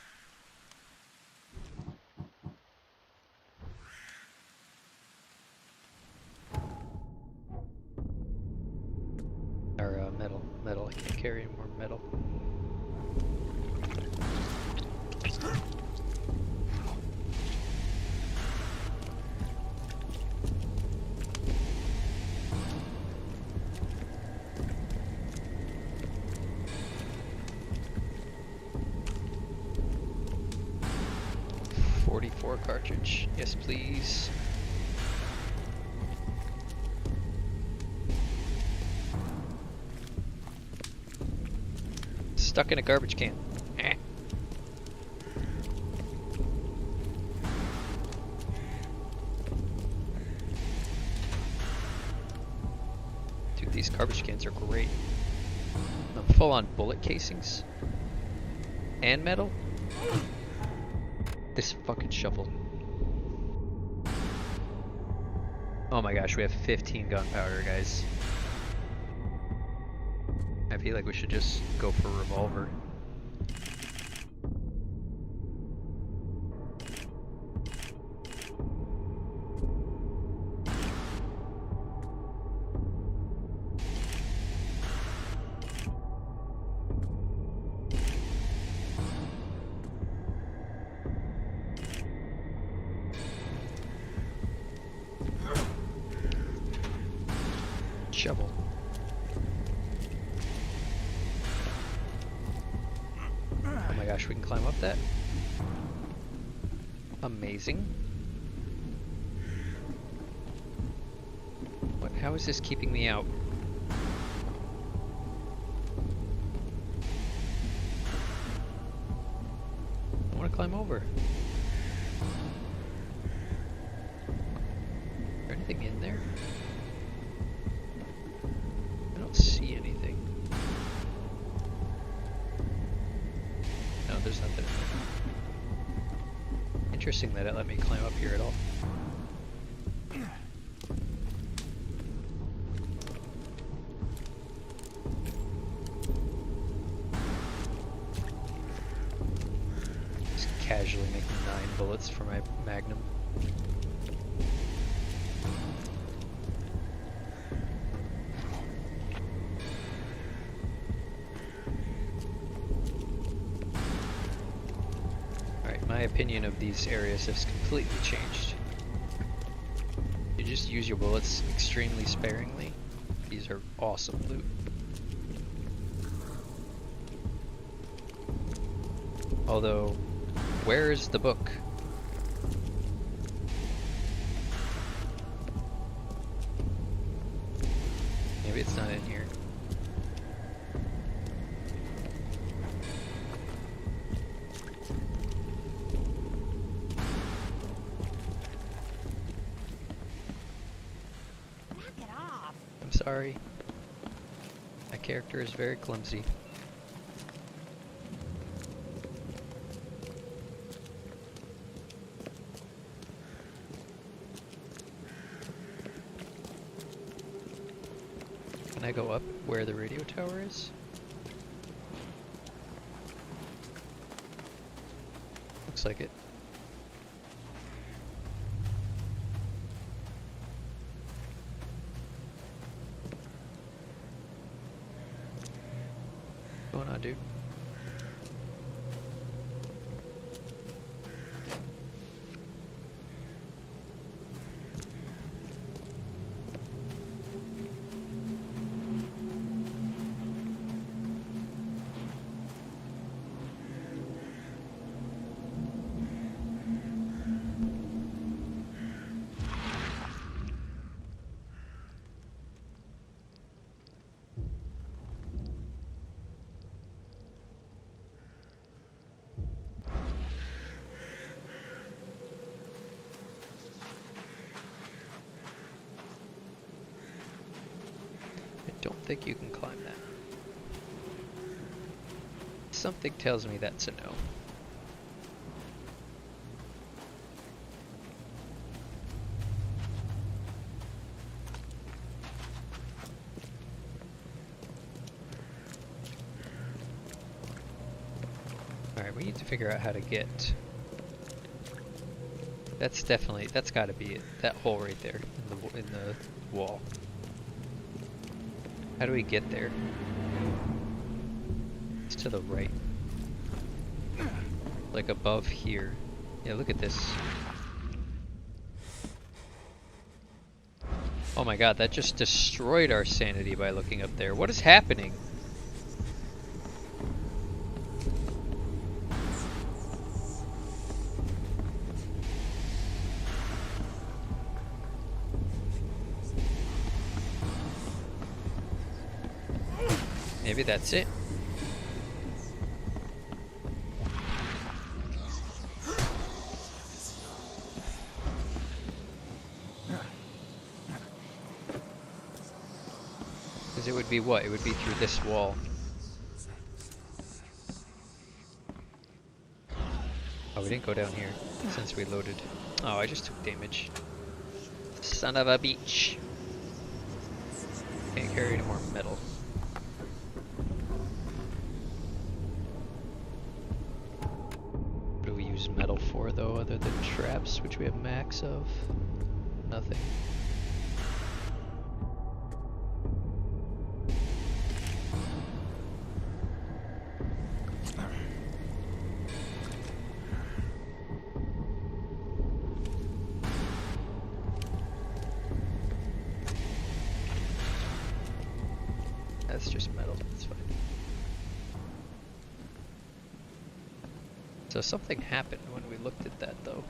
Or metal. I can't carry any more metal. 44 cartridge. Yes, please. Stuck in a garbage can. Eh. Dude, these garbage cans are great. Full on bullet casings and metal. This fucking shovel. Oh my gosh, we have 15 gunpowder, guys. I feel like we should just go for a revolver. Shovel. Oh my gosh, we can climb up that. Amazing. What? How is this keeping me out? I want to climb over. Is there anything in there? I don't see anything. No, there's nothing in there. Interesting that it let me climb up here at all. Just casually making 9 bullets for my Magnum. My opinion of these areas has completely changed. You just use your bullets extremely sparingly. These are awesome loot. Although, where is the book? Maybe it's not in here. Sorry. My character is very clumsy. Can I go up where the radio tower is? Looks like it. What's going on, dude? Don't think you can climb that. Something tells me that's a no. Alright, we need to figure out how to get... That's gotta be it. That hole right there in the wall. How do we get there? It's to the right. Like above here. Yeah, look at this. Oh my god, that just destroyed our sanity by looking up there. What is happening? Maybe that's it. Because it would be what? It would be through this wall. Oh, we didn't go down here since we loaded. Oh, I just took damage. Son of a beach. Can't carry any more metal. What do we use metal for though, other than traps, which we have max of? Nothing. That's just metal, that's fine. So something happened when we looked at that though.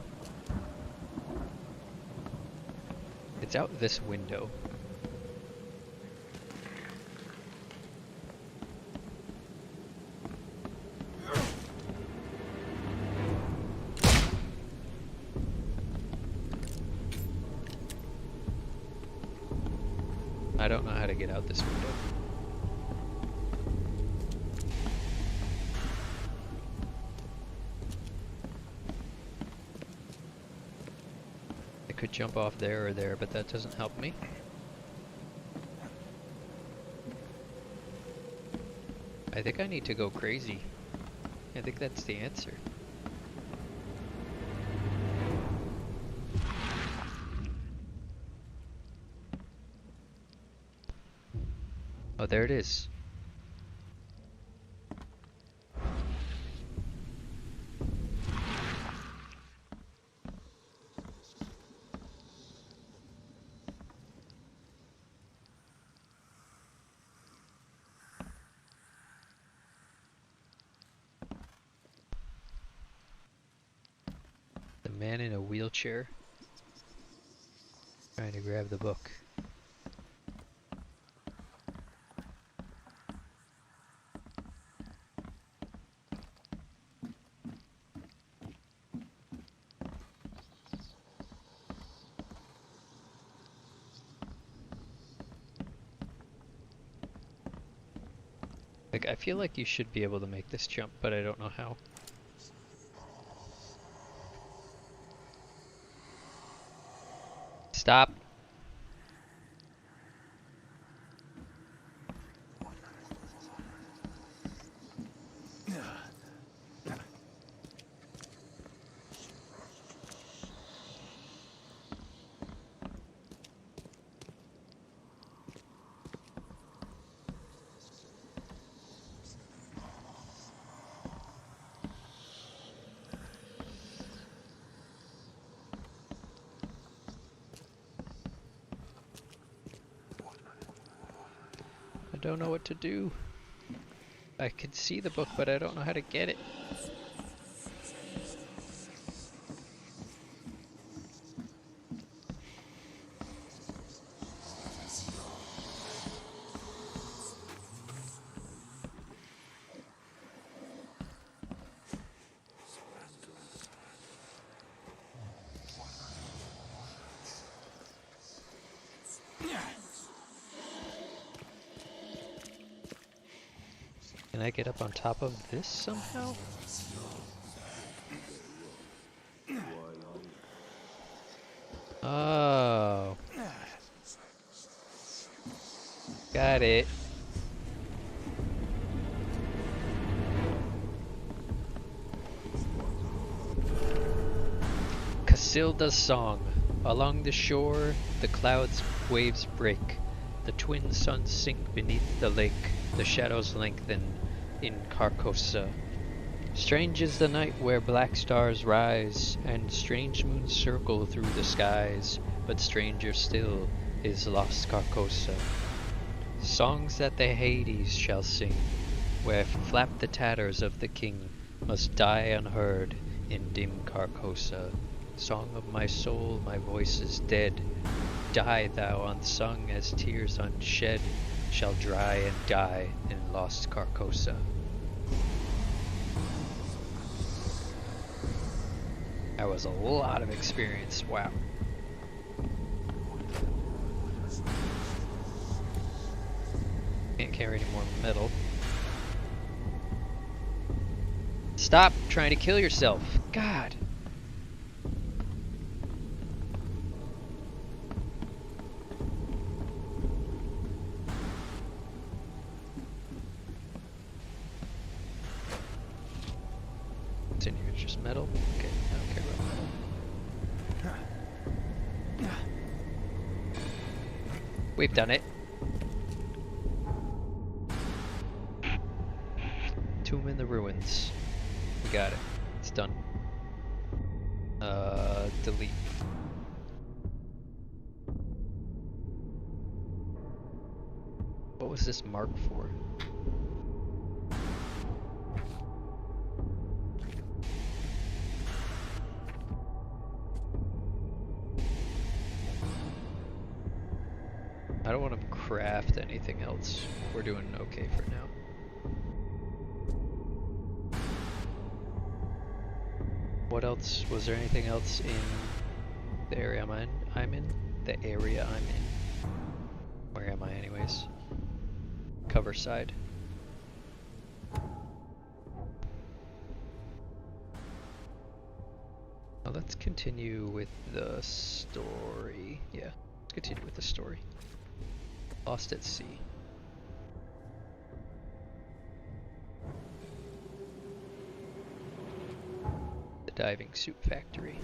It's out this window. I don't know how to get out this window. I could jump off there or there, but that doesn't help me. I think I need to go crazy. I think that's the answer. Oh, there it is. The man in a wheelchair trying to grab the book. Like, I feel like you should be able to make this jump, but I don't know how. Stop. I don't know what to do. I can see the book, but I don't know how to get it. Can I get up on top of this somehow? Oh. Got it. Casilda's song. Along the shore, the clouds' waves break. The twin suns sink beneath the lake. The shadows lengthen in Carcosa. Strange is the night where black stars rise, and strange moons circle through the skies, but stranger still is lost Carcosa. Songs that the Hades shall sing, where flap the tatters of the king, must die unheard in dim Carcosa. Song of my soul, my voice is dead. Die thou unsung as tears unshed. shall dry and die in Lost Carcosa. That was a lot of experience, wow. Can't carry any more metal. Stop trying to kill yourself. God. What's in here? It's just metal? Okay, I don't care about metal. We've done it. Tomb in the ruins. We got it. It's done. Delete. What was this mark for? I don't want to craft anything else. We're doing okay for now. What else? Was there anything else in the area I'm in? The area I'm in. Where am I anyways? Cover side. Well, let's continue with the story. Yeah, let's continue with the story. Lost at sea. The diving suit factory.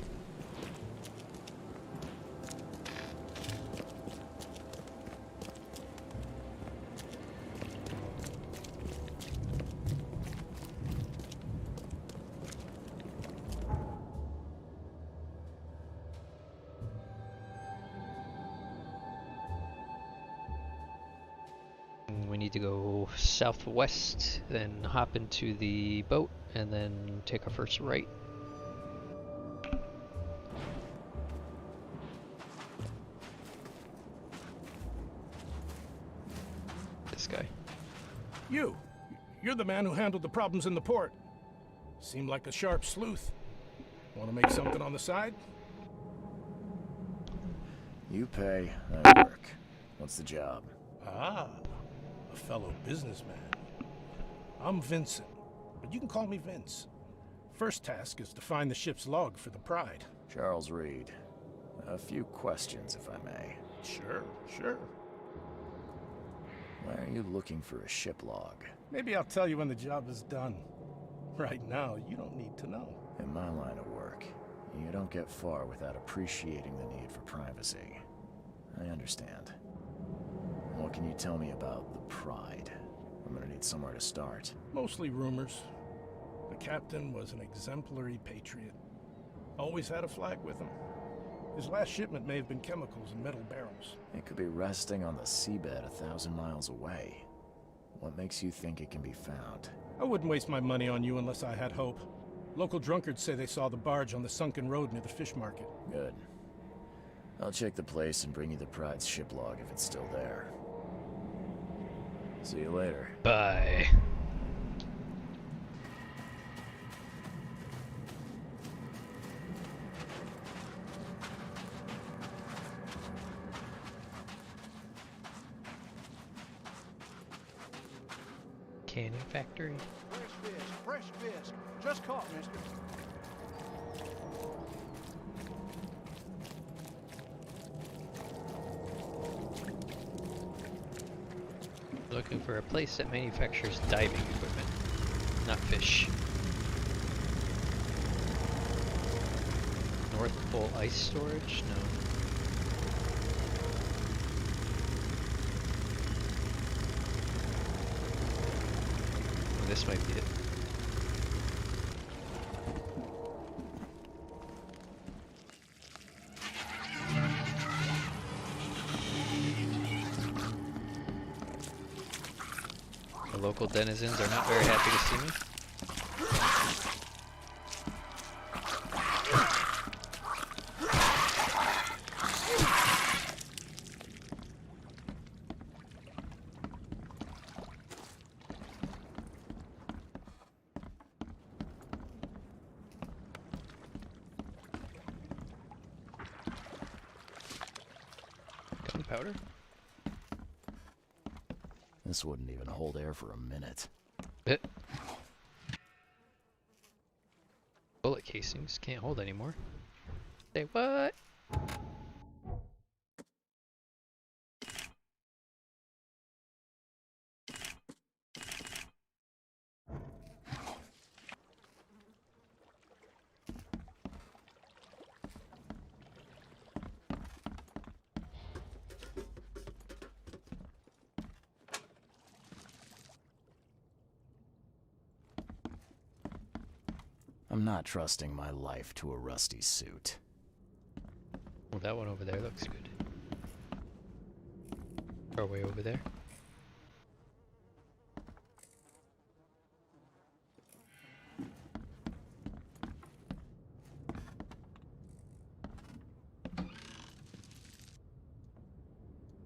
We need to go southwest, then hop into the boat, and then take our first right. This guy. You're the man who handled the problems in the port. Seemed like a sharp sleuth. Want to make something on the side? You pay, I work. What's the job? Ah, a fellow businessman. I'm Vincent, but you can call me Vince. First task is to find the ship's log for the Pride. Charles Reed. A few questions, if I may. Sure. Why are you looking for a ship log? Maybe I'll tell you when the job is done. Right now, you don't need to know. In my line of work, you don't get far without appreciating the need for privacy. I understand. What can you tell me about the Pride? I'm gonna need somewhere to start. Mostly rumors. The captain was an exemplary patriot. Always had a flag with him. His last shipment may have been chemicals in metal barrels. It could be resting on the seabed 1,000 miles away. What makes you think it can be found? I wouldn't waste my money on you unless I had hope. Local drunkards say they saw the barge on the sunken road near the fish market. Good. I'll check the place and bring you the Pride's ship log if it's still there. See you later. Bye. Canning factory. Fresh fish. Just caught, mister. Looking for a place that manufactures diving equipment, not fish. North Pole ice storage? No. Oh, this might be it. The local denizens are not very happy to see me. gunpowder. This wouldn't even hold air for a minute. Bullet casings can't hold anymore. Say what? I'm not trusting my life to a rusty suit. Well, that one over there looks good. Far way over there.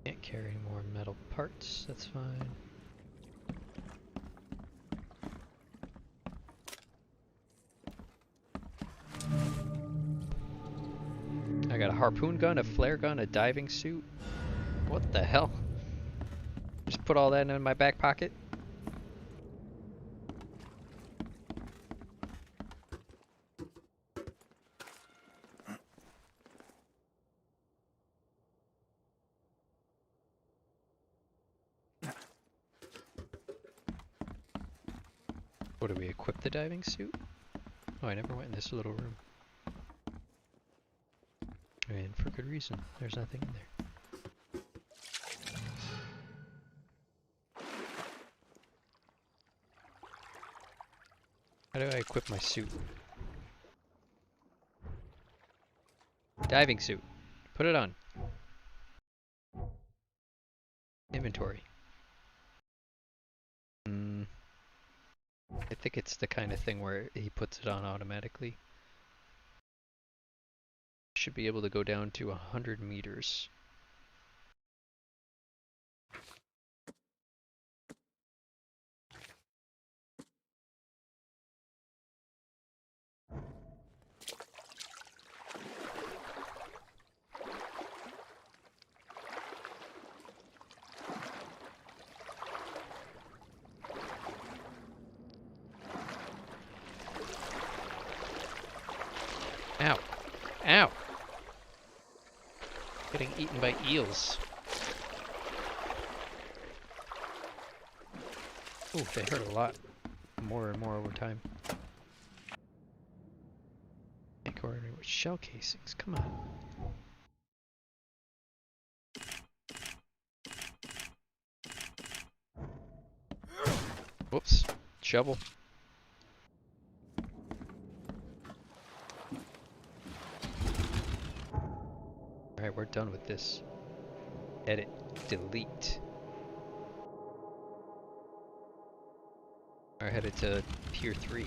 Can't carry any more metal parts, that's fine. I got a harpoon gun, a flare gun, a diving suit. What the hell? Just put all that in my back pocket? What, do we equip the diving suit? Oh, I never went in this little room. And for good reason. There's nothing in there. How do I equip my suit? Diving suit. Put it on. Inventory. I think it's the kind of thing where he puts it on automatically. Should be able to go down to 100 meters. Ow. Ow! Getting eaten by eels. Ooh, they hurt a lot. More and more over time. Can't coordinate with shell casings. Come on. Whoops. Shovel. Alright, we're done with this. Edit. Delete. We're headed to Pier 3.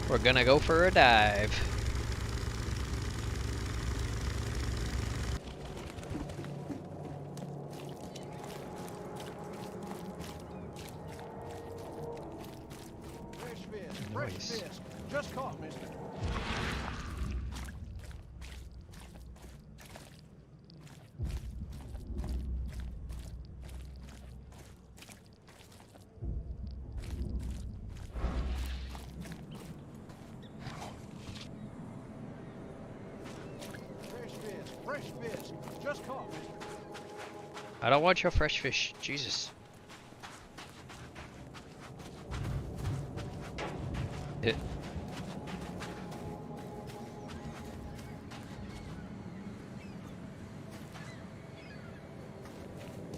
We're gonna go for a dive. Fresh fish. Just caught, mister. Fresh fish. Just caught, mister. I don't want your fresh fish. Jesus. It.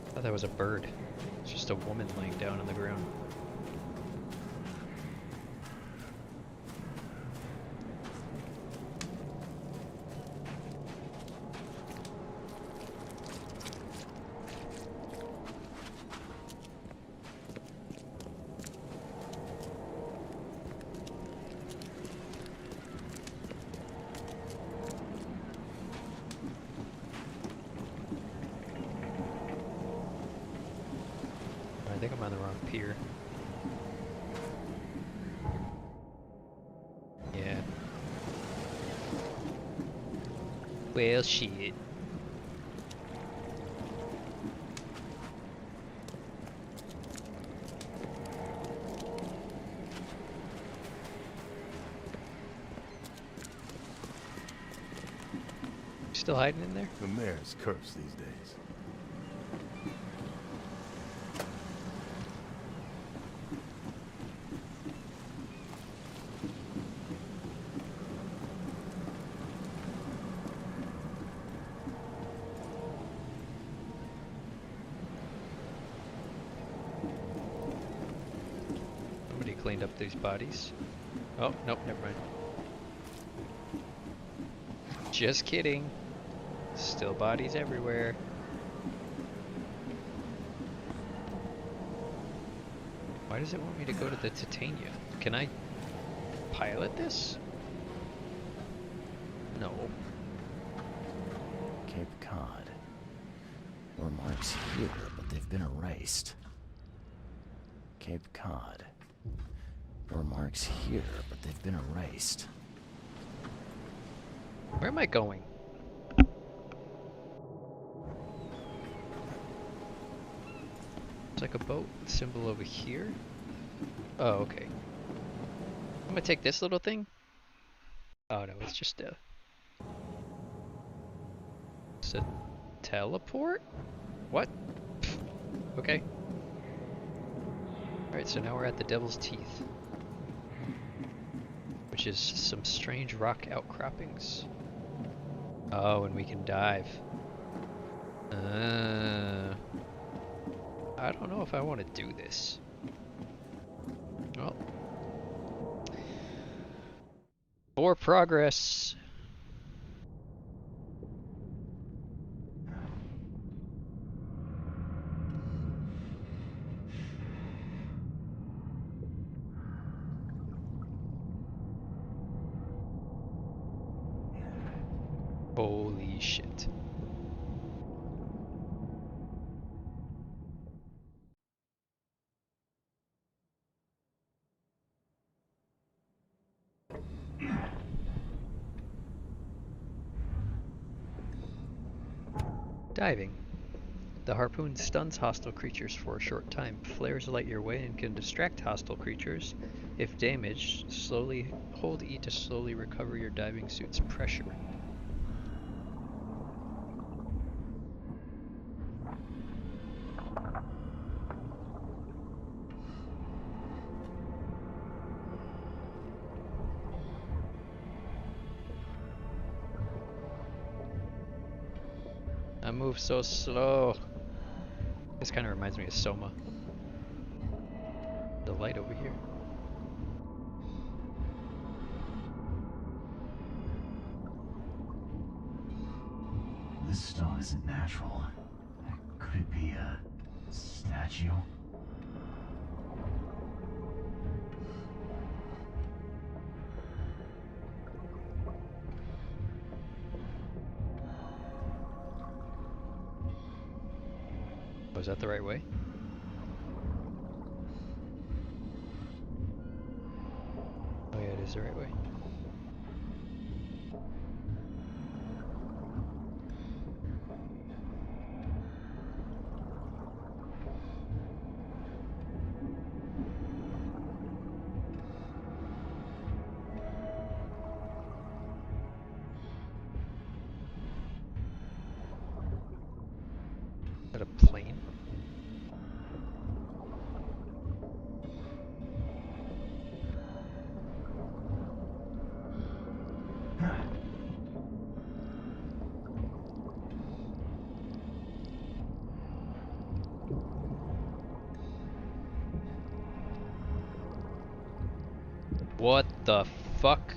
I thought that was a bird. It's just a woman laying down on the ground. on the wrong pier. Yeah. Well, shit. Still hiding in there? The mayor's cursed these days. Somebody cleaned up these bodies. Oh, nope, never mind. Just kidding. Still bodies everywhere. Why does it want me to go to the Titania? Can I pilot this? No. Cape Cod. There were marks here, but they've been erased. Cape Cod. There were marks here, but they've been erased. Where am I going? It's like a boat symbol over here. Oh, okay. I'm gonna take this little thing. Oh no, it's just a... It's a teleport? What? Okay. Alright, so now we're at the Devil's Teeth. Which is some strange rock outcroppings. Oh, and we can dive. I don't know if I want to do this. Well. For progress. Holy shit. Diving. The harpoon stuns hostile creatures for a short time. Flares light your way and can distract hostile creatures. If damaged, hold E to slowly recover your diving suit's pressure. I move so slow. This kind of reminds me of Soma. The light over here. This stone isn't natural. Could it be a statue? Was that the right way? Oh yeah, it is the right way. Is that a plane? What the fuck?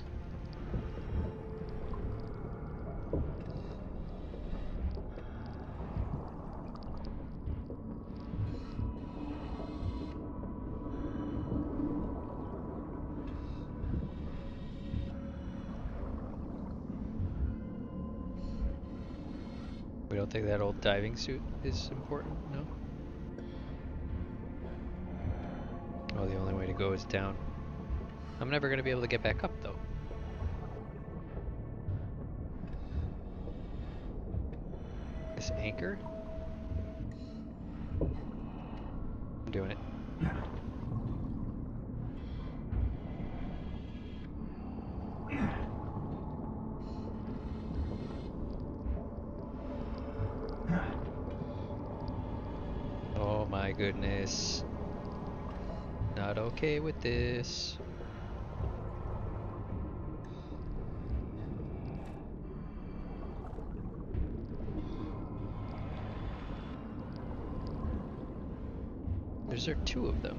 We don't think that old diving suit is important, no? goes down. I'm never gonna be able to get back up though. This anchor? I'm doing it. Oh my goodness. Not okay with this. Is there two of them?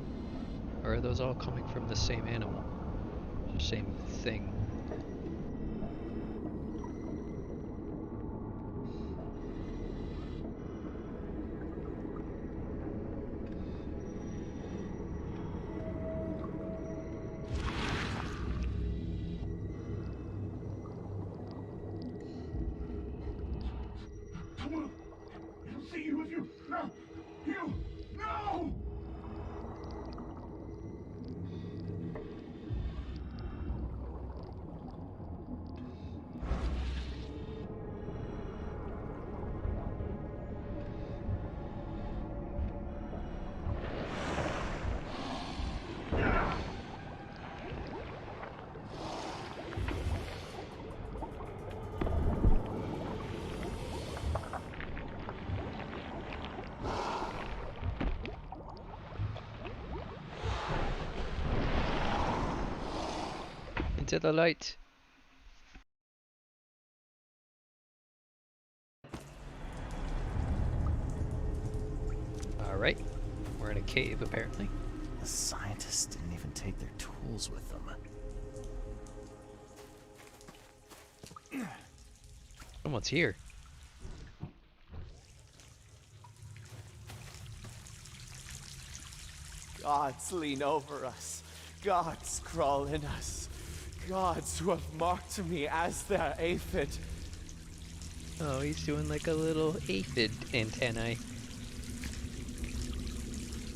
Or are those all coming from the same animal? Same thing? Come on! He'll see you if you... No! You... No! Into the light! Alright, we're in a cave apparently. The scientists didn't even take their tools with them. Someone's here. Gods lean over us. Gods crawl in us. Gods who have marked me as their aphid. Oh, he's doing like a little aphid antennae.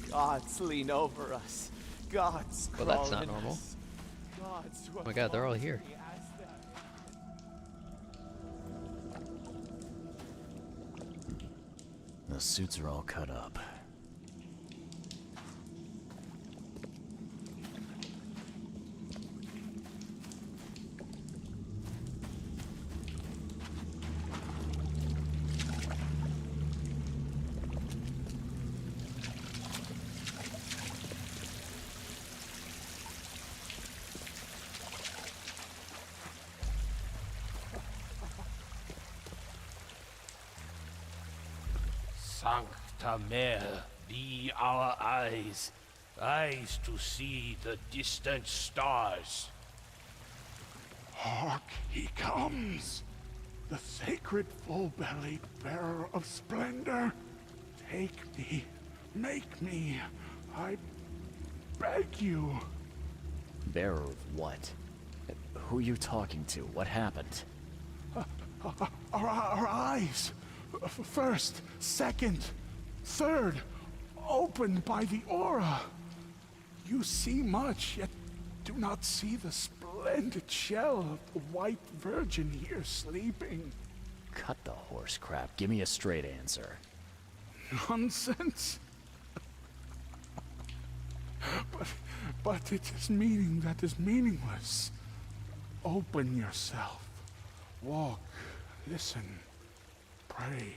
Gods lean over us. Gods crawl Well, that's not in normal. us. Gods who Oh my have god, they're all marked here. me as their The suits are all cut up. Sancta Mare, be our eyes, eyes to see the distant stars. Hark, he comes! The sacred full-bellied bearer of splendor. Take me, make me, I beg you. Bearer of what? Who are you talking to? What happened? Our eyes! First, second, third, opened by the aura. You see much, yet do not see the splendid shell of the white virgin here sleeping. Cut the horse crap. Give me a straight answer. Nonsense. But it is meaning that is meaningless. Open yourself. Walk, listen, pray.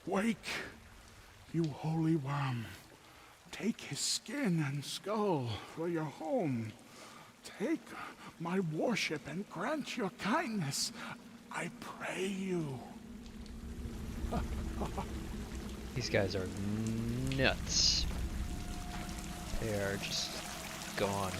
Wake, you holy worm. Take his skin and skull for your home. Take my worship and grant your kindness. I pray you. These guys are nuts. They are just gone.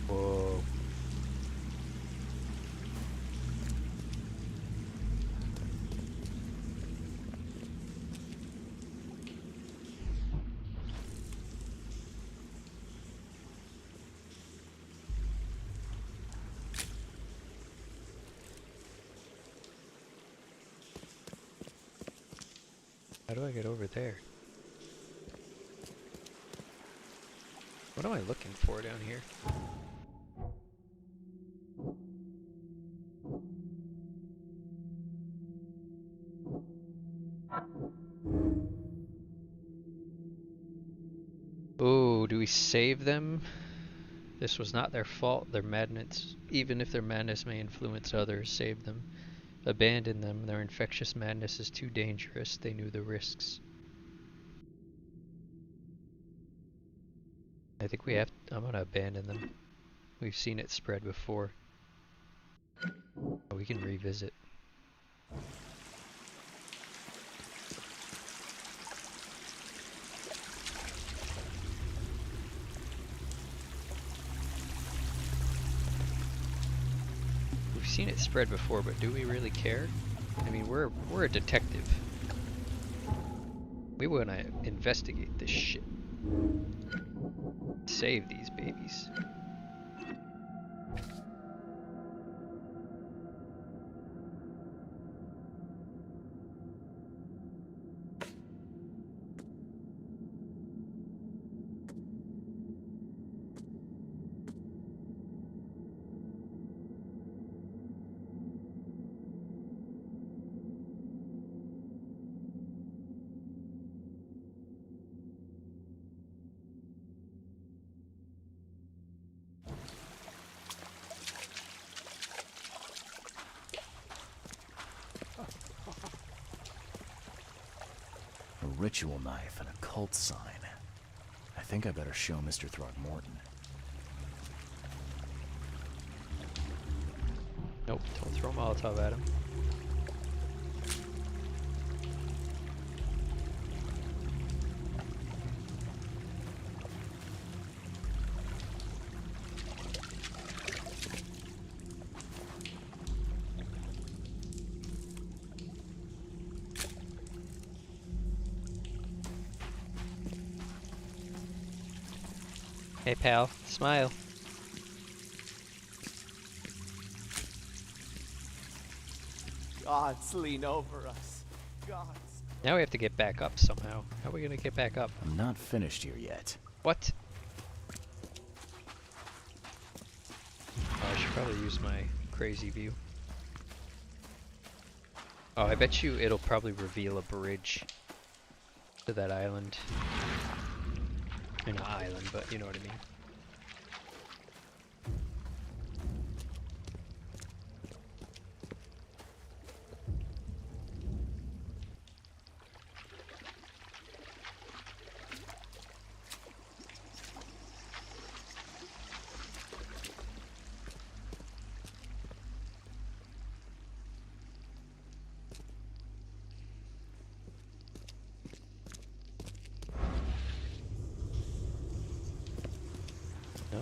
Whoa. How do I get over there? What am I looking for down here? Oh, do we save them? This was not their fault. Their madness, even if their madness may influence others, save them. Abandon them. Their infectious madness is too dangerous. They knew the risks. I think we have to, I'm gonna abandon them. We've seen it spread before. Oh, we can revisit. We've seen it spread before, but do we really care? I mean, we're a detective. We wanna investigate this shit. Save these babies. A ritual knife and a cult sign. I think I better show Mr. Throgmorton. Nope, don't throw Molotov at him. Hey pal, smile. Gods lean over us. Gods. Now we have to get back up somehow. How are we gonna get back up? I'm not finished here yet. What? Oh, I should probably use my crazy view. Oh, I bet you it'll probably reveal a bridge to that island. Not island, but you know what I mean. No?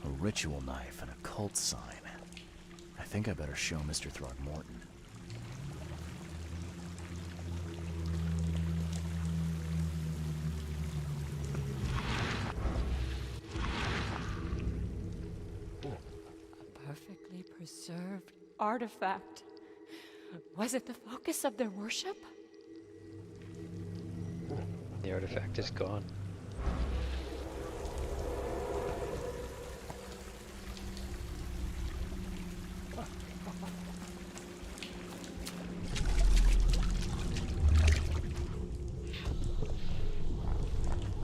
A ritual knife and a cult sign. I think I better show Mr. Throgmorton. Perfectly preserved artifact. Was it the focus of their worship? The artifact is gone.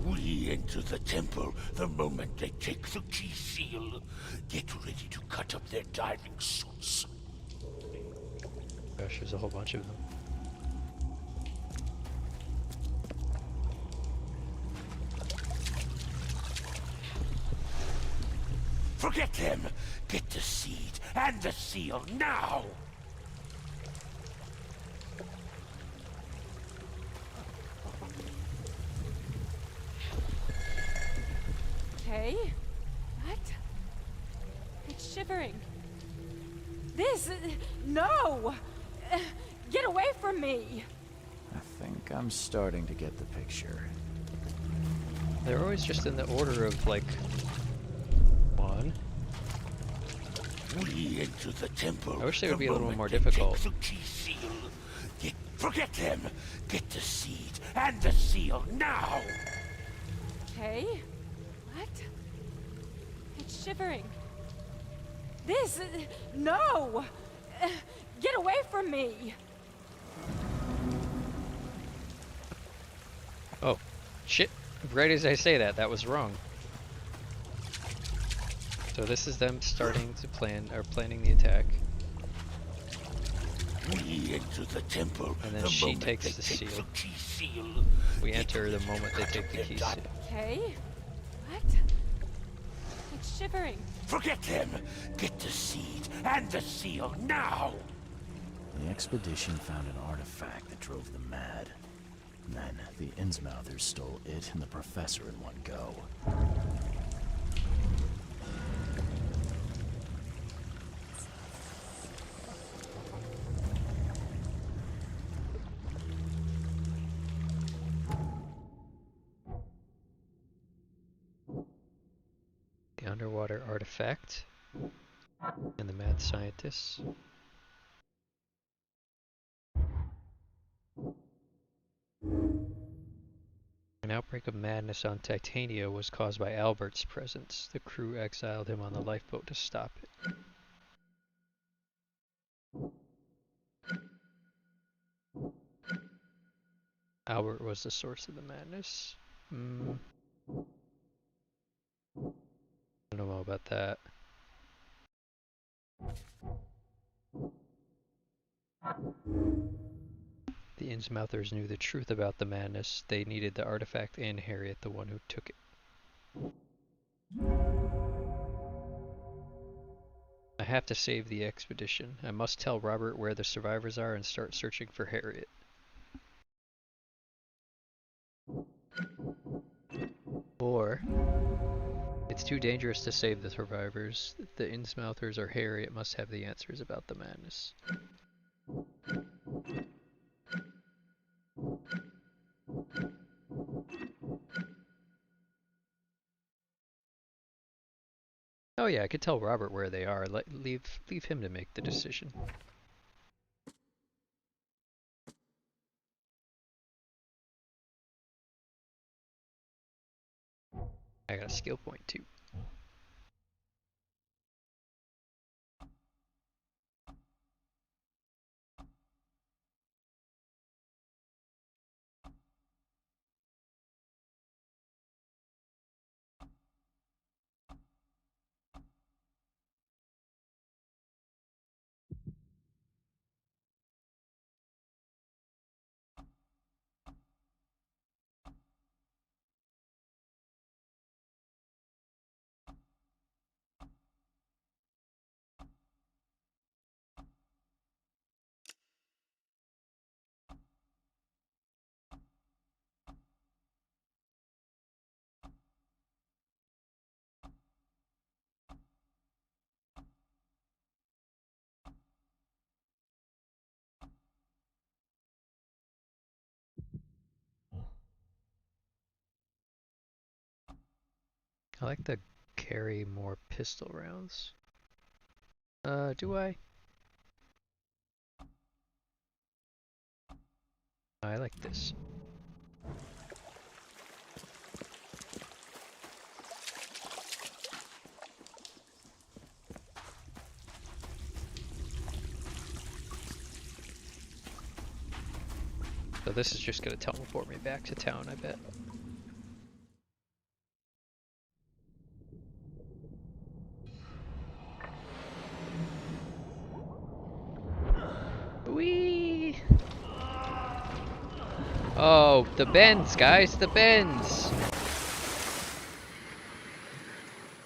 We enter the temple the moment they take the key seal. Get ready to cut up their diving suits. Gosh, there's a whole bunch of them. Forget them! Get the seed and the seal now! Okay. What? It's shivering. This... No! Get away from me! I think I'm starting to get the picture. They're always just in the order of, like, 1. We enter the temple. I wish they would be a little more They difficult. take the key seal. Forget them. Get the seed and the seal now. Okay. What? It's shivering. This... No! Get away from me! Oh, shit. Right as I say that, that was wrong. So this is them starting to planning the attack. We enter the temple. And then she takes the seal. We enter the moment they take the key seal. Okay. What? It's shivering. Forget them. Get the seed and the seal now. The expedition found an artifact that drove them mad. Then the Innsmouthers stole it and the professor in one go. The underwater artifact and the mad scientists. An outbreak of madness on Titania was caused by Albert's presence. The crew exiled him on the lifeboat to stop it. Albert was the source of the madness. I don't know about that. The Innsmouthers knew the truth about the madness. They needed the artifact and Harriet, the one who took it. I have to save the expedition. I must tell Robert where the survivors are and start searching for Harriet. Or, it's too dangerous to save the survivors. The Innsmouthers or Harriet must have the answers about the madness. Oh yeah, I could tell Robert where they are. Leave him to make the decision. I got a skill point too. I like to carry more pistol rounds. Do I? I like this. So this is just gonna teleport me back to town, I bet. Whee! Oh, the bends, guys, the bends!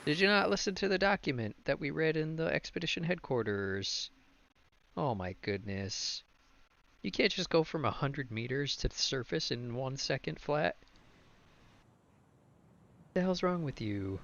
Did you not listen to the document that we read in the expedition headquarters? Oh my goodness. You can't just go from 100 meters to the surface in 1 second flat. What the hell's wrong with you?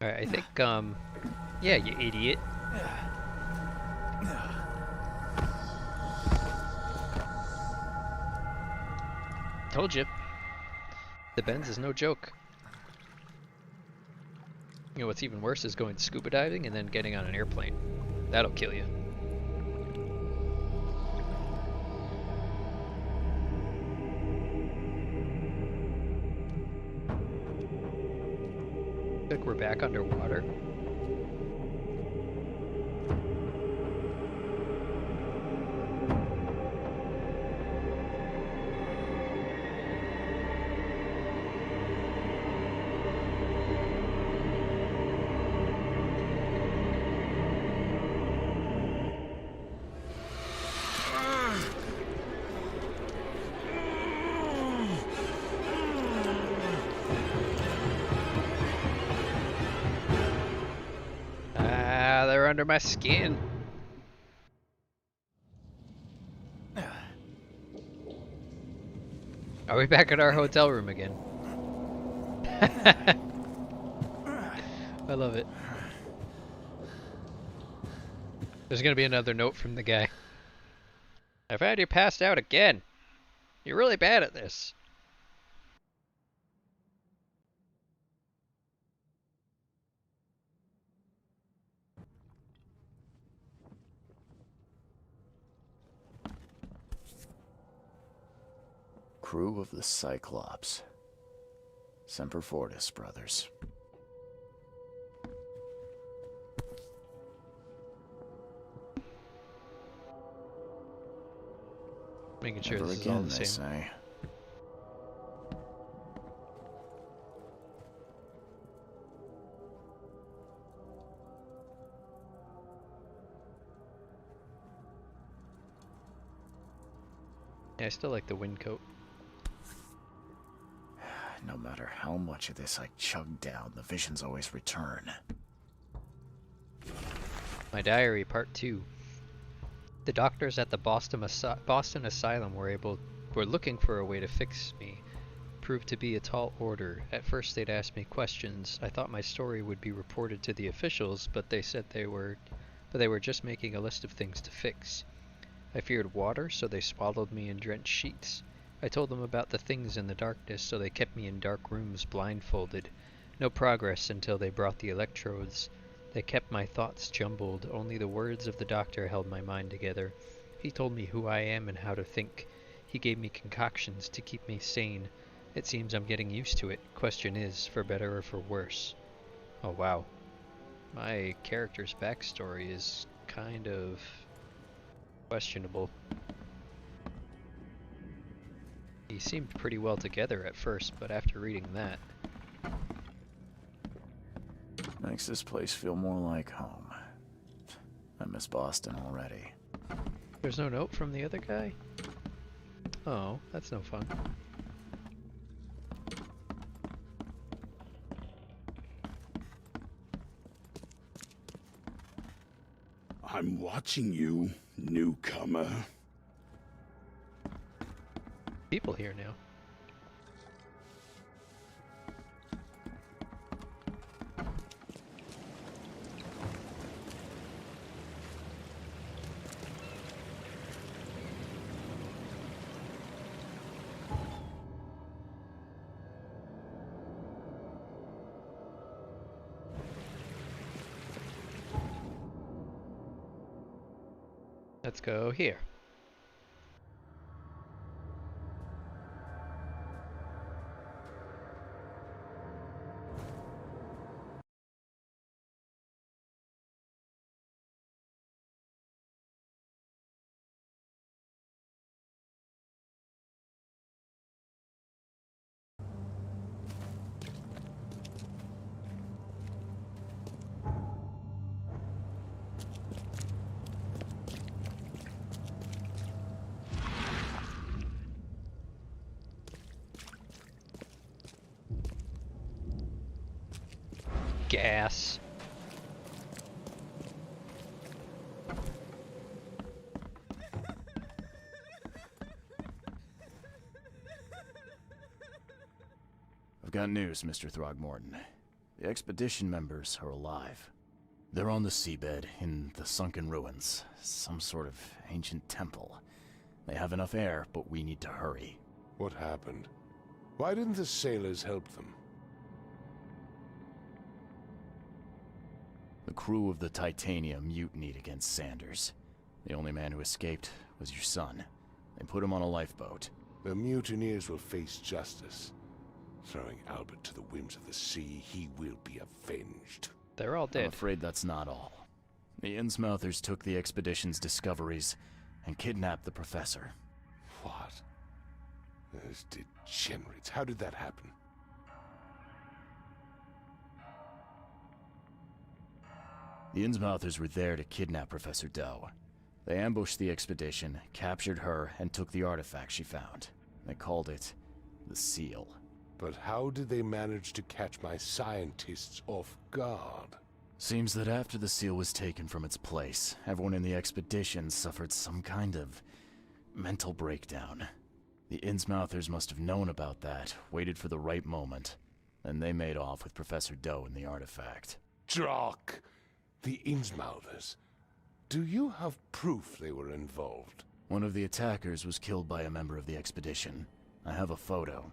Alright, I think, yeah, you idiot. Told you. The bends is no joke. You know what's even worse is going scuba diving and then getting on an airplane. That'll kill you. Look, we're back underwater. They're under my skin. Are we back at our hotel room again? I love it. There's gonna be another note from the guy. I found you passed out again. You're really bad at this. Crew of the Cyclops. Semper Fortis, brothers. Making sure Never this is again, all the they same. say. Yeah, I still like the wind coat. No matter how much of this I chug down, the visions always return. My diary, part 2. The doctors at the Boston Asylum were looking for a way to fix me. Proved to be a tall order. At first they'd ask me questions. I thought my story would be reported to the officials, but they said they were just making a list of things to fix. I feared water, so they swaddled me in drenched sheets. I told them about the things in the darkness, so they kept me in dark rooms blindfolded. No progress until they brought the electrodes. They kept my thoughts jumbled. Only the words of the doctor held my mind together. He told me who I am and how to think. He gave me concoctions to keep me sane. It seems I'm getting used to it. Question is, for better or for worse. Oh wow. My character's backstory is kind of questionable. He seemed pretty well together at first, but after reading that... Makes this place feel more like home. I miss Boston already. There's no note from the other guy? Oh, that's no fun. I'm watching you, newcomer. People here now. Let's go here. Gas. I've got news, Mr. Throgmorton. The expedition members are alive. They're on the seabed in the sunken ruins, some sort of ancient temple. They have enough air, but we need to hurry. What happened? Why didn't the sailors help them? The crew of the Titanium mutinied against Sanders. The only man who escaped was your son. They put him on a lifeboat. The mutineers will face justice. Throwing Albert to the whims of the sea, he will be avenged. They're all dead. I'm afraid that's not all. The Innsmouthers took the expedition's discoveries and kidnapped the professor. What? Those degenerates. How did that happen? The Innsmouthers were there to kidnap Professor Doe. They ambushed the expedition, captured her, and took the artifact she found. They called it the Seal. But how did they manage to catch my scientists off guard? Seems that after the seal was taken from its place, everyone in the expedition suffered some kind of mental breakdown. The Innsmouthers must have known about that, waited for the right moment, then they made off with Professor Doe and the artifact. Drock! The Innsmouthers. Do you have proof they were involved? One of the attackers was killed by a member of the expedition. I have a photo.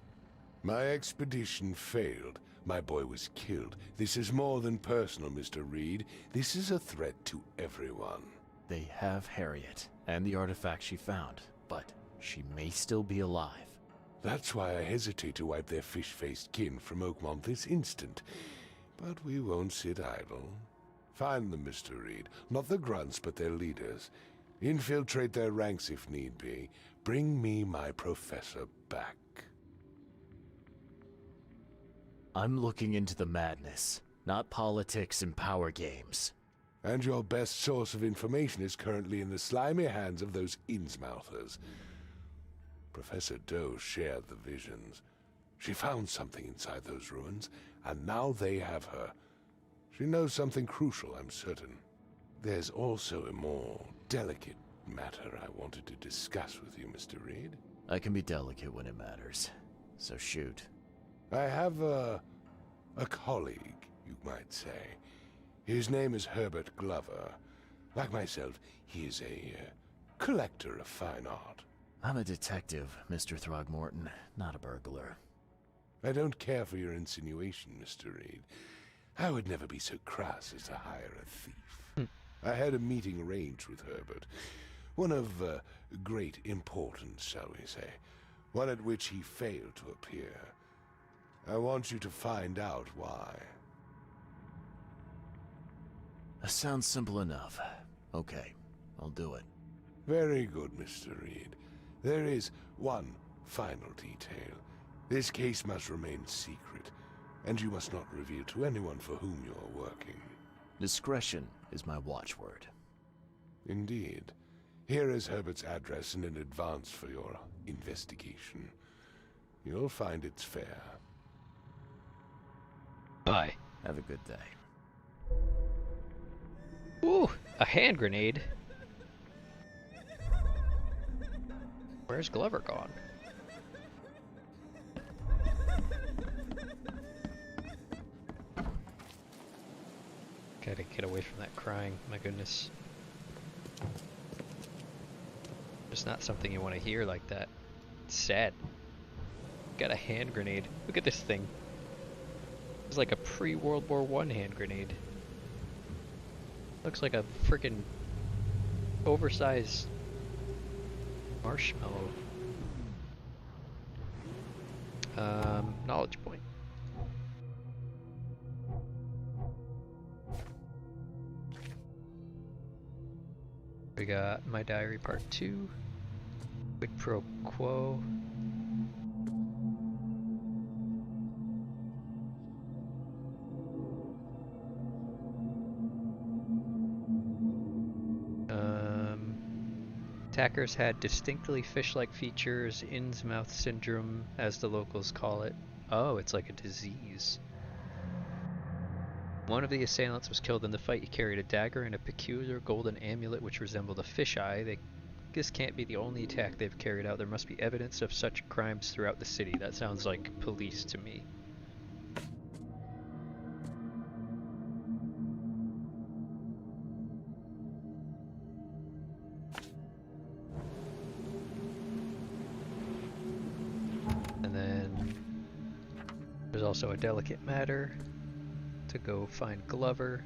My expedition failed. My boy was killed. This is more than personal, Mr. Reed. This is a threat to everyone. They have Harriet, and the artifact she found, but she may still be alive. That's why I hesitate to wipe their fish-faced kin from Oakmont this instant. But we won't sit idle. Find them, Mr. Reed. Not the grunts, but their leaders. Infiltrate their ranks if need be. Bring me my professor back. I'm looking into the madness, not politics and power games. And your best source of information is currently in the slimy hands of those Innsmouthers. Professor Doe shared the visions. She found something inside those ruins, and now they have her. She knows something crucial, I'm certain. There's also a more delicate matter I wanted to discuss with you, Mr. Reed. I can be delicate when it matters, so shoot. I have a colleague, you might say. His name is Herbert Glover. Like myself, he is a collector of fine art. I'm a detective, Mr. Throgmorton, not a burglar. I don't care for your insinuation, Mr. Reed. I would never be so crass as to hire a thief. I had a meeting arranged with Herbert. One of great importance, shall we say. One at which he failed to appear. I want you to find out why. That sounds simple enough. Okay, I'll do it. Very good, Mr. Reed. There is one final detail. This case must remain secret, and you must not reveal to anyone for whom you are working. Discretion is my watchword. Indeed. Here is Herbert's address and in advance for your investigation. You'll find it's fair. Bye. Have a good day. Ooh, a hand grenade. Where's Glover gone? Gotta get away from that crying, my goodness. Just not something you want to hear like that. It's sad. Got a hand grenade. Look at this thing. It's like a pre-World War I hand grenade. Looks like a freaking oversized marshmallow. Knowledge point. We got My Diary Part 2, Quid Pro Quo. Attackers had distinctly fish-like features, Innsmouth syndrome, as the locals call it. Oh, it's like a disease. One of the assailants was killed in the fight. He carried a dagger and a peculiar golden amulet which resembled a fisheye. This can't be the only attack they've carried out. There must be evidence of such crimes throughout the city. That sounds like police to me. There's also a delicate matter to go find Glover.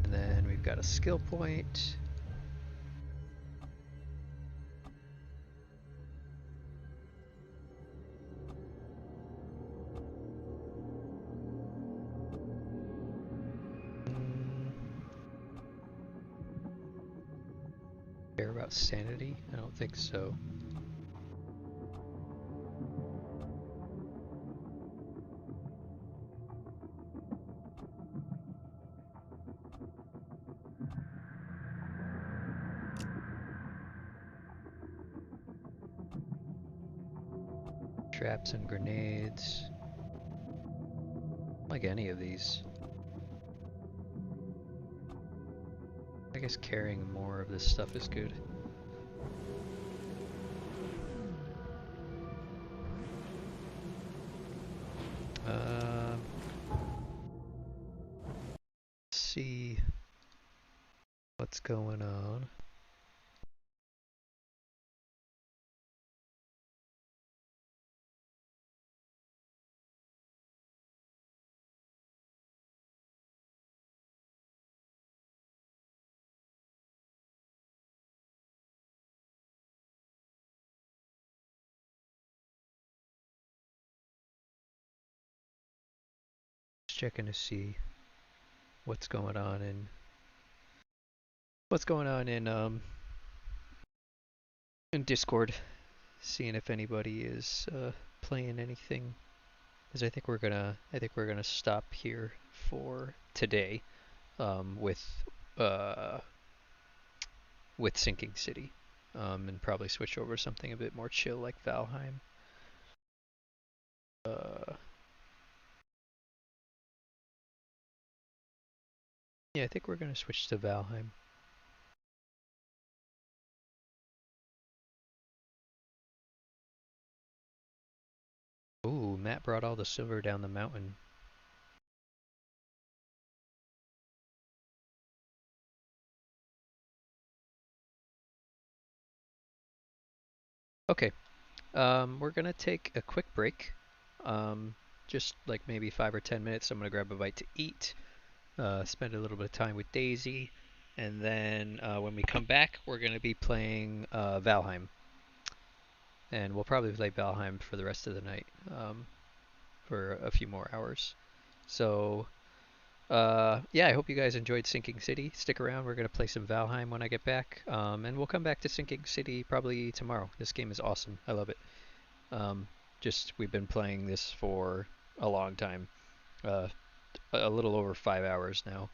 And then we've got a skill point. Care about sanity? I don't think so. Traps and grenades. Like any of these. I guess carrying more of this stuff is good. Let's see what's going on. Just checking to see what's going on in in Discord, seeing if anybody is playing anything. Because I think we're gonna stop here for today uh, with Sinking City, and probably switch over to something a bit more chill like Valheim. Yeah, I think we're gonna switch to Valheim. Ooh, Matt brought all the silver down the mountain. Okay, we're gonna take a quick break. Just like maybe 5 or 10 minutes. I'm gonna grab a bite to eat, spend a little bit of time with Daisy, and then when we come back, we're gonna be playing Valheim. And we'll probably play Valheim for the rest of the night, for a few more hours. So, yeah, I hope you guys enjoyed Sinking City. Stick around, we're going to play some Valheim when I get back. And we'll come back to Sinking City probably tomorrow. This game is awesome. I love it. We've been playing this for a long time. A little over 5 hours now.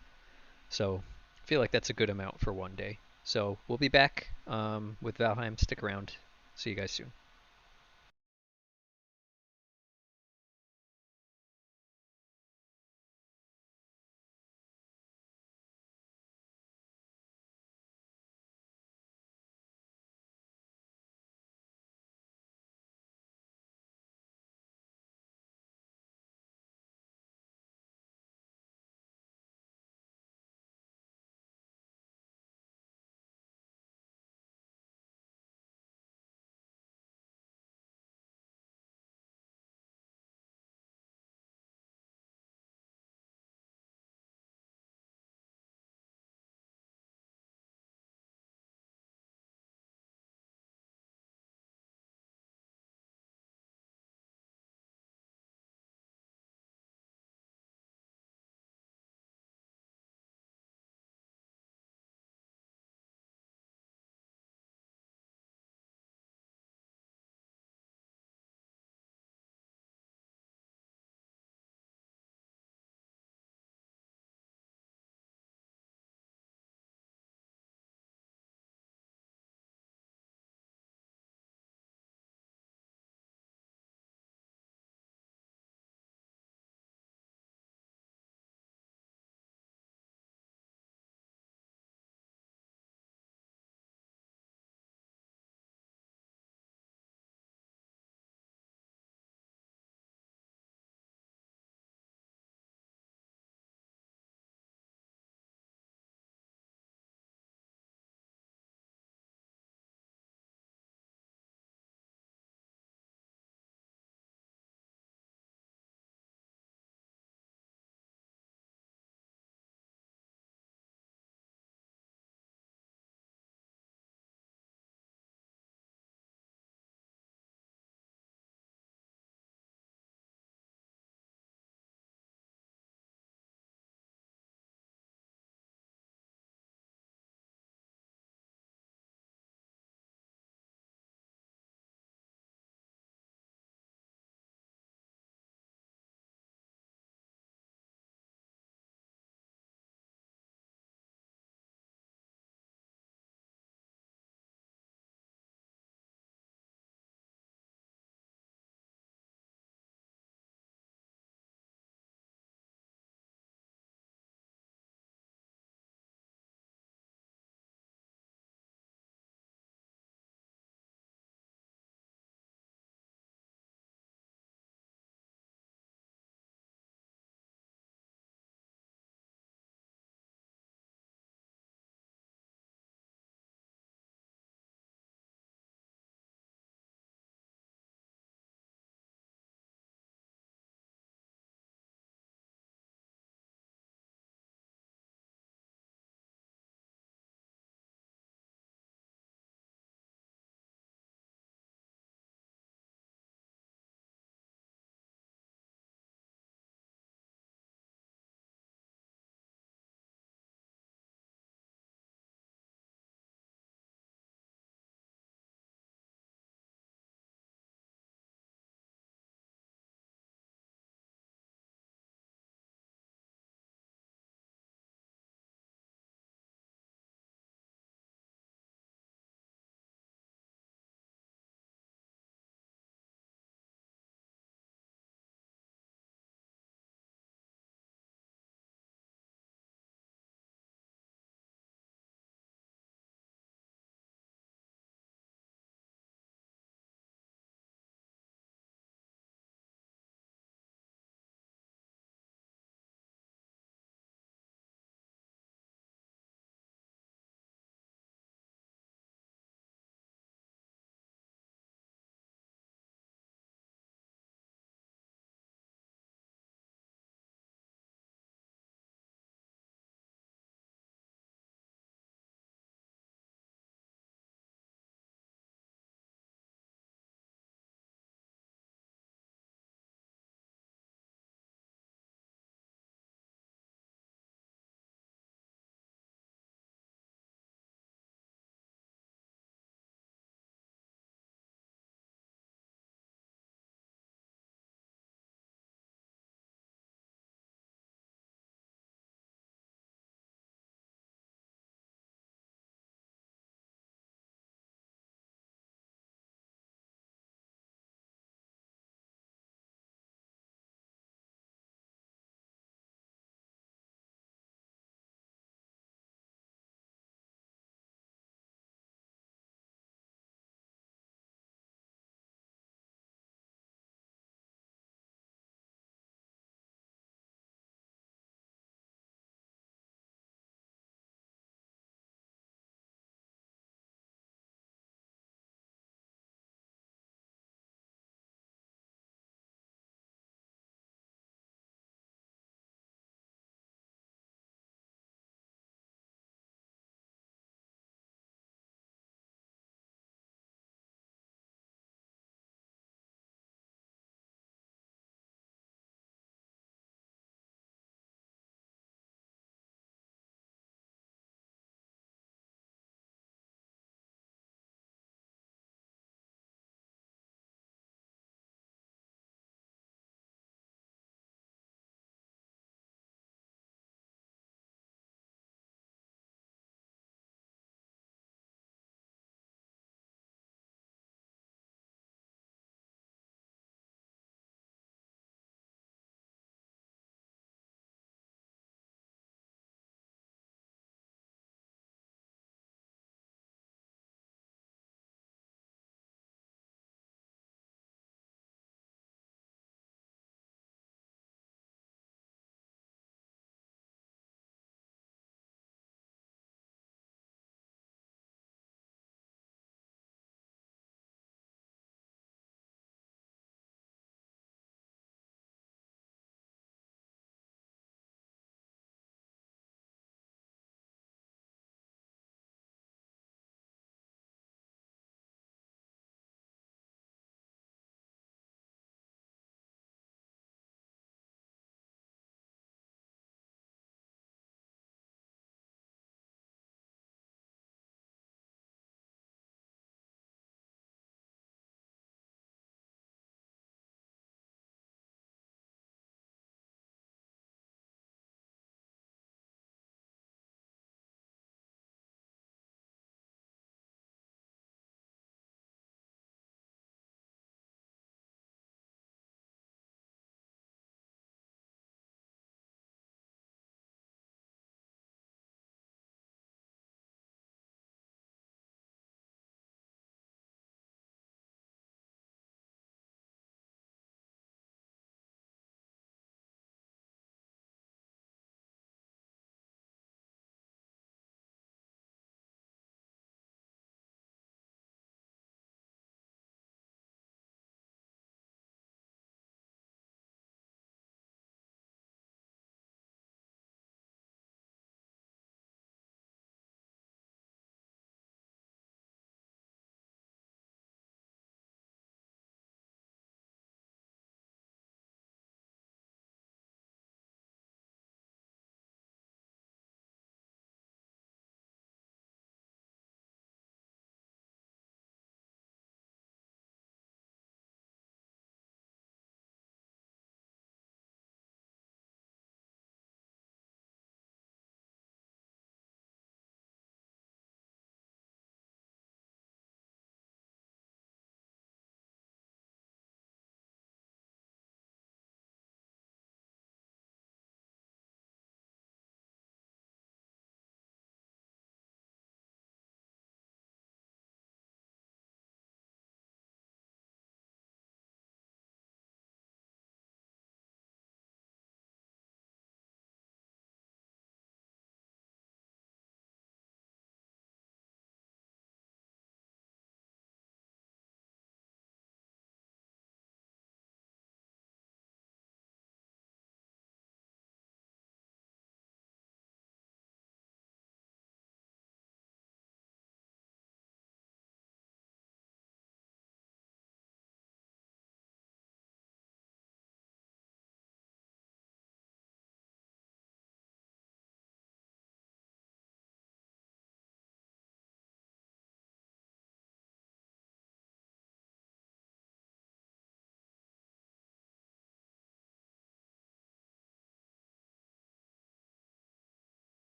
So, I feel like that's a good amount for one day. So, we'll be back with Valheim. Stick around. See you guys soon.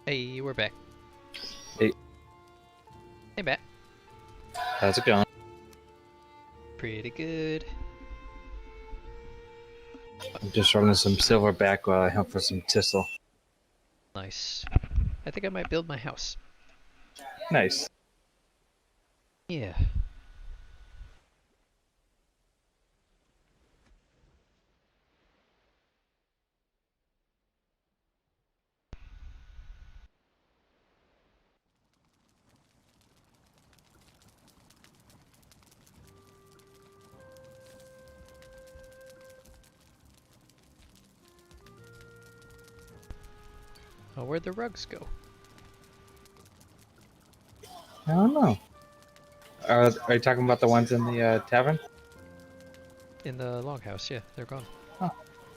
Hey, we're back. Hey, Hey, Matt. how's it going? Pretty good. I'm just running some silver back while I hunt for some thistle. Nice. I think I might build my house. Nice. Yeah. Oh, where'd the rugs go? I don't know. Are you talking about the ones in the tavern? In the longhouse, yeah, they're gone. Oh,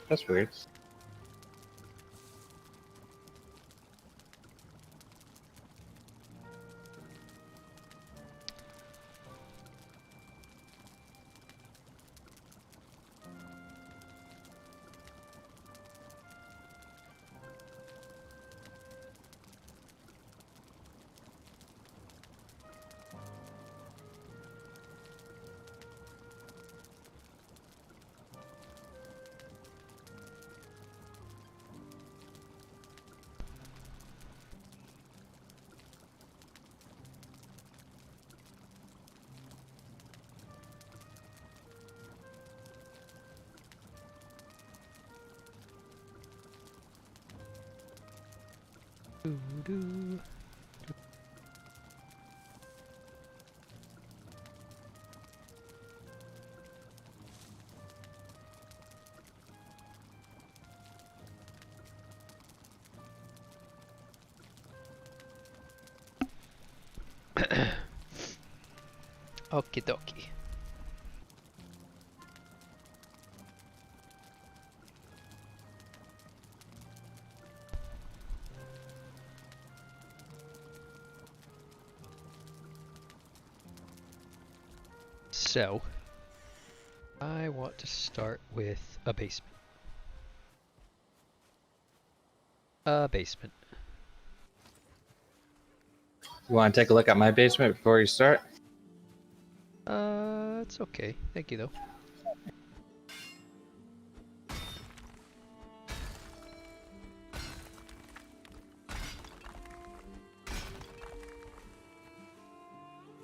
that's weird. Doo-doo. Okie dokie. So, I want to start with a basement. A basement. You want to take a look at my basement before you start? It's okay. Thank you, though.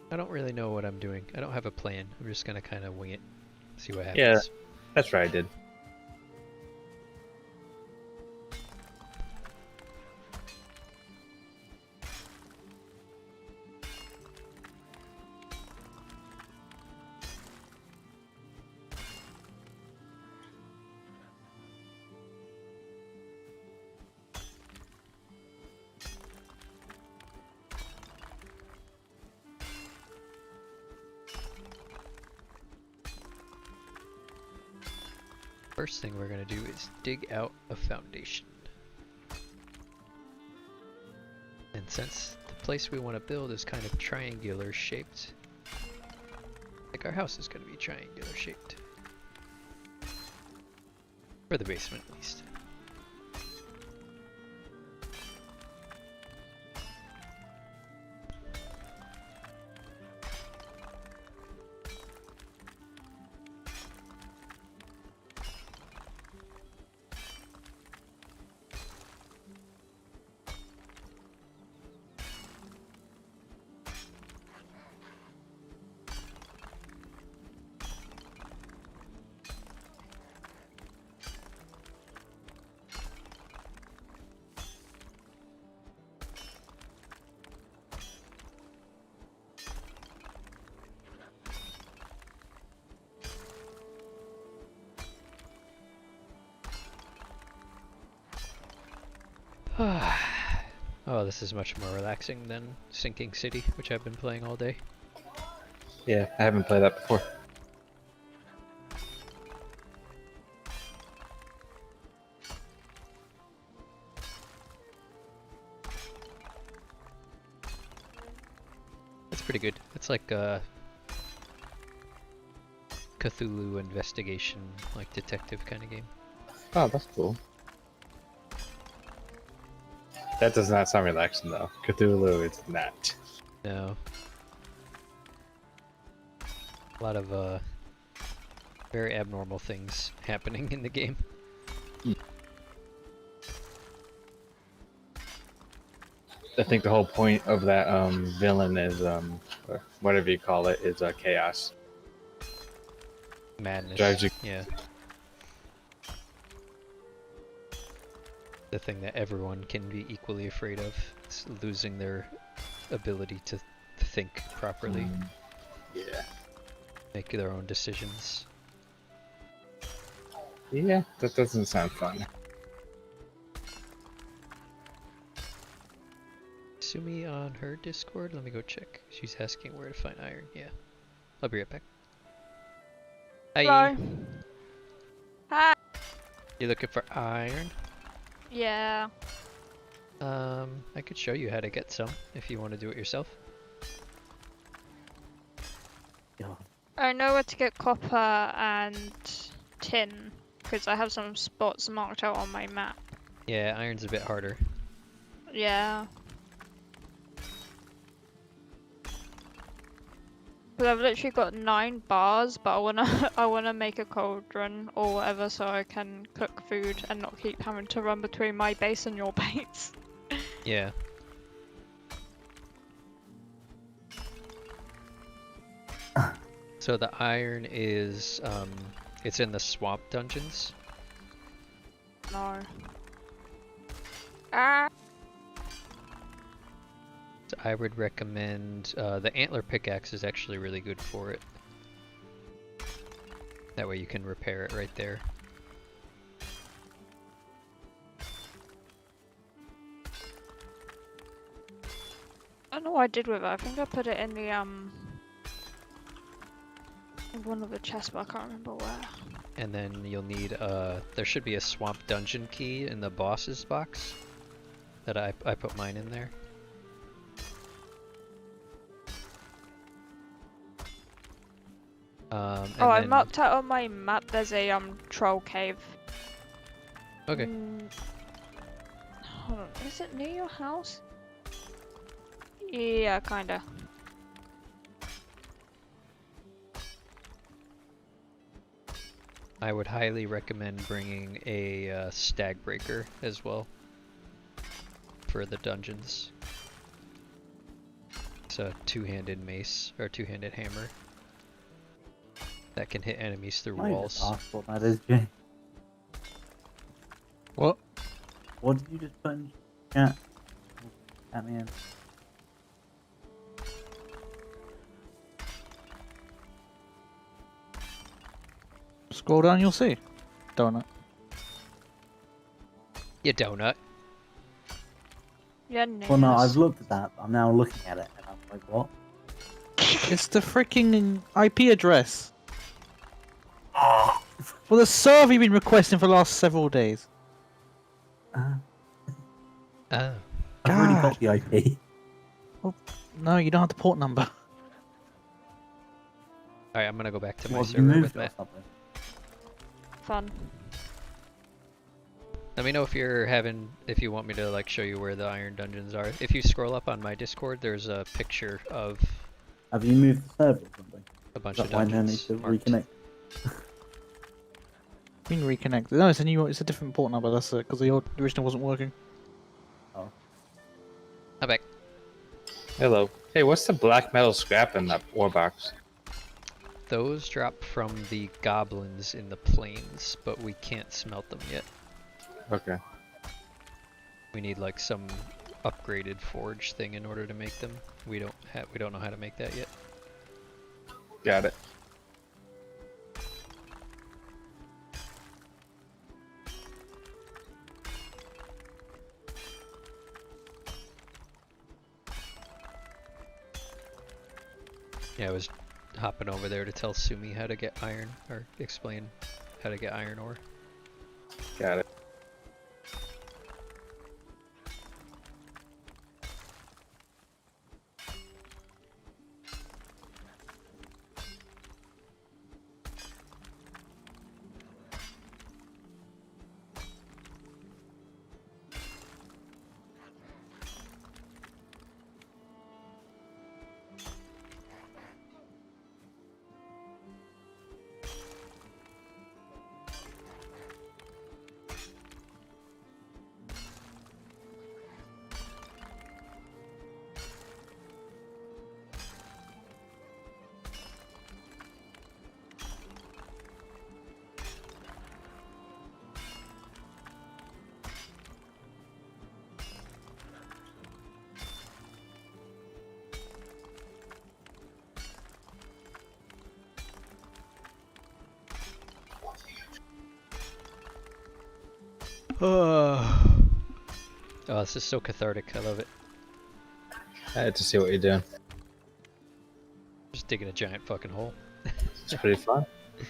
I don't really know what I'm doing. I don't have a plan. I'm just gonna kind of wing it. See what happens. Yeah, that's what I did. First thing we're gonna do is dig out a foundation. And since the place we want to build is kind of triangular shaped, like our house is gonna be triangular shaped. For the basement at least. Oh, this is much more relaxing than Sinking City, which I've been playing all day. Yeah, I haven't played that before. It's pretty good. It's like a Cthulhu investigation, like detective kind of game. Oh, that's cool. That does not sound relaxing though. Cthulhu, it's not. No. A lot of very abnormal things happening in the game. I think the whole point of that villain is or whatever you call it is chaos. Madness. Drives you. Yeah. The thing that everyone can be equally afraid of is losing their ability to think properly. Yeah. Make their own decisions. Yeah, that doesn't sound fun. Sumi on her Discord? Let me go check. She's asking where to find iron. Yeah. I'll be right back. Hi. Hello. Hi. You looking for iron? Yeah. I could show you how to get some if you want to do it yourself. I know where to get copper and tin because I have some spots marked out on my map. Yeah, iron's a bit harder. Yeah. But I've literally got 9 bars, but I wanna make a cauldron or whatever so I can cook food and not keep having to run between my base and your base. Yeah. So the iron is, it's in the swamp dungeons. No. Ah. So I would recommend, the antler pickaxe is actually really good for it. That way you can repair it right there. I don't know what I did with it. I think I put it in the in one of the chests, but I can't remember where. And then you'll need, there should be a swamp dungeon key in the boss's box. That I put mine in there. Oh, I marked out on my map. There's a troll cave. Okay. Hold on, is it near your house? Yeah, kinda. I would highly recommend bringing a stag breaker as well for the dungeons. It's a two-handed mace or two-handed hammer that can hit enemies through walls. Ask what that is, Jay. What? What did you just put in chat? At me in. Scroll down, you'll see. Donut. You donut. Yeah, Well, no, I've looked at that. I'm now looking at it, and I'm like, what? It's the freaking IP address. Well, the server you've been requesting for the last several days. Oh. I've already got the IP. Well, no, you don't have the port number. Alright, I'm gonna go back to my What, have you server moved with it or Matt. something? Fun. Let me know if if you want me to like show you where the iron dungeons are. If you scroll up on my Discord, there's a picture of Have you moved the server or something? a bunch Is of that why now need dungeons to marked. reconnect? Been reconnected. No, it's a new. It's a different port number. That's it, because the original wasn't working. Oh. I'm back. Hello. Hey, what's the black metal scrap in that ore box? Those drop from the goblins in the plains, but we can't smelt them yet. Okay. We need like some upgraded forge thing in order to make them. We don't know how to make that yet. Got it. Yeah, I was hopping over there to tell Sumi how to get iron, or explain how to get iron ore. Got it. Oh, this is so cathartic. I love it. I had to see what you're doing. Just digging a giant fucking hole. It's pretty fun.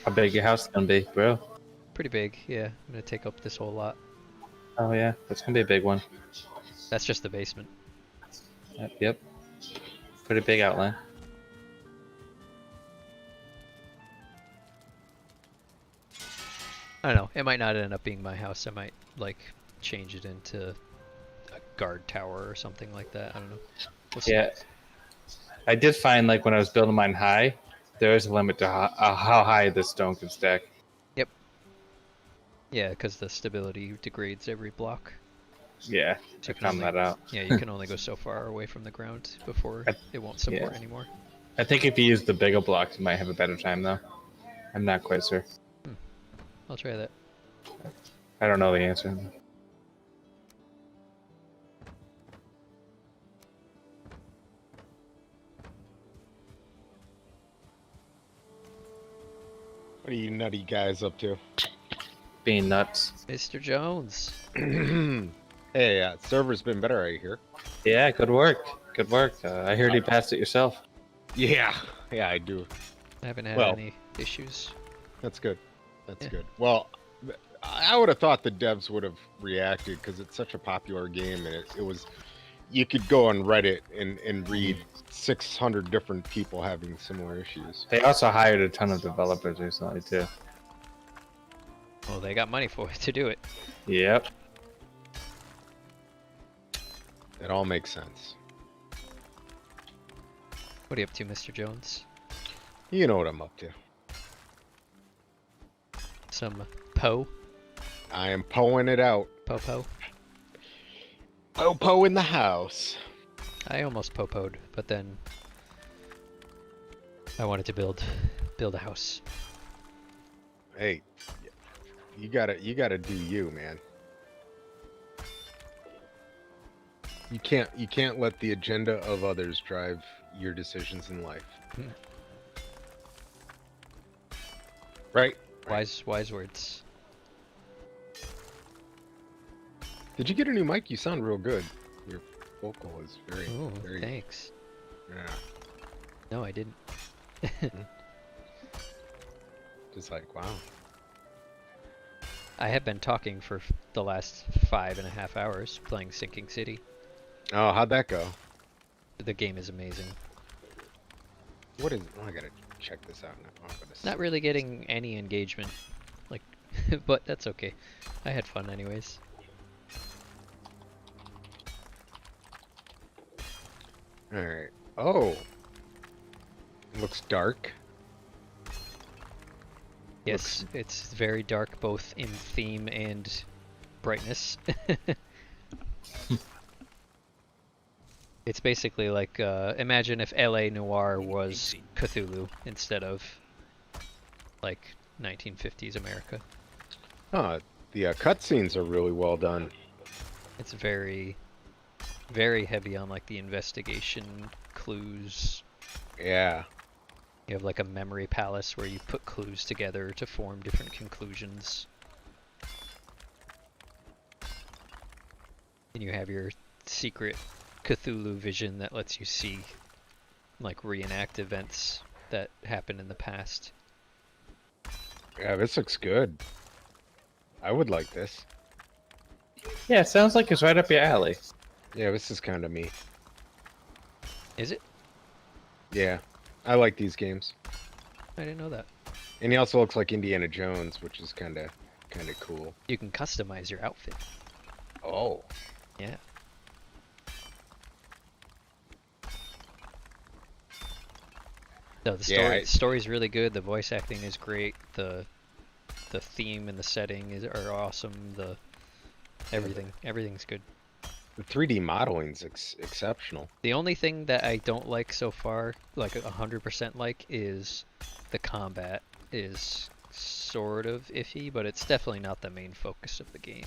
How big your house gonna be, bro? Pretty big, yeah. I'm gonna take up this whole lot. Oh yeah, that's gonna be a big one. That's just the basement. Yep. Pretty big outline. I don't know. It might not end up being my house. I might like change it into a guard tower or something like that. I don't know. We'll see. Yeah. I did find like when I was building mine high, there is a limit to how high the stone can stack. Yep. Yeah, because the stability degrades every block. Yeah, So I found that out. Yeah, you can only go so far away from the ground before it won't support anymore. I think if you use the bigger blocks, you might have a better time though. I'm not quite sure. I'll try that. I don't know the answer. What are you nutty guys up to? Being nuts. Mr. Jones. Hey, server's been better, I hear. Yeah, good work. Good work. I heard you passed it yourself. Yeah, I do. I haven't had any issues. That's good. That's good. Well, I would have thought the devs would have reacted because it's such a popular game, and it was. You could go on Reddit and read 600 different people having similar issues. They also hired a ton of developers recently too. Well, they got money for it to do it. Yep. It all makes sense. What are you up to, Mr. Jones? You know what I'm up to. Some Poe? I am Poeing it out. Po-po? Po-po in the house. I almost po-poed, but then I wanted to build a house. Hey, you gotta do you, man. You can't let the agenda of others drive your decisions in life. Right? Wise words. Did you get a new mic? You sound real good. Your vocal is very, very. Thanks. Yeah. No, I didn't. Just like, wow. I have been talking for the last 5.5 hours playing Sinking City. Oh, how'd that go? The game is amazing. What is? Oh, I gotta check this out now. Not really getting any engagement, like, but that's okay. I had fun anyways. All right. Oh. It looks dark. Yes, it's very dark both in theme and brightness. It's basically like, imagine if LA Noire was Cthulhu instead of, like, 1950s America. Oh, the cutscenes are really well done. It's very, very heavy on, like, the investigation clues. Yeah. You have, like, a memory palace where you put clues together to form different conclusions. And you have your secret Cthulhu vision that lets you see, like, reenact events that happened in the past. Yeah, this looks good. I would like this. Yeah, it sounds like it's right up your alley. Yeah, this is kind of me. Is it? Yeah, I like these games. I didn't know that. And he also looks like Indiana Jones, which is kind of cool. You can customize your outfit. Oh. Yeah. No, the story's really good. The voice acting is great. The theme and the setting are awesome. Everything's good. The 3D modeling's exceptional. The only thing that I don't like so far, like 100% like, is the combat is sort of iffy, but it's definitely not the main focus of the game.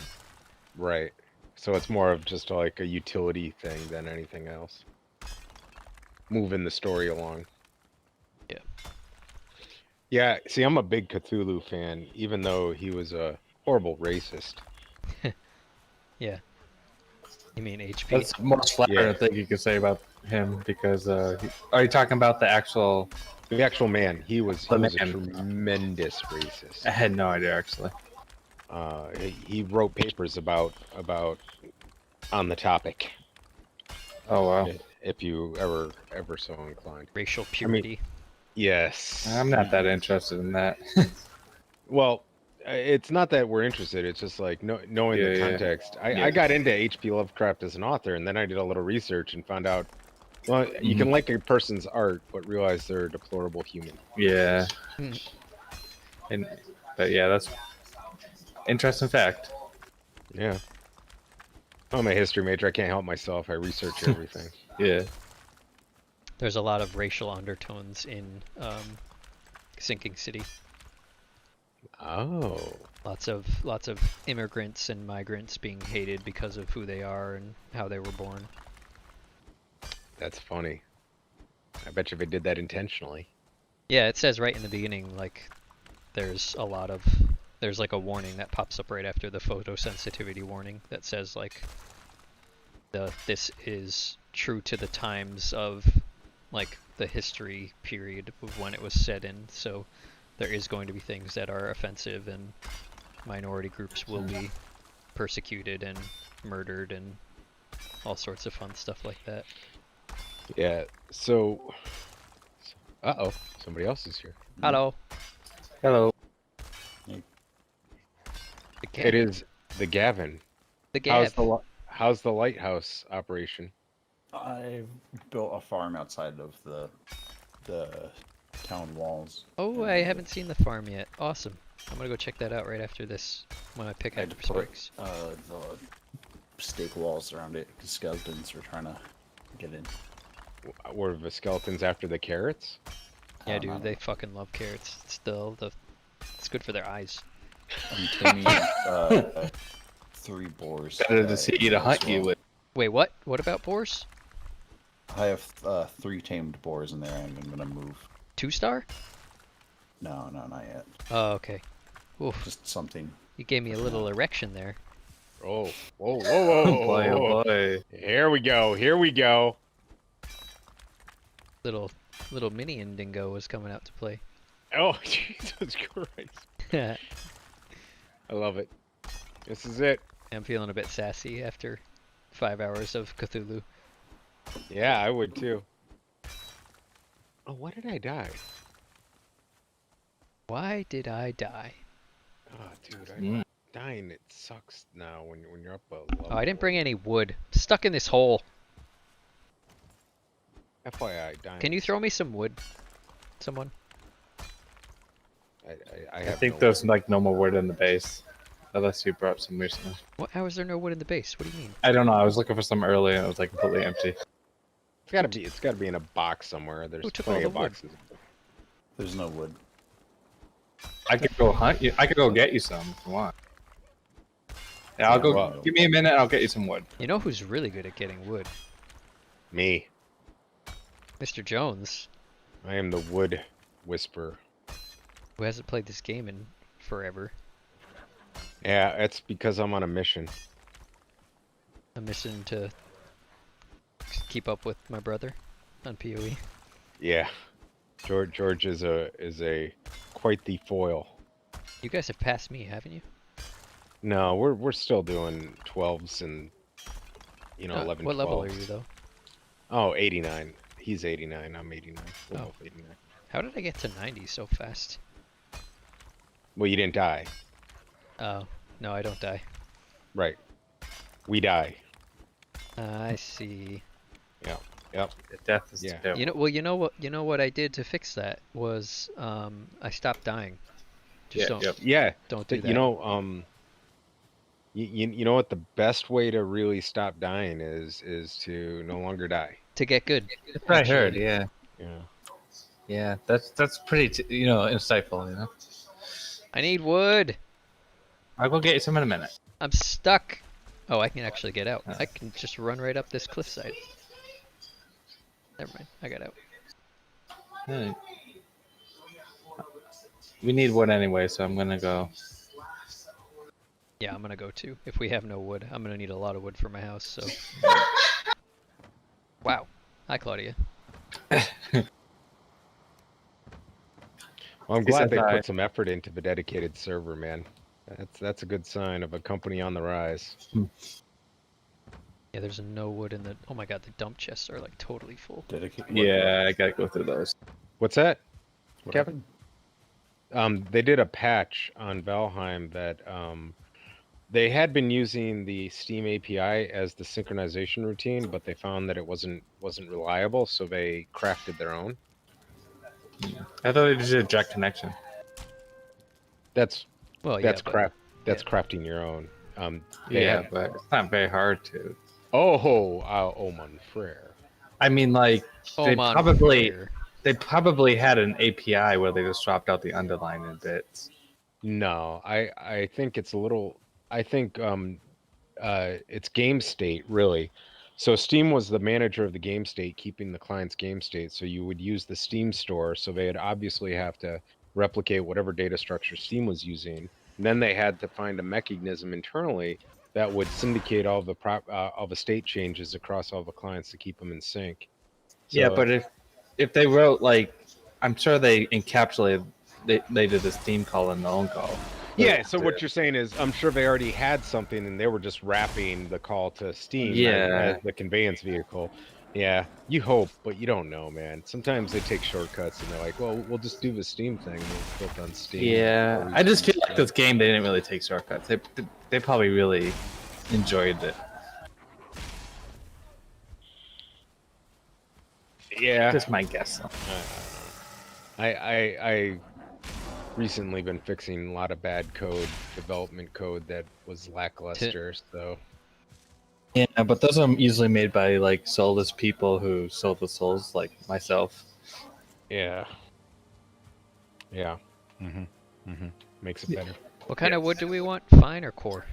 Right. So it's more of just like a utility thing than anything else. Moving the story along. Yeah. Yeah, see, I'm a big Cthulhu fan, even though he was a horrible racist. Yeah. You mean HP? That's the most flattering thing you could say about him because are you talking about the actual man? He was the a man. tremendous racist. I had no idea actually. He wrote papers about on the topic. Oh wow! If you ever so inclined. Racial purity. I mean, yes. I'm not that interested in that. Well, it's not that we're interested. It's just like knowing the context. I got into H.P. Lovecraft as an author, and then I did a little research and found out. Well, you can like a person's art, but realize they're a deplorable human. Yeah. But yeah, that's interesting fact. Yeah. I'm a history major. I can't help myself. I research everything. Yeah. There's a lot of racial undertones in Sinking City. Oh. Lots of immigrants and migrants being hated because of who they are and how they were born. That's funny. I bet you they did that intentionally. Yeah, it says right in the beginning, like, there's like a warning that pops up right after the photosensitivity warning that says, like, this is true to the times of, like, the history period of when it was set in, so there is going to be things that are offensive and minority groups will be persecuted and murdered and all sorts of fun stuff like that. Yeah, so... Uh-oh, somebody else is here. Hello. Hello. It is the Gavin. The Gav. How's the lighthouse operation? I've built a farm outside of the town walls. Oh, I haven't seen the farm yet. Awesome. I'm gonna go check that out right after this when my pickaxe breaks. The stake walls around it because skeletons are trying to get in. Were the skeletons after the carrots? Yeah, dude, they fucking love carrots. It's good for their eyes. I'm taming 3 boars. Better to see you to hunt you with. Wait, what? What about boars? I have 3 tamed boars in there, and I'm gonna move. 2-star? No, not yet. Oh, okay. Oof. Just something. You gave me a little erection there. Oh, whoa. Boy, oh boy. Here we go. Little minion dingo was coming out to play. Oh, Jesus Christ. I love it. This is it. I'm feeling a bit sassy after 5 hours of Cthulhu. Yeah, I would too. Oh, why did I die? Why did I die? Oh, dude, dying, it sucks now when you're up a level. Oh, I didn't bring any wood. Stuck in this hole. FYI, dying. Can you throw me some wood? Someone? I think there's like no more wood in the base. Unless you brought some recently. What? How is there no wood in the base? What do you mean? I don't know. I was looking for some earlier and it was like completely empty. It's gotta be in a box somewhere. There's plenty of boxes. There's no wood. I could go hunt you. I could go get you some if you want. Yeah, I'll go. Well, give me a minute. I'll get you some wood. You know who's really good at getting wood? Me. Mr. Jones. I am the wood whisperer. Who hasn't played this game in forever. Yeah, it's because I'm on a mission. A mission to keep up with my brother on PoE. Yeah. George is a quite the foil. You guys have passed me, haven't you? No, we're still doing 12s and 11. What level are you though? Oh, 89. He's 89. I'm 89. We're Oh. both 89. How did I get to 90 so fast? Well, you didn't die. Oh, no, I don't die. Right. We die. I see. Yep. Death is You know what I did to fix that was I stopped dying. Just don't do that. You know what the best way to really stop dying is to no longer die. To get good. That's what I heard. Yeah. Yeah. Yeah. That's pretty. Insightful. You know. I need wood. I'll go get you some in a minute. I'm stuck. Oh, I can actually get out. I can just run right up this cliffside. Never mind. I got out. Hey. We need wood anyway, so I'm gonna go. Yeah, I'm gonna go too. If we have no wood, I'm gonna need a lot of wood for my house, so. Wow. Hi, Claudia. Well, I'm He glad says they hi. put some effort into the dedicated server, man. That's a good sign of a company on the rise. Yeah, there's no wood in the. Oh my god, the dump chests are like totally full. Yeah, I gotta go through those. What's that, What Kevin? They did a patch on Valheim that they had been using the Steam API as the synchronization routine, but they found that it wasn't reliable, so they crafted their own. I thought they just did a direct connection. That's Well, that's yeah, but that's crafting your own. They Yeah, had. but it's not very hard to. Oh mon frere. I mean, like Oh, they mon probably frere. they probably had an API where they just swapped out the underline in bits. No, I think it's a little. I think it's game state really. So Steam was the manager of the game state, keeping the client's game state. So you would use the Steam store. So they'd obviously have to replicate whatever data structure Steam was using. And then they had to find a mechanism internally that would syndicate all the state changes across all the clients to keep them in sync. Yeah, So but if they wrote like, I'm sure they encapsulated they did this team call and the own call. yeah, so what you're saying is, I'm sure they already had something, and they were just wrapping the call to Steam as the conveyance vehicle. Yeah, you hope, but you don't know, man. Sometimes they take shortcuts, and they're like, "Well, we'll just do the Steam thing. It's built on Steam." Yeah, I just feel like this game they didn't really take shortcuts. They probably really enjoyed it. Yeah, Just my guess. I recently been fixing a lot of bad code, development code that was lackluster. So Yeah, but those are usually made by like soulless people who sold the souls, like myself. yeah, makes it better. What kind of wood do we want? Fine or core?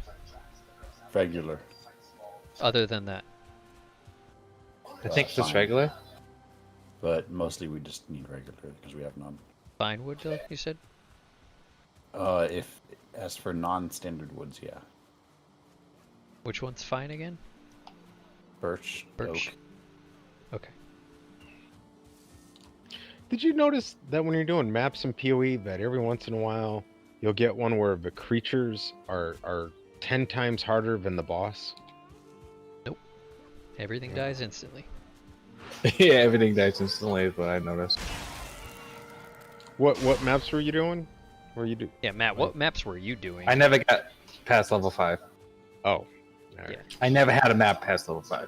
Regular. Other than that. I think just fine. regular. But mostly we just need regular because we have none. Fine wood, though, you said? If as for non-standard woods, yeah. Which one's fine again? Birch. Birch. Oak. Okay. Did you notice that when you're doing maps in PoE, that every once in a while you'll get one where the creatures are 10 times harder than the boss? Nope. Everything dies instantly. Yeah, everything dies instantly is what I noticed. What maps were you doing? Yeah, Matt, what maps were you doing? I never got past level 5. Oh. Yeah. I never had a map past level 5.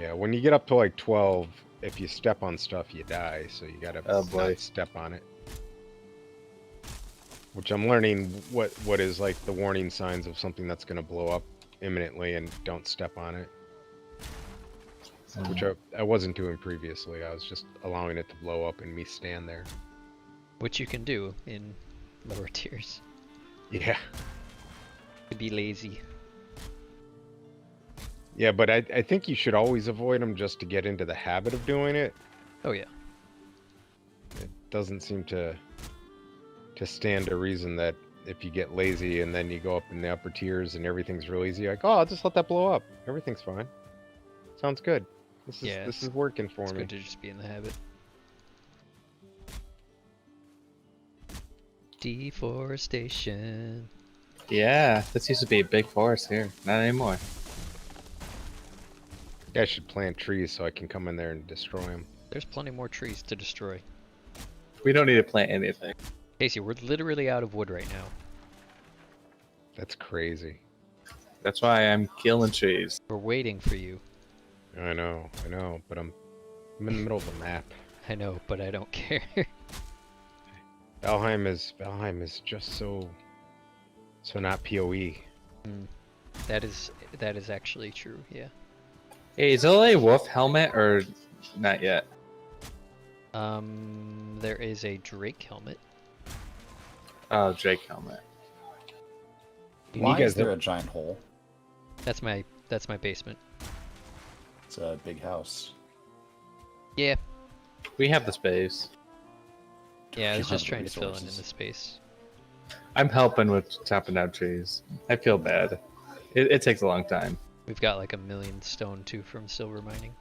Yeah, when you get up to like 12, if you step on stuff, you die. So you gotta not step on it. Which I'm learning what is like the warning signs of something that's gonna blow up imminently, and don't step on it. Which I wasn't doing previously. I was just allowing it to blow up and me stand there. Which you can do in lower tiers. Yeah. To be lazy. Yeah, but I think you should always avoid them just to get into the habit of doing it. Oh yeah. It doesn't seem to stand to reason that if you get lazy and then you go up in the upper tiers and everything's real easy, like, oh, I'll just let that blow up. Everything's fine. Sounds good. This is working for it's me. Good to just be in the habit. Deforestation. Yeah, this used to be a big forest here. Not anymore. I should plant trees so I can come in there and destroy them. There's plenty more trees to destroy. We don't need to plant anything. Casey, we're literally out of wood right now. That's crazy. That's why I'm killing trees. We're waiting for you. I know, but I'm in the middle of the map. I know, but I don't care. Valheim is just so not PoE. That is actually true, yeah. Hey, is there a wolf helmet or not yet? There is a Drake helmet. Oh, Drake helmet. Why is there a giant hole? That's my basement. It's a big house. Yeah. We have the space. Yeah, I was You just have trying the to fill in the resources. space. I'm helping with chopping down trees. I feel bad. It takes a long time. We've got like 1,000,000 stone too from silver mining.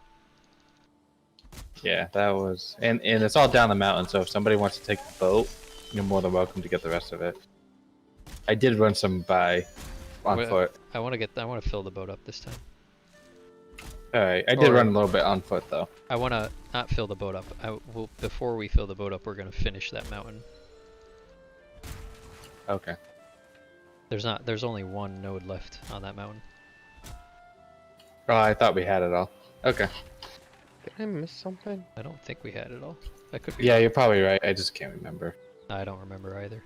Yeah, that was, and it's all down the mountain. So if somebody wants to take the boat, you're more than welcome to get the rest of it. I did run some by on foot. I want to fill the boat up this time. All right, I did run a little bit on foot though. I want to not fill the boat up. Before we fill the boat up, we're gonna finish that mountain. Okay. There's only one node left on that mountain. Oh, I thought we had it all. Okay. Did I miss something? I don't think we had it all. That could be. Yeah, you're probably right. I just can't remember. I don't remember either.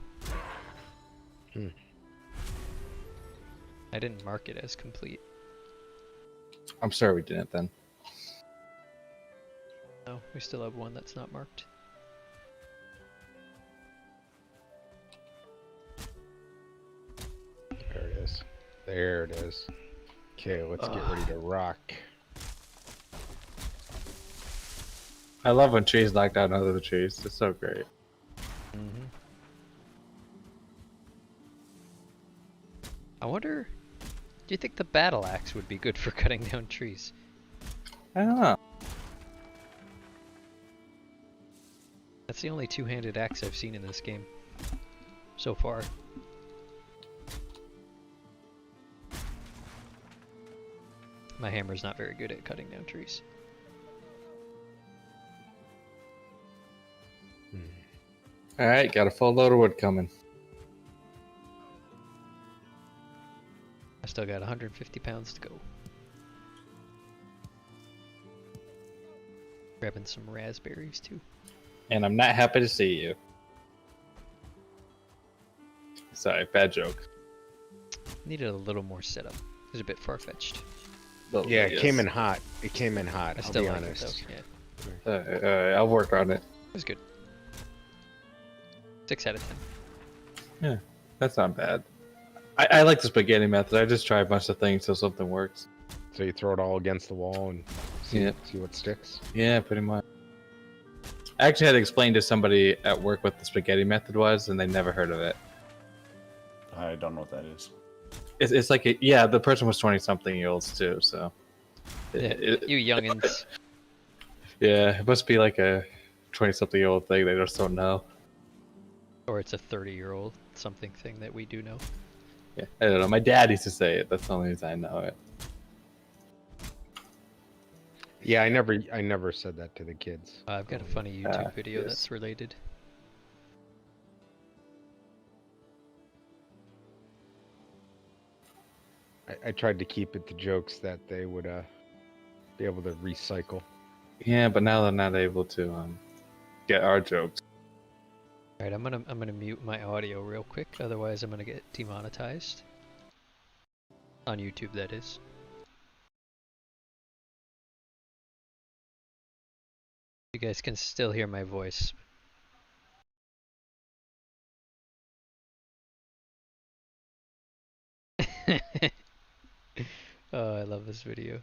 I didn't mark it as complete. I'm sorry we didn't then. No, we still have one that's not marked. There it is. There it is. Okay, let's get ready to rock. I love when trees knock down other trees. It's so great. Mm-hmm. I wonder, do you think the battle axe would be good for cutting down trees? I don't know. That's the only two-handed axe I've seen in this game so far. My hammer's not very good at cutting down trees. Alright, got a full load of wood coming. I still got 150 pounds to go. Grabbing some raspberries too. And I'm not happy to see you. Sorry, bad joke. Needed a little more setup. It was a bit far-fetched. Yeah, it came in hot. It came in hot. I still I'll be like honest. it though, yeah. Alright, I'll work on it. It was good. 6 out of 10. Yeah, that's not bad. I like the spaghetti method. I just try a bunch of things till something works. So you throw it all against the wall and see what sticks? Yeah, pretty much. I actually had to explain to somebody at work what the spaghetti method was, and they never heard of it. I don't know what that is. It's like, the person was 20-something-year-olds too, so. You youngins. Yeah, it must be like a 20-something-year-old thing. They just don't know. Or it's a 30-year-old something thing that we do know. Yeah, I don't know. My dad used to say it. That's the only reason I know it. Yeah, I never said that to the kids. I've got a funny YouTube video that's related. I tried to keep it to jokes that they would be able to recycle. Yeah, but now they're not able to get our jokes. Alright, I'm gonna mute my audio real quick, otherwise I'm gonna get demonetized. On YouTube, that is. You guys can still hear my voice. Oh, I love this video.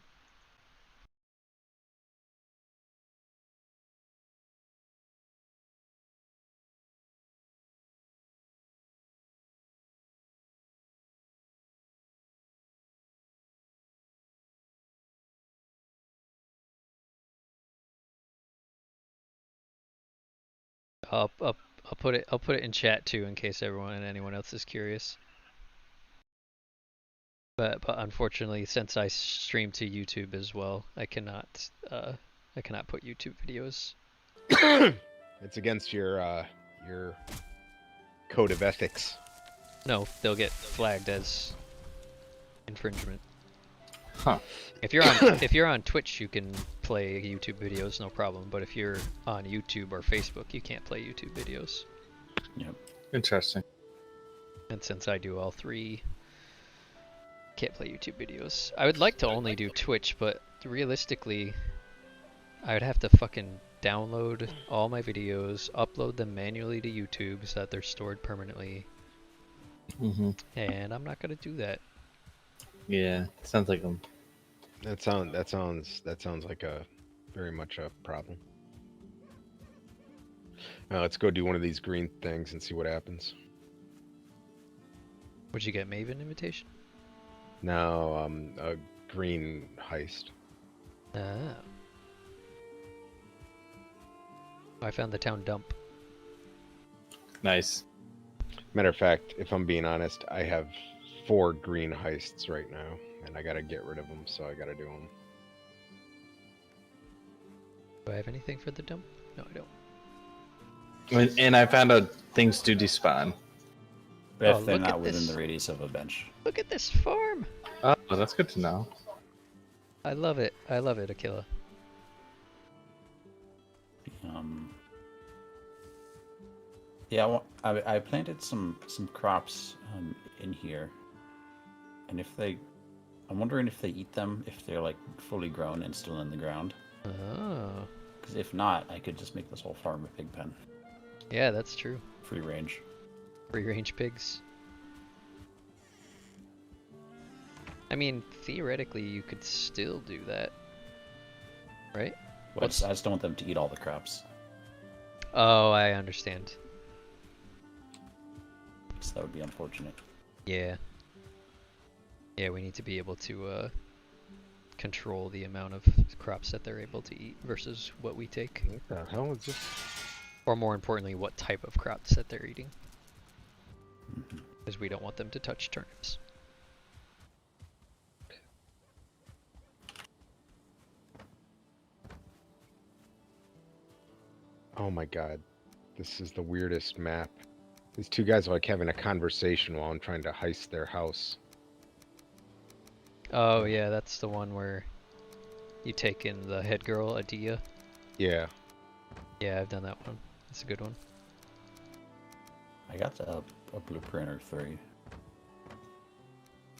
I'll put it in chat too in case anyone else is curious. But unfortunately, since I stream to YouTube as well, I cannot put YouTube videos. It's against your code of ethics. No, they'll get flagged as infringement. Huh. If you're on Twitch, you can play YouTube videos, no problem. But if you're on YouTube or Facebook, you can't play YouTube videos. Yep. Interesting. And since I do all three, can't play YouTube videos. I would like to only do Twitch, but realistically, I would have to fucking download all my videos, upload them manually to YouTube so that they're stored permanently. And I'm not gonna do that. Yeah, sounds like them. That sounds like a very much a problem. Let's go do one of these green things and see what happens. What'd you get, Maven invitation? No, a green heist. Ah. I found the town dump. Nice. Matter of fact, if I'm being honest, I have 4 green heists right now, and I gotta get rid of them, so I gotta do them. Do I have anything for the dump? No, I don't. And I found out things do despawn. If Oh, they're look not at within this. the radius of a bench. Look at this farm! Oh, that's good to know. I love it. I love it, Aquila. Yeah, I planted some crops in here, and I'm wondering if they eat them if they're like fully grown and still in the ground. Oh. Because if not, I could just make this whole farm a pig pen. Yeah, that's true. Free range. Free range pigs. I mean, theoretically, you could still do that. Right? But I just don't want them to eat all the crops. Oh, I understand. So that would be unfortunate. Yeah. Yeah, we need to be able to control the amount of crops that they're able to eat versus what we take. What the hell is this? Or more importantly, what type of crops that they're eating. Because we don't want them to touch turnips. Oh my god. This is the weirdest map. These 2 guys are like having a conversation while I'm trying to heist their house. Oh yeah, that's the one where you take in the head girl, Adia. Yeah. Yeah, I've done that one. That's a good one. I got a blueprint or 3.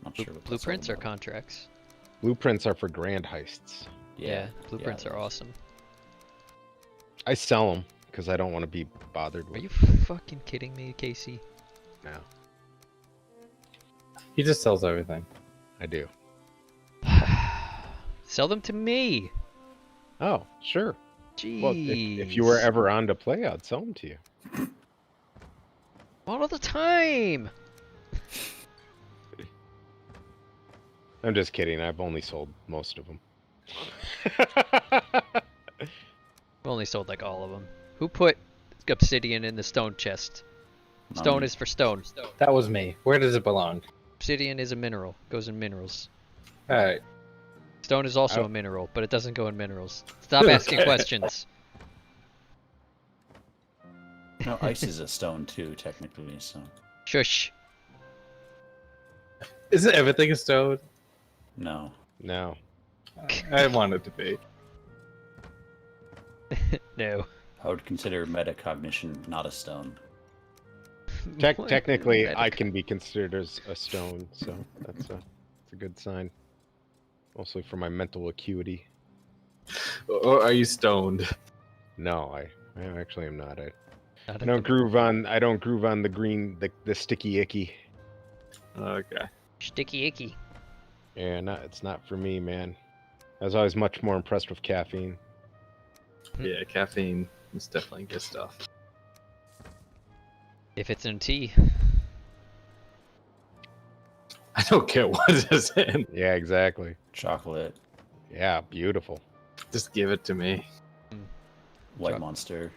Not sure what that's all Blueprints or about. contracts? Blueprints are for grand heists. Yeah, blueprints are awesome. I sell them because I don't want to be bothered with. Are you fucking kidding me, Casey? No. He just sells everything. I do. Sell them to me. Oh, sure. Jeez. Well, if you were ever on to play, I'd sell them to you. All the time. I'm just kidding. I've only sold most of them. We only sold like all of them. Who put obsidian in the stone chest? Stone is for stone. That was me. Where does it belong? Obsidian is a mineral. Goes in minerals. Alright. Stone is also a mineral, but it doesn't go in minerals. Stop asking questions. No, ice is a stone too, technically, so. Shush. Isn't everything a stone? No. No. I want it to be. No. I would consider metacognition not a stone. Technically, I can be considered as a stone, so that's a good sign. Mostly for my mental acuity. Or are you stoned? No, I actually am not. I Not don't groove on. I don't groove on the green, the sticky icky. Okay. Sticky icky. Yeah, it's not for me, man. I was always much more impressed with caffeine. Yeah, caffeine is definitely good stuff. If it's in tea. I don't care what it is in. Yeah, exactly. Chocolate. Yeah, beautiful. Just give it to me. White Monster.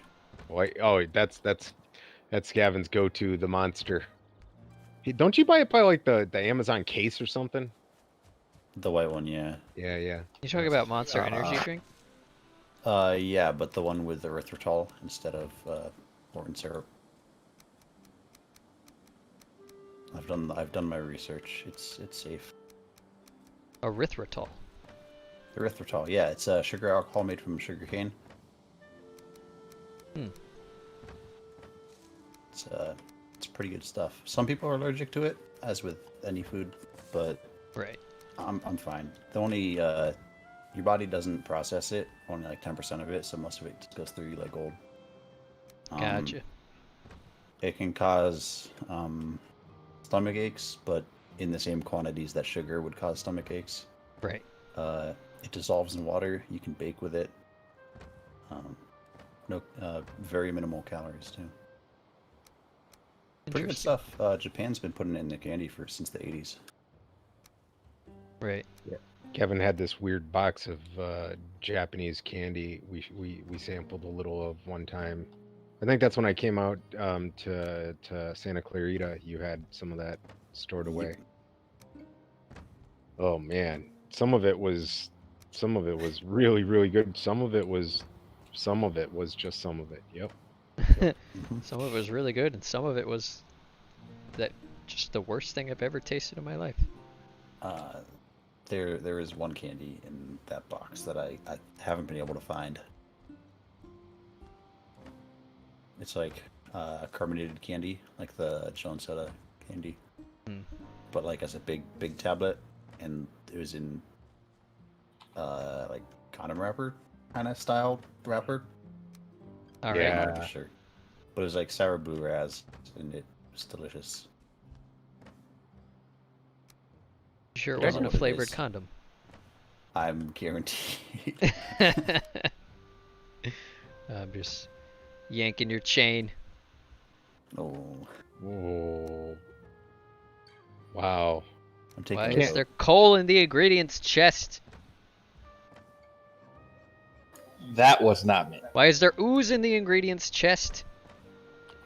White. Oh, that's Gavin's go-to, the Monster. Don't you buy it by like the Amazon case or something? The white one, yeah. Yeah, yeah. You talking about Monster Energy drink? Yeah, but the one with erythritol instead of corn syrup. I've done my research. It's safe. Erythritol. Erythritol, yeah, it's a sugar alcohol made from sugarcane. It's pretty good stuff. Some people are allergic to it, as with any food, but right. I'm fine. The only your body doesn't process it, only like 10% of it, so most of it just goes through you like gold. Gotcha. It can cause stomach aches, but in the same quantities that sugar would cause stomach aches. Right. It dissolves in water. You can bake with it. Very minimal calories too. Pretty good stuff. Japan's been putting it in the candy since the 80s. Right. Yeah. Kevin had this weird box of Japanese candy. We sampled a little of one time. I think that's when I came out to Santa Clarita. You had some of that stored away. Oh man, some of it was really really good. Some of it was just some of it. Yep. Some of it was really good, and some of it was just the worst thing I've ever tasted in my life. There is one candy in that box that I haven't been able to find. It's like carbonated candy, like the Jones Soda candy, but like as a big tablet, and it was in like condom wrapper kind of style wrapper. All I'm right. not really sure, but it was like sour blue raz, and it was delicious. Sure, it I don't know wasn't a what it flavored is. condom. I'm guaranteed. I'm just yanking your chain. Oh. Oh. Wow. I'm taking Why a is vote. there coal in the ingredients chest? That was not me. Why is there ooze in the ingredients chest?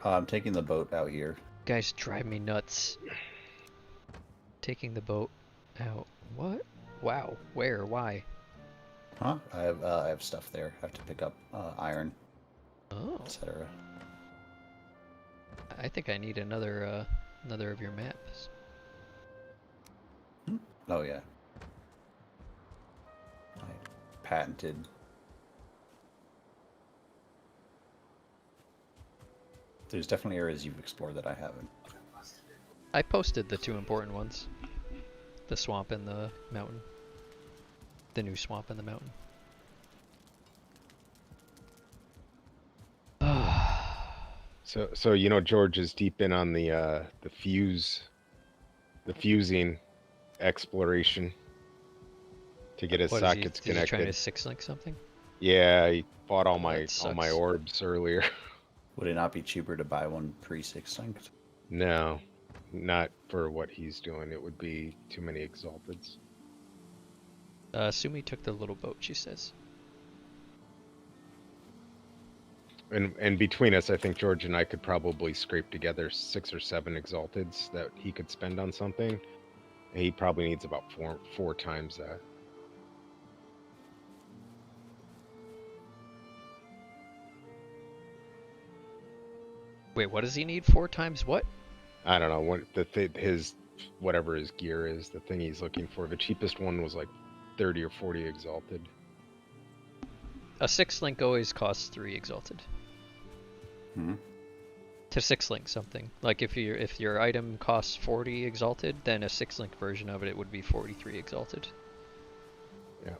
I'm taking the boat out here. Guys drive me nuts. Taking the boat out. What? Wow. Where? Why? Huh? I have stuff there. I have to pick up iron, Oh. etc. I think I need another of your maps. Oh yeah. I patented. There's definitely areas you've explored that I haven't. I posted the two important ones. The swamp and the mountain. The new swamp and the mountain. So you know George is deep in on the fusing exploration to get his What is he? sockets Is he connected. trying to six-link something? Yeah, he bought all my sucks. orbs earlier. Would it not be cheaper to buy one pre-6 linked? No, not for what he's doing. It would be too many exalteds. Sumi took the little boat, she says. And between us, I think George and I could probably scrape together 6 or 7 exalteds that he could spend on something. He probably needs about four times that. Wait, what does he need 4 times what? I don't know what his whatever his gear is. The thing he's looking for. The cheapest one was like 30 or 40 exalted. A 6-link always costs 3 exalted. Hmm. To 6-link something. Like if your item costs 40 exalted, then a 6-link version of it would be 43 exalted. Yeah.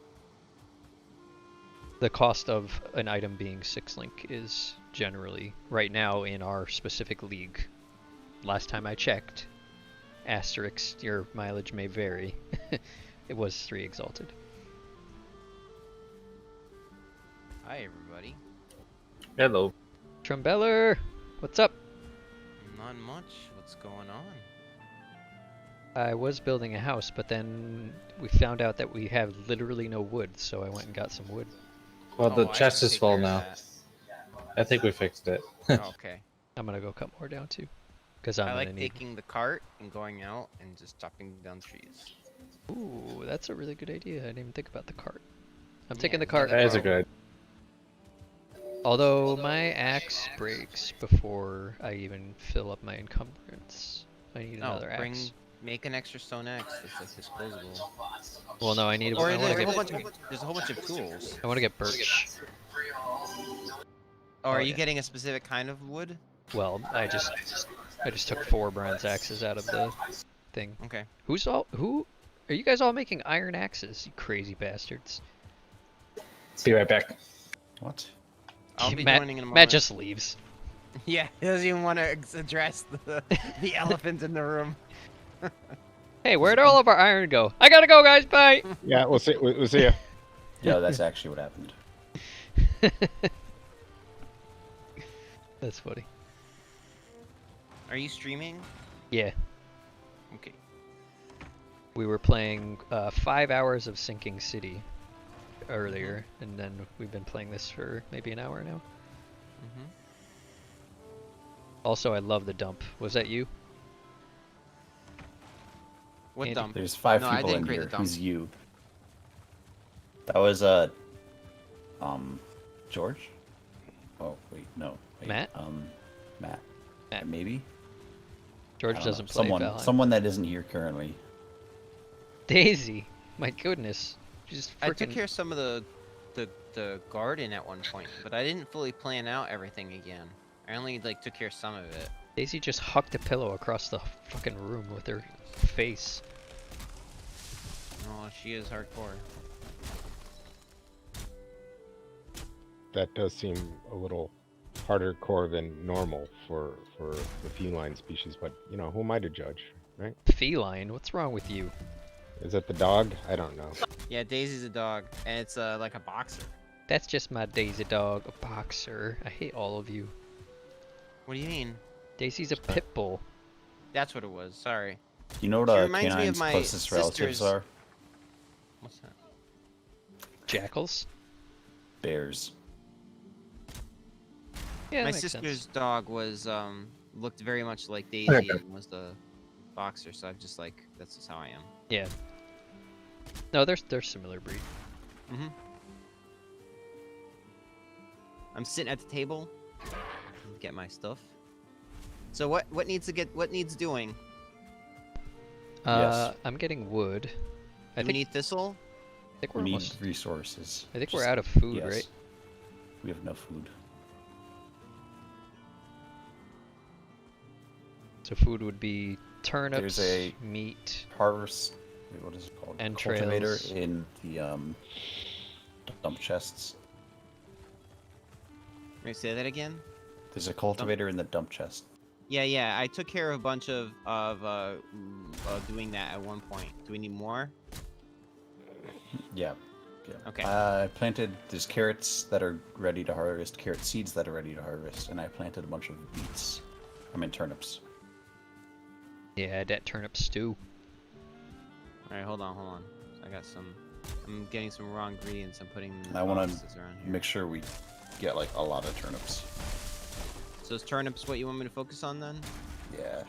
The cost of an item being 6-link is generally, right now in our specific league, last time I checked, asterisk, your mileage may vary, it was 3 exalted. Hi, everybody. Hello. Trumbeller, what's up? Not much. What's going on? I was building a house, but then we found out that we have literally no wood, so I went and got some wood. Well, the I chest can is take full care of now. that. I think we fixed it. Okay. I'm gonna go cut more down too, because I'm I gonna like need. taking the cart and going out and just chopping down trees. Ooh, that's a really good idea. I didn't even think about the cart. I'm Yeah, taking the no, cart. That is a good. Although my axe breaks before I even fill up my encumbrance. I need another axe. Make an extra stone axe that's like disposable. Well, no, I need. Or I there's want a to whole get. bunch of there's a whole bunch of tools. I want to get birch. Oh, are you yeah. getting a specific kind of wood? Well, I just took 4 bronze axes out of the thing. Okay. Who? Are you guys all making iron axes? You crazy bastards. Be right back. What? I'll be Matt, joining in a moment. Matt just leaves. Yeah, he doesn't even want to address the elephant in the room. Hey, where'd all of our iron go? I gotta go, guys. Bye. Yeah, we'll see ya. Yeah, that's actually what happened. That's funny. Are you streaming? Yeah. Okay. We were playing 5 hours of Sinking City earlier, and then we've been playing this for maybe an hour now. Also, I love the dump. Was that you? What Andy? dump? There's 5 No, I people didn't in create the here. dump. Who's you? That was George? Oh wait, no. Wait, Matt? Matt. Matt. Maybe? George I don't know. doesn't play Valheim. Someone that isn't here currently. Daisy! My goodness. She's I took freaking... care of some of the garden at one point, but I didn't fully plan out everything again. I only like took care of some of it. Daisy just hucked a pillow across the fucking room with her face. Oh, she is hardcore. That does seem a little harder core than normal for the feline species, but you know, who am I to judge, right? Feline? What's wrong with you? Is it the dog? I don't know. Yeah, Daisy's a dog, and it's like a boxer. That's just my Daisy dog, a boxer. I hate all of you. What do you mean? Daisy's a pit bull. That's what it was. Sorry. You know what She a reminds me of canine's my closest relatives sister's- are? What's that? Jackals? Bears. Yeah, My that makes sister's sense. dog was looked very much like Daisy Okay. and was the boxer, so I'm just like that's just how I am. Yeah. No, they're similar breed. I'm sitting at the table, get my stuff. So what needs doing? I'm getting wood. I Do we think need thistle? I think We we're need almost. resources. I think we're Just- out of food, yes. right? We have no food. So food would be turnips, There's a meat, harvest. Wait, what is it called? entrails. Cultivator in the dump chests. Wait, say that again? There's a cultivator in the dump chest. Yeah. I took care of a bunch of doing that at one point. Do we need more? Yeah. Okay. I planted. There's carrots that are ready to harvest. Carrot seeds that are ready to harvest, and I planted a bunch of beets. I mean turnips. Yeah, that turnip stew. All right, hold on. I got some. I'm getting some raw ingredients. I'm putting them in And the I want boxes around to here. make sure we get like a lot of turnips. So is turnips what you want me to focus on then? Yeah.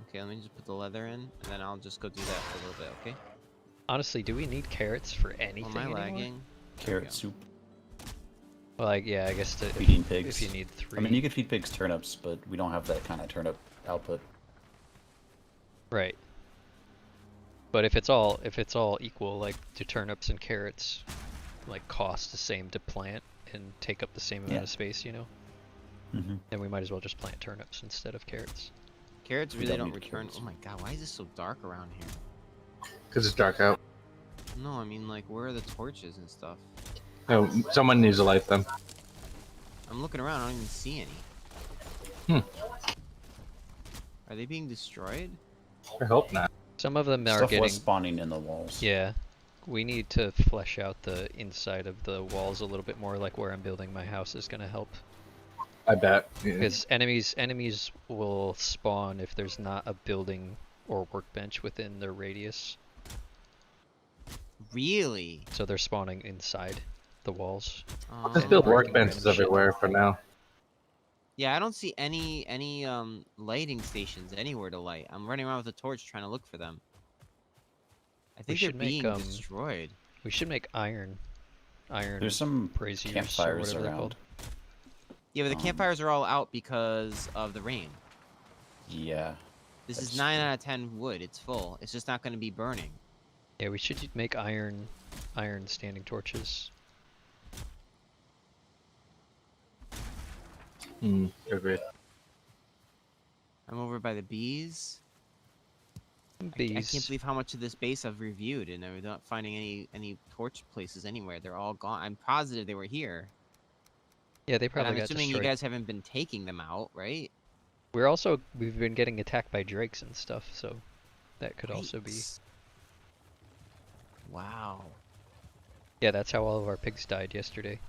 Okay, let me just put the leather in, and then I'll just go do that for a little bit. Okay. Honestly, do we need carrots for anything Am I anymore? lagging? Carrot soup. Well, like, yeah, I guess Feeding pigs. if you need 3. I mean, you could feed pigs turnips, but we don't have that kind of turnip output. Right. But if it's all equal, like do turnips and carrots like cost the same to plant and take up the same amount Yeah. of space, you know? Mm-hmm. Then we might as well just plant turnips instead of carrots. Carrots We really don't don't need return. carrots. Oh my god, why is this so dark around here? Because it's dark out. No, I mean like where are the torches and stuff? No, someone needs to light them. I'm looking around. I don't even see Hmm. any. Are they being destroyed? I hope not. Some of them are Stuff getting was spawning in the walls. Yeah. We need to flesh out the inside of the walls a little bit more, like where I'm building my house is gonna help. I bet. Yeah. Because enemies will spawn if there's not a building or workbench within their radius. Really? So they're spawning inside the walls. Just build workbenches everywhere for now. Yeah, I don't see any lighting stations anywhere to light. I'm running around with a torch trying to look for them. I think they're should make, being destroyed. We should make iron There's some braziers or campfires whatever they're around. called. Yeah, but the campfires are all out because of the rain. Yeah. This is 9 out of 10 wood. It's full. It's just not going to be burning. Yeah, we should make iron standing torches. Agreed. I'm over by the bees. I Bees. can't believe how much of this base I've reviewed, and I'm not finding any torch places anywhere. They're all gone. I'm positive they were here. Yeah, they But probably I'm got assuming destroyed. you guys haven't been taking them out, right? We've been getting attacked by drakes and stuff, so that could also be. Wow. Yeah, that's how all of our pigs died yesterday.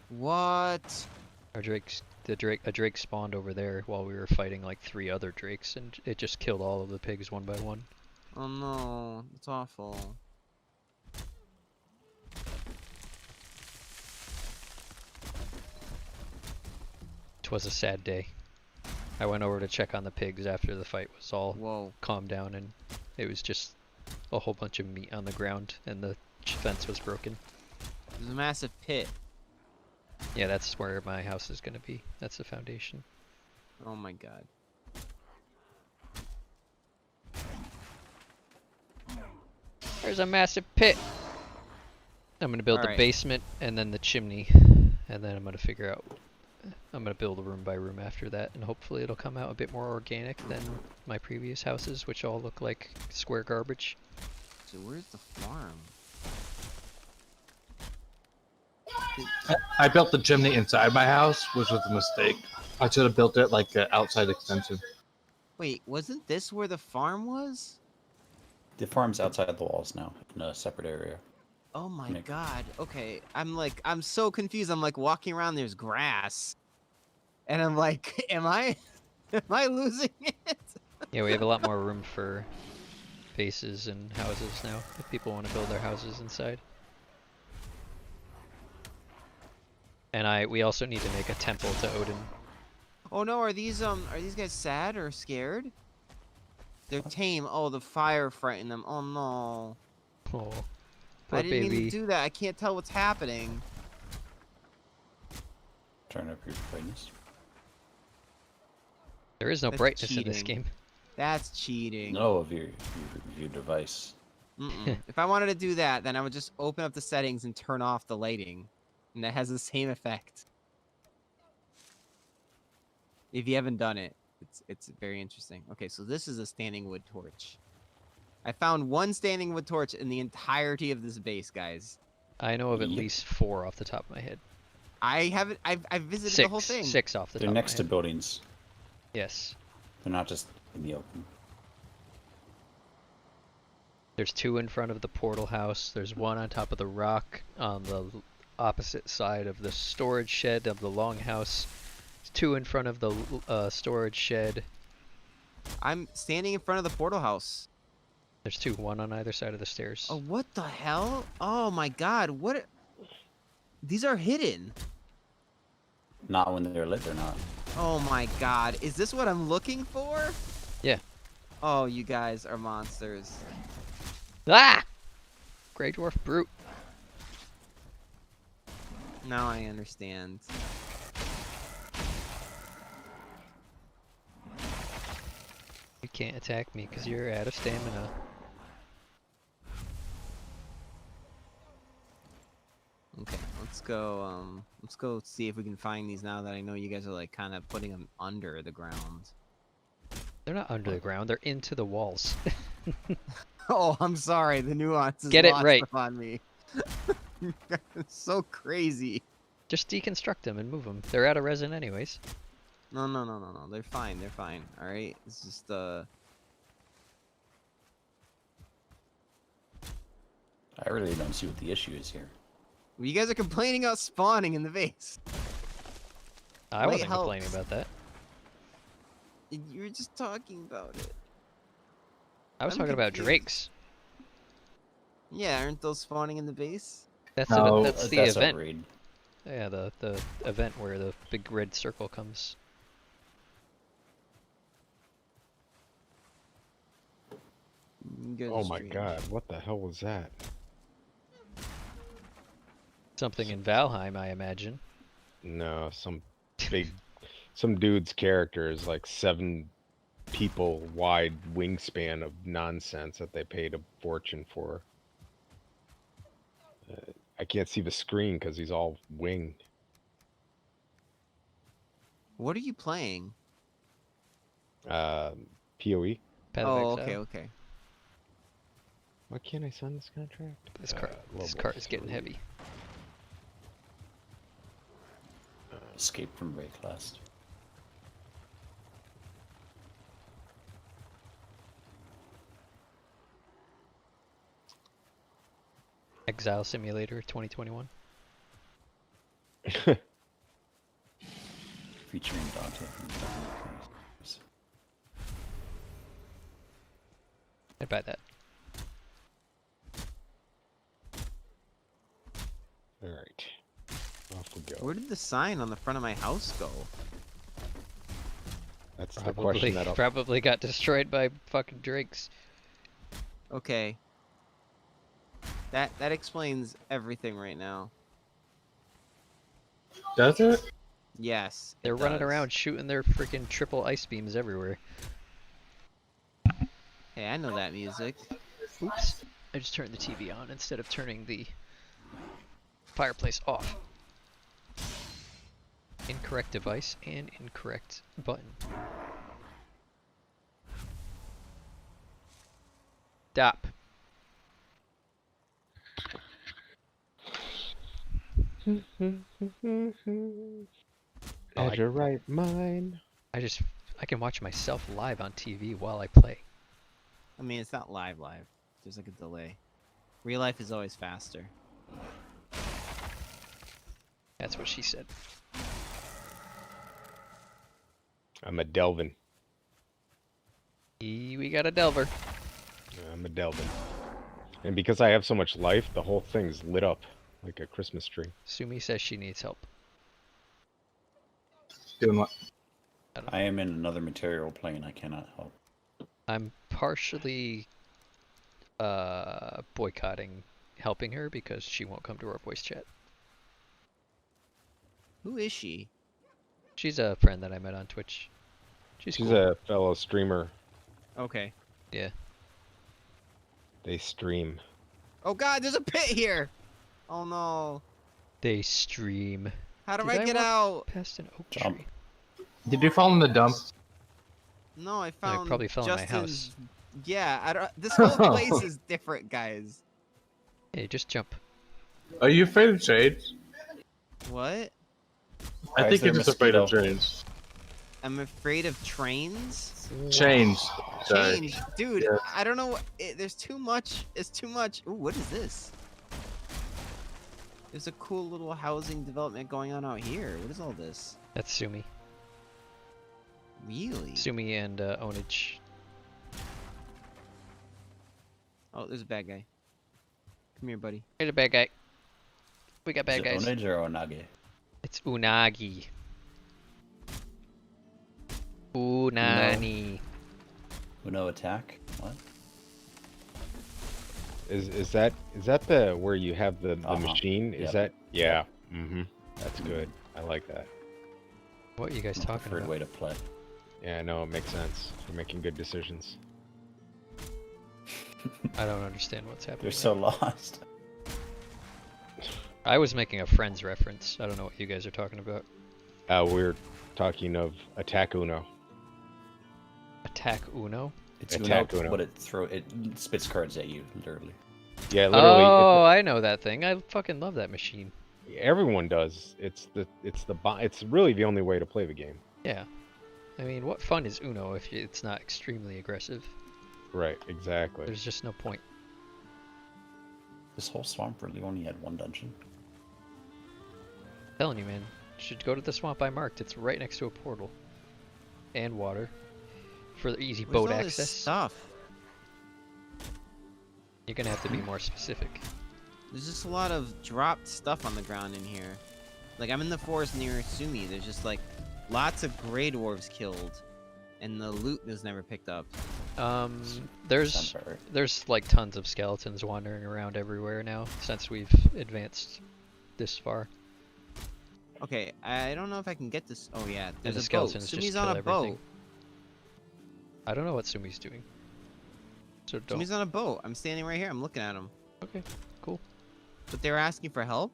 What? Our drakes a drake spawned over there while we were fighting like 3 other drakes, and it just killed all of the pigs one by one. Oh no, it's awful. Twas a sad day. I went over to check on the pigs after the fight was all calmed down, and it was just a whole bunch of meat on the ground, and the fence was broken. There's a massive pit. Yeah, that's where my house is gonna be. That's the foundation. Oh my god. There's a massive pit. I'm gonna build the Alright. basement and then the chimney, and then I'm gonna figure out. I'm gonna build a room by room after that, and hopefully it'll come out a bit more organic than my previous houses, which all look like square garbage. So where's the farm? I built the chimney inside my house, which was a mistake. I should have built it like an outside extension. Wait, wasn't this where the farm was? The farm's outside the walls now, in a separate area. Oh my god. Okay, I'm so confused. I'm like walking around, there's grass. And I'm like, am I losing it? Yeah, we have a lot more room for bases and houses now, if people want to build their houses inside. And we also need to make a temple to Odin. Oh no, are these guys sad or scared? They're tame. Oh, the fire frightened them. Oh no. Oh, I didn't mean to do that. I can't tell what's happening. Turn up your brightness. There is no That's brightness in this cheating. game. That's cheating. No, of your device. If I wanted to do that, then I would just open up the settings and turn off the lighting. And that has the same effect. If you haven't done it, it's very interesting. Okay, so this is a standing wood torch. I found 1 standing wood torch in the entirety of this base, guys. I know of at least 4 off the top of my head. I haven't. I've visited 6, the whole thing. 6 off the They're top next of to my head. buildings. Yes. They're not just in the open. There's 2 in front of the portal house. There's 1 on top of the rock on the opposite side of the storage shed of the longhouse. There's 2 in front of the storage shed. I'm standing in front of the portal house. There's 2, 1 on either side of the stairs. Oh, what the hell? Oh my god, what? These are hidden. Not when they're lit, they're not. Oh my god, is this what I'm looking for? Yeah. Oh, you guys are monsters. Ah! Grey Dwarf Brute. Now I understand. You can't attack me because you're out of stamina. Okay, let's go see if we can find these now that I know you guys are like kind of putting them under the ground. They're not under the ground, they're into the walls. Oh, I'm sorry, the nuance is Get it lost right. upon me. It's so crazy. Just deconstruct them and move them. They're out of resin anyways. No, they're fine, all right? It's just I really don't see what the issue is here. well, you guys are complaining about spawning in the base. I Light wasn't helps. complaining about that. You were just talking about it. I was I'm talking about confused. drakes. Yeah, aren't those spawning in the base? That's No, that's the that's a event. raid. Yeah, the event where the big red circle comes. Good Oh my stream. god, what the hell was that? Something in Valheim, I imagine. No, some dude's character is like 7 people wide wingspan of nonsense that they paid a fortune for. I can't see the screen because he's all winged. What are you playing? PoE. Path of Oh, Exile. okay. Why can't I sign this contract? This level cart is getting 3. heavy. Escape from Rayclast. Exile Simulator 2021. If featuring Dante. I'd buy that. All right, off we go. Where did the sign on the front of my house go? That's the question that Probably got destroyed by fucking drakes. Okay. That explains everything right now. Does it? Yes. They're running around shooting their freaking triple ice beams everywhere. Hey, I know that music. Oops. I just turned the TV on instead of turning the fireplace off. Incorrect device and incorrect button. Stop. Had your right mind. I can watch myself live on TV while I play. I mean, it's not live. There's like a delay. Real life is always faster. That's what she said. I'm a Delvin. We got a Delver. I'm a Delvin. And because I have so much life, the whole thing's lit up like a Christmas tree. Sumi says she needs help. Doing what? I am in another material plane. I cannot help. I'm partially boycotting helping her because she won't come to our voice chat. Who is she? She's a friend that I met on Twitch. She's cool. a fellow streamer. Okay. Yeah. They stream. Oh god, there's a pit here! Oh no. They stream. How do I get out? Past an oak tree. Did you fall in the dump? No, I found probably fell in my Justin's... house. Yeah, I don't... This whole place is different, guys. Hey, just jump. Are you afraid of shades? What? I think you're just afraid of trains. I'm afraid of trains? Change. Sorry. Change. Dude, Yeah. I don't know. There's too much. It's too much. Ooh, what is this? There's a cool little housing development going on out here. What is all this? That's Sumi. Really? Sumi and Onage. Oh, there's a bad guy. Come here, buddy. Here's a bad guy. We got bad guys. Is it Onage or Onage? It's Unagi. Unani. Uno attack? What? Is that the where you have the machine? Is Yep. that yeah? Mm-hmm. That's good. I like that. What are you guys talking Preferred about? way to play. Yeah, no, it makes sense. You're making good decisions. I don't understand what's happening. You're so lost. I was making a Friends reference. I don't know what you guys are talking about. We're talking of Attack Uno. Attack Uno? It's Attack Uno, Uno. but it spits cards at you, literally. Yeah, literally. Oh, I know that thing. I fucking love that machine. Everyone does. It's really the only way to play the game. Yeah. I mean, what fun is Uno if it's not extremely aggressive? Right, exactly. There's just no point. This whole swamp really only had one dungeon. I'm telling you, man. You should go to the swamp I marked. It's right next to a portal. And water. For the easy Where's boat all access. this stuff? You're gonna have to be more specific. There's just a lot of dropped stuff on the ground in here. Like, I'm in the forest near Sumi. There's just, like, lots of gray dwarves killed. And the loot was never picked up. There's like tons of skeletons wandering around everywhere now since we've advanced this far. Okay, I don't know if I can get this. Oh, yeah. And There's the a boat. skeletons just Sumi's kill on a everything. boat. I don't know what Sumi's doing. So don't. Sumi's on a boat. I'm standing right here. I'm looking at him. Okay, cool. But they were asking for help?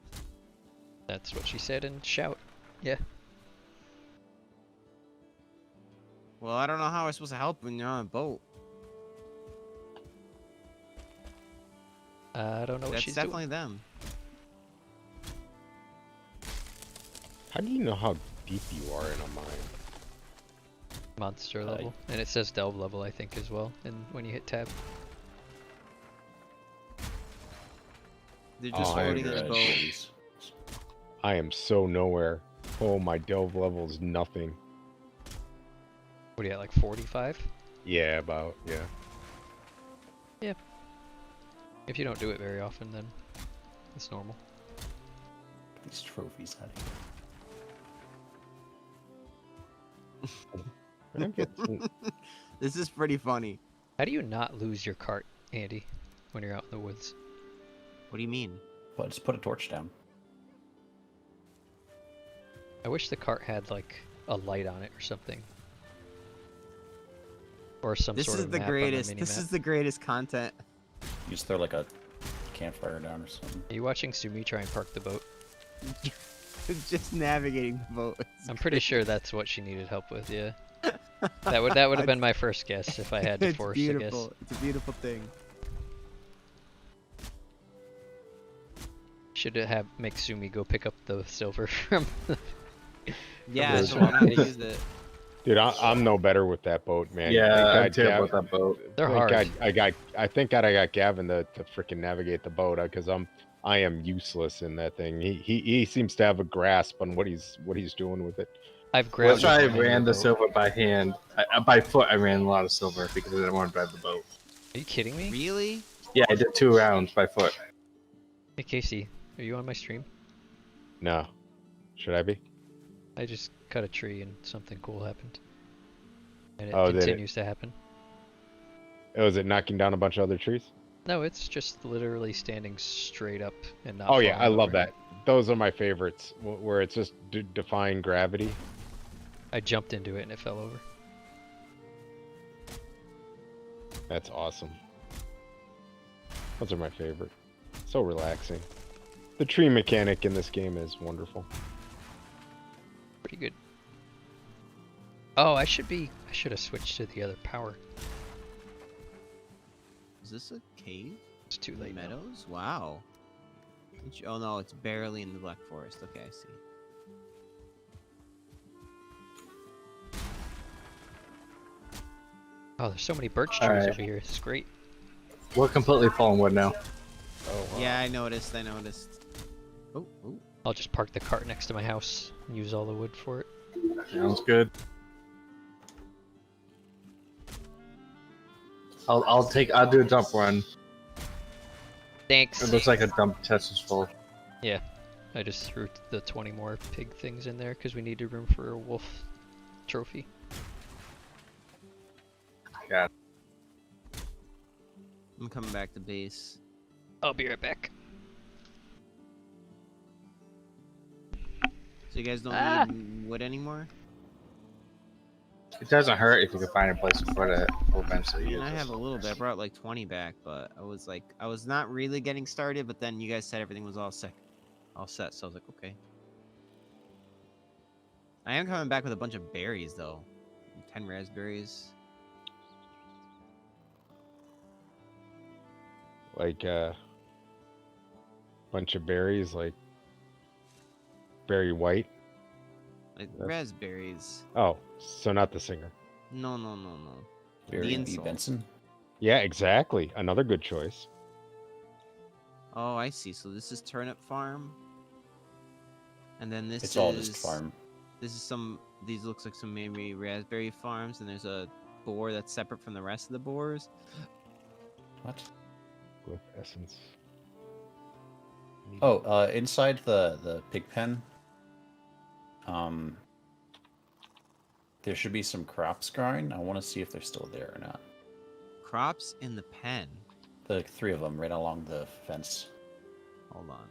That's what she said and shout. Yeah. Well, I don't know how we're supposed to help when you're on a boat. I don't know what That's she's definitely doing. them. How do you know how deep you are in a mine? Monster level. And it says delve level, I think, as well. And when you hit tab. They're just floating in a boat. I am so nowhere. Oh, my delve level is nothing. What are you at, like 45? Yeah, about, yeah. Yeah. If you don't do it very often, then it's normal. These trophies out here. This is pretty funny. How do you not lose your cart, Andy, when you're out in the woods? What do you mean? Well, just put a torch down. I wish the cart had like a light on it or something. Or some This sort is of the map greatest. on the This minimap. is the greatest content. You just throw like a campfire down or something. Are you watching Sumi try and park the boat? Just navigating the boat. It's I'm pretty sure that's what she needed help with, yeah. That would have been my first guess if I had to It's force beautiful. a guess. It's a beautiful thing. Should have make Sumi go pick up the silver from the Yeah, the so I know how to swamp. use it. Dude, I'm no better with that boat, man. Yeah, Thank I'm God terrible with Gav- that boat. They're thank hard. God I thank God I got Gavin to freaking navigate the boat because I am useless in that thing. He seems to have a grasp on what he's doing with it. I've That's grabbed why I one end of ran the boat. silver by hand. By foot, I ran a lot of silver because I didn't want to drive the boat. Are you kidding me? Really? Yeah, I did 2 rounds by foot. Hey Casey, are you on my stream? No. Should I be? I just cut a tree and something cool happened. And it Oh, did it? continues to happen. Oh, is it knocking down a bunch of other trees? No, it's just literally standing straight up and not Oh yeah, I falling love over. that. Those are my favorites, where it's just defying gravity. I jumped into it and it fell over. That's awesome. Those are my favorite. So relaxing. The tree mechanic in this game is wonderful. Pretty good. Oh, I should have switched to the other power. Is this a cave? It's too late now. Meadows? Wow. Oh no, it's barely in the Black Forest. Okay, I see. Oh, there's so many birch trees Alright. over here. It's great. We're completely fallen wood now. Oh, wow. Yeah, I noticed. Oh, oh. I'll just park the cart next to my house and use all the wood for it. Sounds good. I'll do a dump run. Thanks. It looks like a dump test is full. Yeah, I just threw the 20 more pig things in there because we needed room for a wolf trophy. Yeah. I'm coming back to base. I'll be right back. So you guys don't need wood anymore? It doesn't hurt if you can find a place to put it. We'll eventually I mean, use I this. have a little bit. I brought like 20 back, but I was not really getting started. But then you guys said everything was all set, so I was like, okay. I am coming back with a bunch of berries though, 10 raspberries. Like bunch of berries, like berry white. Like raspberries. Oh, so not the singer. No. Barry The B. insult. Benson. Yeah, exactly. Another good choice. Oh, I see. So this is turnip farm, and then this It's is all just farm. This is some. These looks like some maybe raspberry farms, and there's a boar that's separate from the rest of the boars. What? With essence. Oh, inside the pig pen, there should be some crops growing. I want to see if they're still there or not. Crops in the pen. The 3 of them right along the fence. Hold on.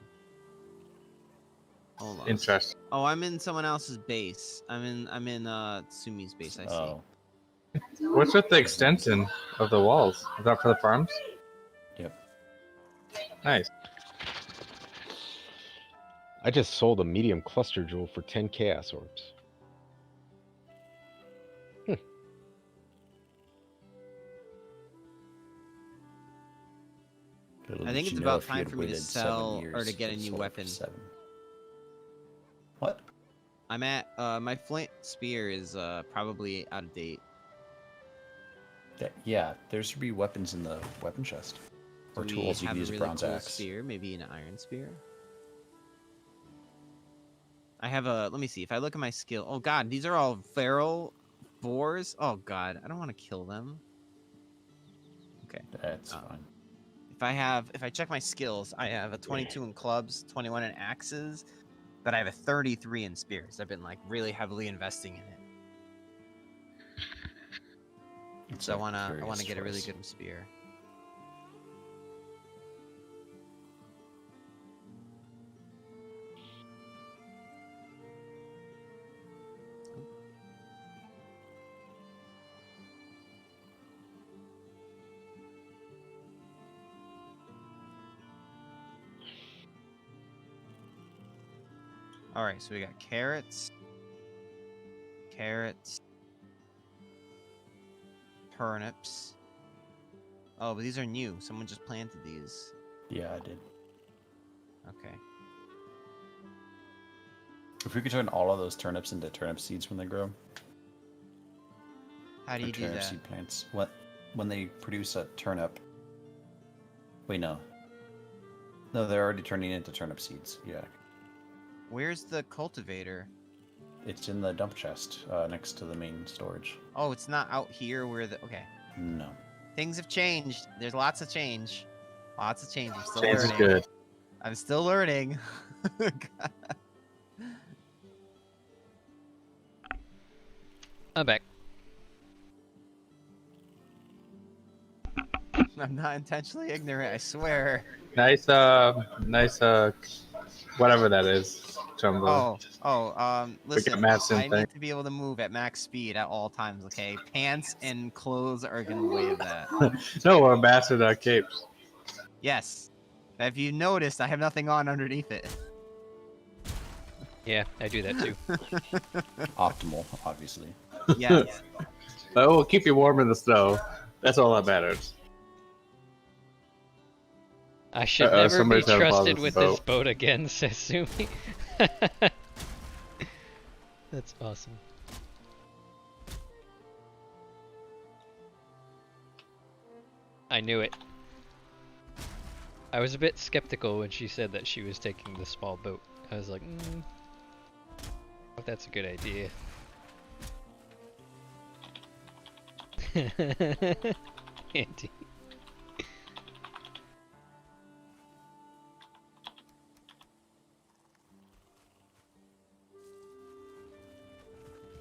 Hold on. Interesting. Oh, I'm in someone else's base. I'm in Sumi's base. I see. Oh. What's with the extension of the walls? Is that for the farms? Yep. Nice. I just sold a medium cluster jewel for 10 chaos orbs. I think it's about time for me to sell or to get a new weapon. What? I'm at my flint spear is probably out of date. Yeah, there should be weapons in the weapon chest. Or Do we tools you have can use a a really bronze cool axe. spear, maybe an iron spear. I have a. Let me see. If I look at my skill. Oh God, these are all feral boars. Oh God, I don't want to kill them. Okay. That's fine. If I check my skills, I have a 22 in clubs, 21 in axes, but I have a 33 in spears. I've been like really heavily investing in it. It's So a I curious wanna get a really choice. good spear. All right, so we got carrots, turnips. Oh, but these are new. Someone just planted these. Yeah, I did. Okay. If we could turn all of those turnips into turnip seeds when they grow. How do Or you do turnip that? seed plants. When they produce a turnip. Wait, no. No, they're already turning into turnip seeds. Yeah. Where's the cultivator? It's in the dump chest next to the main storage. Oh, it's not out here where the. Okay. No. Things have changed. There's lots of change. Lots of change. I'm still Change is learning. good. I'm still learning. I'm back. I'm not intentionally ignorant, I swear. Nice, whatever that is, Jumbo. Listen, Madsen I thing. need to be able to move at max speed at all times, okay? Pants and clothes are in the way of that. No, we're ambassador capes. Yes. If you noticed, I have nothing on underneath it. Yeah, I do that too. Optimal, obviously. Yes. But we'll keep you warm in the snow. That's all that matters. I should never be somebody's having trusted problems with with the this boat. boat again, says Sumi. That's awesome. I knew it. I was a bit skeptical when she said that she was taking the small boat. I was like, if that's a good idea. Andy.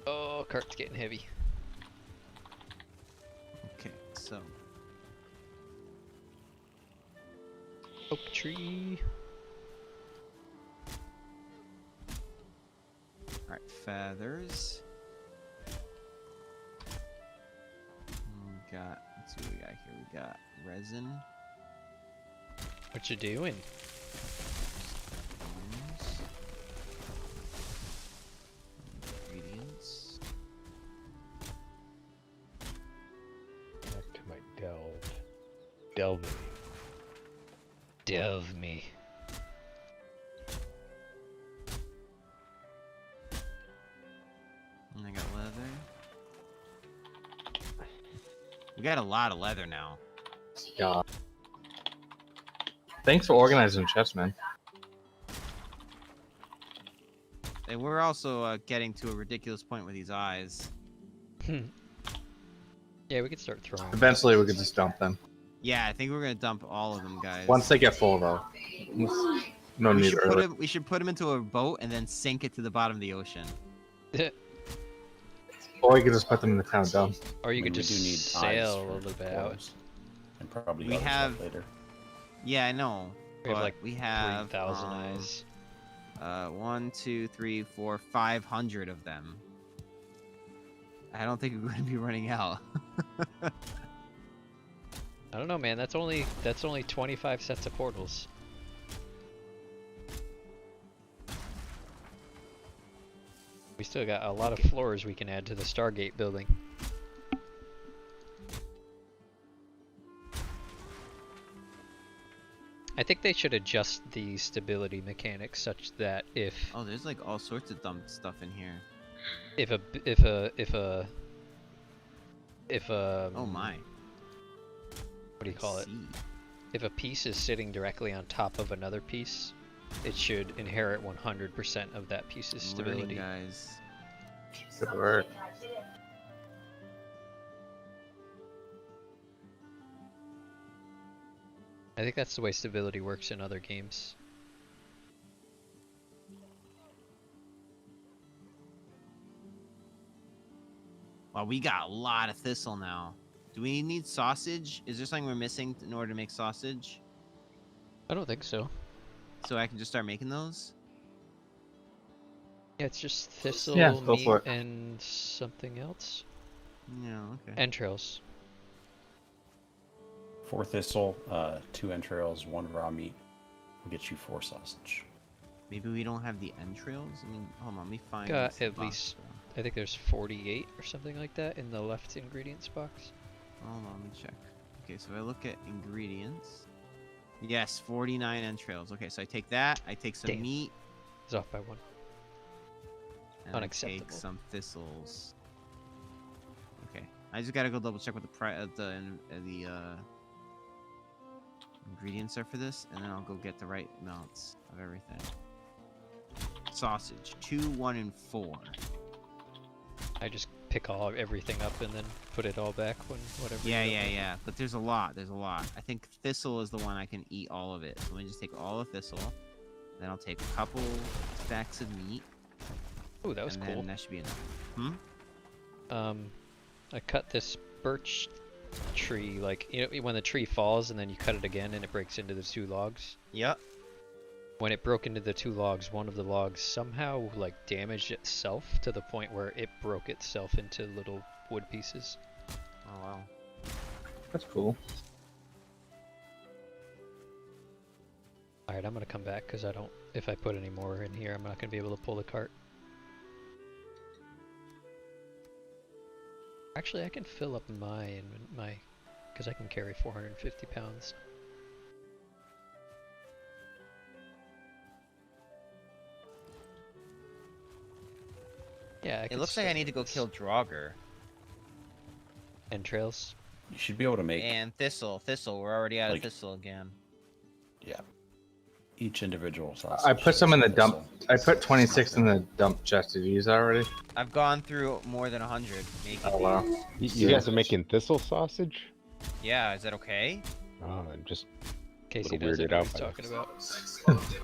Oh, cart's getting heavy. Okay, so. Oak tree. Alright, feathers. Let's see what we got here. We got resin. What you doing? Ingredients. Back to my delve. Delve me. Delve me. And I got leather. We got a lot of leather now. Yeah. Thanks for organizing chess, man. And we're also getting to a ridiculous point with these eyes. Yeah, we could start throwing. Eventually, we could just dump them. Yeah, I think we're gonna dump all of them, guys. Once they get full, though. No need early. We should put them into a boat and then sink it to the bottom of the ocean. Or you could just put them in the town dump. Or you could we just do need sail eyes a for little bit out. dwarves. And probably We other have- stuff later. Yeah, I know. We have but like we have 3,000 eyes. 1, 2, 3, 4, 500 of them. I don't think we're going to be running out. I don't know, man. That's only 25 sets of portals. We still got a lot of floors we can add to the Stargate building. I think they should adjust the stability mechanics such that if Oh, there's like all sorts of dumb stuff in here. Oh my. What do you call it? If a piece is sitting directly on top of another piece, it should inherit 100% of that piece's stability. Guys. Good work. I think that's the way stability works in other games. Wow, we got a lot of thistle now. Do we need sausage? Is there something we're missing in order to make sausage? I don't think so. So I can just start making those? Yeah, it's just thistle, Yeah, go meat, for it. and something else. Yeah, okay. Entrails. 4 thistle, 2 entrails, 1 raw meat will get you 4 sausage. Maybe we don't have the entrails? I mean, hold on, let me find Got this at box, least, though. I think there's 48 or something like that in the left ingredients box. Hold on, let me check. Okay, so I look at ingredients. Yes, 49 entrails. Okay, so I take that, I take some Damn. meat. It's off by 1. And Unacceptable. I take some thistles. Okay, I just gotta go double check what the ingredients are for this, and then I'll go get the right amounts of everything. Sausage, 2, 1, and 4. I just pick everything up and then put it all back when whatever. Yeah. But there's a lot. I think thistle is the one I can eat all of it. So let me just take all the thistle. Then I'll take a couple stacks of meat. Oh, that was and cool. Then that should be enough. I cut this birch tree, like, you know, when the tree falls and then you cut it again and it breaks into the 2 logs. Yep. When it broke into the 2 logs, one of the logs somehow like damaged itself to the point where it broke itself into little wood pieces. Oh wow. That's cool. Alright, I'm gonna come back because if I put any more in here, I'm not gonna be able to pull the cart. Actually, I can fill up my because I can carry 450 pounds. Yeah, It looks like I need to go kill Draugr. Entrails. You should be able to make... And thistle. We're already out of Like- thistle again. Yeah. Each individual sausage. I put some in the thistle. dump. I put 26 in the dump chest. Did you use that already? I've gone through more than 100 making Oh wow. these. You guys are making thistle sausage? Yeah, is that okay? I'm just Casey little doesn't weirded know out what he's by talking about.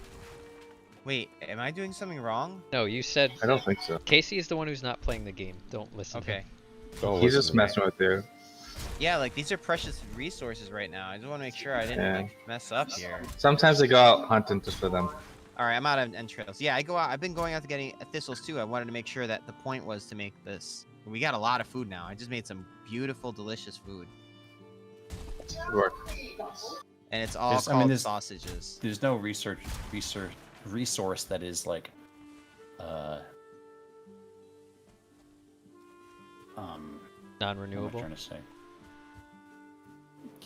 Wait, am I doing something wrong? No, you said. I don't think so. Casey is the one who's not playing the game. Don't listen to Okay. him. He's just messing with you. Yeah, like these are precious resources right now. I just want to make sure I didn't Yeah. like mess up here. Sometimes they go out hunting just for them. All right, I'm out of entrails. Yeah, I've been going out to getting thistles too. I wanted to make sure that the point was to make this. We got a lot of food now. I just made some beautiful, delicious food, Good work. and it's all There's- I called mean, there's- sausages. There's no resource that is like, non-renewable. What am I trying to say?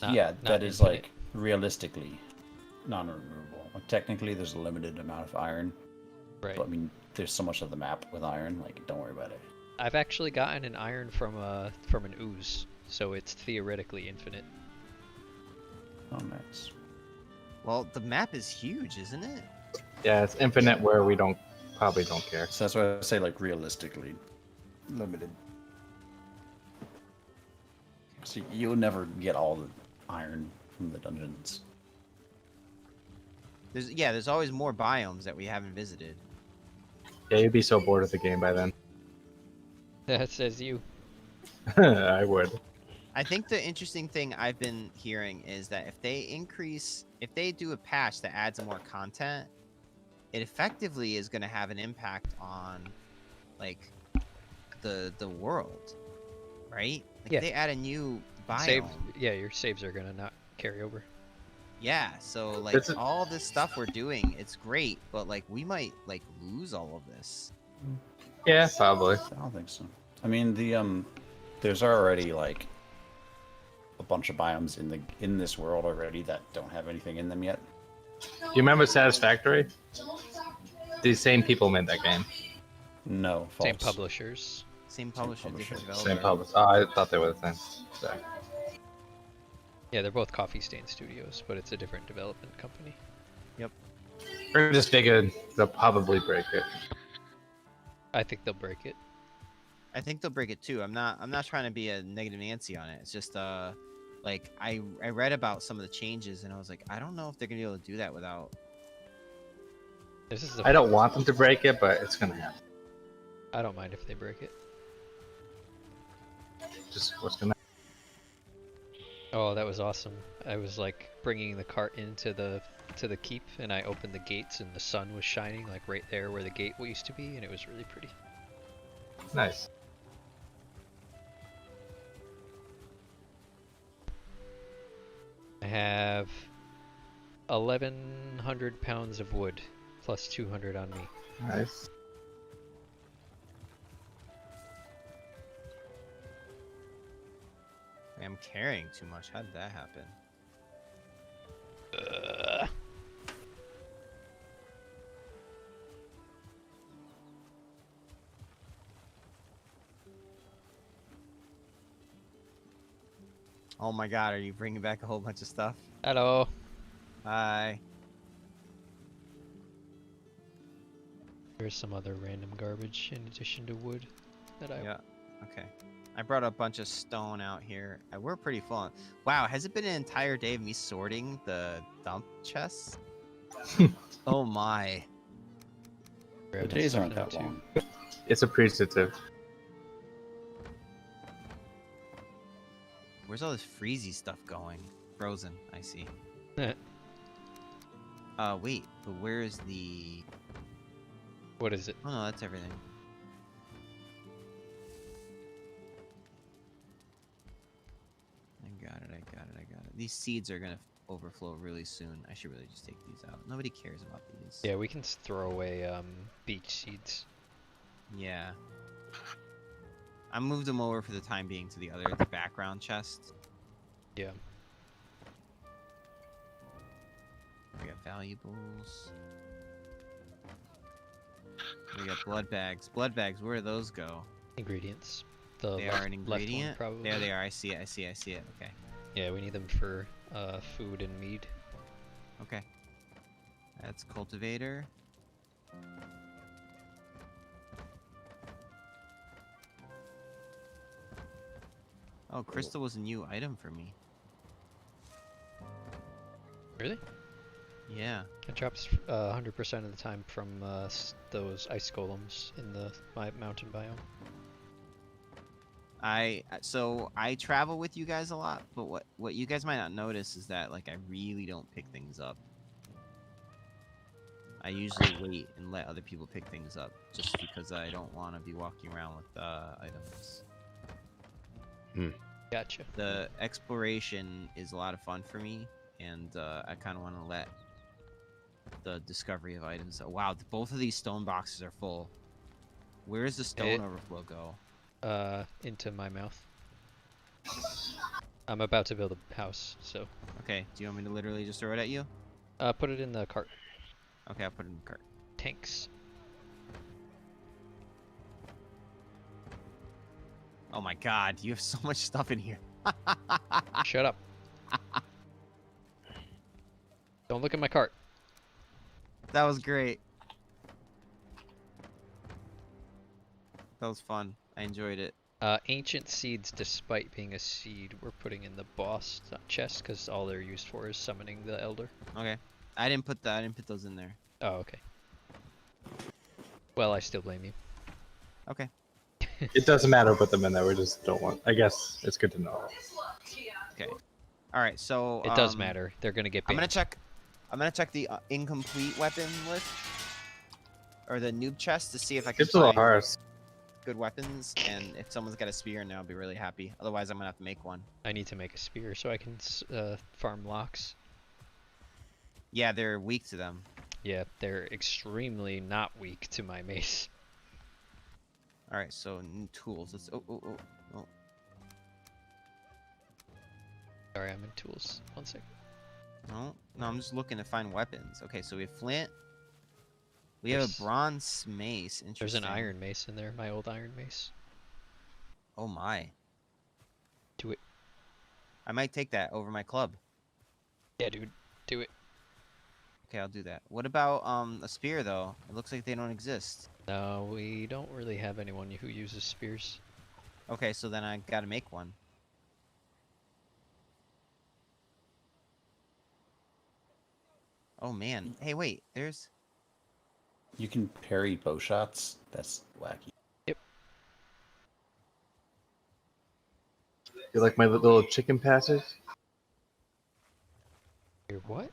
Not- Yeah, not that is infinite. like realistically non-renewable. Like, technically, there's a limited amount of iron. Right. But I mean, there's so much of the map with iron. Like, don't worry about it. I've actually gotten an iron from an ooze, so it's theoretically infinite. Oh, nice. Well, the map is huge, isn't it? Yeah, it's infinite where we probably don't care. So that's why I say like realistically limited. So you'll never get all the iron from the dungeons. There's always more biomes that we haven't visited. Yeah, you'd be so bored of the game by then. That says you. I would. I think the interesting thing I've been hearing is that if they do a patch that adds more content, it effectively is going to have an impact on, like, the world, right? Like, Yeah. if they add a new biome. Your saves are gonna not carry over. Yeah, so like It's a- all this stuff we're doing, it's great, but like we might like lose all of this. Yeah, probably. I don't think so. I mean, there's already like a bunch of biomes in this world already that don't have anything in them yet. Do you remember Satisfactory? These same people made that game. No, false. Same publishers. Same publisher, different developer. Same publisher. Oh, I thought they were the same. Sorry. Yeah, they're both Coffee Stain Studios, but it's a different development company. Yep. Or just figured they'll probably break it. I think they'll break it. I think they'll break it too. I'm not trying to be a negative Nancy on it. It's just like I read about some of the changes and I was like, I don't know if they're gonna be able to do that without. This is I don't want them to break it, but it's gonna happen. I don't mind if they break it. Just what's gonna. Oh, that was awesome. I was like bringing the cart into the keep, and I opened the gates, and the sun was shining like right there where the gate used to be, and it was really pretty. Nice. I have 1,100 pounds of wood, plus 200 on me. Nice. I'm carrying too much. How did that happen? Oh my god, are you bringing back a whole bunch of stuff? Hello. Hi. There's some other random garbage in addition to wood that I... Yeah, okay. I brought a bunch of stone out here. We're pretty full. Wow, has it been an entire day of me sorting the dump chests? Oh my. The days aren't that long. It's appreciative. Where's all this freezy stuff going? Frozen, I see. Wait, but where's the... What is it? Oh no, that's everything. I got it. These seeds are gonna overflow really soon. I should really just take these out. Nobody cares about these. Yeah, we can throw away beach seeds. Yeah. I moved them over for the time being to the background chest. Yeah. We got valuables. We got blood bags. Blood bags, where do those go? Ingredients. They are an ingredient? Left one, probably. There they are. I see it. Okay. Yeah, we need them for food and mead. Okay. That's cultivator. Oh, crystal was a new item for me. Really? Yeah. It drops 100% of the time from those ice golems in the mountain biome. So I travel with you guys a lot, but what you guys might not notice is that like I really don't pick things up. I usually wait and let other people pick things up, just because I don't want to be walking around with items. Gotcha. The exploration is a lot of fun for me, and I kind of want to let the discovery of items. Wow, both of these stone boxes are full. Where does the stone overflow go? Into my mouth. I'm about to build a house, so. Okay, do you want me to literally just throw it at you? Put it in the cart. Okay, I'll put it in the cart. Tanks. Oh my god, you have so much stuff in here. Shut up. Don't look at my cart. That was great. That was fun. I enjoyed it. Ancient seeds, despite being a seed, we're putting in the boss chest because all they're used for is summoning the elder. Okay. I didn't put those in there. Oh, okay. Well, I still blame you. Okay. It doesn't matter to put them in there. We just don't want. I guess it's good to know. Okay. All right. So it does matter. They're gonna get banned. I'm gonna check the incomplete weapon list or the noob chest to see if I can It's a little find hard. good weapons, and if someone's got a spear in there, I'll be really happy. Otherwise, I'm gonna have to make one. I need to make a spear so I can farm locks. Yeah, they're weak to them. Yeah, they're extremely not weak to my mace. All right, so new tools. Let's. Oh. Sorry, I'm in tools. 1 second. No, I'm just looking to find weapons. Okay, so we have flint. We have a bronze mace. Interesting. There's an iron mace in there, my old iron mace. Oh my. Do it. I might take that over my club. Yeah, dude. Do it. Okay, I'll do that. What about a spear though? It looks like they don't exist. No, we don't really have anyone who uses spears. Okay, so then I gotta make one. Oh man. Hey, wait. There's. You can parry bow shots. That's wacky. Yep. You like my little chicken passage? Your what?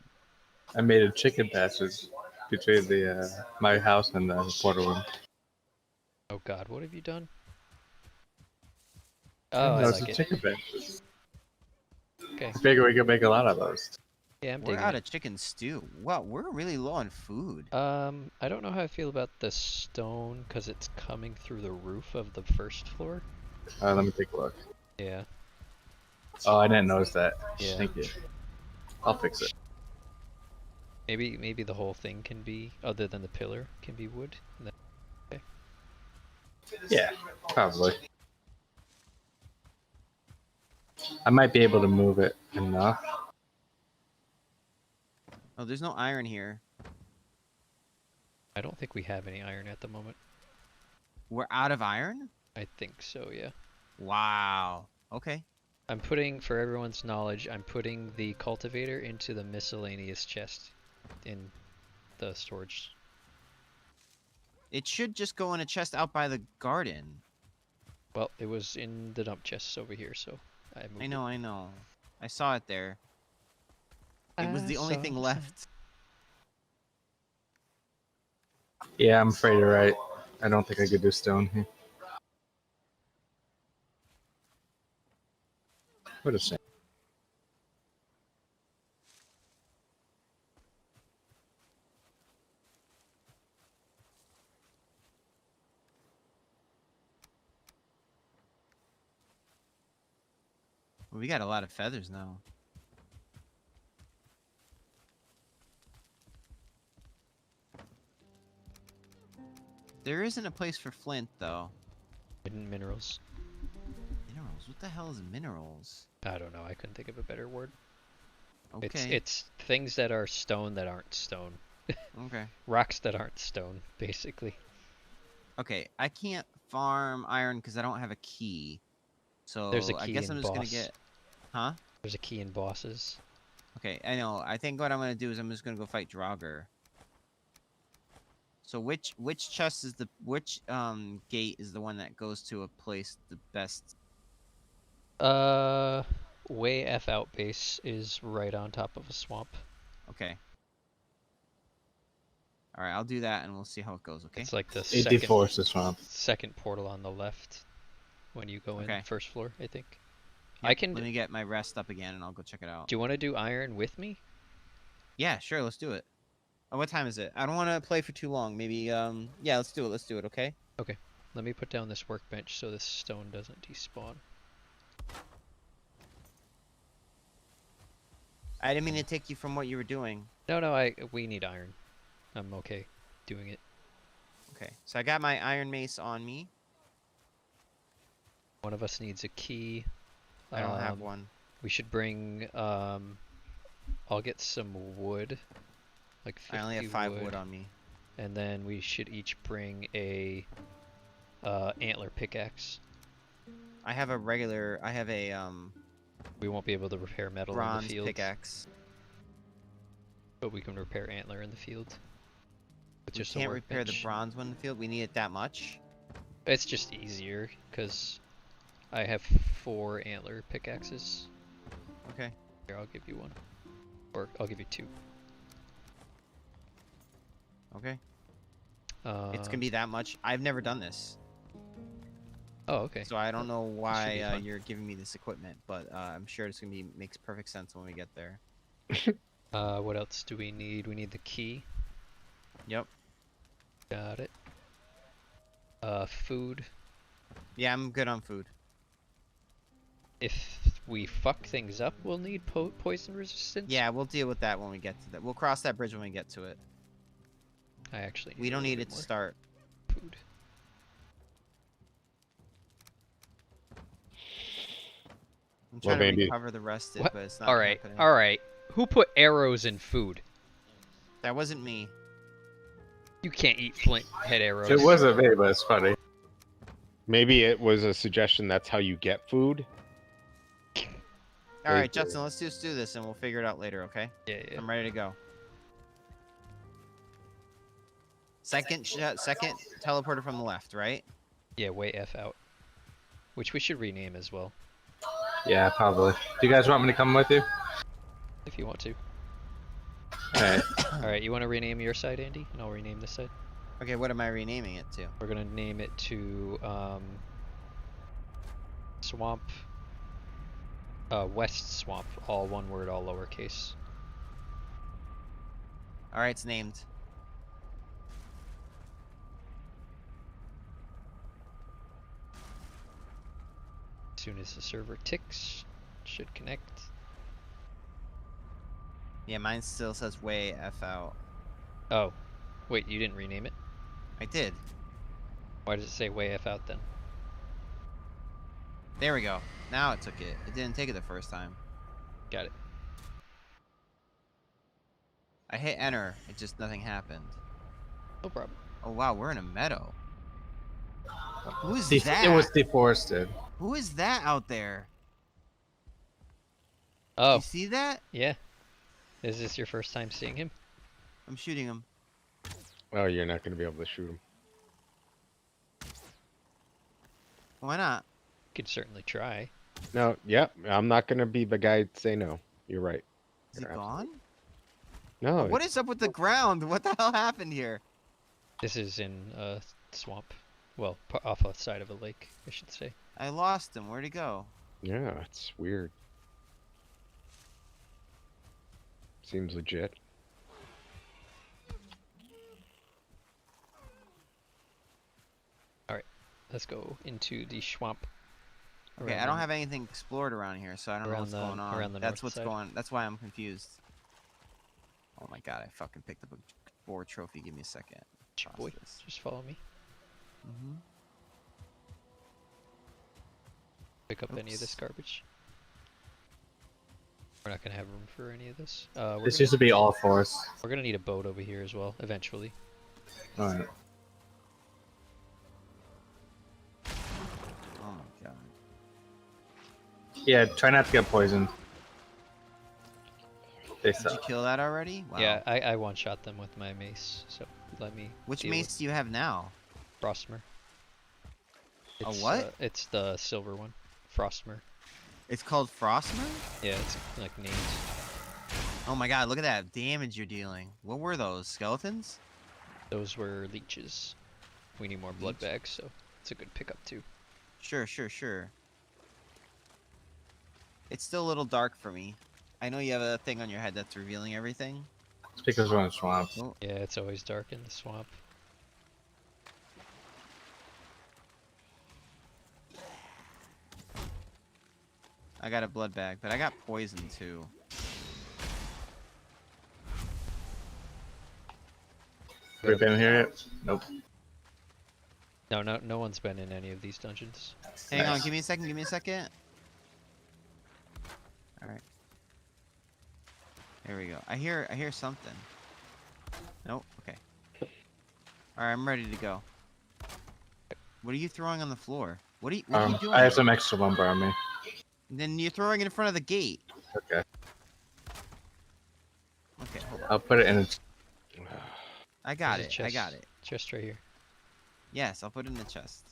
I made a chicken passage between the my house and the portal room. Oh God, what have you done? Oh, Oh, I it's like a it. chicken passage. Okay. I figure we could make a lot of those. Yeah, I'm We're digging out it. of chicken stew. Wow, we're really low on food. I don't know how I feel about the stone because it's coming through the roof of the first floor. Let me take a look. Yeah. Oh, I didn't notice that. Yeah. Thank you. I'll fix it. Maybe the whole thing can be, other than the pillar, can be wood. Okay. Yeah, probably. I might be able to move it enough. Oh, there's no iron here. I don't think we have any iron at the moment. We're out of iron? I think so, yeah. Wow. Okay. I'm putting, for everyone's knowledge, I'm putting the cultivator into the miscellaneous chest in the storage. It should just go in a chest out by the garden. Well, it was in the dump chests over here, so I moved I know, it. I know. I saw it there. It was the only thing saw left. Yeah, I'm afraid you're right. I don't think I could do stone here. What a shame. We got a lot of feathers now. There isn't a place for flint, though. Hidden minerals. Minerals? What the hell is minerals? I don't know, I couldn't think of a better word. Okay. It's things that are stone that aren't stone. Okay. Rocks that aren't stone, basically. Okay, I can't farm iron because I don't have a key. So There's a key I guess in I'm just gonna boss. get... Huh? There's a key in bosses. Okay, I know. I think what I'm gonna do is I'm just gonna go fight Draugr. So which chest is which gate is the one that goes to a place the best? Way F out base is right on top of a swamp. Okay. All right, I'll do that and we'll see how it goes. Okay. It's like the It deforests the swamp. second portal on the left when you go in Okay. first floor, I think. Yep, I can. Let me get my rest up again and I'll go check it out. Do you want to do iron with me? Yeah, sure. Let's do it. Oh, what time is it? I don't want to play for too long. Maybe yeah, let's do it. Let's do it. Okay. Okay. Let me put down this workbench so this stone doesn't despawn. I didn't mean to take you from what you were doing. No, we need iron. I'm okay doing it. Okay, so I got my iron mace on me. One of us needs a key. I don't have one. We should bring, I'll get some wood. Like 50 I only have 5 wood on me. And then we should each bring a, antler pickaxe. I have a We won't be able to repair metal in bronze the field. pickaxe. But we can repair antler in the field. With We just a can't repair the workbench. bronze one in the field. We need it that much. It's just easier, because I have 4 antler pickaxes. Okay. Here, I'll give you one. Or I'll give you 2. Okay. It's gonna be that much. I've never done this. Oh, okay. So I don't know why fun. you're giving me this equipment, but I'm sure it's gonna be makes perfect sense when we get there. What else do we need? We need the key. Yep. Got it. Food. Yeah, I'm good on food. If we fuck things up, we'll need poison resistance. Yeah, we'll deal with that when we get to that. We'll cross that bridge when we get to it. I actually. We don't need it to start. Food. I'm trying to recover the rest of it, What? but it's not All right, happening. all right. Who put arrows in food? That wasn't me. You can't eat flint head arrows. It wasn't me, but it's funny. Maybe it was a suggestion that's how you get food. All right, Justin, let's just do this and we'll figure it out later, okay? Yeah, yeah. I'm ready to go. Second teleporter from the left, right? Yeah, way F out. Which we should rename as well, Yeah, probably. Do you guys want me to come with you? if you want to. Alright. Alright, you want to rename your side, Andy? And I'll rename this side. Okay, what am I renaming it to? We're gonna name it to Swamp. West Swamp, all one word, all lowercase. All right, it's named. As soon as the server ticks, it should connect. Yeah, mine still says way F out. Oh, wait, you didn't rename it? I did. Why does it say way F out then? There we go. Now it took it. It didn't take it the first time. Got it. I hit enter. It just nothing happened. No problem. Oh wow, we're in a meadow. Who is It that? was deforested. Who is that out there? Oh. You see that? Yeah. Is this your first time seeing him? I'm shooting him. Oh, you're not going to be able to shoot him. Why not? Could certainly try. No, yep. I'm not going to be the guy to say no. You're right. Is he gone? No. What is up with the ground? What the hell happened here? This is in a swamp. Well, off the side of a lake, I should say. I lost him. Where'd he go? Yeah, it's weird. Seems legit. Alright, let's go into the swamp. Okay, I don't have anything explored around here, so I don't know what's going on. Around the That's north what's side. going. That's why I'm confused. Oh my god! I fucking picked up a boar trophy. Give me a second. Boy, just follow me. Mm-hmm. Pick up any of this garbage. We're not gonna have room for any of this. This used to be all forest. We're gonna need a boat over here as well, eventually. Alright. Oh my god. Yeah, try not to get poisoned. They Did you suck. kill that already? Wow. Yeah, I one-shot them with my mace, so let me. Which deal mace with do you have now? Frostmer. A It's, what? It's the silver one. Frostmer. It's called Frostmer? Yeah, it's like named. Oh my god, look at that damage you're dealing. What were those? Skeletons? Those were leeches. We need more blood bags, so it's a good pickup too. Sure, sure, sure. It's still a little dark for me. I know you have a thing on your head that's revealing everything. It's because we're in a swamp. Oh. Yeah, it's always dark in the swamp. I got a blood bag, but I got poison too. Have we been here yet? Nope. No one's been in any of these dungeons. Hang on, give me a second, give me a second. Alright. There we go. I hear something. Nope, okay. Alright, I'm ready to go. What are you throwing on the floor? What are you doing? I have some extra lumber on me. Then you're throwing it in front of the gate. Okay. Okay, hold on. I'll put it in. I got There's a it. chest, I got it. Chest right here. Yes, I'll put it in the chest.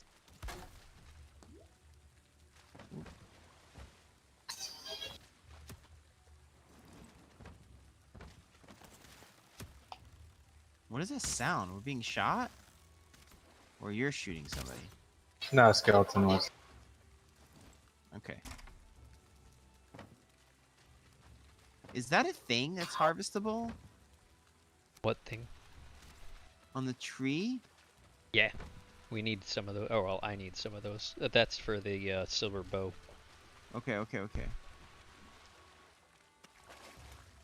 What is this sound? We're being shot? Or you're shooting somebody? No, skeleton was. Okay. Is that a thing that's harvestable? What thing? On the tree? Yeah. We need some of those. Oh, well, I need some of those. That's for the silver bow. Okay, okay, okay.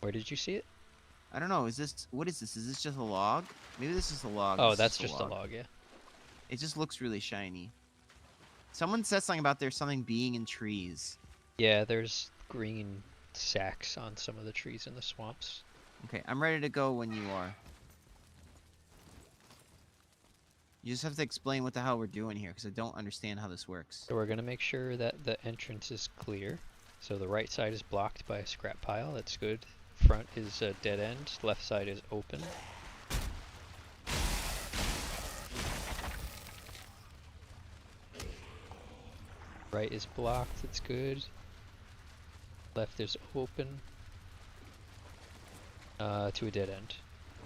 Where did you see it? I don't know. Is this... What is this? Is this just a log? Maybe this is a log. Oh, This is that's just a log, yeah. It just looks really shiny. Someone said something about there's something being in trees. Yeah, there's green sacks on some of the trees in the swamps. Okay, I'm ready to go when you are. You just have to explain what the hell we're doing here, because I don't understand how this works. So we're gonna make sure that the entrance is clear. So the right side is blocked by a scrap pile. That's good. Front is a dead end. Left side is open. Right is blocked. That's good. Left is open. To a dead end.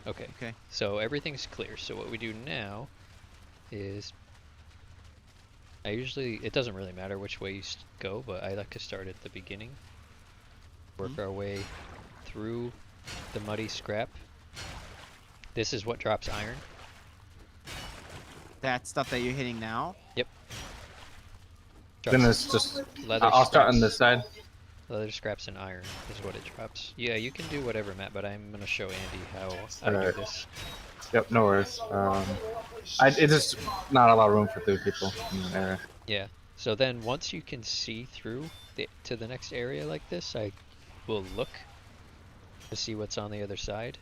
Okay. Okay. So everything's clear. So what we do now is it doesn't really matter which way you go, but I like to start at the beginning. Work our way through the muddy scrap. This is what drops iron. That stuff that you're hitting now? Yep. Then it's just. Leather I'll start on scraps. this side. Leather scraps and iron is what it drops. Yeah, you can do whatever, Matt, but I'm gonna show Andy how I do Alright. this. Yep, no worries. It's just not a lot of room for 3 people in the area. Yeah. So then once you can see through to the next area like this, I will look to see what's on the other side.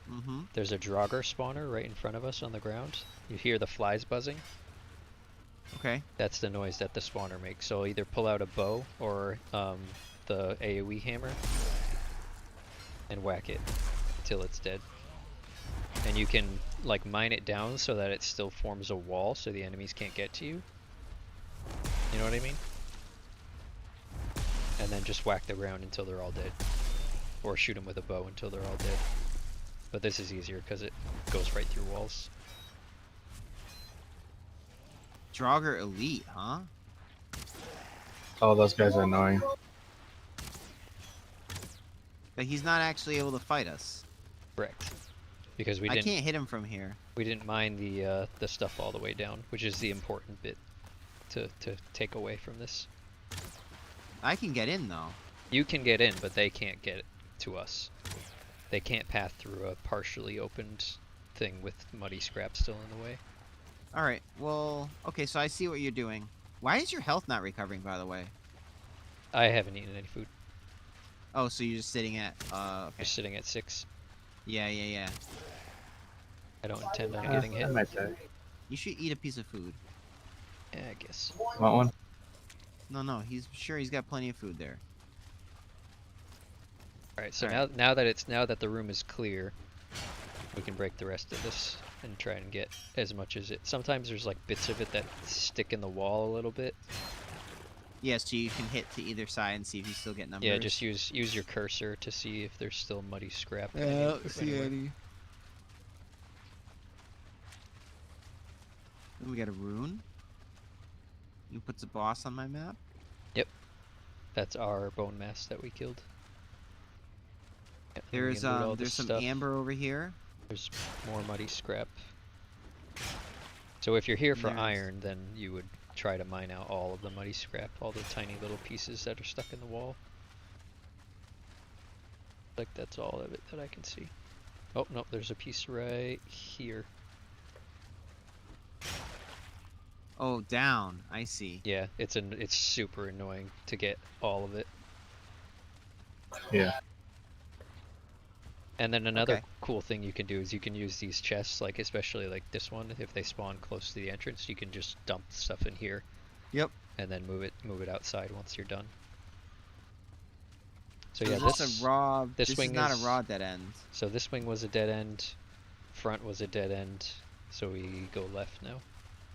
Mm-hmm. There's a Draugr spawner right in front of us on the ground. You hear the flies buzzing. Okay. That's the noise that the spawner makes. So either pull out a bow or the AoE hammer and whack it till it's dead. And you can like mine it down so that it still forms a wall so the enemies can't get to you. You know what I mean? And then just whack the ground until they're all dead. Or shoot them with a bow until they're all dead. But this is easier because it goes right through walls. Draugr Elite, huh? Oh, those guys are annoying. But he's not actually able to fight us. Correct. Because we I didn't. can't hit him from here. We didn't mine the stuff all the way down, which is the important bit to take away from this. I can get in though. You can get in, but they can't get to us. They can't pass through a partially opened thing with muddy scrap still in the way. Alright, well, okay, so I see what you're doing. Why is your health not recovering, by the way? I haven't eaten any food. Oh, so you're just sitting at, okay. Just sitting at 6. Yeah. I don't intend on getting hit. You should eat a piece of food. Yeah, I guess. Want one? No, he's got plenty of food there. Alright, so now that the room is clear, we can break the rest of this and try and get as much as it. Sometimes there's like bits of it that stick in the wall a little bit. Yeah, so you can hit to either side and see if you still get numbers. Yeah, just use your cursor to see if there's still muddy scrap. Yeah, see Eddie. Then we got a rune. You puts a boss on my map. Yep. That's our bone mass that we killed. Yep, and we There's can loot all this some stuff. amber over here. There's more muddy scrap. So if you're here for There's- iron, then you would try to mine out all of the muddy scrap, all the tiny little pieces that are stuck in the wall. Like that's all of it that I can see. Oh no, there's a piece right here. Oh, down. I see. Yeah, it's super annoying to get all of it. Yeah. And then another Okay. cool thing you can do is you can use these chests, like especially like this one, if they spawn close to the entrance, you can just dump stuff in here. Yep. And then move it outside once you're done. So So yeah, is this this a raw. this This wing is not is- a raw dead end. So this wing was a dead end, front was a dead end, so we go left now.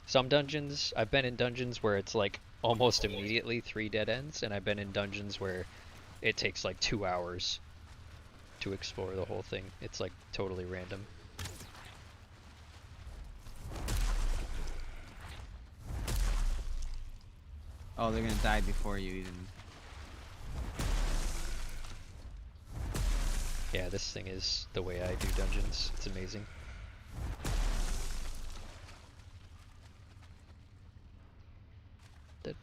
Some dungeons, I've been in dungeons where it's like almost immediately 3 dead ends, and I've been in dungeons where it takes like 2 hours to explore the whole thing. It's like totally random. Oh, they're gonna die before you even. Yeah, this thing is the way I do dungeons. It's amazing. Dead.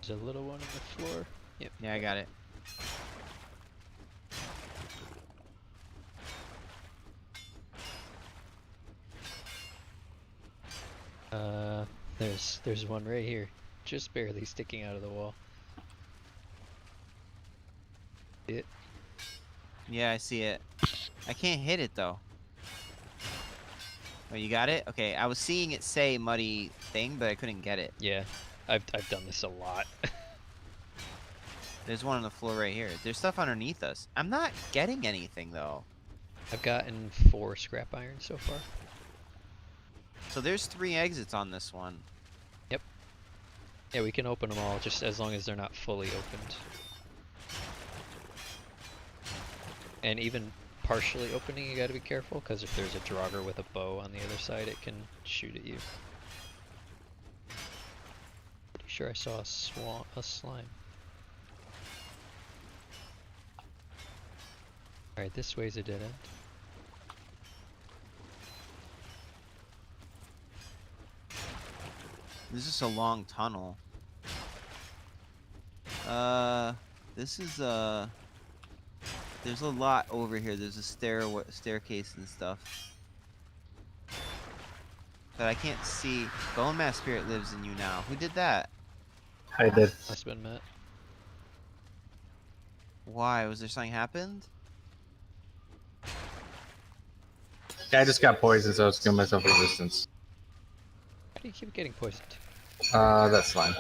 There's a little one on the floor. Yep. Yeah, I got it. There's one right here, just barely sticking out of the wall. It. Yeah, I see it. I can't hit it though. Oh, you got it? Okay, I was seeing it say muddy thing, but I couldn't get it. Yeah, I've done this a lot. There's one on the floor right here. There's stuff underneath us. I'm not getting anything though. I've gotten 4 scrap iron so far. So there's 3 exits on this one. Yep. Yeah, we can open them all, just as long as they're not fully opened. And even partially opening, you gotta be careful, because if there's a Draugr with a bow on the other side, it can shoot at you. Pretty sure I saw a slime. Alright, this way's a dead end. This is a long tunnel. This is there's a lot over here. There's a staircase and stuff. But I can't see. Bone Mass Spirit lives in you now. Who did that? I did. Must've been Matt. Why? Was there something happened? Yeah, I just got poisoned, so I was giving myself resistance. How do you keep getting poisoned? That's fine.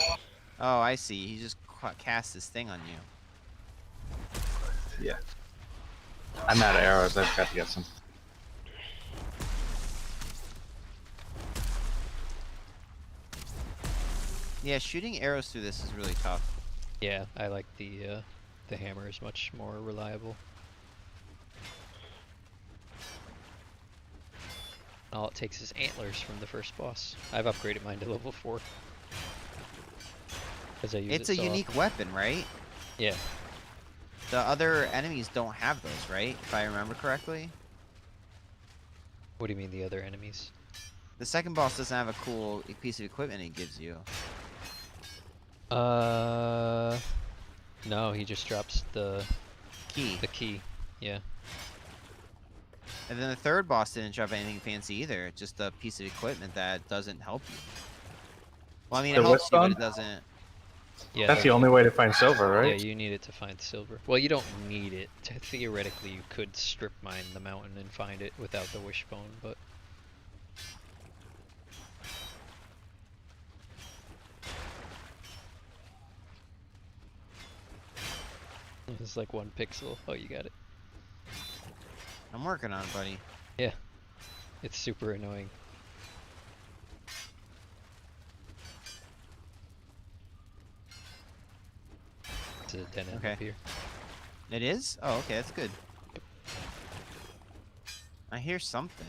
Oh, I see. He just cast this thing on you. Yeah. I'm out of arrows. I've got to get some. Yeah, shooting arrows through this is really tough. Yeah, I like the hammer is much more reliable. All it takes is antlers from the first boss. I've upgraded mine to level 4. Because I use It's it a so unique often. weapon, right? Yeah. The other enemies don't have those, right? If I remember correctly. What do you mean the other enemies? The second boss doesn't have a cool piece of equipment it gives you. No, he just drops the key. The key, yeah. And then the third boss didn't drop anything fancy either. Just a piece of equipment that doesn't help you. Well, I mean, it The helps you, but Wishbone? it doesn't. Yeah, That's the only way to find silver, right? Yeah, you need it to find silver. Well, you don't need it. Theoretically, you could strip mine the mountain and find it without the wishbone, but... It's like 1 pixel. Oh, you got it. I'm working on it, buddy. Yeah. It's super annoying. It's a dead end up here. It is? Oh, okay, that's good. I hear something.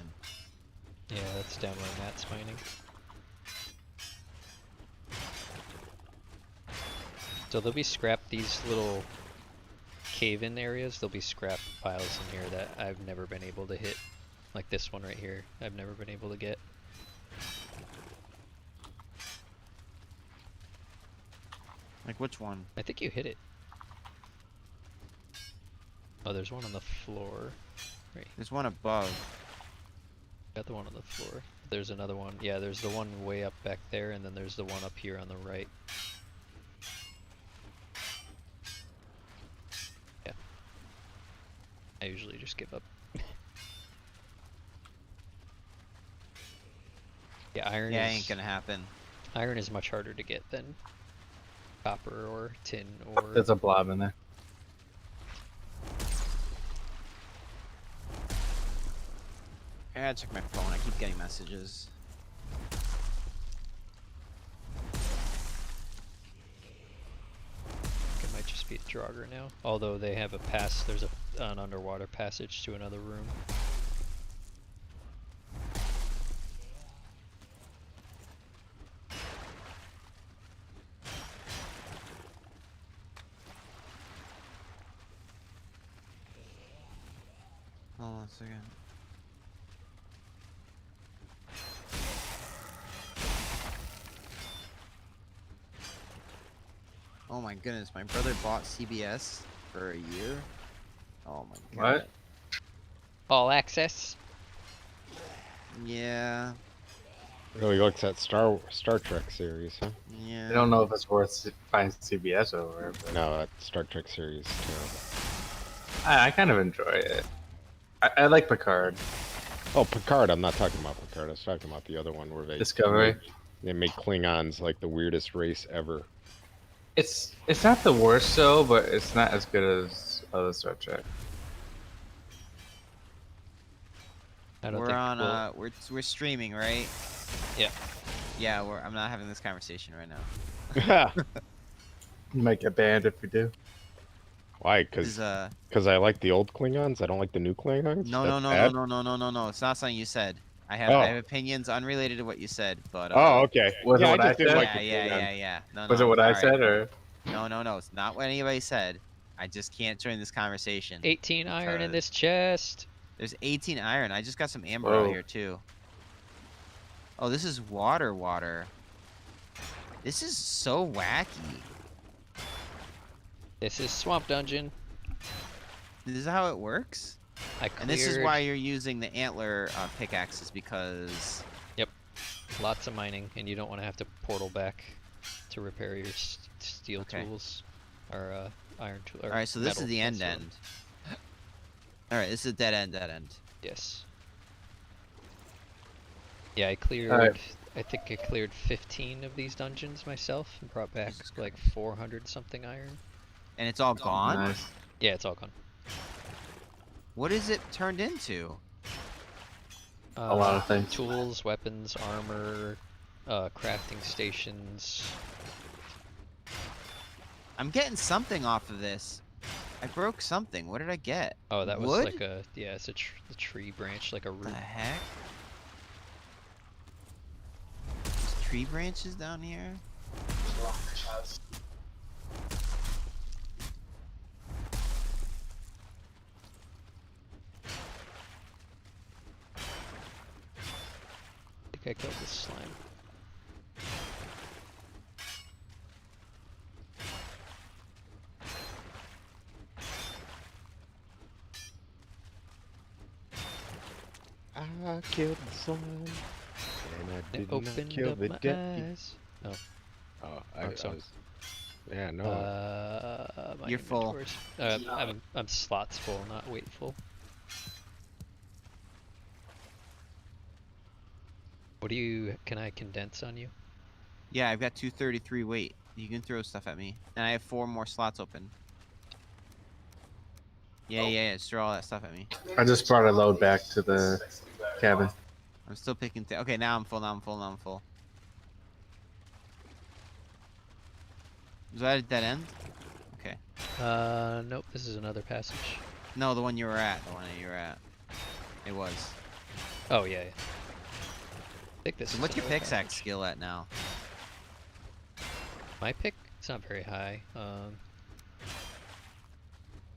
Yeah, that's down where Matt's mining. So there'll be scrap, these little cave-in areas, there'll be scrap piles in here that I've never been able to hit. Like this one right here, I've never been able to get. Like which one? I think you hit it. Oh, there's one on the floor. Right. There's one above. Got the one on the floor. There's another one. Yeah, there's the one way up back there, and then there's the one up here on the right. Yeah. I usually just give up. Yeah, iron Yeah, is... ain't gonna happen. Iron is much harder to get than copper or tin or... There's a blob in there. I gotta check my phone. I keep getting messages. It might just be a Draugr now. Although they have a there's an underwater passage to another room. Hold on a second. Oh my goodness, my brother bought CBS for a year. Oh my god. What? All access. Yeah. Really looks at Star Trek series, huh? Yeah. I don't know if it's worth buying CBS over. But No, that Star Trek series is terrible. I kind of enjoy it. I like Picard. Oh, Picard. I'm not talking about Picard. I was talking about the other one where Discovery. They make Klingons like the weirdest race ever. It's not the worst though, but it's not as good as other Star Trek. I don't We're think on we're streaming, right? Yeah. Yeah, I'm not having this conversation right now. You might get banned if we do. Why? Is, Because I like the old Klingons. I don't like the new Klingons. No, That's no, no, bad? no, no, no, no, no, no. It's not something you said. I Oh. have opinions unrelated to what you said, but Oh, okay. Was Yeah, it what I I just didn't said? like the yeah, Klingons. yeah, yeah. No, Was no, it what I sorry. said or? No, no, no. It's not what anybody said. I just can't join this conversation. 18 iron in because this chest. There's 18 iron. I just got some amber Whoa. out here too. Oh, this is water. This is so wacky. This is Swamp Dungeon. This is how it works? I And this is why you're using the antler pickaxes, because... Yep. Lots of mining, and you don't want to have to portal back to repair your steel tools. Or iron tools. Alright, so this is the end. Alright, this is a dead end. Yes. Yeah, I cleared... Alright. I think I cleared 15 of these dungeons myself and brought back like 400 something iron. And it's all gone? Nice. Yeah, it's all gone. What is it turned into? A lot of things. Tools, weapons, armor, crafting stations. I'm getting something off of this. I broke something. What did I get? Oh, that was Wood? like a... Yeah, it's a the tree branch, like a root. What the heck? There's tree branches down here? I think I killed this slime. I killed the slime, and I did not Opened kill up the my deputy. eyes. Oh. Oh, Wrong song. Yeah, no. My You're full. inventory's- I'm slots full, not weight full. What do you... Can I condense on you? Yeah, I've got 233 weight. You can throw stuff at me. And I have 4 more slots open. Yeah, just throw all that stuff at me. I just brought a load back to the cabin. I'm still picking okay, now I'm full, now I'm full. Was that a dead end? Okay. Nope, this is another passage. No, the one you were at. The one that you were at. It was. Oh, yeah. I think this So is what's your another pickaxe passage. skill at now? My pick? It's not very high.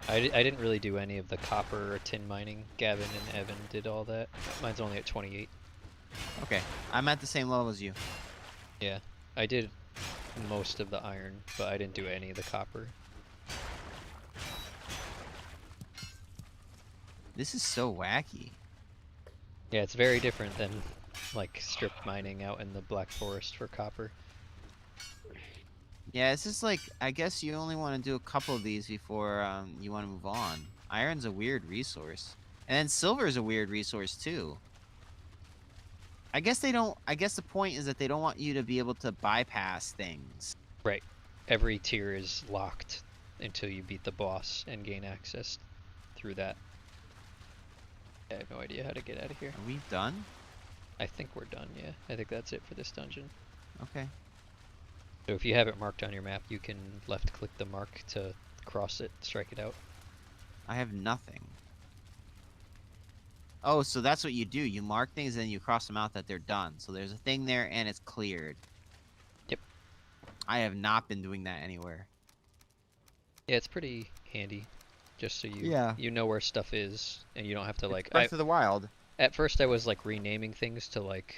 I didn't really do any of the copper or tin mining. Gavin and Evan did all that. Mine's only at 28. Okay. I'm at the same level as you. Yeah, I did most of the iron, but I didn't do any of the copper. This is so wacky. Yeah, it's very different than like strip mining out in the Black Forest for copper. Yeah, it's just like, I guess you only want to do a couple of these before you want to move on. Iron's a weird resource. And then silver's a weird resource too. I guess the point is that they don't want you to be able to bypass things. Right. Every tier is locked until you beat the boss and gain access through that. I have no idea how to get out of here. Are we done? I think we're done, yeah. I think that's it for this dungeon. Okay. So if you have it marked on your map, you can left click the mark to cross it, strike it out. I have nothing. Oh, so that's what you do. You mark things and you cross them out that they're done. So there's a thing there and it's cleared. Yep. I have not been doing that anywhere. Yeah, it's pretty handy. Just so you know where stuff is and you don't have to like Breath of the Wild. At first I was like renaming things to like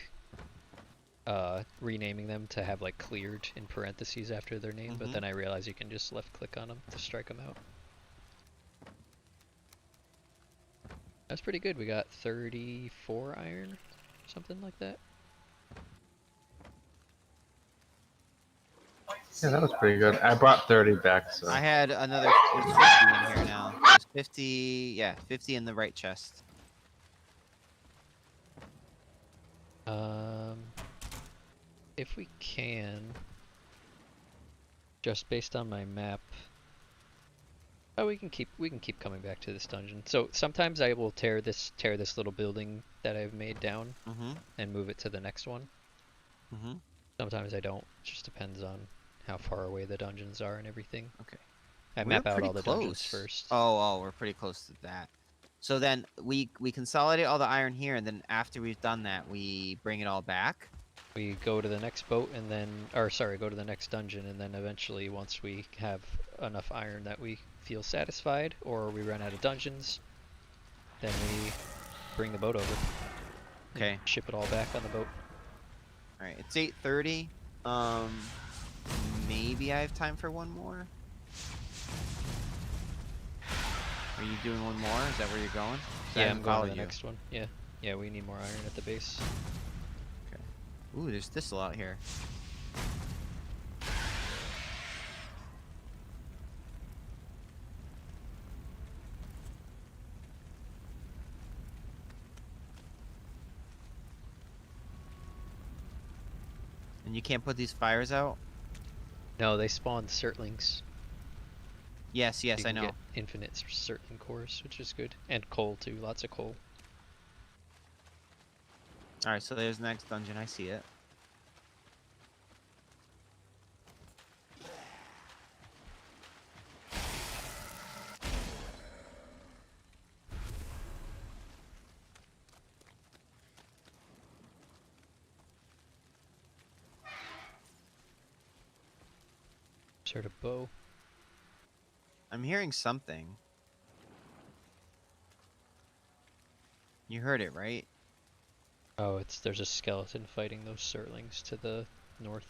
renaming them to have like cleared in parentheses after their name, but then I realized you can just left click on them to strike them out. That's pretty good. We got 34 iron, something like that. Yeah, that was pretty good. I brought 30 back, so. I had another. There's 50 in here now. There's 50. Yeah, 50 in the right chest. If we can, just based on my map, oh, we can keep coming back to this dungeon. So sometimes I will tear this little building that I've made down and move it to the next one. Sometimes I don't. It just depends on how far away the dungeons are and everything. Okay. I We're map out pretty all the dungeons first. Oh, we're pretty close to that. So then we consolidate all the iron here, and then after we've done that, we bring it all back. We go to the next boat and then, or sorry, go to the next dungeon, and then eventually, once we have enough iron that we feel satisfied, or we run out of dungeons, then we bring the boat over. Okay. Ship it all back on the boat. All right, it's 8:30. Maybe I have time for one more. Are you doing one more? Is that where you're going? Yeah, I'm going to the next one. Yeah, yeah, we need more iron at the base. Okay. Ooh, there's thistle out here. And you can't put these fires out? No, they spawn certlings. Yes, You I can know. get infinite certling cores, which is good. And coal too, lots of coal. Alright, so there's the next dungeon. I see it. Sort of bow. I'm hearing something. You heard it, right? Oh, there's a skeleton fighting those certlings to the north.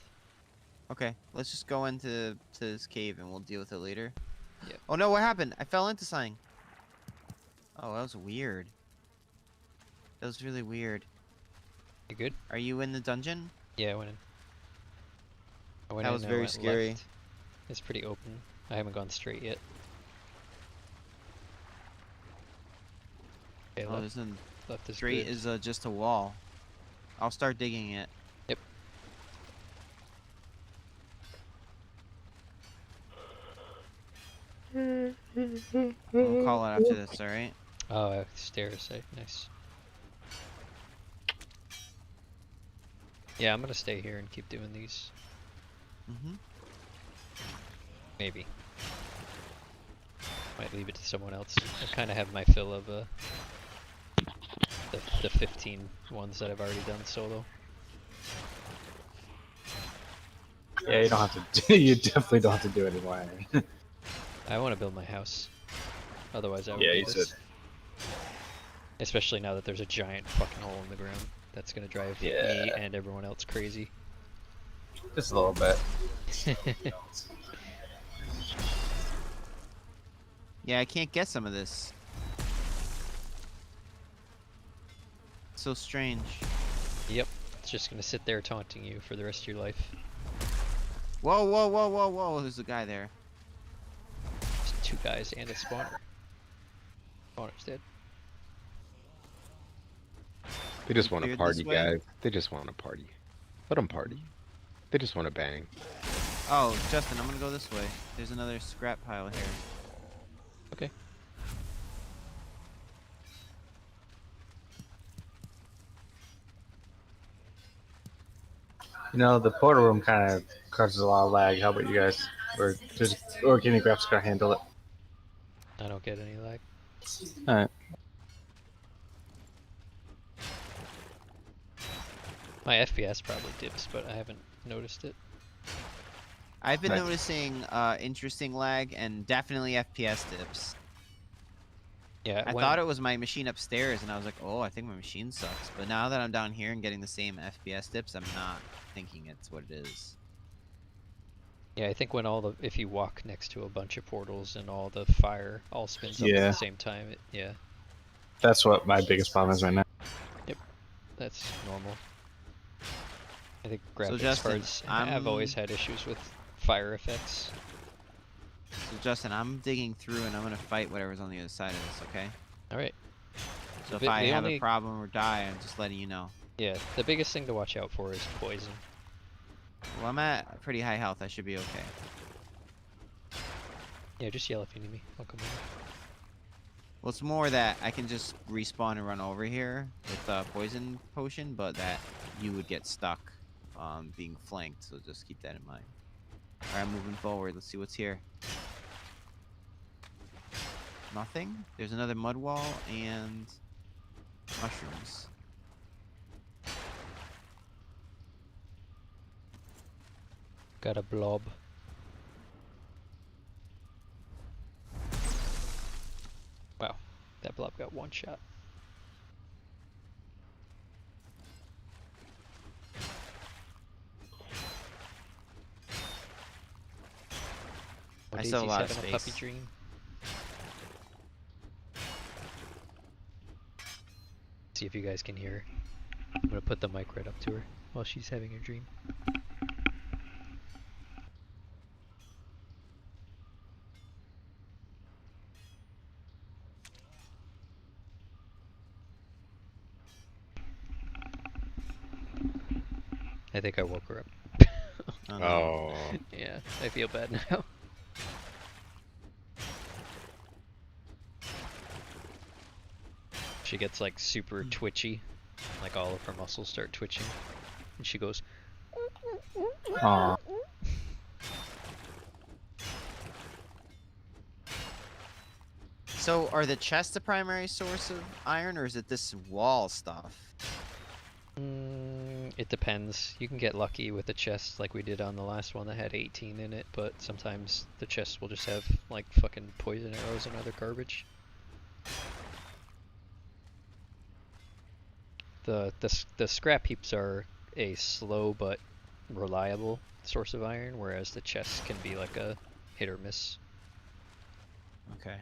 Okay, let's just go into this cave and we'll deal with it later. Yeah. Oh no, what happened? I fell into something. Oh, that was weird. That was really weird. You good? Are you in the dungeon? Yeah, I went in. That was very scary. Left. It's pretty open. I haven't gone straight yet. Okay, Oh, there's an left is straight good. is just a wall. I'll start digging it. Yep. We'll call it after this, alright? Oh, stairs. Nice. Yeah, I'm gonna stay here and keep doing these. Maybe. Might leave it to someone else. I kind of have my fill of the 15 ones that I've already done solo. Yeah, you don't have to. You definitely don't have to do it anymore. I want to build my house. Otherwise, I would Yeah, do you this. said. Especially now that there's a giant fucking hole in the ground. That's gonna drive me and everyone else crazy. Just a little bit. Yeah, I can't get some of this. It's so strange. Yep, it's just gonna sit there taunting you for the rest of your life. Whoa, whoa, whoa, whoa, whoa, there's a guy there. There's 2 guys and a spawner. Spawner's dead. They just want to Cleared party, this way? guys. They just want to party. Let them party. They just want to bang. Oh, Justin, I'm gonna go this way. There's another scrap pile here. Okay. You know, the portal room kind of causes a lot of lag. How about you guys? Or can you graphics card handle it? I don't get any lag. Alright. My FPS probably dips, but I haven't noticed it. I've been Nice. noticing interesting lag and definitely FPS dips. Yeah, I thought it was my machine upstairs, and I was like, oh, I think my machine sucks. But now that I'm down here and getting the same FPS dips, I'm not thinking it's what it is. Yeah, I think when if you walk next to a bunch of portals and all the fire all spins up at Yeah. the same time, yeah. That's what my biggest problem is right now. Yep, that's normal. I think So, graphics Justin, cards have always had issues with fire effects. So Justin, I'm digging through, and I'm gonna fight whatever's on the other side of this. Okay? All right. So if I have a problem or die, I'm just letting you know. Yeah, the biggest thing to watch out for is poison. Well, I'm at pretty high health. I should be okay. Yeah, just yell if you need me. I'll come over. Well, it's more that I can just respawn and run over here with a poison potion, but that you would get stuck being flanked, so just keep that in mind. Alright, I'm moving forward. Let's see what's here. Nothing? There's another mud wall and mushrooms. Got a blob. Wow, that blob got one shot. I still have a lot of having a puppy space. dream. See if you guys can hear her. I'm gonna put the mic right up to her while she's having her dream. I think I woke her up. Oh. Yeah, I feel bad now. She gets like super twitchy, like all of her muscles start twitching, and she goes. Aw. So, are the chests the primary source of iron, or is it this wall stuff? It depends. You can get lucky with a chest like we did on the last one that had 18 in it, but sometimes the chests will just have like fucking poison arrows and other garbage. The scrap heaps are a slow but reliable source of iron, whereas the chests can be like a hit or miss. Okay.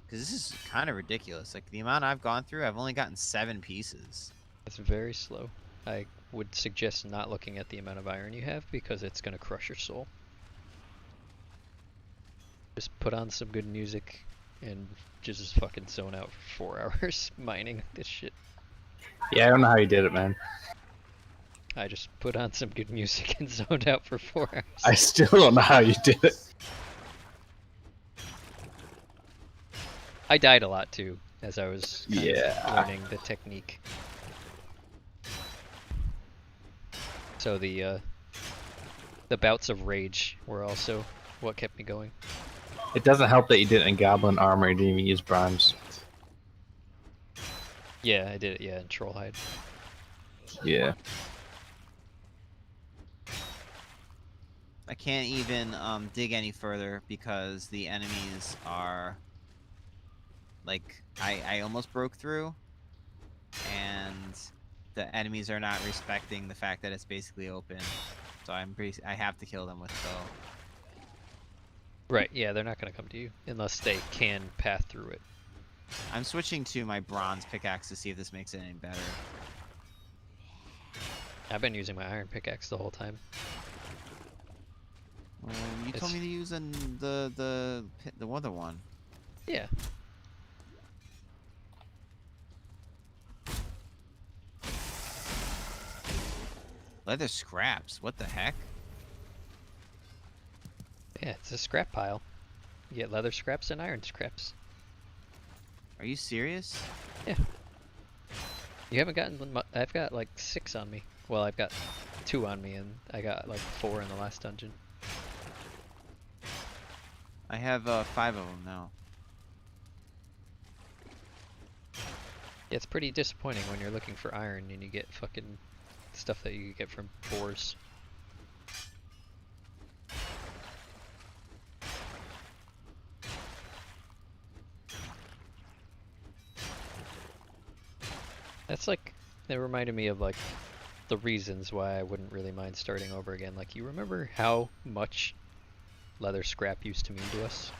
Because this is kind of ridiculous. Like, the amount I've gone through, I've only gotten 7 pieces. It's very slow. I would suggest not looking at the amount of iron you have because it's going to crush your soul. Just put on some good music and just fucking zone out for 4 hours mining this shit. Yeah, I don't know how you did it, man. I just put on some good music and zoned out for 4 hours. I still don't know how you did it. I died a lot too as I was kind of Yeah. learning the technique. So the bouts of rage were also what kept me going. It doesn't help that you did it in goblin armor and didn't even use bronze. Yeah, I did it. Yeah, in Trollhide. Yeah. I can't even dig any further because the enemies are like I almost broke through, and the enemies are not respecting the fact that it's basically open. So I have to kill them with bow. Right. Yeah, they're not gonna come to you unless they can path through it. I'm switching to my bronze pickaxe to see if this makes it any better. I've been using my iron pickaxe the whole time. You told me to use the other one. Yeah. Leather scraps. What the heck? Yeah, it's a scrap pile. You get leather scraps and iron scraps. Are you serious? Yeah. You haven't gotten. I've got like 6 on me. Well, I've got 2 on me, and I got like 4 in the last dungeon. I have 5 of them now. Yeah, it's pretty disappointing when you're looking for iron and you get fucking stuff that you get from boars. That's like, that reminded me of like the reasons why I wouldn't really mind starting over again. Like, you remember how much leather scrap used to mean to us?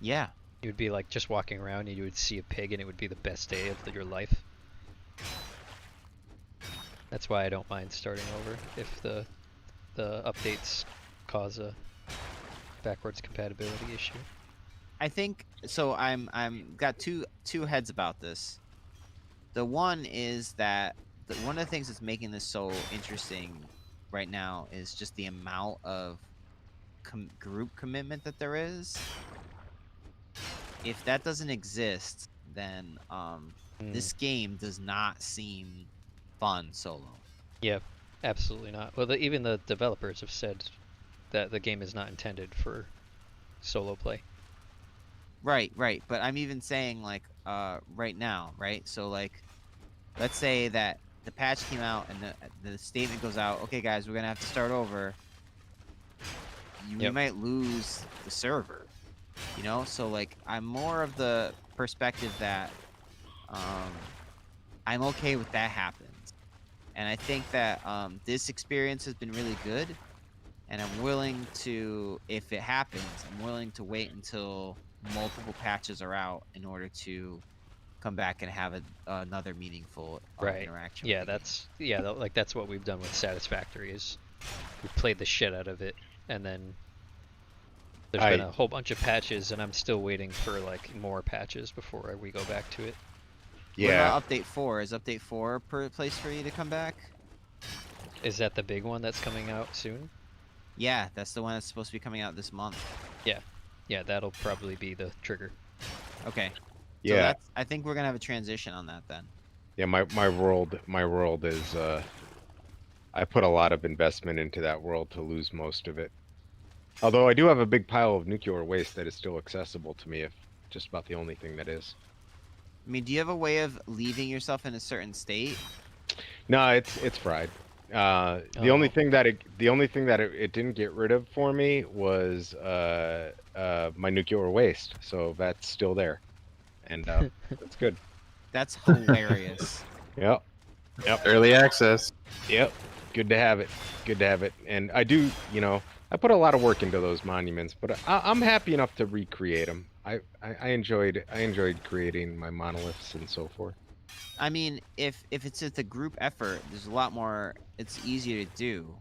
Yeah. You would be like just walking around and you would see a pig and it would be the best day of your life. That's why I don't mind starting over if the updates cause a backwards compatibility issue. I think so. I'm got two heads about this. The one is that one of the things that's making this so interesting right now is just the amount of group commitment that there is. If that doesn't exist, then this game does not seem fun solo. Yeah, absolutely not. Well, even the developers have said that the game is not intended for solo play. Right, right. But I'm even saying like right now, right? So like, let's say that the patch came out and the statement goes out. Okay, guys, we're gonna have to start over. We might lose the server, you know. So like, I'm more of the perspective that I'm okay with that happens, and I think that this experience has been really good, and I'm willing to, if it happens, I'm willing to wait until multiple patches are out in order to come back and have another meaningful interaction. Yeah, that's like that's what we've done with Satisfactory. Is we've played the shit out of it, and then there's been a whole bunch of patches, and I'm still waiting for like more patches before we go back to it. Yeah. What about update 4? Is update 4 a place for you to come back? Is that the big one that's coming out soon? Yeah, that's the one that's supposed to be coming out this month. Yeah. Yeah, that'll probably be the trigger. Okay. Yeah. So that's, I think we're gonna have a transition on that then. Yeah, my world is I put a lot of investment into that world to lose most of it. Although I do have a big pile of nuclear waste that is still accessible to me, if just about the only thing that is. I mean, do you have a way of leaving yourself in a certain state? No, it's fried. The only thing that it didn't get rid of for me was my nuclear waste, so that's still there, and that's good. That's hilarious. Yep. Early access. Yep. Good to have it. Good to have it. And I do, I put a lot of work into those monuments, but I'm happy enough to recreate them. I enjoyed creating my monoliths and so forth. I mean, if it's just a group effort, there's a lot more. It's easier to do.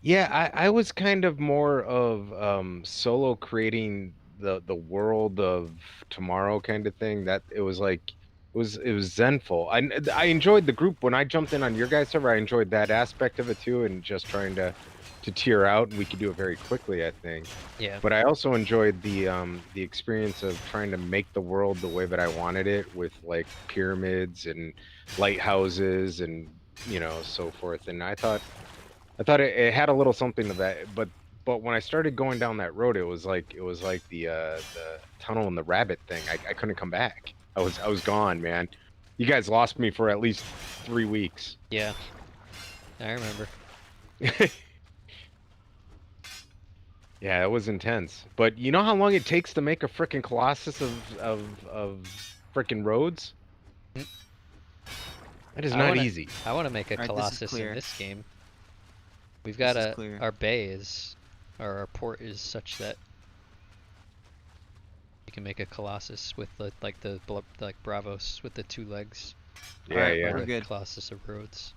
Yeah, I was kind of more of solo creating the world of tomorrow kind of thing. That it was like it was zenful. I enjoyed the group when I jumped in on your guys' server. I enjoyed that aspect of it too, and just trying to tier out, and we could do it very quickly, I think. Yeah. But I also enjoyed the experience of trying to make the world the way that I wanted it, with like pyramids and lighthouses and so forth. And I thought it had a little something of that, but when I started going down that road, it was like the tunnel and the rabbit thing. I couldn't come back. I was gone, man. You guys lost me for at least 3 weeks. Yeah, I remember. Yeah, it was intense. But you know how long it takes to make a frickin' Colossus of frickin' roads? That is not easy. I want to make a Right, Colossus in this game. We've got our bay is, or our port is such that you can make a Colossus with the like Bravos with the 2 legs. Yeah, right, yeah. We're good. Colossus of Rhodes.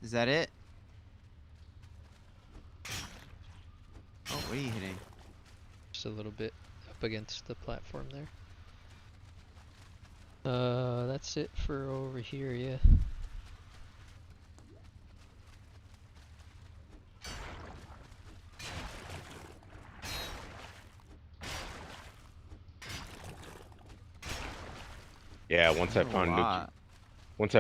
Is that it? Oh, what are you hitting? Just a little bit up against the platform there. That's it for over here, yeah. Yeah, once I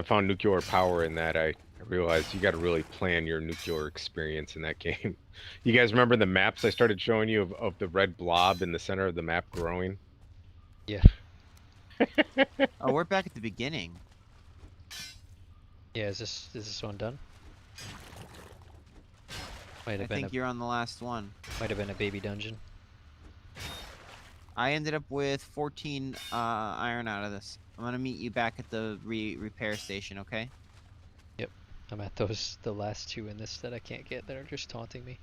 found nuclear power in that, I realized you got to really plan your nuclear experience in that game. You guys remember the maps I started showing you of the red blob in the center of the map growing? Yeah. Oh, we're back at the beginning. Yeah, is this one done? I think you're on the last one. Might have been a baby dungeon. I ended up with 14 iron out of this. I'm gonna meet you back at the repair station, okay? Yep. I'm at the last two in this that I can't get that are just taunting me.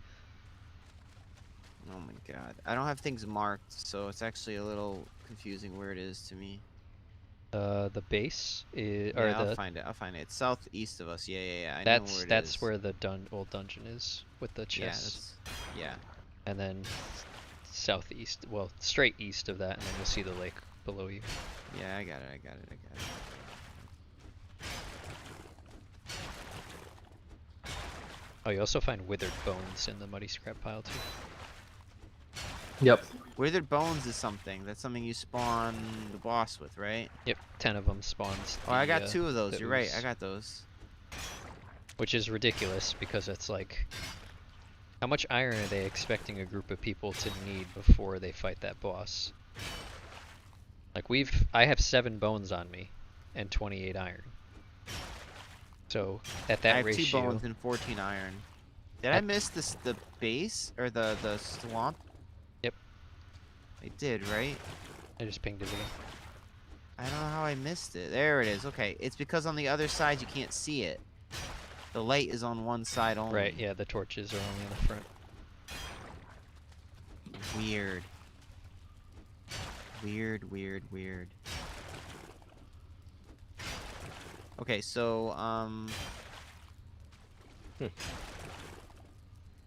Oh my god. I don't have things marked, so it's actually a little confusing where it is to me. The base is, Yeah, or I'll the find it. I'll find it. It's southeast of us. Yeah. I know where it that's is. where the old dungeon is with the Yeah, chests. yeah. And then southeast, well, straight east of that, and then you'll see the lake below you. Yeah, I got it. Oh, you also find withered bones in the muddy scrap pile too. Yep. Withered bones is something. That's something you spawn the boss with, right? Yep, 10 of them spawns. Oh, I got 2 of those. You're right. I got those. Which is ridiculous because it's like, how much iron are they expecting a group of people to need before they fight that boss? Like I have 7 bones on me and 28 iron. So at that I have ratio, 2 bones and 14 iron. Did I miss the base or the swamp? Yep. I did, right? I just pinged it again. I don't know how I missed it. There it is. Okay, it's because on the other side you can't see it. The light is on one side only. Right, yeah, the torches are only in the front. Weird. Weird. Okay, so,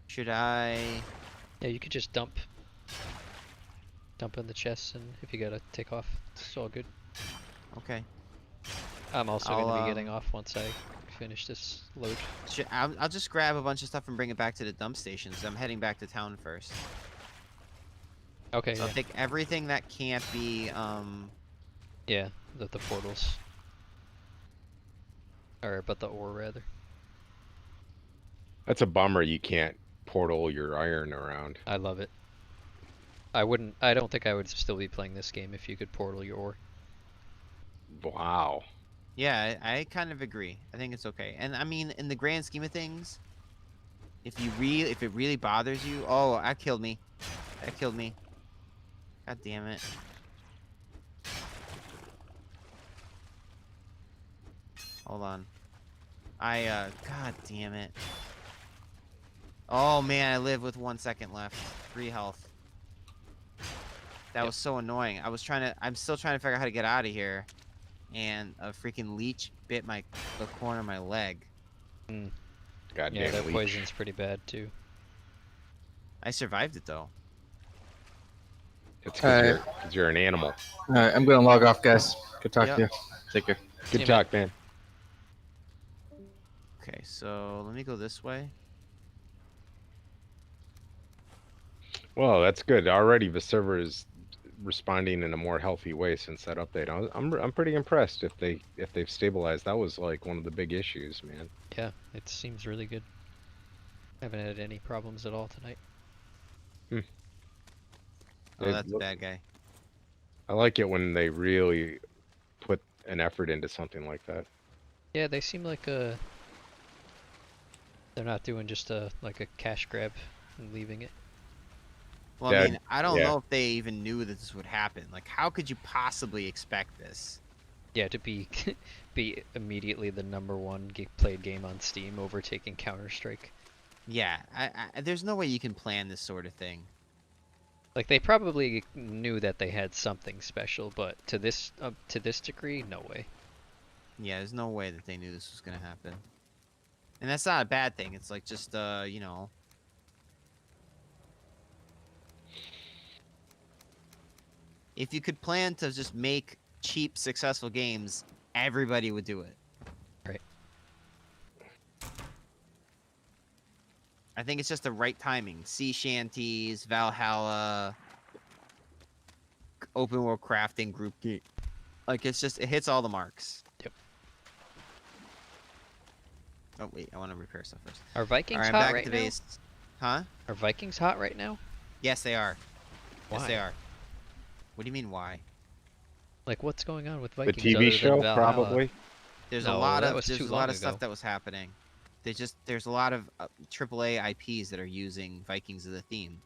should I... Yeah, you could just dump in the chests, and if you gotta take off, it's all good. Okay. I'm also gonna be getting off once I finish this load. I'll just grab a bunch of stuff and bring it back to the dump stations. I'm heading back to town first. Okay, so yeah. I'll take everything that can't be, Yeah, the portals. Or, but the ore, rather. That's a bummer you can't portal your iron around. I love it. I don't think I would still be playing this game if you could portal your ore. Wow. Yeah, I kind of agree. I think it's okay. And I mean, in the grand scheme of things, if it really bothers you, oh, that killed me. God damn it. Hold on. God damn it. Oh man, I live with 1 second left. 3 health. That was so annoying. I'm still trying to figure out how to get out of here. And a freaking leech bit the corner of my leg. Mm. God yeah, damn that leech. poison's pretty bad too. I survived it though. It's because you're an animal. Alright, I'm gonna log off, guys. Good talk to you. Take care. Good talk, man. Okay, so let me go this way. Well, that's good. Already the server is responding in a more healthy way since that update. I'm pretty impressed if they've stabilized. That was like one of the big issues, man. Yeah, it seems really good. Haven't had any problems at all tonight. Oh, that's a bad guy. I like it when they really put an effort into something like that. Yeah, they seem like they're not doing just like a cash grab and leaving it. Well, I mean, I don't know if they even knew that this would happen. Like, how could you possibly expect this? Yeah, to be immediately the #1 played game on Steam, overtaking Counter-Strike. Yeah, there's no way you can plan this sort of thing. Like, they probably knew that they had something special, but to this degree, no way. Yeah, there's no way that they knew this was gonna happen. And that's not a bad thing. It's like just you know. If you could plan to just make cheap, successful games, everybody would do it. Right. I think it's just the right timing. Sea shanties, Valhalla, open world crafting, group game. Like, it hits all the marks. Yep. Oh, wait, I want to repair stuff first. Are Vikings Alright, hot back right to now? base. Huh? Are Vikings hot right now? Yes, they are. Why? Yes, they are. What do you mean, why? Like, what's going on with The Vikings? TV other than show, Valhalla? probably. There's No, a lot that of was too a long lot of ago. stuff that was happening. There's a lot of AAA IPs that are using Vikings as a theme.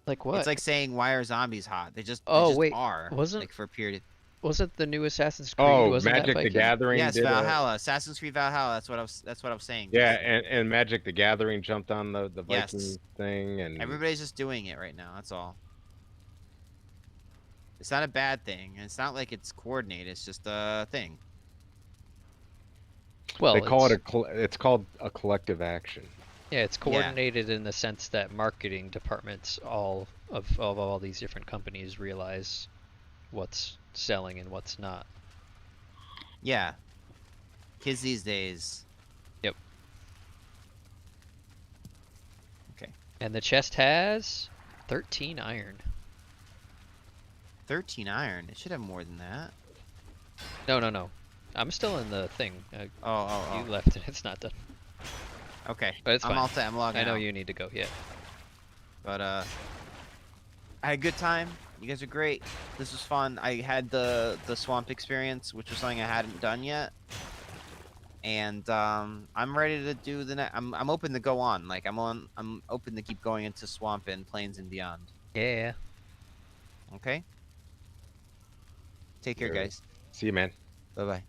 Like what? It's like saying why are zombies hot? They Oh just wait, are. wasn't Like for a period. wasn't the new Assassin's Creed? Oh, Wasn't that Magic the Viking? Gathering Yes, did a Valhalla, Assassin's Creed Valhalla. That's what I was saying. yeah, Just, and Magic the Gathering jumped on the yes. Viking thing, and Everybody's just doing it right now. That's all. It's not a bad thing. It's not like it's coordinated. It's just a thing. Well, they call it's, it's called a collective action. yeah, it's Yeah. coordinated in the sense that marketing departments of all these different companies realize what's selling and what's not. Yeah. Kids these days. Yep. Okay. And the chest has 13 iron. 13 iron. It should have more than that. No. I'm still in the thing. Oh. You left and it's not done. Okay. But it's fine. I'm all set. I'm logging I know out. you need to go. Yeah. But I had a good time. You guys are great. This was fun. I had the swamp experience, which was something I hadn't done yet. And I'm ready to do the next. I'm open to go on. Like I'm open to keep going into swamp and plains and beyond. Yeah. Okay. Take care, guys. See you, man. Bye bye.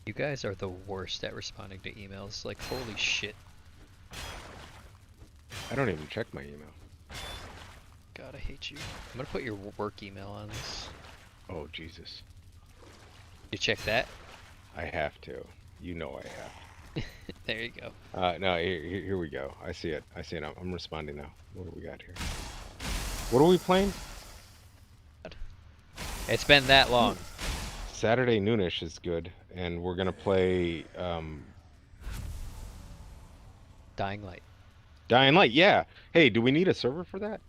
You guys are the worst at responding to emails. Like, holy shit. I don't even check my email. God, I hate you. I'm gonna put your work email on this. Oh, Jesus. You check that? I have to. You know I have. There you go. No, here we go. I see it. I'm responding now. What do we got here? What are we playing? It's been that long. Saturday noonish is good, and we're gonna play Dying Light. Dying Light. Yeah. Hey, do we need a server for that?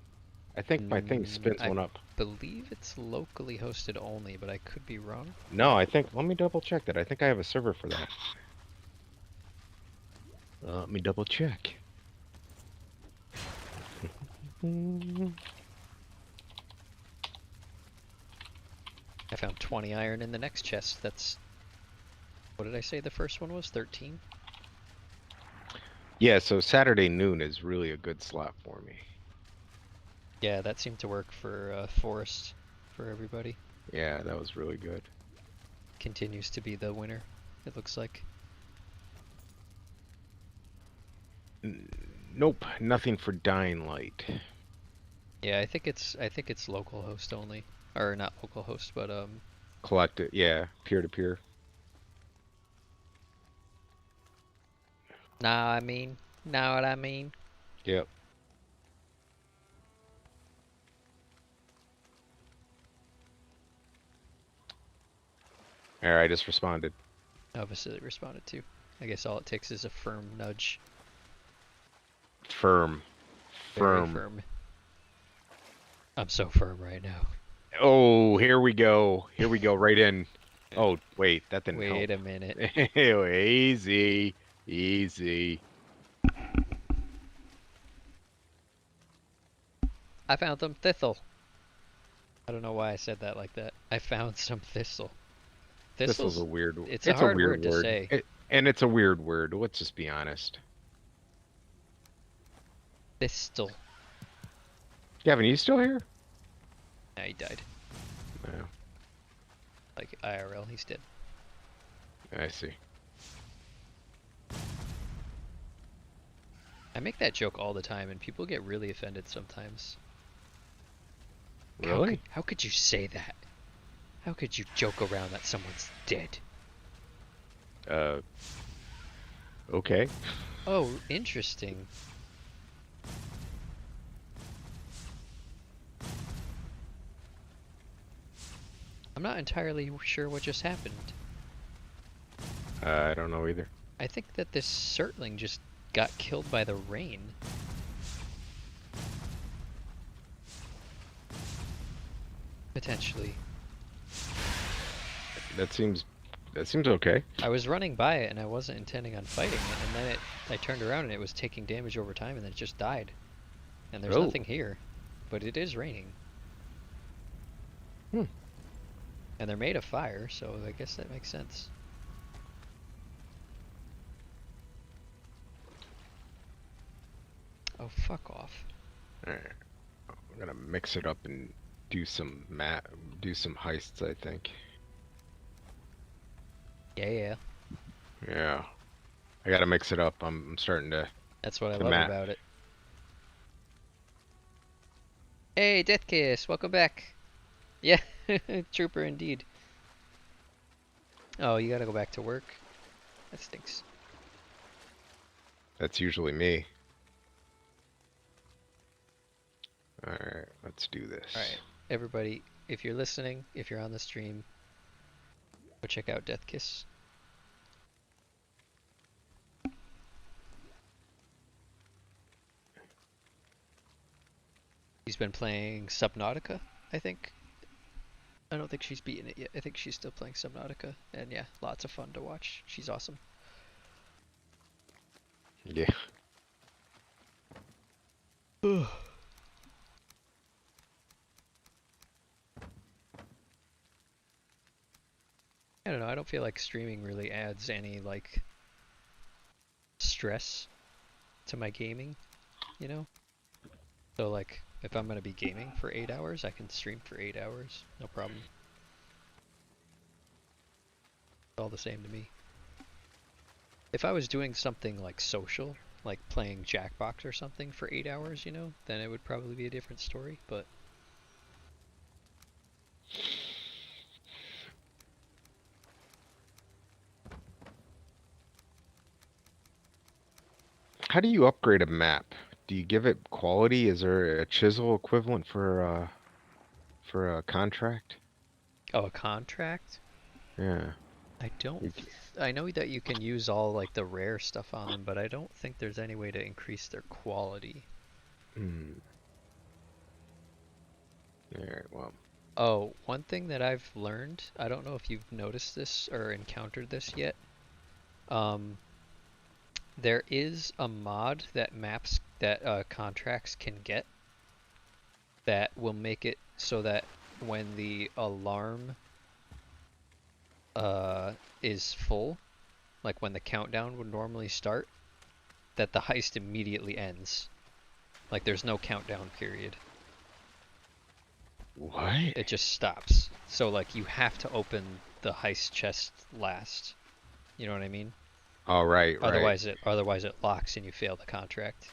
I think my thing spins one up. I believe it's locally hosted only, but I could be wrong. No, let me double check that. I think I have a server for that. Let me double check. I found 20 iron in the next chest. That's... What did I say the first one was? 13? Yeah, so Saturday noon is really a good slot for me. Yeah, that seemed to work for Forest for everybody. Yeah, that was really good. Continues to be the winner, it looks like. Nope, nothing for Dying Light. Yeah, I think it's local host only. Or not local host, but Collected, yeah, peer to peer. Know what I mean? Yep. Alright, I just responded. Obviously it responded to. I guess all it takes is a firm nudge. Firm. Very firm. I'm so firm right now. Oh, here we go. Here we go, right in. Oh, wait, that didn't help. Wait a minute. Easy. Easy. I found some thistle. I don't know why I said that like that. I found some thistle. Thistle's a weird word. It's a hard word to say. And it's a weird word. Let's just be honest. Thistle. Gavin, you still here? Nah, he died. No. Like IRL, he's dead. I see. I make that joke all the time and people get really offended sometimes. Really? How could you say that? How could you joke around that someone's dead? Okay. Oh, interesting. I'm not entirely sure what just happened. I don't know either. I think that this Surtling just got killed by the rain. Potentially. That seems okay. I was running by it and I wasn't intending on fighting it, and then I turned around and it was taking damage over time and then it just died. And there's nothing here, but it is raining. Hmm. And they're made of fire, so I guess that makes sense. Oh, fuck off. Alright. I'm gonna mix it up and do some heists, I think. Yeah. Yeah. I gotta mix it up. I'm starting to. That's what I the love map. about it. Hey, Death Kiss, welcome back. Yeah, trooper indeed. Oh, you gotta go back to work? That stinks. That's usually me. Alright, let's do this. Alright, everybody, if you're listening, if you're on the stream, go check out Death Kiss. He's been playing Subnautica, I think. I don't think she's beaten it yet. I think she's still playing Subnautica. And yeah, lots of fun to watch. She's awesome. Yeah. I don't know, I don't feel like streaming really adds any, like, stress to my gaming, you know? So, like, if I'm gonna be gaming for 8 hours, I can stream for 8 hours, no problem. It's all the same to me. If I was doing something, like, social, like playing Jackbox or something for 8 hours, you know, then it would probably be a different story, but... How do you upgrade a map? Do you give it quality? Is there a chisel equivalent for a contract? Oh, a contract? Yeah. I don't... I know that you can use all, like, the rare stuff on them, but I don't think there's any way to increase their quality. Hmm. Alright, well. Oh, one thing that I've learned, I don't know if you've noticed this or encountered this yet. There is a mod that contracts can get that will make it so that when the alarm is full, like when the countdown would normally start, that the heist immediately ends. Like there's no countdown period. What? It just stops. So like you have to open the heist chest last. You know what I mean? Oh, right. Otherwise it locks and you fail the contract.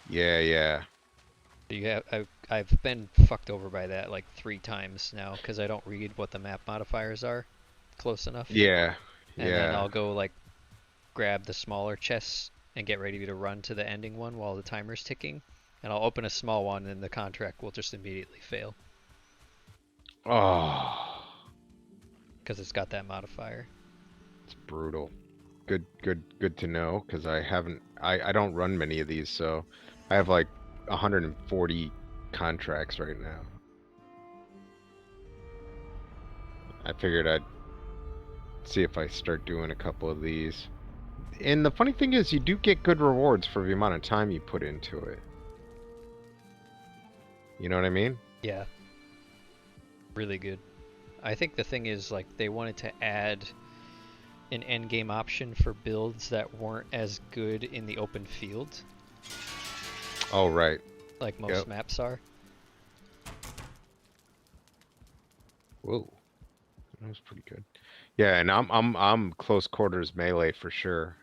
Yeah. I've been fucked over by that like 3 times now because I don't read what the map modifiers are close enough. Yeah. And then I'll go like grab the smaller chests and get ready to run to the ending one while the timer's ticking. And I'll open a small one and the contract will just immediately fail. Oh. Because it's got that modifier. It's brutal. Good to know, because I don't run many of these, so I have like 140 contracts right now. I figured I'd see if I start doing a couple of these. And the funny thing is, you do get good rewards for the amount of time you put into it. You know what I mean? Yeah. Really good. I think the thing is, like, they wanted to add an endgame option for builds that weren't as good in the open field. Oh, right. Like most maps are. Whoa. That was pretty good. Yeah, and I'm close quarters melee for sure.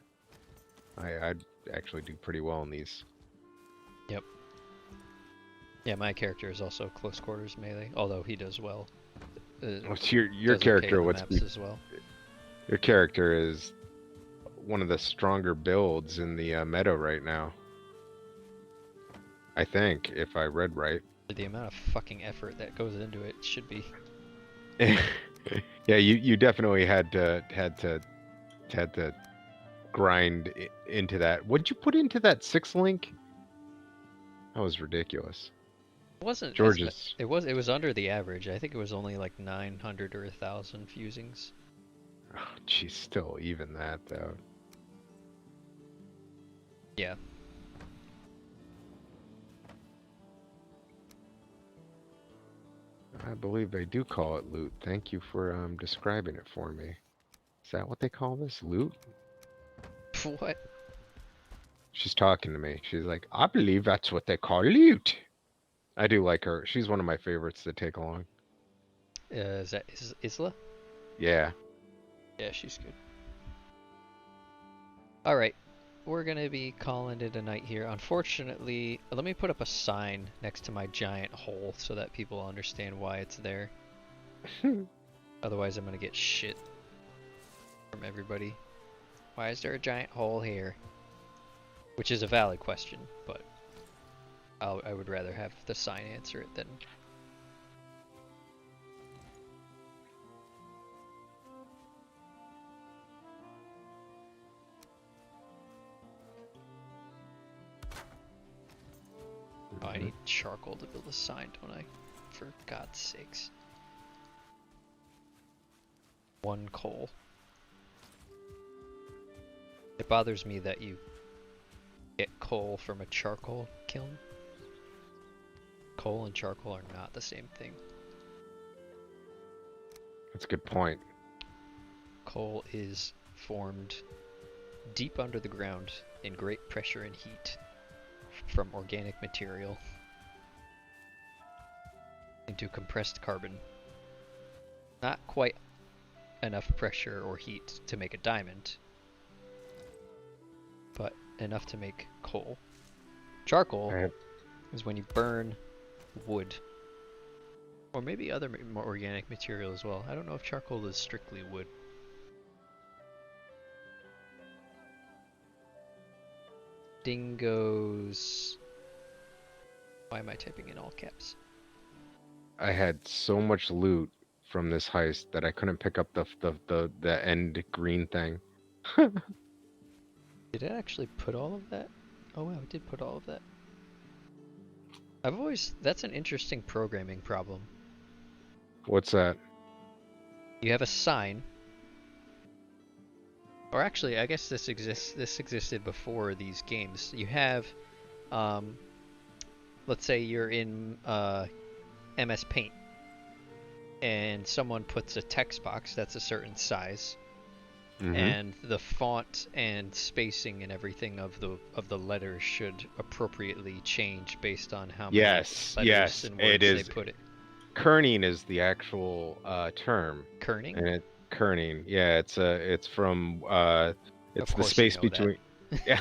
I actually do pretty well in these. Yep. Yeah, my character is also close quarters melee, although he does well. Your character, as well. Your character is one of the stronger builds in the meta right now. I think, if I read right. The amount of fucking effort that goes into it should be. Yeah, you definitely had to grind into that. What'd you put into that 6-link? That was ridiculous. It wasn't George's. It was under the average. I think it was only like 900 or 1,000 fusings. Oh, geez, still even that though. Yeah. I believe they do call it loot. Thank you for describing it for me. Is that what they call this? Loot? What? She's talking to me. She's like, I believe that's what they call loot. I do like her. She's one of my favorites to take along. Is that Isla? Yeah. Yeah, she's good. Alright, we're gonna be calling it a night here. Unfortunately, let me put up a sign next to my giant hole so that people understand why it's there. Otherwise, I'm gonna get shit from everybody. Why is there a giant hole here? Which is a valid question, but I would rather have the sign answer it than... Oh, I need charcoal to build a sign, don't I? For God's sakes. 1 coal. It bothers me that you get coal from a charcoal kiln. Coal and charcoal are not the same thing. That's a good point. Coal is formed deep under the ground in great pressure and heat from organic material into compressed carbon. Not quite enough pressure or heat to make a diamond, but enough to make coal. Charcoal is when you burn wood, or maybe other more organic material as well. I don't know if charcoal is strictly wood. Dingoes. Why am I typing in all caps? I had so much loot from this heist that I couldn't pick up the end green thing. Did it actually put all of that? Oh wow, it did put all of that. That's an interesting programming problem. What's that? You have a sign. Or actually, I guess this existed before these games. You have, let's say you're in MS Paint, and someone puts a text box that's a certain size, and the font and spacing and everything of the letters should appropriately change based on how many letters and words they put it. Kerning is the actual term. Kerning? And kerning. Yeah, it's from it's the space between yeah.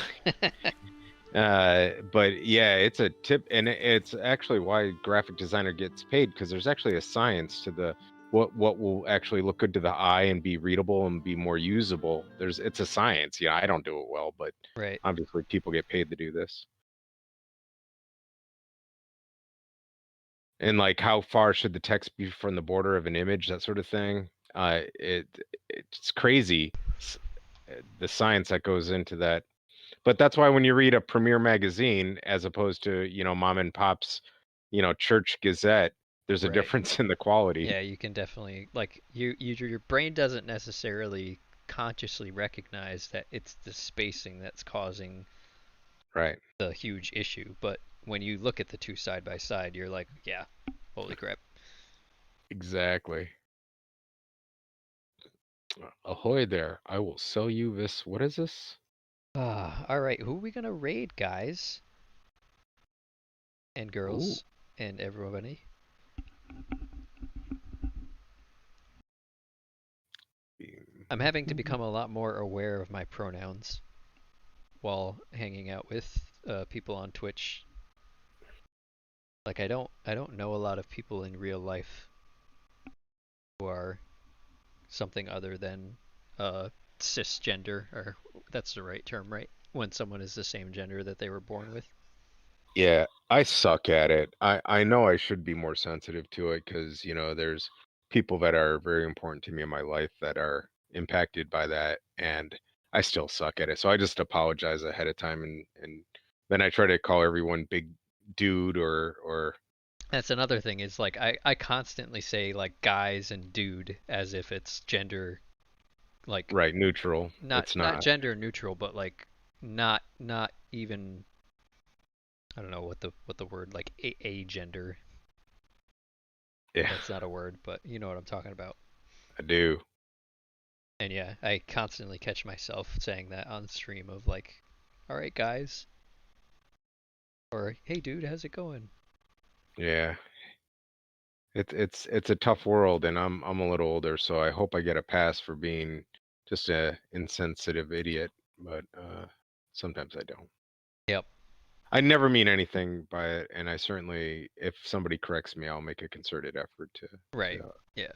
But yeah, it's a tip, and it's actually why graphic designer gets paid, because there's actually a science to the what will actually look good to the eye and be readable and be more usable. It's a science. Yeah, I don't do it well, but obviously people get paid to do this. And like, how far should the text be from the border of an image, that sort of thing. It's crazy, the science that goes into that. But that's why when you read a Premier magazine as opposed to, mom and pop's, church gazette, there's a difference in the quality. Yeah, you can definitely, like, your brain doesn't necessarily consciously recognize that it's the spacing that's causing the huge issue, but when you look at the two side by side, you're like, yeah, holy crap. Exactly. Ahoy there. I will sell you this. What is this? Alright, who are we gonna raid, guys? And girls. And everybody. I'm having to become a lot more aware of my pronouns while hanging out with people on Twitch. Like, I don't know a lot of people in real life who are something other than cisgender, or that's the right term, right? When someone is the same gender that they were born with. Yeah, I suck at it. I know I should be more sensitive to it, because there's people that are very important to me in my life that are impacted by that, and I still suck at it. So I just apologize ahead of time, and then I try to call everyone big dude or That's another thing, is like I constantly say like guys and dude as if it's gender, like neutral. It's not gender neutral, but like not even, I don't know what the word, like a gender. Yeah. That's not a word, but you know what I'm talking about. I do. And yeah, I constantly catch myself saying that on stream of like, all right, guys. Or, hey, dude, how's it going? Yeah. It's a tough world, and I'm a little older, so I hope I get a pass for being just a insensitive idiot. But sometimes I don't. Yep. I never mean anything by it, and I certainly, if somebody corrects me, I'll make a concerted effort to. Right. Yeah.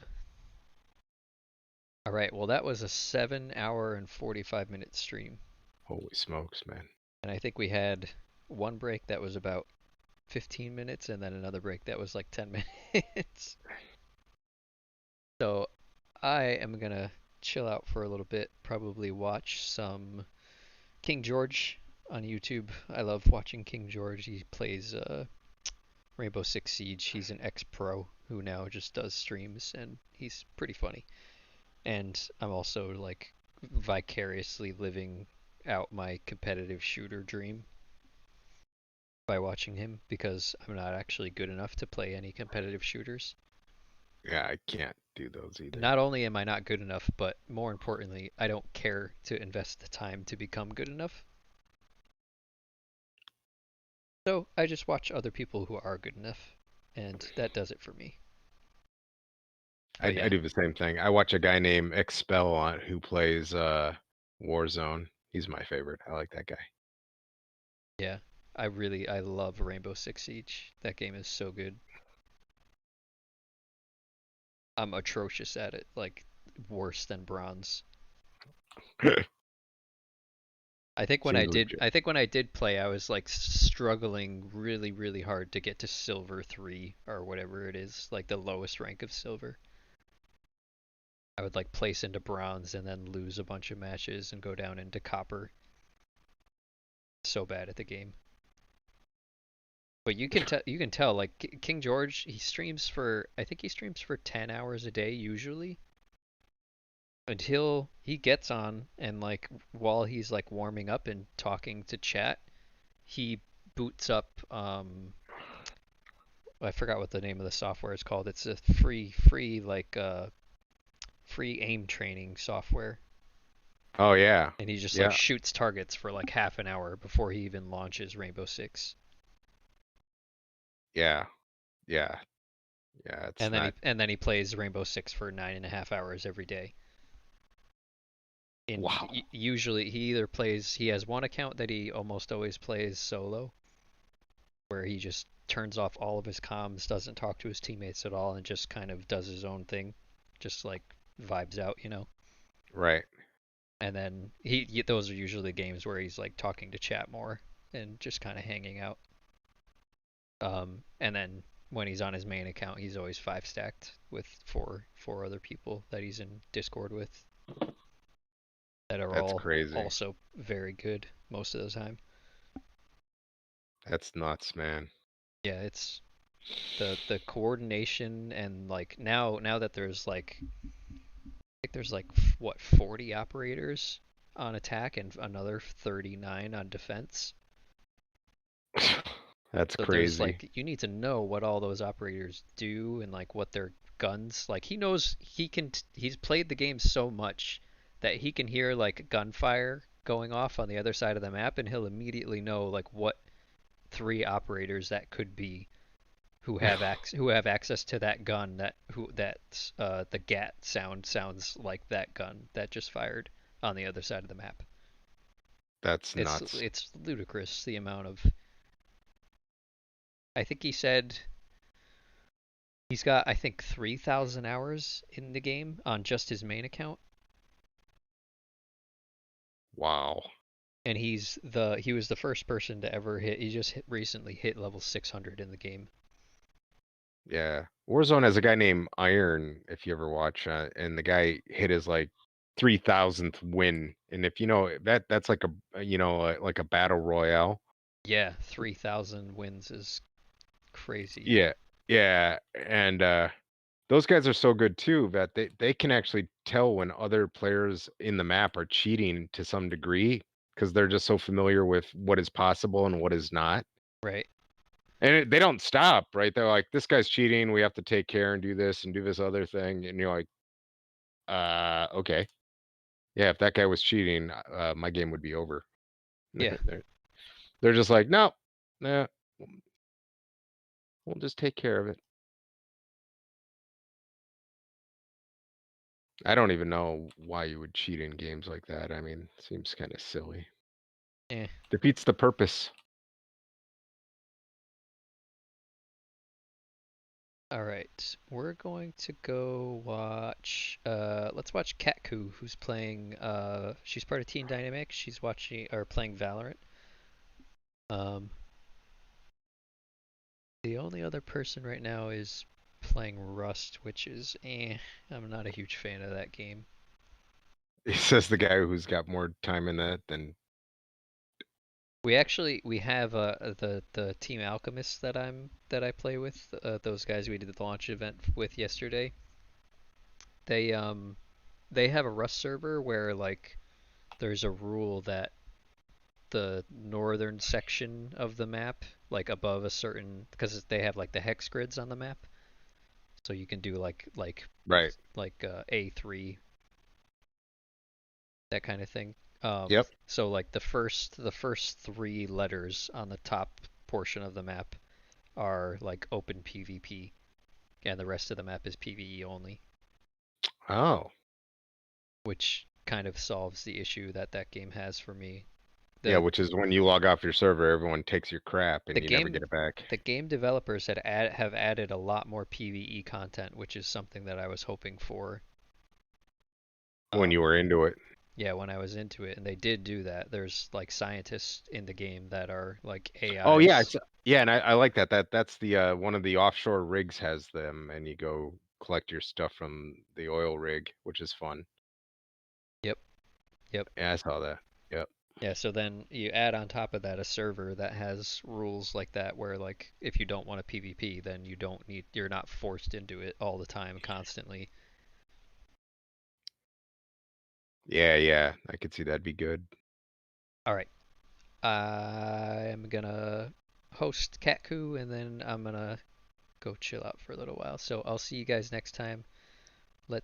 All right. Well, that was a 7-hour and 45-minute stream. Holy smokes, man. And I think we had one break that was about 15 minutes and then another break that was like 10 minutes. So I am going to chill out for a little bit, probably watch some King George on YouTube. I love watching King George. He plays Rainbow Six Siege. He's an ex-pro who now just does streams, and he's pretty funny. And I'm also like vicariously living out my competitive shooter dream by watching him because I'm not actually good enough to play any competitive shooters. Yeah, I can't do those either. Not only am I not good enough, but more importantly, I don't care to invest the time to become good enough. So I just watch other people who are good enough, and that does it for me. I do the same thing. I watch a guy named Expel on who plays Warzone. He's my favorite. I like that guy. Yeah, I love Rainbow Six Siege. That game is so good. I'm atrocious at it, like worse than bronze. I think when I did play, I was like struggling really, really hard to get to silver 3 or whatever it is, like the lowest rank of silver. I would like place into bronze and then lose a bunch of matches and go down into copper. So bad at the game. But you can tell like King George, I think he streams for 10 hours a day usually. Until he gets on and like while he's like warming up and talking to chat, he boots up I forgot what the name of the software is called. It's a free like free aim training software. Oh yeah. And he just like shoots targets for like half an hour before he even launches Rainbow Six. Yeah. Yeah. Yeah. It's and then he plays Rainbow Six for 9.5 hours every day. And wow. Usually he has one account that he almost always plays solo, where he just turns off all of his comms, doesn't talk to his teammates at all, and just kind of does his own thing, just like vibes out, you know. Right. And then those are usually games where he's like talking to chat more and just kind of hanging out. And then when he's on his main account, he's always 5 stacked with four other people that he's in Discord with. That are all crazy. Also very good most of the time. That's nuts, man. Yeah, it's the coordination and like now that there's like I think there's like what 40 operators on attack and another 39 on defense. That's so crazy. There's like you need to know what all those operators do and like what their guns like he's played the game so much that he can hear like gunfire going off on the other side of the map and he'll immediately know like what 3 operators that could be who have access to that gun the GAT sounds like that gun that just fired on the other side of the map. That's nuts. It's ludicrous the amount of I think he said he's got I think 3,000 hours in the game on just his main account. Wow. And he was the first person to ever recently hit level 600 in the game. Yeah. Warzone has a guy named Iron, if you ever watch, and the guy hit his like 3,000th win. And if you know that's like like a battle royale. Yeah, 3,000 wins is crazy. Yeah. Yeah. And those guys are so good too that they can actually tell when other players in the map are cheating to some degree because they're just so familiar with what is possible and what is not. Right. And they don't stop, right? They're like, this guy's cheating. We have to take care and do this and do this other thing. And you're like, okay. Yeah, if that guy was cheating, my game would be over. Yeah. They're just like, no, nah, we'll just take care of it. I don't even know why you would cheat in games like that. I mean, it seems kind of silly. Eh. Defeats the purpose. Alright, we're going to go watch, let's watch Katku, who's playing, she's part of Teen Dynamics, she's watching, or playing Valorant. The only other person right now is playing Rust, which is, I'm not a huge fan of that game. He says the guy who's got more time in that than. We have the Team Alchemists that I play with, those guys we did the launch event with yesterday. They have a Rust server where like there's a rule that the northern section of the map, like above a certain, because they have like the hex grids on the map, so you can do Right. A3, that kind of thing. Yep. So like the first 3 letters on the top portion of the map are like open PvP, and the rest of the map is PvE only. Oh. Which kind of solves the issue that game has for me. Yeah, which is when you log off your server, everyone takes your crap and you never get it back. The game developers have added a lot more PvE content, which is something that I was hoping for. When you were into it. Yeah, when I was into it, and they did do that. There's like scientists in the game that are like AIs. Oh yeah, yeah, and I like that. That's the one of the offshore rigs has them, and you go collect your stuff from the oil rig, which is fun. Yep. Yeah, I saw that. Yep. Yeah, so then you add on top of that a server that has rules like that where like if you don't want a PvP, then you're not forced into it all the time constantly. Yeah, I could see that'd be good. All right. I'm gonna host Katku and then I'm gonna go chill out for a little while. So I'll see you guys next time. I'm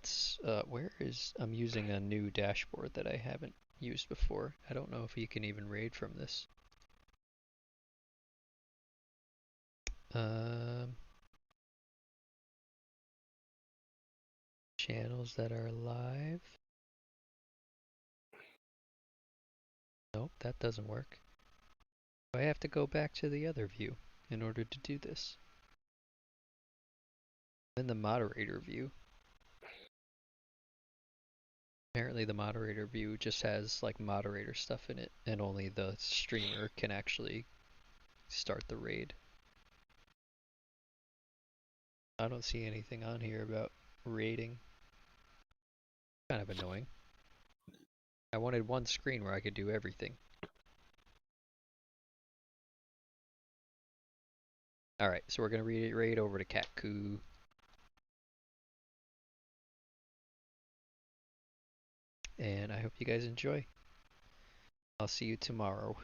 using a new dashboard that I haven't used before. I don't know if you can even raid from this. Channels that are live. Nope, that doesn't work. I have to go back to the other view in order to do this. Then the moderator view. Apparently the moderator view just has like moderator stuff in it, and only the streamer can actually start the raid. I don't see anything on here about raiding. Kind of annoying. I wanted one screen where I could do everything. Alright, so we're gonna raid over to Katku. And I hope you guys enjoy. I'll see you tomorrow.